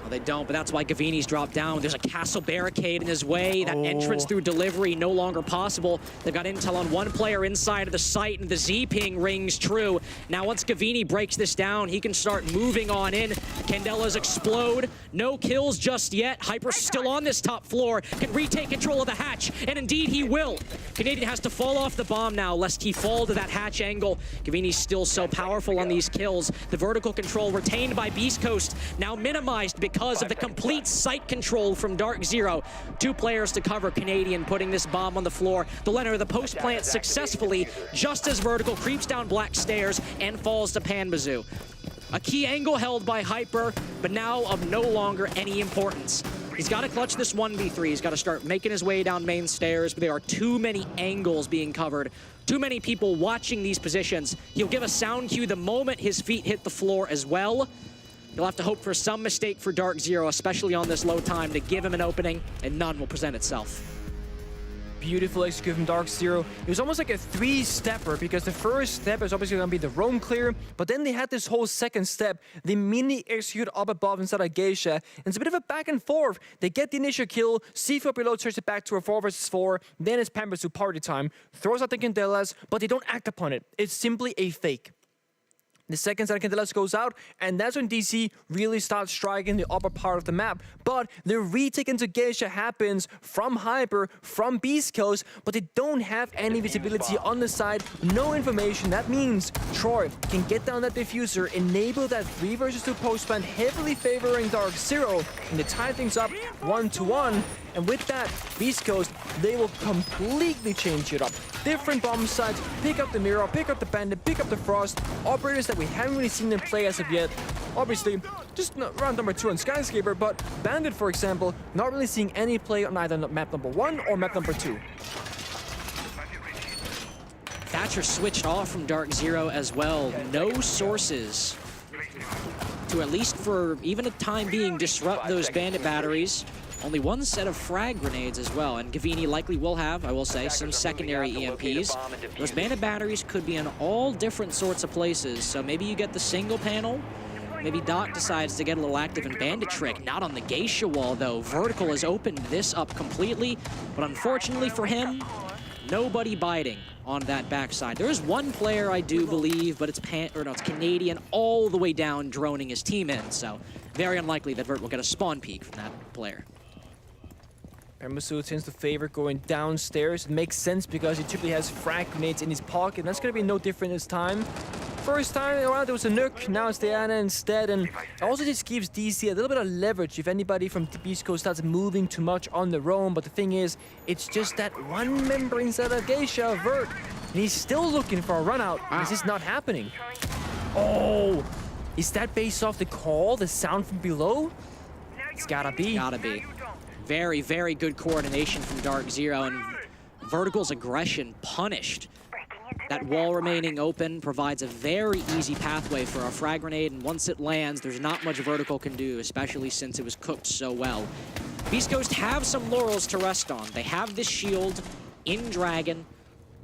Well, they don't, but that's why Gavini's dropped down. There's a castle barricade in his way. That entrance through delivery no longer possible. They've got intel on one player inside of the site, and the Z-ping rings true. Now, once Gavini breaks this down, he can start moving on in. Candelas explode. No kills just yet. Hyper's still on this top floor. Can retake control of the hatch, and indeed he will. Canadian has to fall off the bomb now, lest he fall to that hatch angle. Gavini's still so powerful on these kills. The vertical control retained by BeastCoast, now minimized because of the complete site control from DarkZero. 2 players to cover Canadian, putting this bomb on the floor. They'll enter the post plant successfully, just as Vertical creeps down black stairs and falls to Pamazoo. A key angle held by Hyper, but now of no longer any importance. He's got to clutch this 1v3. He's got to start making his way down main stairs, but there are too many angles being covered. Too many people watching these positions. He'll give a sound cue the moment his feet hit the floor as well. You'll have to hope for some mistake for DarkZero, especially on this low time, to give him an opening, and none will present itself. Beautiful execute from DarkZero. It was almost like a 3-stepper, because the first step is obviously going to be the roam clear, but then they had this whole second step, the mini execute up above inside of Geisha, and it's a bit of a back and forth. They get the initial kill, C4 below turns it back to a 4 versus 4, then it's Pamazoo party time, throws out the Candelas, but they don't act upon it. It's simply a fake. The second set of Candelas goes out, and that's when DC really starts striking the upper part of the map. But the retake into Geisha happens from Hyper, from BeastCoast, but they don't have any visibility on the side, no information. That means Troy can get down that diffuser, enable that 3 versus 2 post plant, heavily favoring DarkZero, and they tie things up 1-1. And with that, BeastCoast, they will completely change it up. Different bomb sites, pick up the Mirror, pick up the Bandit, pick up the Frost, operators that we haven't really seen them play as of yet. Obviously, just round number 2 on Skyscraper, but Bandit, for example, not really seeing any play on either map number 1 or map number 2. Thatcher switched off from DarkZero as well. No sources to, at least for even a time being, disrupt those Bandit batteries. Only 1 set of frag grenades as well, and Gavini likely will have, I will say, some secondary EMPs. Those Bandit batteries could be in all different sorts of places, so maybe you get the single panel Maybe Doc decides to get a little active in Bandit Trick. Not on the Geisha wall, though. Vertical has opened this up completely, but unfortunately for him, nobody biting on that backside. There is one player, I do believe, but it's Canadian all the way down, droning his team in, so very unlikely that Vert will get a spawn peek from that player. Pembasu tends to favor going downstairs. It makes sense because he typically has frag grenades in his pocket, and that's going to be no different this time. First time around, there was a nuke, now it's Diana instead, and it also just gives DC a little bit of leverage if anybody from BeastCoast starts moving too much on their own. But the thing is, it's just that one member inside of Geisha, Vert, and he's still looking for a run out. This is not happening. Oh, is that based off the call, the sound from below? It's gotta be. Gotta be. Very, very good coordination from DarkZero, and Vertical's aggression punished. That wall remaining open provides a very easy pathway for a frag grenade, and once it lands, there's not much Vertical can do, especially since it was cooked so well. BeastCoast have some laurels to rest on. They have this shield in Dragon,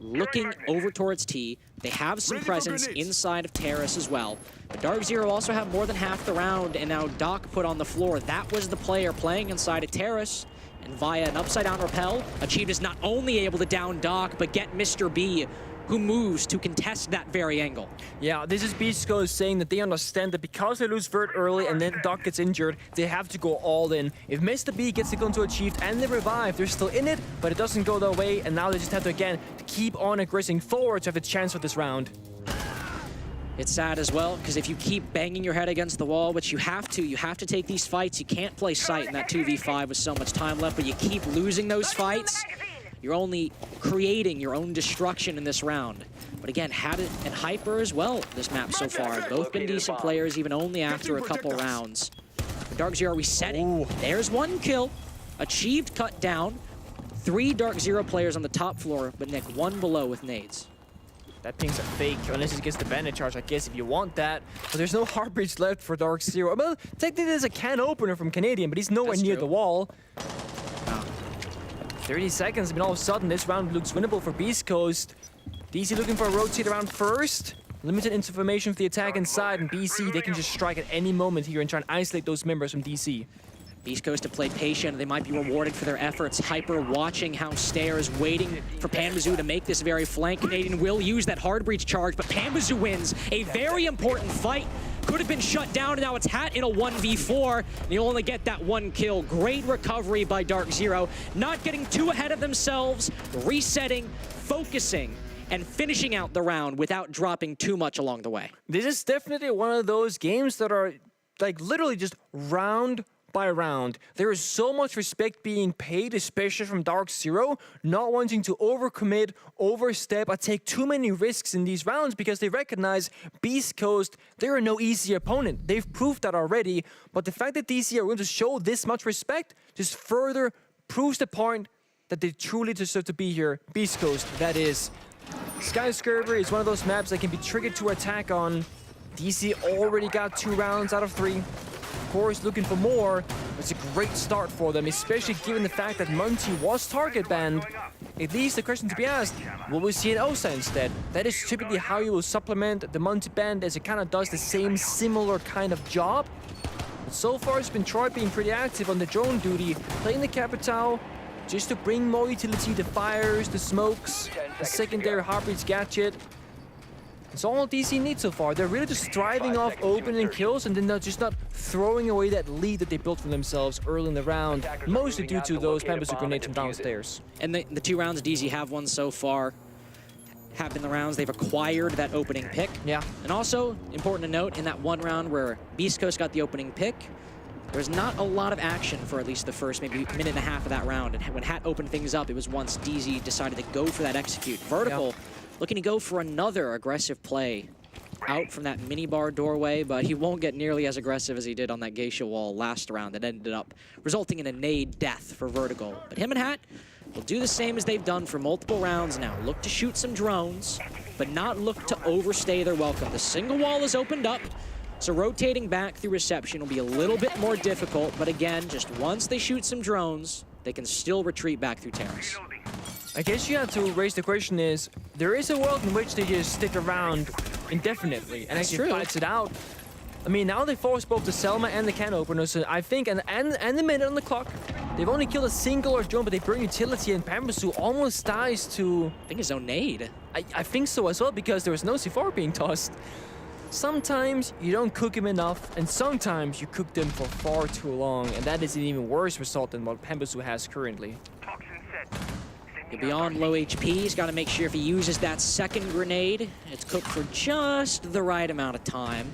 looking over towards T. They have some presence inside of Terrace as well. But DarkZero also have more than half the round, and now Doc put on the floor. That was the player playing inside of Terrace, and via an upside-down rappel, Achieved is not only able to down Doc, but get Mr. B, who moves to contest that very angle. Yeah, this is BeastCoast saying that they understand that because they lose Vert early and then Doc gets injured, they have to go all in. If Mr. B gets the gun to Achieved and they revive, they're still in it, but it doesn't go their way, and now they just have to, again, keep on aggressing forward to have a chance for this round. It's sad as well, because if you keep banging your head against the wall, which you have to take these fights. You can't play sight in that 2v5 with so much time left, but you keep losing those fights, you're only creating your own destruction in this round. But again, Hadit and Hyper as well this map so far. Both been decent players, even only after a couple rounds. DarkZero resetting. There's one kill. Achieved cut down. 3 DarkZero players on the top floor, but Nick, 1 below with nades. That ping's a fake, unless he gets the bandit charge, I guess, if you want that. But there's no heart breach left for DarkZero. Well, technically there's a can opener from Canadian, but he's nowhere near the wall. 30 seconds, I mean, all of a sudden, this round looks winnable for BeastCoast. DC looking for a rotate around first. Limited information for the attack inside, and BC, they can just strike at any moment here and try and isolate those members from DC. BeastCoast have played patient. They might be rewarded for their efforts. Hyper watching how Stairs waiting for Panbazoo to make this very flank. Canadian will use that hard breach charge, but Panbazoo wins a very important fight. Could have been shut down, and now it's Hat in a 1v4. And you'll only get that 1 kill. Great recovery by DarkZero. Not getting too ahead of themselves, resetting, focusing, and finishing out the round without dropping too much along the way. This is definitely one of those games that are like literally just round by round. There is so much respect being paid, especially from DarkZero, not wanting to overcommit, overstep, or take too many risks in these rounds because they recognize BeastCoast, they're no easy opponent. They've proved that already, but the fact that DC are going to show this much respect just further proves the point that they truly deserve to be here. BeastCoast, that is. Skyscraper is one of those maps that can be triggered to attack on. DC already got 2 rounds out of 3. Of course, looking for more. It's a great start for them, especially given the fact that Monty was target banned. It leaves the question to be asked, will we see an OSA instead? That is typically how you will supplement the Monty ban, as it kind of does the same similar kind of job. But so far, it's been Troy being pretty active on the drone duty, playing the Capital, just to bring more utility, the fires, the smokes, the secondary heartbeats gadget. It's all DC needs so far. They're really just thriving off opening kills, and then they're just not throwing away that lead that they built for themselves early in the round, mostly due to those Panbazoo grenades from downstairs. And the 2 rounds DZ have won so far have been the rounds they've acquired that opening pick. Yeah. And also, important to note, in that 1 round where BeastCoast got the opening pick, there's not a lot of action for at least the first maybe minute and a half of that round. And when Hat opened things up, it was once DZ decided to go for that execute. Vertical, looking to go for another aggressive play out from that minibar doorway, but he won't get nearly as aggressive as he did on that Geisha wall last round that ended up resulting in a nade death for Vertical. But him and Hat will do the same as they've done for multiple rounds now. Look to shoot some drones, but not look to overstay their welcome. The single wall is opened up, so rotating back through reception will be a little bit more difficult, but again, just once they shoot some drones, they can still retreat back through terrace. I guess you have to raise the question is, there is a world in which they just stick around indefinitely and actually fights it out. I mean, now they forced both the Selma and the can opener, so I think, and the minute on the clock. They've only killed a single drone, but they bring utility, and Bambasu almost dies to... I think his own nade. I think so as well, because there was no C4 being tossed. Sometimes you don't cook him enough, and sometimes you cook them for far too long, and that is an even worse result than what Bambasu has currently. Beyond low HP, he's got to make sure if he uses that second grenade, it's cooked for just the right amount of time.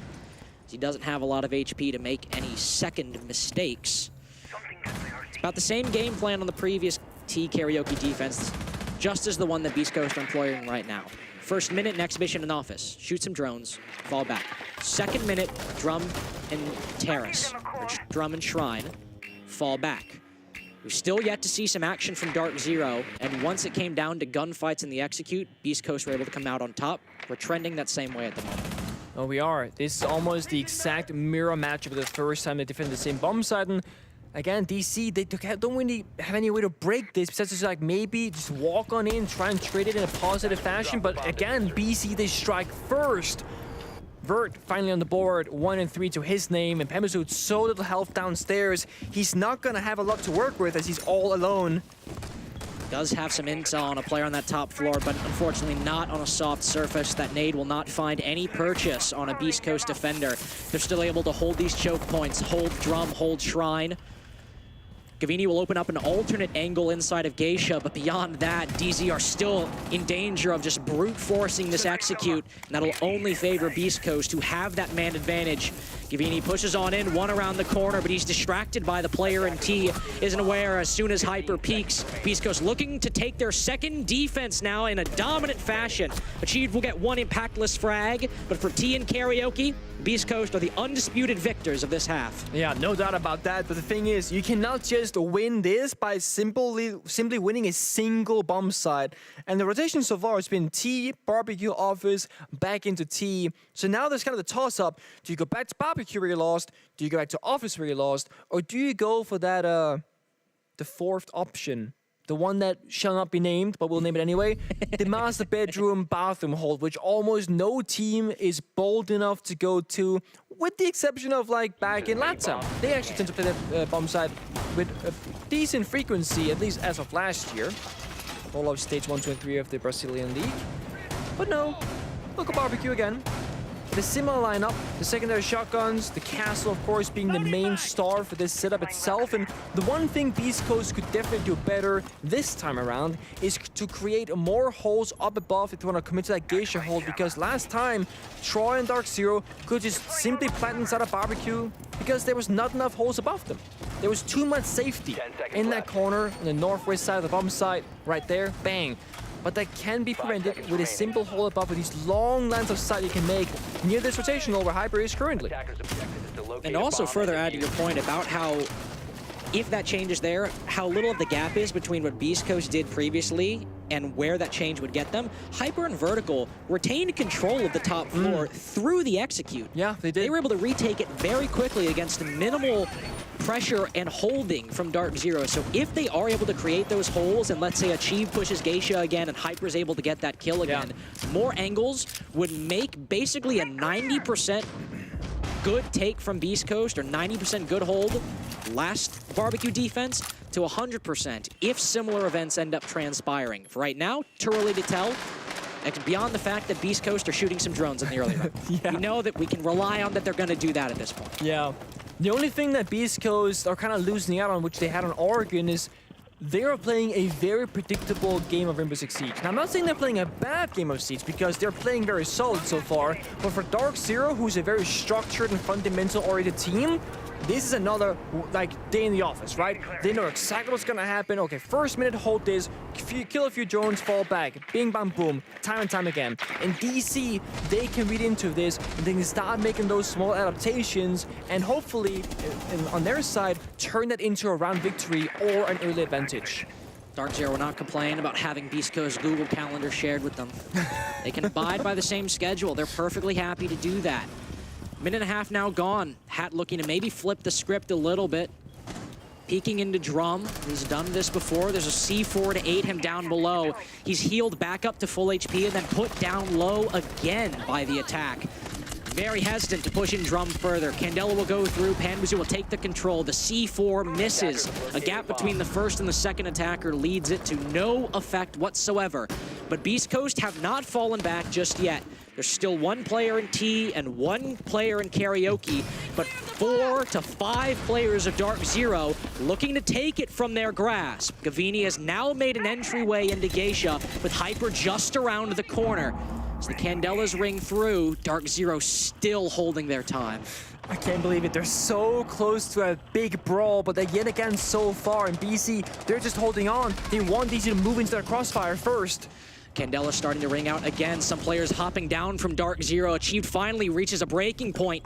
He doesn't have a lot of HP to make any second mistakes. It's about the same game plan on the previous T karaoke defense, just as the one that BeastCoast are employing right now. First minute in exhibition in office, shoot some drones, fall back. Second minute, drum and terrace, or drum and shrine, fall back. We've still yet to see some action from DarkZero, and once it came down to gunfights in the execute, BeastCoast were able to come out on top. We're trending that same way at the moment. Oh, we are. This is almost the exact mirror matchup of the first time they defended the same bomb site. And again, DC, they don't really have any way to break this, besides just like maybe just walk on in, try and trade it in a positive fashion. But again, BC, they strike first. Vert finally on the board, 1 and 3 to his name, and Bambasu with so little health downstairs, he's not gonna have a lot to work with as he's all alone. Does have some intel on a player on that top floor, but unfortunately not on a soft surface. That nade will not find any purchase on a BeastCoast defender. They're still able to hold these choke points, hold drum, hold shrine. Gavini will open up an alternate angle inside of Geisha, but beyond that, DZ are still in danger of just brute forcing this execute, and that'll only favor BeastCoast, who have that man advantage. Gavini pushes on in, one around the corner, but he's distracted by the player, and T isn't aware as soon as Hyper peaks. BeastCoast looking to take their second defense now in a dominant fashion. Achieved will get one impactless frag, but for T and Karaoke, BeastCoast are the undisputed victors of this half. Yeah, no doubt about that, but the thing is, you cannot just win this by simply winning a single bomb site. And the rotation so far has been T, Barbecue, Office, back into T. So now there's kind of the toss-up. Do you go back to Barbecue where you lost? Do you go back to Office where you lost? Or do you go for that, the fourth option? The one that shall not be named, but we'll name it anyway. The master bedroom bathroom hold, which almost no team is bold enough to go to, with the exception of like back in LATAM. They actually tend to play that bomb site with a decent frequency, at least as of last year. All of stage 1, 2, and 3 of the Brazilian League. But no, look at Barbecue again. The similar lineup, the secondary shotguns, the castle, of course, being the main star for this setup itself. And the one thing BeastCoast could definitely do better this time around is to create more holes up above if they want to commit to that Geisha hold, because last time, Troy and DarkZero could just simply plant inside a Barbecue because there was not enough holes above them. There was too much safety in that corner on the northwest side of the bomb site, right there, bang. But that can be prevented with a simple hole above with these long lines of sight you can make near this rotational where Hyper is currently. And also further add to your point about how, if that change is there, how little of the gap is between what BeastCoast did previously and where that change would get them. Hyper and Vertical retained control of the top floor through the execute. Yeah, they did. They were able to retake it very quickly against minimal pressure and holding from DarkZero. So if they are able to create those holes, and let's say Achieve pushes Geisha again and Hyper's able to get that kill again, more angles would make basically a 90% good take from BeastCoast, or 90% good hold last Barbecue defense, to 100% if similar events end up transpiring. For right now, too early to tell. Beyond the fact that BeastCoast are shooting some drones in the early round. We know that we can rely on that they're going to do that at this point. Yeah. The only thing that BeastCoast are kind of losing out on, which they had on Oregon, is they are playing a very predictable game of Rainbow Six Siege. Now, I'm not saying they're playing a bad game of Siege, because they're playing very solid so far, but for DarkZero, who's a very structured and fundamental-oriented team, this is another, like, day in the office, right? They know exactly what's gonna happen. Okay, first minute, hold this, kill a few drones, fall back, bing, bang, boom, time and time again. In DC, they can read into this, and they can start making those small adaptations, and hopefully, on their side, turn that into a round victory or an early advantage. DarkZero will not complain about having BeastCoast's Google Calendar shared with them. They can abide by the same schedule. They're perfectly happy to do that. Minute and a half now gone. Hat looking to maybe flip the script a little bit. Peeking into Drum. He's done this before. There's a C4 to 8 him down below. He's healed back up to full HP and then put down low again by the attack. very hesitant to push in Drum further. Candela will go through, Panbazoo will take the control. The C4 misses. A gap between the first and the second attacker leads it to no effect whatsoever. But BeastCoast have not fallen back just yet. There's still one player in T and one player in Karaoke, but 4 to 5 players of DarkZero looking to take it from their grasp. Gavini has now made an entryway into Geisha with Hyper just around the corner. As the Candelas ring through, DarkZero still holding their time. I can't believe it. They're so close to a big brawl, but they're yet again so far. And BC, they're just holding on. They want DC to move into their crossfire first. Candela starting to ring out again. Some players hopping down from DarkZero. Achieved finally reaches a breaking point.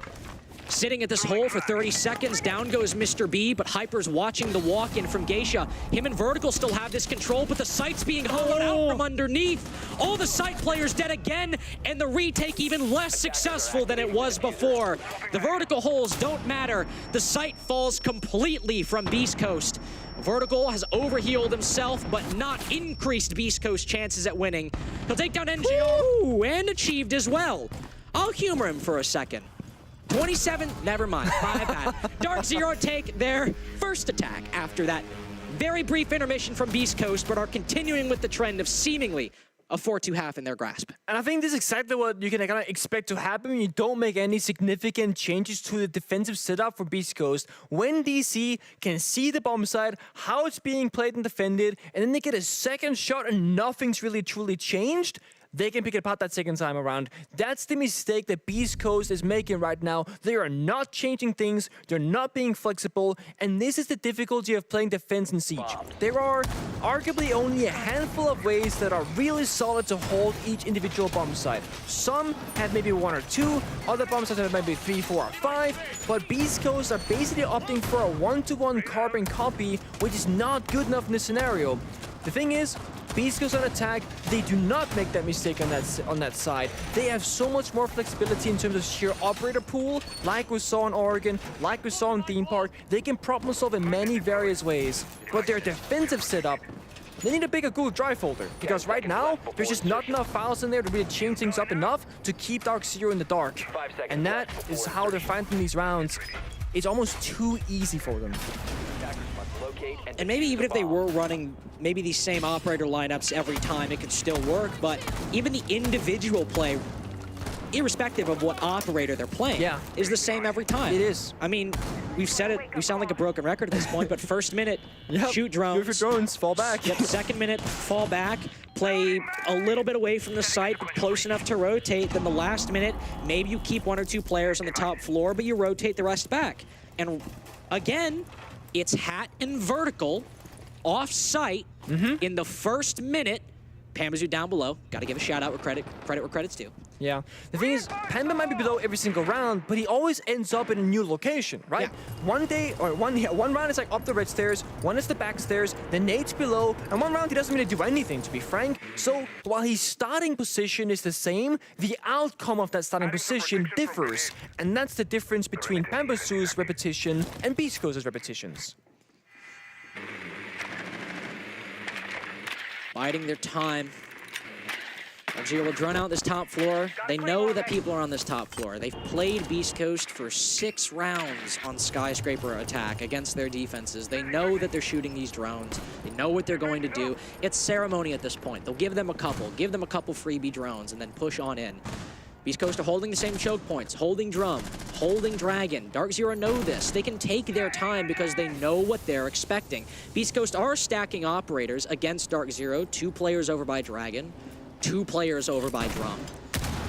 Sitting at this hole for 30 seconds. Down goes Mr. B, but Hyper's watching the walk-in from Geisha. Him and Vertical still have this control, but the site's being hollowed out from underneath. All the site players dead again, and the retake even less successful than it was before. The vertical holes don't matter. The site falls completely from BeastCoast. Vertical has overhealed himself, but not increased BeastCoast's chances at winning. He'll take down NGO, and achieved as well. I'll humor him for a second. 27, never mind, my bad. DarkZero take their first attack after that very brief intermission from BeastCoast, but are continuing with the trend of seemingly a 4-2 half in their grasp. And I think this is exactly what you can kind of expect to happen when you don't make any significant changes to the defensive setup for BeastCoast. When DC can see the bomb side, how it's being played and defended, and then they get a second shot and nothing's really truly changed, they can pick it apart that second time around. That's the mistake that BeastCoast is making right now. They are not changing things, they're not being flexible, and this is the difficulty of playing defense in Siege. There are arguably only a handful of ways that are really solid to hold each individual bomb site. Some have maybe 1 or 2, other bomb sites have maybe 3, 4, or 5, but BeastCoast are basically opting for a 1-to-1 carbon copy, which is not good enough in this scenario. The thing is, BeastCoast on attack, they do not make that mistake on that side. They have so much more flexibility in terms of sheer operator pool, like we saw in Oregon, like we saw in Theme Park. They can problem solve in many various ways. But their defensive setup, they need a bigger Google Drive folder, because right now, there's just not enough files in there to really change things up enough to keep DarkZero in the dark. And that is how they're finding these rounds. It's almost too easy for them. And maybe even if they were running maybe these same operator lineups every time, it could still work. But even the individual play, irrespective of what operator they're playing, is the same every time. It is. I mean, we've said it, we sound like a broken record at this point, but first minute, shoot drones. Move your drones, fall back. Yep, second minute, fall back. Play a little bit away from the site, but close enough to rotate. Then the last minute, maybe you keep 1 or 2 players on the top floor, but you rotate the rest back. And again, it's Hat and Vertical off-site in the first minute. Panbazoo down below. Got to give a shout out where credit where credit's due. Yeah. The thing is, Panda might be below every single round, but he always ends up in a new location, right? Yeah. One round is like up the red stairs, one is the back stairs, then Nate's below, and one round he doesn't really do anything, to be frank. So while his starting position is the same, the outcome of that starting position differs. And that's the difference between Panbazoo's repetition and BeastCoast's repetitions. Biding their time. DarkZero will drone out this top floor. They know that people are on this top floor. They've played BeastCoast for 6 rounds on Skyscraper attack against their defenses. They know that they're shooting these drones. They know what they're going to do. It's ceremony at this point. They'll give them a couple freebie drones and then push on in. BeastCoast are holding the same choke points, holding Drum, holding Dragon. DarkZero know this. They can take their time because they know what they're expecting. BeastCoast are stacking operators against DarkZero, 2 players over by Dragon, 2 players over by Drum.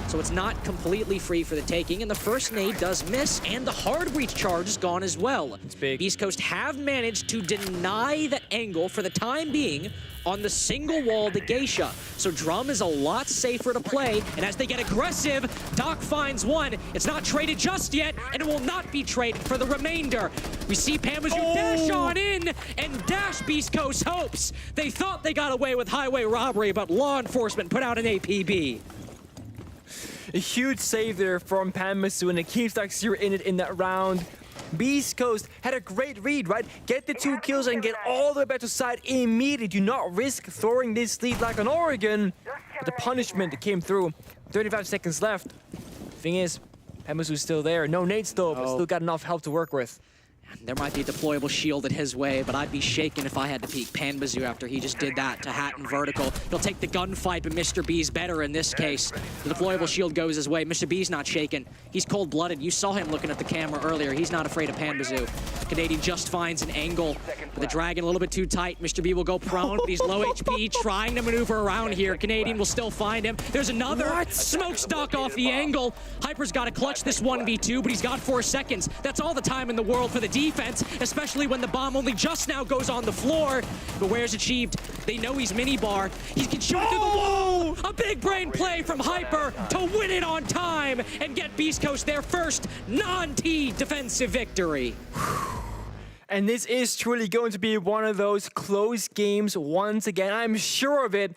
So it's not completely free for the taking, and the first nade does miss, and the hard breach charge is gone as well. It's big. BeastCoast have managed to deny that angle for the time being on the single wall to Geisha. So Drum is a lot safer to play, and as they get aggressive, Doc finds one. It's not traded just yet, and it will not be traded for the remainder. We see Panbazoo dash on in and dash BeastCoast's hopes. They thought they got away with highway robbery, but law enforcement put out an APB. A huge save there from Panbazoo, and it keeps DarkZero in it in that round. BeastCoast had a great read, right? Get the 2 kills and get all the way back to side immediately. Do not risk throwing this lead like on Oregon. But the punishment that came through, 35 seconds left. Thing is, Panbazoo's still there. No nades though, but still got enough help to work with. There might be a deployable shield in his way, but I'd be shaken if I had to peek Panbazoo after he just did that to Hat and Vertical. He'll take the gunfight, but Mr. B's better in this case. The deployable shield goes his way. Mr. B's not shaken. He's cold-blooded. You saw him looking at the camera earlier. He's not afraid of Panbazoo. Canadian just finds an angle with the dragon a little bit too tight. Mr. B will go prone, but he's low HP, trying to maneuver around here. Canadian will still find him. There's another smokestack off the angle. Hyper's got to clutch this 1v2, but he's got 4 seconds. That's all the time in the world for the defense, especially when the bomb only just now goes on the floor. But where's achieved? They know he's minibar. He can shoot it through the wall. A big brain play from Hyper to win it on time and get BeastCoast their first non-T defensive victory. And this is truly going to be one of those close games once again. I'm sure of it.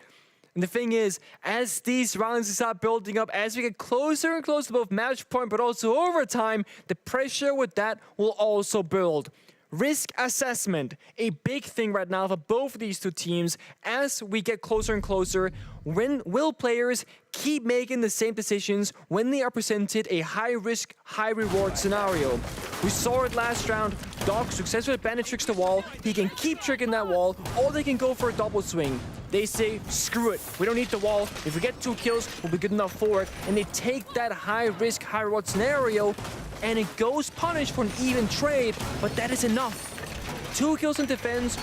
And the thing is, as these rounds start building up, as we get closer and closer to both match point, but also overtime, the pressure with that will also build. Risk assessment, a big thing right now for both of these two teams. As we get closer and closer, when will players keep making the same decisions when they are presented a high-risk, high-reward scenario? We saw it last round. Doc successfully tricks the wall. He can keep tricking that wall, or they can go for a double swing. They say, screw it, we don't need the wall. If we get 2 kills, we'll be good enough for it. And they take that high-risk, high-reward scenario, and it goes punished for an even trade, but that is enough. 2 kills in defense,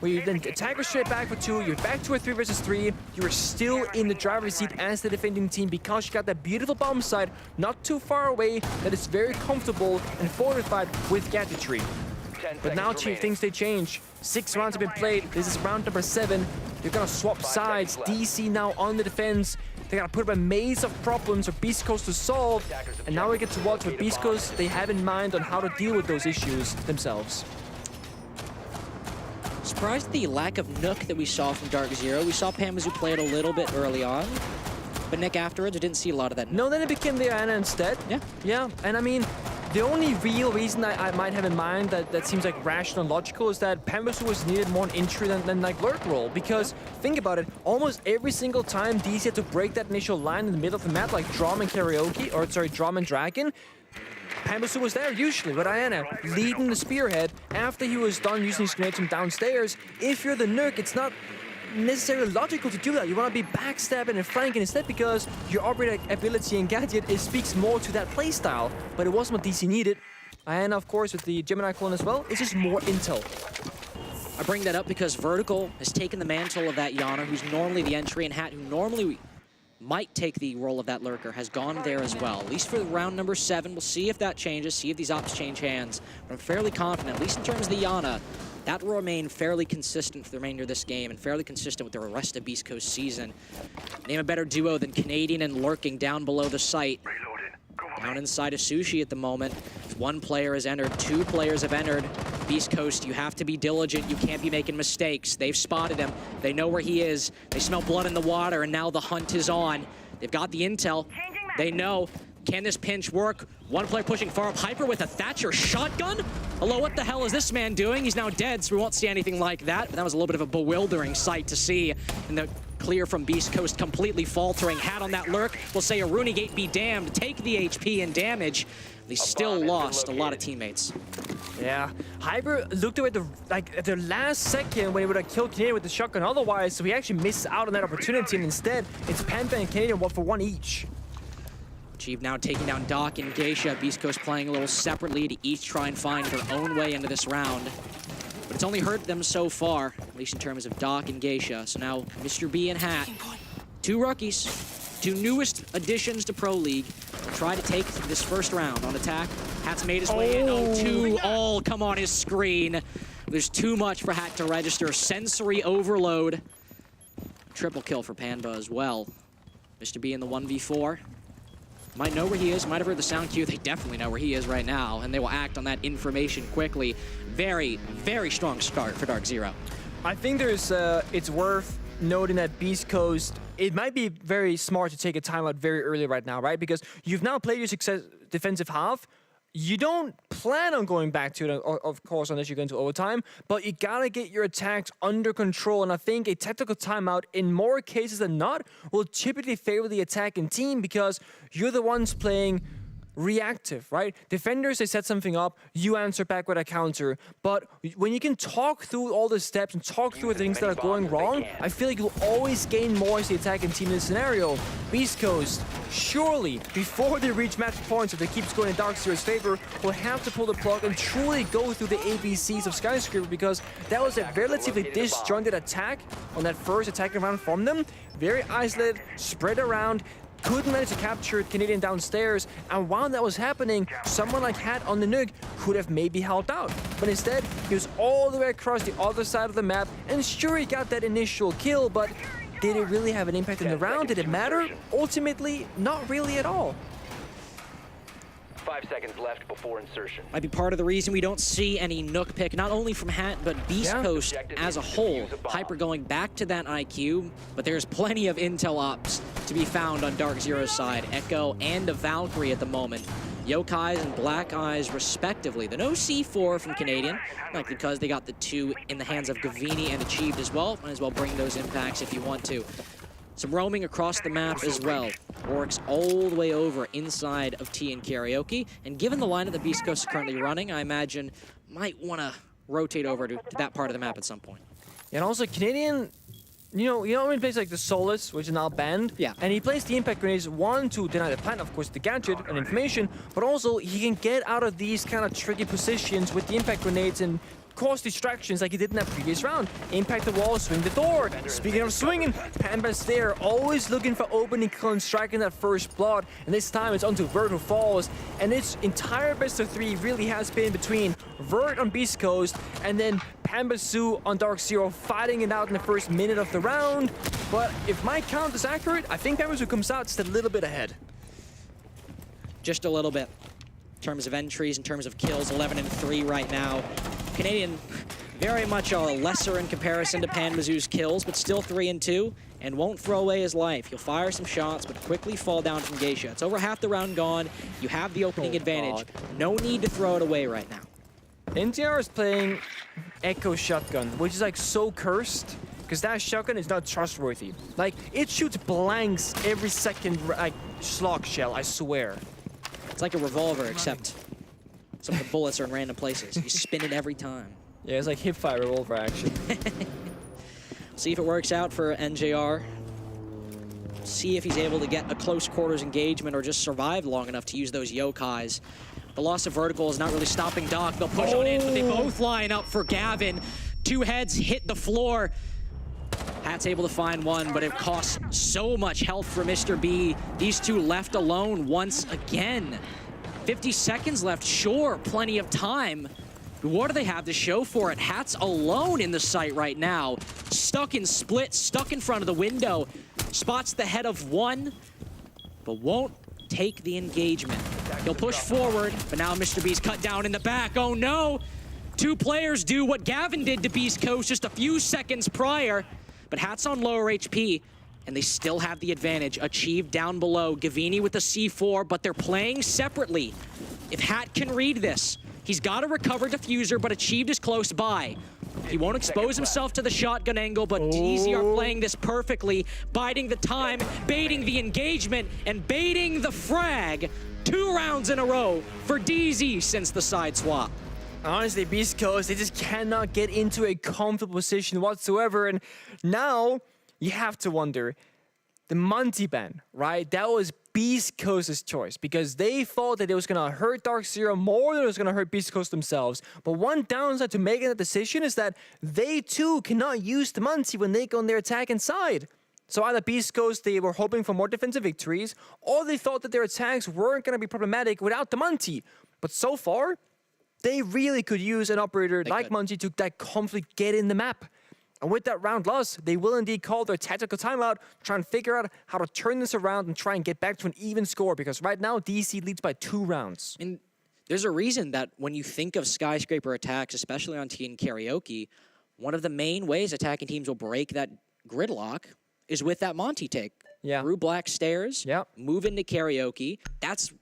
where you then attack straight back for 2, you're back to a 3 versus 3, you're still in the driver's seat as the defending team because you got that beautiful bomb site not too far away that is very comfortable and fortified with gadgetry. But now things they change. 6 rounds have been played, this is round number 7. They're gonna swap sides, DC now on the defense. They gotta put up a maze of problems for BeastCoast to solve, and now we get to watch what BeastCoast they have in mind on how to deal with those issues themselves. Surprised at the lack of Nook that we saw from DarkZero. We saw Panbazoo play it a little bit early on, but Nick afterwards, we didn't see a lot of that. No, then it became the Ana instead. Yeah, and I mean, the only real reason I might have in mind that seems like rational and logical is that Panbazoo was needed more in entry than like lurk role. Because think about it, almost every single time DC had to break that initial line in the middle of the map, like Drum and Karaoke, or sorry, Drum and Dragon, Panbazoo was there usually with Iana leading the spearhead after he was done using his grenades from downstairs. If you're the Nook, it's not necessarily logical to do that. You want to be backstabbing and flanking instead because your operator ability and gadget speaks more to that playstyle. But it wasn't what DC needed. And of course with the Gemini clone as well, it's just more intel. I bring that up because Vertical has taken the mantle of that Yana, who's normally the entry, and Hat, who normally might take the role of that lurker, has gone there as well. At least for round number 7, we'll see if that changes, see if these ops change hands. But I'm fairly confident, at least in terms of the Yana, that will remain fairly consistent for the remainder of this game and fairly consistent with the rest of BeastCoast season. Name a better duo than Canadian and Lurking down below the site. Down inside of Sushi at the moment. 1 player has entered, 2 players have entered. BeastCoast, you have to be diligent. You can't be making mistakes. They've spotted him. They know where he is. They smell blood in the water, and now the hunt is on. They've got the intel. They know. Can this pinch work? 1 player pushing far up. Hyper with a Thatcher shotgun? Hello, what the hell is this man doing? He's now dead, so we won't see anything like that. But that was a little bit of a bewildering sight to see. And the clear from BeastCoast completely faltering. Hat on that lurk. We'll say a Runegate be damned. Take the HP and damage. They still lost a lot of teammates. Yeah, Hyper looked away at the last second when he would have killed Canadian with the shotgun otherwise, so he actually missed out on that opportunity, and instead, it's Panther and Canadian 1 for 1 each. Chief now taking down Doc and Geisha. BeastCoast playing a little separately to each try and find their own way into this round. But it's only hurt them so far, at least in terms of Doc and Geisha. So now Mr. B and Hat, 2 rookies, 2 newest additions to Pro League. They'll try to take this first round on attack. Hat's made his way in. Oh, 2 all come on his screen. There's too much for Hat to register. Sensory overload. Triple kill for Panba as well. Mr. B in the 1v4. Might know where he is, might have heard the sound cue. They definitely know where he is right now, and they will act on that information quickly. Very, very strong start for DarkZero. I think it's worth noting that BeastCoast, it might be very smart to take a timeout very early right now, right? Because you've now played your defensive half. You don't plan on going back to it, of course, unless you go into overtime, but you gotta get your attacks under control, and I think a tactical timeout, in more cases than not, will typically favor the attacking team because you're the ones playing reactive, right? Defenders, they set something up, you answer back with a counter. But when you can talk through all the steps and talk through the things that are going wrong, I feel like you'll always gain more as the attacking team in this scenario. BeastCoast, surely, before they reach match points, if they keep scoring in DarkZero's favor, will have to pull the plug and truly go through the ABCs of Skyscraper, because that was a relatively disjointed attack on that first attacking round from them. Very isolated, spread around, couldn't manage to capture Canadian downstairs, and while that was happening, someone like Hat on the nuke could have maybe helped out. But instead, he was all the way across the other side of the map, and sure, he got that initial kill, but did it really have an impact in the round? Did it matter? Ultimately, not really at all. 5 seconds left before insertion. Might be part of the reason we don't see any Nook pick, not only from Hat, but BeastCoast as a whole. Hyper going back to that IQ, but there's plenty of intel ops to be found on DarkZero's side. Echo and a Valkyrie at the moment. Yokais and Black Eyes, respectively. The no C4 from Canadian, likely because they got the 2 in the hands of Gavini and achieved as well. Might as well bring those impacts if you want to. Some roaming across the map as well. Oryx all the way over inside of T and Karaoke. And given the lineup that BeastCoast is currently running, I imagine might want to rotate over to that part of the map at some point. And also Canadian, you know when he plays like the Solace, which is now banned? Yeah. And he plays the impact grenades, one, to deny the plant, of course, the gadget and information, but also he can get out of these kind of tricky positions with the impact grenades and cause distractions like he did in that previous round. Impact the wall, swing the door. Speaking of swinging, Pamba's there, always looking for opening kill and striking that first blood. And this time it's onto Vert who falls. And its entire best of 3 really has been between Vert on BeastCoast and then Pambasu on DarkZero fighting it out in the first minute of the round. But if my count is accurate, I think Pambasu comes out just a little bit ahead. Just a little bit. In terms of entries, in terms of kills, 11 and 3 right now. Canadian very much are lesser in comparison to Panbazu's kills, but still 3 and 2, and won't throw away his life. He'll fire some shots, but quickly fall down from Geisha. It's over half the round gone. You have the opening advantage. No need to throw it away right now. NTR is playing Echo Shotgun, which is like so cursed, because that shotgun is not trustworthy. Like, it shoots blanks every second, like, slug shell, I swear. It's like a revolver, except some of the bullets are in random places. You spin it every time. Yeah, it's like hip-fire revolver action. See if it works out for NJR. See if he's able to get a close quarters engagement or just survive long enough to use those yokais. The loss of vertical is not really stopping Doc. They'll push on in, but they both line up for Gavin. 2 heads hit the floor. Hat's able to find one, but it costs so much health for Mr. B. These 2 left alone once again. 50 seconds left, sure, plenty of time. What do they have to show for it? Hat's alone in the site right now. Stuck in split, stuck in front of the window. Spots the head of 1, but won't take the engagement. He'll push forward, but now Mr. B's cut down in the back. Oh no! 2 players do what Gavin did to BeastCoast just a few seconds prior, but Hat's on lower HP, and they still have the advantage. Achieved down below. Gavini with the C4, but they're playing separately. If Hat can read this, he's got a recover diffuser, but Achieved is close by. He won't expose himself to the shotgun angle, but DZ are playing this perfectly, biding the time, baiting the engagement, and baiting the frag. 2 rounds in a row for DZ since the side swap. Honestly, BeastCoast, they just cannot get into a comfortable position whatsoever, and now you have to wonder, the Monty ban, right? That was BeastCoast's choice because they thought that it was going to hurt DarkZero more than it was going to hurt BeastCoast themselves. But one downside to making that decision is that they too cannot use the Monty when they go on their attacking side. So either BeastCoast, they were hoping for more defensive victories, or they thought that their attacks weren't going to be problematic without the Monty. But so far, they really could use an operator like Monty to that comfortably get in the map. And with that round loss, they will indeed call their tactical timeout, try and figure out how to turn this around and try and get back to an even score, because right now, DC leads by 2 rounds. And there's a reason that when you think of Skyscraper attacks, especially on T and Karaoke, one of the main ways attacking teams will break that gridlock is with that Monty take. Yeah. Through Black Stairs, move into Karaoke. That's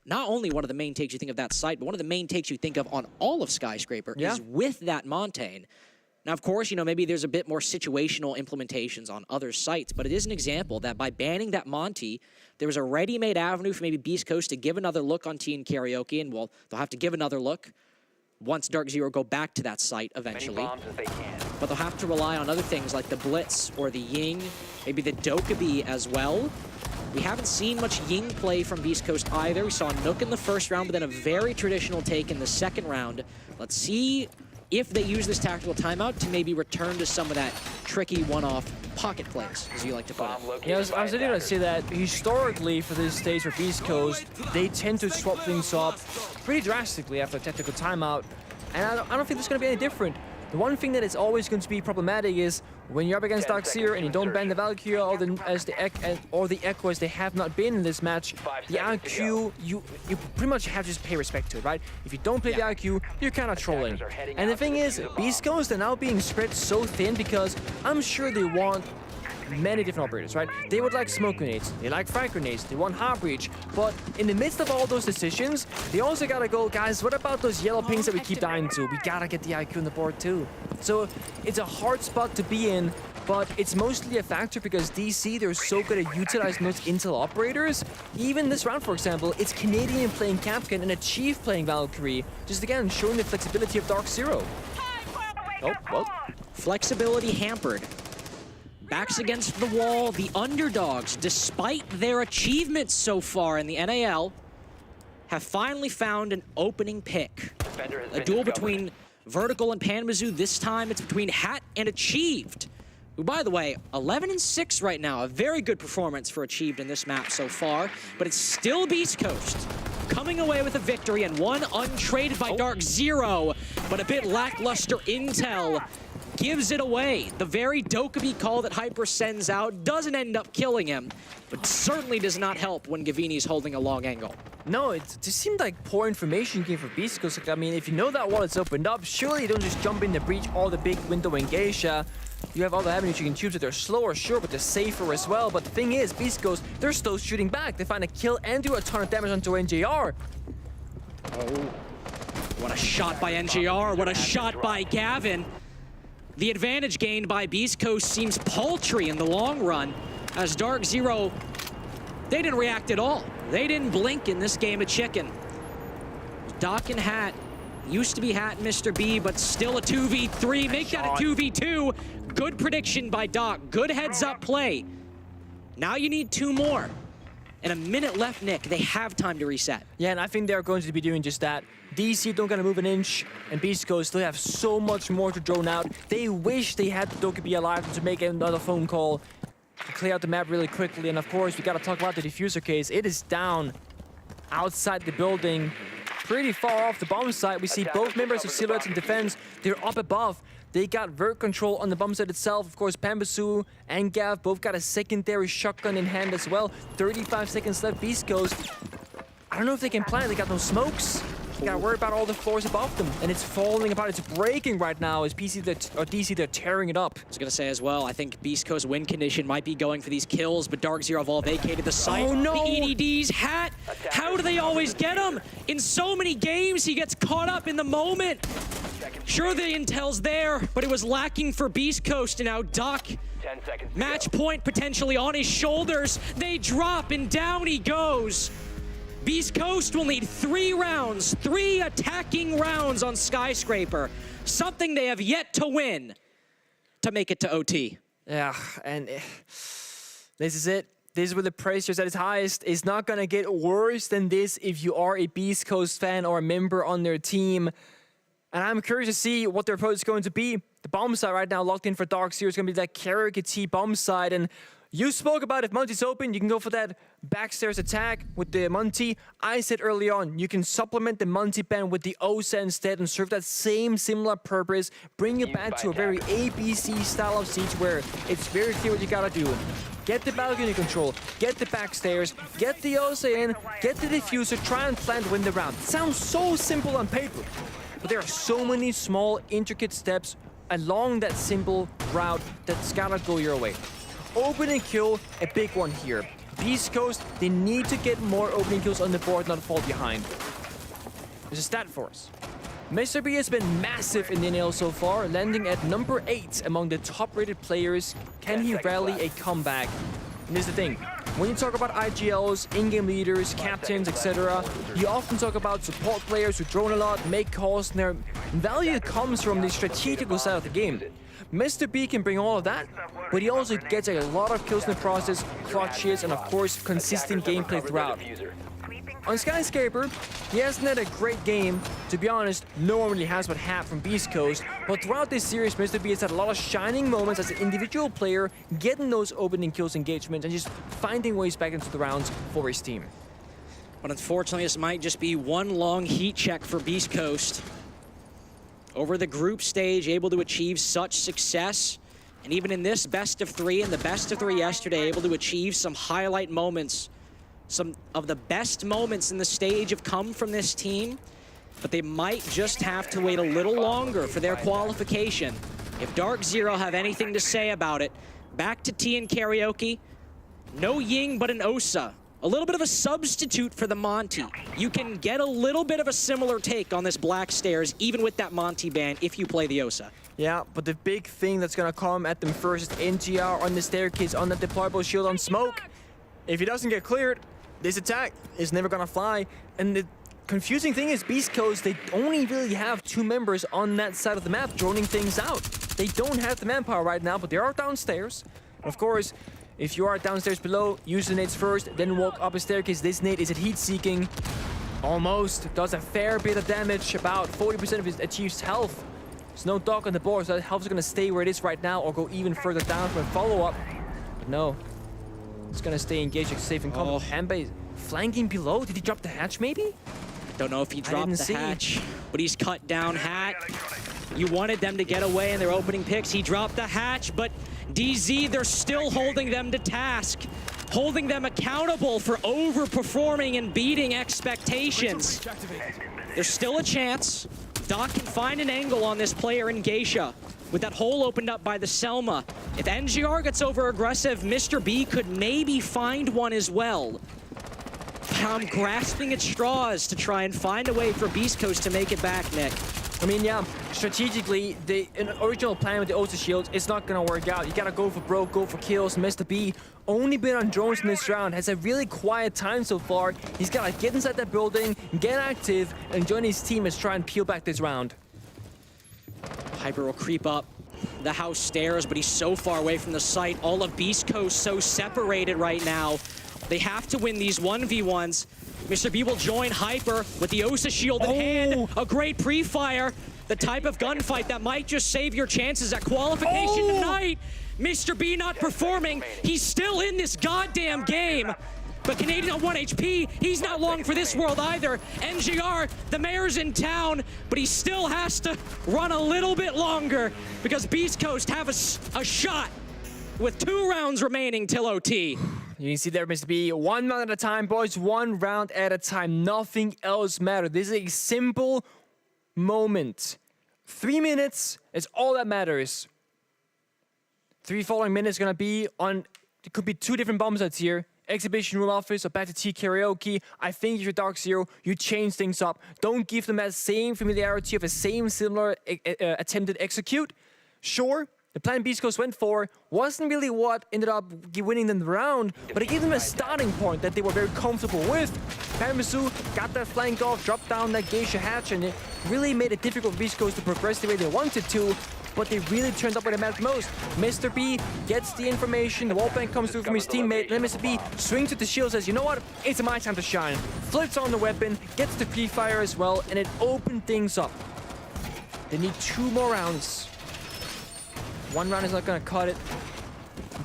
not only one of the main takes you think of that site, but one of the main takes you think of on all of Skyscraper is with that Montaigne. Now, of course, maybe there's a bit more situational implementations on other sites, but it is an example that by banning that Monty, there was a ready-made avenue for maybe BeastCoast to give another look on Teen Karaoke, and well, they'll have to give another look once DarkZero go back to that site eventually. But they'll have to rely on other things like the Blitz or the Ying, maybe the Dokkaebi as well. We haven't seen much Ying play from BeastCoast either. We saw Nook in the first round, but then a very traditional take in the second round. Let's see if they use this tactical timeout to maybe return to some of that tricky one-off pocket plays, as you like to put it. Yeah, I was going to say that historically for this stage for BeastCoast, they tend to swap things up pretty drastically after a tactical timeout, and I don't think it's going to be any different. The one thing that is always going to be problematic is when you're up against DarkZero and you don't ban the Valkyrie or the Echo as they have not been in this match, the IQ, you pretty much have to just pay respect to it, right? If you don't play the IQ, you're kind of trolling. And the thing is, BeastCoast are now being spread so thin because I'm sure they want many different operators, right? They would like smoke grenades, they like frag grenades, they want hard breach, but in the midst of all those decisions, they also gotta go, guys, what about those yellow pings that we keep dying to? We gotta get the IQ on the board too. So it's a hard spot to be in, but it's mostly a factor because DC, they're so good at utilizing those intel operators. Even this round, for example, it's Canadian playing Capcan and a Chief playing Valkyrie, just again showing the flexibility of DarkZero. Oh, well. Flexibility hampered. Backs against the wall, the underdogs, despite their achievements so far in the NAL, have finally found an opening pick. A duel between Vertical and Panbazoo. This time it's between Hat and Achieved, who, by the way, 11-6 right now. A very good performance for Achieved in this map so far, but it's still BeastCoast coming away with a victory and one untraded by DarkZero, but a bit lackluster intel gives it away. The very Dokkaebi call that Hyper sends out doesn't end up killing him, but certainly does not help when Gavini's holding a long angle. No, it just seemed like poor information came from BeastCoast. Like, I mean, if you know that wall is opened up, surely you don't just jump in the breach all the big window in Geisha. You have all the avenues you can choose that they're slower, sure, but they're safer as well. But the thing is, BeastCoast, they're still shooting back. They find a kill and do a ton of damage onto NJR. Oh, what a shot by NJR, what a shot by Gavin. The advantage gained by BeastCoast seems paltry in the long run, as DarkZero, they didn't react at all. They didn't blink in this game of chicken. Doc and Hat, used to be Hat and Mr. B, but still a 2v3, make that a 2v2. Good prediction by Doc, good heads-up play. Now you need two more. And a minute left, Nick. They have time to reset. Yeah, and I think they're going to be doing just that. DC don't gonna move an inch, and BeastCoast still have so much more to drone out. They wish they had Dokkaebi alive to make another phone call to clear out the map really quickly. And of course, we gotta talk about the diffuser case. It is down outside the building, pretty far off the bomb site. We see both members of Silhouettes in defense. They're up above. They got vert control on the bomb site itself. Of course, Panbazoo and Gav both got a secondary shotgun in hand as well. 35 seconds left. BeastCoast, I don't know if they can plant. They got no smokes. They gotta worry about all the floors above them, and it's falling apart. It's breaking right now as DC, they're tearing it up. I was gonna say as well, I think BeastCoast's win condition might be going for these kills, but DarkZero have all vacated the site. Oh no! The EDD's Hat, how do they always get him? In so many games, he gets caught up in the moment. Sure, the intel's there, but it was lacking for BeastCoast, and now Doc, match point potentially on his shoulders. They drop, and down he goes. BeastCoast will need 3 rounds, 3 attacking rounds on Skyscraper. Something they have yet to win to make it to OT. Yeah, and this is it. This is where the pressure is at its highest. It's not gonna get worse than this if you are a BeastCoast fan or a member on their team. And I'm curious to see what their approach is going to be. The bomb site right now locked in for DarkZero is gonna be that Karaoke bomb site, and you spoke about if Monty's open, you can go for that backstairs attack with the Monty. I said early on, you can supplement the Monty ban with the Osa instead and serve that same similar purpose. Bring it back to a very ABC style of siege where it's very clear what you gotta do. Get the balcony control, get the backstairs, get the Osa in, get the diffuser, try and plant, win the round. It sounds so simple on paper, but there are so many small, intricate steps along that simple route that's gotta go your way. Opening kill, a big one here. BeastCoast, they need to get more opening kills on the board, not fall behind. There's a stat for us. Mr. B has been massive in the NL so far, landing at number 8 among the top-rated players. Can he rally a comeback? And here's the thing. When you talk about IGLs, in-game leaders, captains, etc., you often talk about support players who drone a lot, make calls, and their value comes from the strategical side of the game. Mr. B can bring all of that, but he also gets a lot of kills in the process, clutches, and of course, consistent gameplay throughout. On Skyscraper, he hasn't had a great game. To be honest, no one really has what Hat from BeastCoast. But throughout this series, Mr. B has had a lot of shining moments as an individual player, getting those opening kills engagements and just finding ways back into the rounds for his team. But unfortunately, this might just be one long heat check for BeastCoast. Over the group stage, able to achieve such success. And even in this best of 3 and the best of 3 yesterday, able to achieve some highlight moments. Some of the best moments in the stage have come from this team, but they might just have to wait a little longer for their qualification. If DarkZero have anything to say about it, back to T and Karaoke, no Ying but an Osa. A little bit of a substitute for the Monty. You can get a little bit of a similar take on this Black Stairs, even with that Monty ban, if you play the Osa. Yeah, but the big thing that's gonna come at them first is NGR on the staircase on the deployable shield on Smoke. If he doesn't get cleared, this attack is never gonna fly. And the confusing thing is BeastCoast, they only really have 2 members on that side of the map droning things out. They don't have the manpower right now, but they are downstairs. Of course, if you are downstairs below, use the nades first, then walk up a staircase. This nade is at heat-seeking. Almost. Does a fair bit of damage, about 40% of his achieves health. There's no dog on the board, so that health is gonna stay where it is right now or go even further down for a follow-up. But no. It's gonna stay engaged, safe and combo. Hanbei flanking below. Did he drop the hatch, maybe? Don't know if he dropped the hatch, but he's cut down Hat. You wanted them to get away in their opening picks. He dropped the hatch, but DZ, they're still holding them to task, holding them accountable for overperforming and beating expectations. There's still a chance. Doc can find an angle on this player in Geisha. With that hole opened up by the Selma. If NGR gets over aggressive, Mr. B could maybe find one as well. I'm grasping at straws to try and find a way for BeastCoast to make it back, Nick. I mean, yeah, strategically, the original plan with the Osa shields, it's not gonna work out. You gotta go for broke, go for kills. Mr. B, only been on drones in this round, has a really quiet time so far. He's gotta get inside that building, get active, and join his team as try and peel back this round. Hyper will creep up the house stairs, but he's so far away from the site. All of BeastCoast so separated right now. They have to win these 1v1s. Mr. B will join Hyper with the Osa shield in hand. A great pre-fire. The type of gunfight that might just save your chances at qualification tonight. Mr. B not performing. He's still in this goddamn game. But Canadian on 1 HP, he's not long for this world either. NGR, the mayor's in town, but he still has to run a little bit longer because BeastCoast have a shot with 2 rounds remaining till OT. You can see there, Mr. B, 1 round at a time, boys, 1 round at a time. Nothing else matters. This is a simple moment. 3 minutes is all that matters. 3 following minutes gonna be on, it could be 2 different bomb sites here. Exhibition room office or back to T Karaoke. I think if you're DarkZero, you change things up. Don't give them that same familiarity of the same similar attempted execute. Sure, the plan BeastCoast went for wasn't really what ended up winning them the round, but it gave them a starting point that they were very comfortable with. Paramisu got that flank off, dropped down that Geisha hatch, and it really made it difficult for BeastCoast to progress the way they wanted to. But they really turned up where they mattered most. Mr. B gets the information, the wallbang comes through from his teammate, then Mr. B swings at the shield, says, you know what, it's my time to shine. Flips on the weapon, gets the pre-fire as well, and it opened things up. They need 2 more rounds. 1 round is not gonna cut it.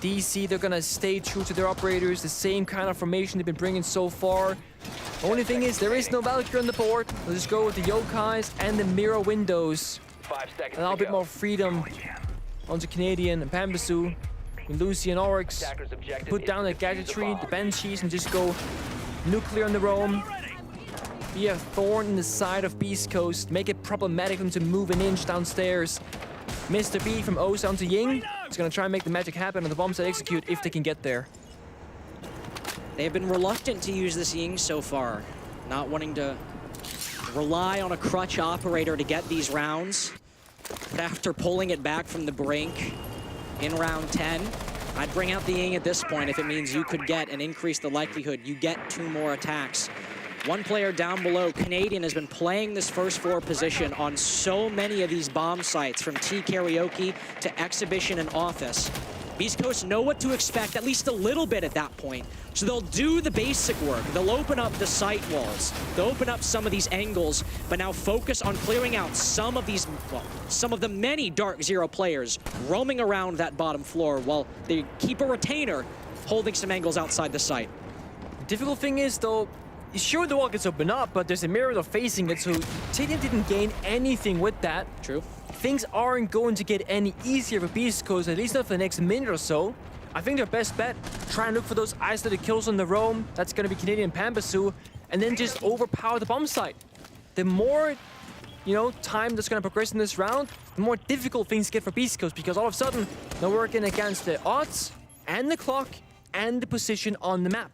DC, they're gonna stay true to their operators, the same kind of formation they've been bringing so far. Only thing is, there is no Valkyrie on the board. Let's just go with the Yokais and the mirror windows. 5 seconds A little bit more freedom onto Canadian and Pambasu. Lucy and Oryx put down the gadgetry, the banshees, and just go nuclear on the roam. Be a thorn in the side of BeastCoast. Make it problematic for them to move an inch downstairs. Mr. B from Osa onto Ying is gonna try and make the magic happen on the bomb site execute if they can get there. They've been reluctant to use this Ying so far, not wanting to rely on a crutch operator to get these rounds. But after pulling it back from the brink in round 10, I'd bring out the Ying at this point if it means you could get and increase the likelihood you get 2 more attacks. One player down below, Canadian, has been playing this first floor position on so many of these bomb sites, from T Karaoke to Exhibition and Office. BeastCoast know what to expect, at least a little bit at that point. So they'll do the basic work. They'll open up the site walls. They'll open up some of these angles, but now focus on clearing out some of these, well, some of the many DarkZero players roaming around that bottom floor while they keep a retainer holding some angles outside the site. The difficult thing is, though, sure the wall gets opened up, but there's a mirror of facing it, so Tadian didn't gain anything with that. True. Things aren't going to get any easier for BeastCoast, at least not for the next minute or so. I think their best bet, try and look for those isolated kills on the roam. That's going to be Canadian Pambasu, and then just overpower the bomb site. The more, time that's going to progress in this round, the more difficult things get for BeastCoast, because all of a sudden, they're working against the odds and the clock and the position on the map.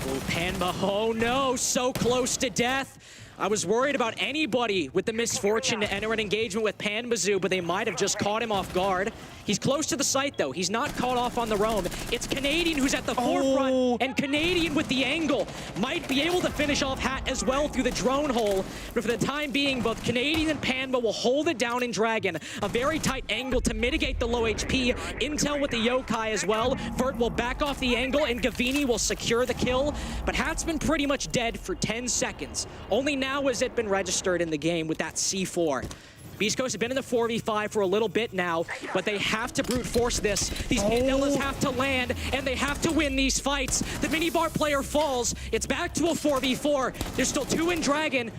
Oh, Panba, oh no, so close to death. I was worried about anybody with the misfortune to enter an engagement with Panbazoo, but they might have just caught him off guard. He's close to the site, though. He's not caught off on the roam. It's Canadian who's at the forefront, and Canadian with the angle might be able to finish off Hat as well through the drone hole. But for the time being, both Canadian and Panba will hold it down in Dragon. A very tight angle to mitigate the low HP. Intel with the Yokai as well. Vert will back off the angle, and Gavini will secure the kill. But Hat's been pretty much dead for 10 seconds. Only now has it been registered in the game with that C4. BeastCoast have been in the 4v5 for a little bit now, but they have to brute force this. These Candelas have to land, and they have to win these fights. The minibar player falls. It's back to a 4v4. There's still 2 in Dragon,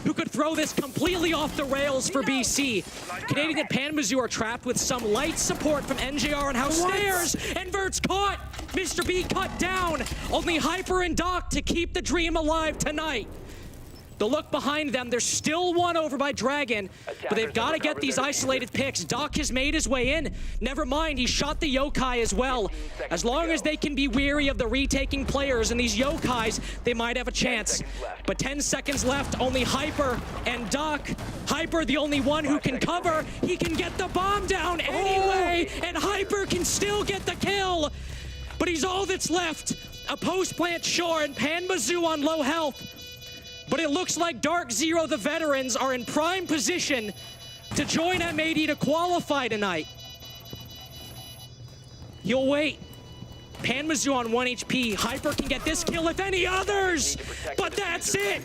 who could throw this completely off the rails for BC. Canadian and Panbazoo are trapped with some light support from NJR and House Stairs, and Vert's caught. Mr. B cut down. Only Hyper and Doc to keep the dream alive tonight. The look behind them, there's still one over by Dragon, but they've got to get these isolated picks. Doc has made his way in. Never mind, he shot the Yokai as well. As long as they can be weary of the retaking players and these Yokais, they might have a chance. But 10 seconds left, only Hyper and Doc. Hyper, the only one who can cover. He can get the bomb down anyway, and Hyper can still get the kill. But he's all that's left. A post-plant sure, and Panbazoo on low health. But it looks like DarkZero, the veterans, are in prime position to join M80 to qualify tonight. He'll wait. Panbazoo on 1 HP. Hyper can get this kill if any others. But that's it.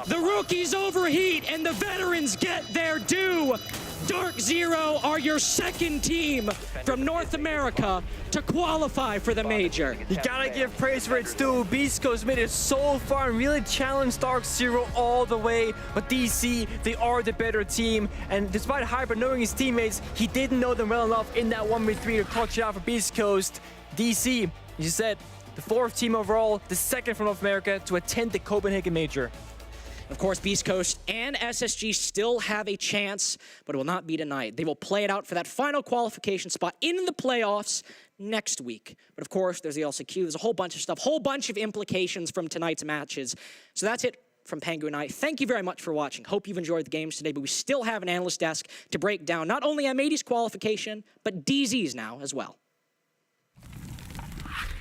The rookies overheat and the veterans get their due. DarkZero are your second team from North America to qualify for the major. You gotta give praise where it's due. BeastCoast made it so far and really challenged DarkZero all the way. But DC, they are the better team. And despite Hyper knowing his teammates, he didn't know them well enough in that 1v3 to clutch it out for BeastCoast. DC, as you said, the 4th team overall, the 2nd from North America to attend the Copenhagen Major. Of course, BeastCoast and SSG still have a chance, but it will not be tonight. They will play it out for that final qualification spot in the playoffs next week. But of course, there's the LCQ. There's a whole bunch of stuff, whole bunch of implications from tonight's matches. So that's it from Pangu and I. Thank you very much for watching. Hope you've enjoyed the games today, but we still have an analyst desk to break down not only M80's qualification, but DZ's now as well.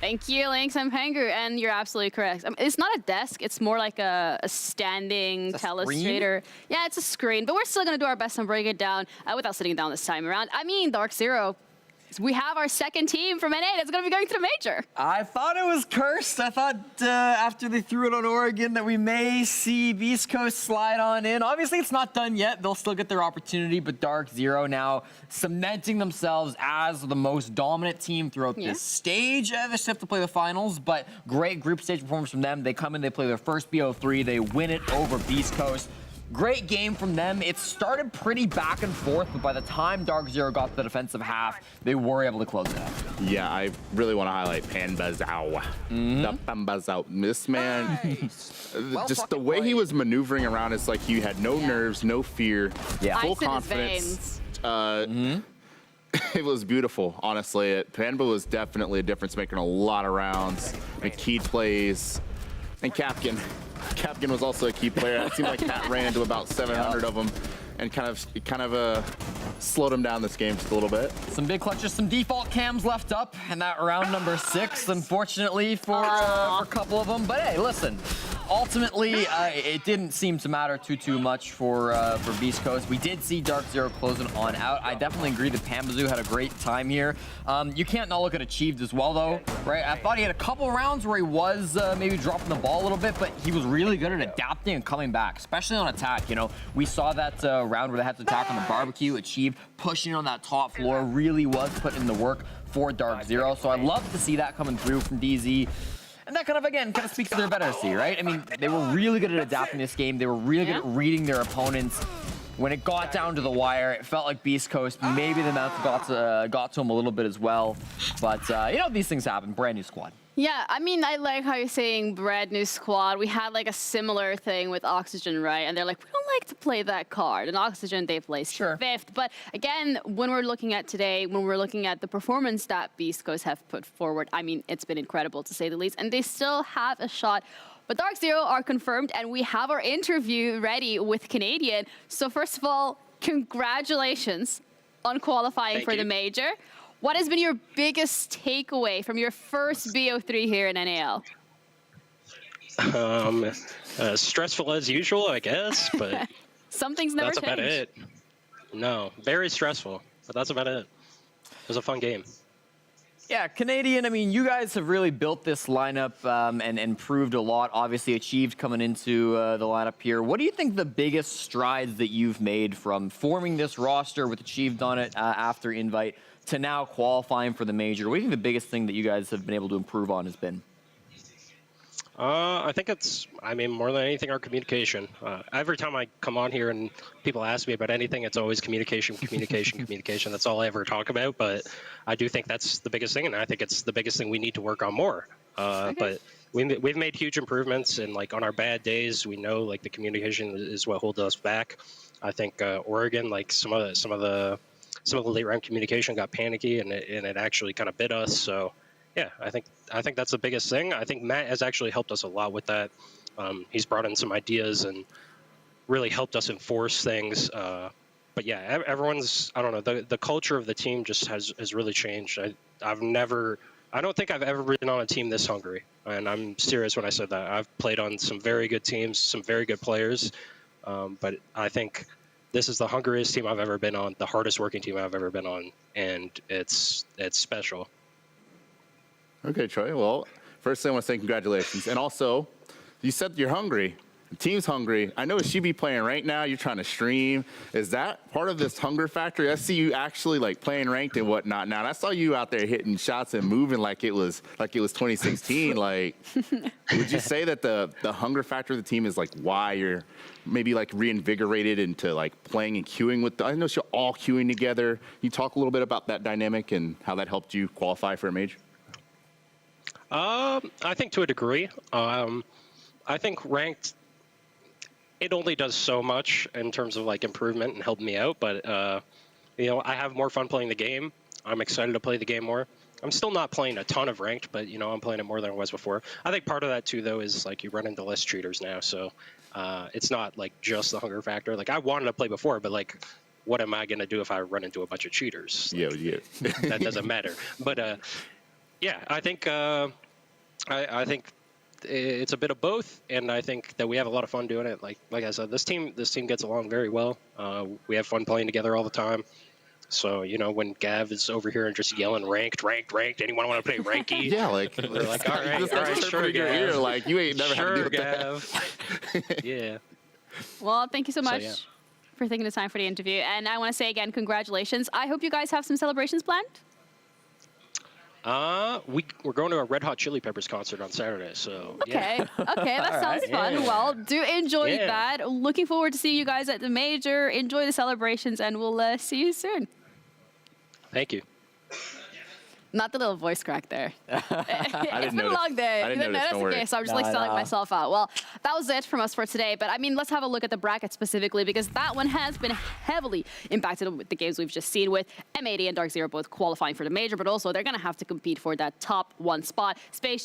Thank you, Lynx and Pangu, and you're absolutely correct. It's not a desk, it's more like a standing telestrator. Yeah, it's a screen, but we're still gonna do our best and break it down without sitting down this time around. I mean, DarkZero, we have our 2nd team from N8 that's gonna be going to the major. I thought it was cursed. I thought after they threw it on Oregon that we may see BeastCoast slide on in. Obviously, it's not done yet. They'll still get their opportunity, but DarkZero now cementing themselves as the most dominant team throughout this stage. They still have to play the finals, but great group stage performance from them. They come in, they play their first BO3, they win it over BeastCoast. Great game from them. It started pretty back and forth, but by the time DarkZero got to the defensive half, they were able to close it out. Yeah, I really want to highlight Panbazoo. The Panbazoo. This man, just the way he was maneuvering around, it's like he had no nerves, no fear, full confidence. It was beautiful, honestly. Panba was definitely a difference maker in a lot of rounds. Key plays. And Capkin. Capkin was also a key player. It seemed like Cat ran into about 700 of them and kind of slowed him down this game just a little bit. Some big clutches, some default cams left up, and that round number 6, unfortunately, for a couple of them. But hey, listen, ultimately, it didn't seem to matter too much for BeastCoast. We did see DarkZero closing on out. I definitely agree that Pambazoo had a great time here. You can't not look at Achieved as well, though, right? I thought he had a couple rounds where he was maybe dropping the ball a little bit, but he was really good at adapting and coming back, especially on attack. You know, we saw that round where they had to attack on the barbecue. Achieved pushing on that top floor, really was putting in the work for DarkZero. So I love to see that coming through from DZ. And that kind of speaks to their veterancy, right? I mean, they were really good at adapting this game. They were really good at reading their opponents. When it got down to the wire, it felt like BeastCoast, maybe the mouth got to them a little bit as well. But, you know, these things happen. Brand new squad. Yeah, I mean, I like how you're saying brand new squad. We had like a similar thing with Oxygen, right? And they're like, we don't like to play that card. And Oxygen, they placed 5th. But again, when we're looking at today, when we're looking at the performance that BeastCoast have put forward, I mean, it's been incredible to say the least. And they still have a shot. But DarkZero are confirmed, and we have our interview ready with Canadian. So first of all, congratulations on qualifying for the major. What has been your biggest takeaway from your first BO3 here in NAL? Stressful as usual, I guess, but something's never changed. That's about it. No, very stressful, but that's about it. It was a fun game. Yeah, Canadian, I mean, you guys have really built this lineup and improved a lot. Obviously, Achieved coming into the lineup here. What do you think the biggest strides that you've made from forming this roster with Achieved on it after Invite to now qualifying for the major? What do you think the biggest thing that you guys have been able to improve on has been? I think it's, I mean, more than anything, our communication. Every time I come on here and people ask me about anything, it's always communication. That's all I ever talk about. But I do think that's the biggest thing, and I think it's the biggest thing we need to work on more. But we've made huge improvements, and like on our bad days, we know like the communication is what holds us back. I think Oregon, like some of the late round communication got panicky, and it actually kind of bit us. So. Yeah, I think that's the biggest thing. I think Matt has actually helped us a lot with that. He's brought in some ideas and really helped us enforce things. But yeah, everyone's, I don't know, the culture of the team just has really changed. I don't think I've ever been on a team this hungry. And I'm serious when I said that. I've played on some very good teams, some very good players. But I think this is the hungriest team I've ever been on, the hardest working team I've ever been on. And it's special. Okay, Troy. Well, firstly, I want to say congratulations. And also, you said you're hungry. The team's hungry. I know she be playing right now. You're trying to stream. Is that part of this hunger factor? I see you actually like playing ranked and whatnot now. And I saw you out there hitting shots and moving like it was 2016. Like, would you say that the hunger factor of the team is like why you're maybe like reinvigorated into like playing and queuing with? I know you're all queuing together. You talk a little bit about that dynamic and how that helped you qualify for a major. I think to a degree. I think ranked, it only does so much in terms of like improvement and helping me out. But you know, I have more fun playing the game. I'm excited to play the game more. I'm still not playing a ton of ranked, but you know, I'm playing it more than I was before. I think part of that too, though, is like you run into less cheaters now, so it's not like just the hunger factor. Like I wanted to play before, but like, what am I gonna do if I run into a bunch of cheaters? Like, yeah. That doesn't matter. But yeah, I think I think it's a bit of both, and I think that we have a lot of fun doing it. Like I said, this team gets along very well. We have fun playing together all the time. So you know, when Gav is over here and just yelling ranked, anyone want to play ranky? Yeah, like we're like, all right, sure, Gav. Like you ain't never sure, had to deal Gav. with that. Yeah. Well, thank you so much for taking the time for the interview, and I want to say again, congratulations. I hope you guys have some celebrations planned. We're going to a Red Hot Chili Peppers concert on Saturday, so okay, that sounds fun. Yeah. Well, do enjoy that. Looking forward to seeing you guys at the major. Enjoy the celebrations, and we'll see you soon. Thank you. Not the little voice crack there. It's been a notice. long day. I didn't You notice, don't worry. Okay, so I'm just like selling myself out. Well, that was it from us for today. But I mean, let's have a look at the bracket specifically because that one has been heavily impacted with the games we've just seen with M80 and DarkZero both qualifying for the major, but also they're going to have to compete for that top 1 spot. Space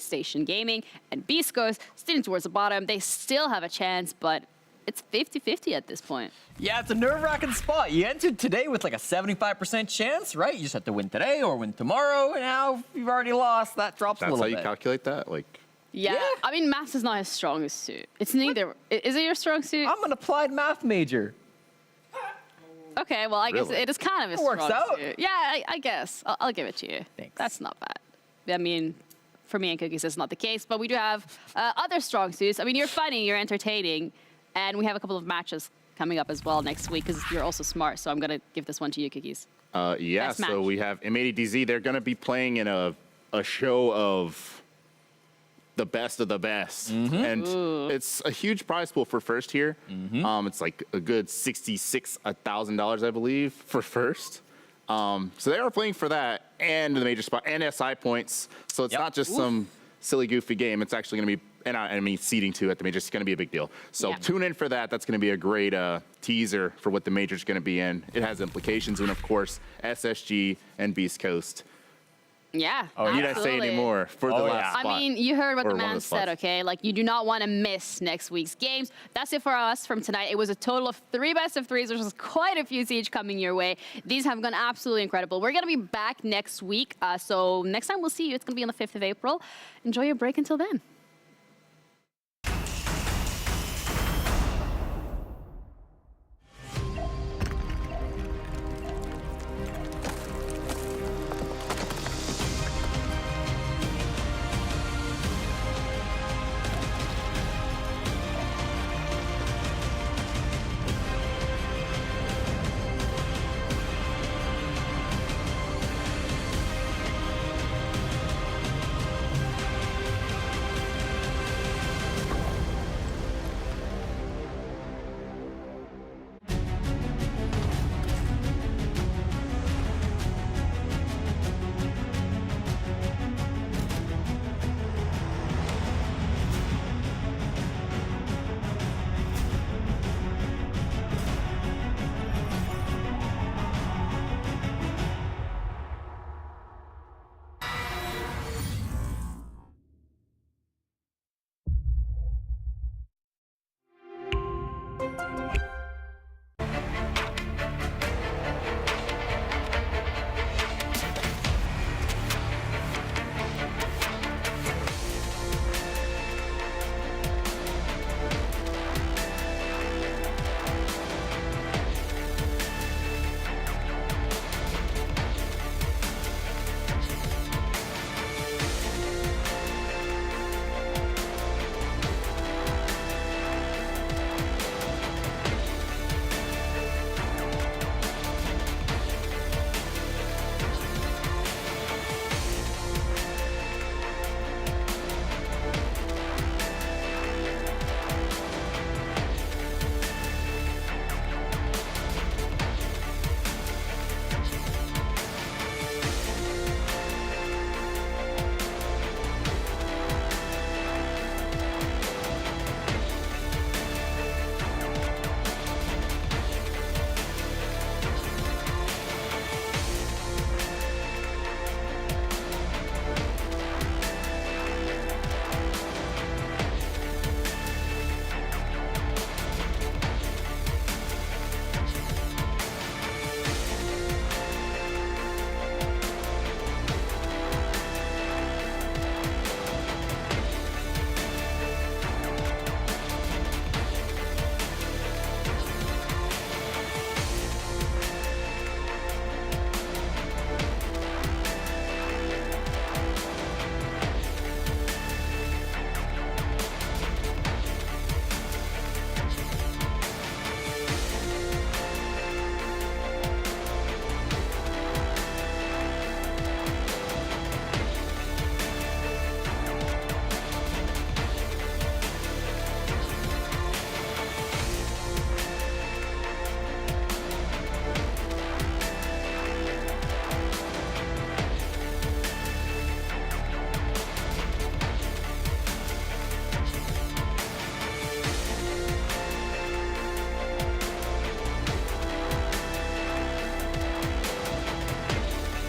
Station Gaming and BeastCoast sitting towards the bottom. They still have a chance, but it's 50-50 at this point. Yeah, it's a nerve-wracking spot. You entered today with like a 75% chance, right? You just have to win today or win tomorrow, and now you've already lost. That drops a That's little how bit. you calculate that? Like, Yeah. I mean, maths is not his strongest suit. It's neither. Is it your strong suit? I'm an applied math major. Okay, well, I guess Really? it is kind of his It works strong out. suit. Yeah, I guess. I'll give it to you. Thanks. That's not bad. I mean, for me and Cookies, that's not the case, but we do have other strong suits. I mean, you're funny, you're entertaining, and we have a couple of matches coming up as well next week because you're also smart, so I'm going to give this one to you, Cookies. yeah, Best so match. we have M80DZ. They're going to be playing in a show of the best of the best. And it's a huge prize pool for first here. It's like a good $66,000, I believe, for first. So they are playing for that and the major spot and SI points. So it's not just some silly, goofy game. It's actually going to be, and I mean, seeding too at the major is going to be a big deal. So tune in for that. That's going to be a great teaser for what the major is going to be in. It has implications, and of course, SSG and BeastCoast. Yeah. Oh, need I say absolutely. any more for the last spot? I mean, you heard what Or the one of man the said, spots. okay? Like, you do not want to miss next week's games. That's it for us from tonight. It was a total of 3 best of 3s, which is quite a few siege coming your way. These have gone absolutely incredible. We're going to be back next week. So next time we'll see you, it's going to be on the 5th of April. Enjoy your break until then.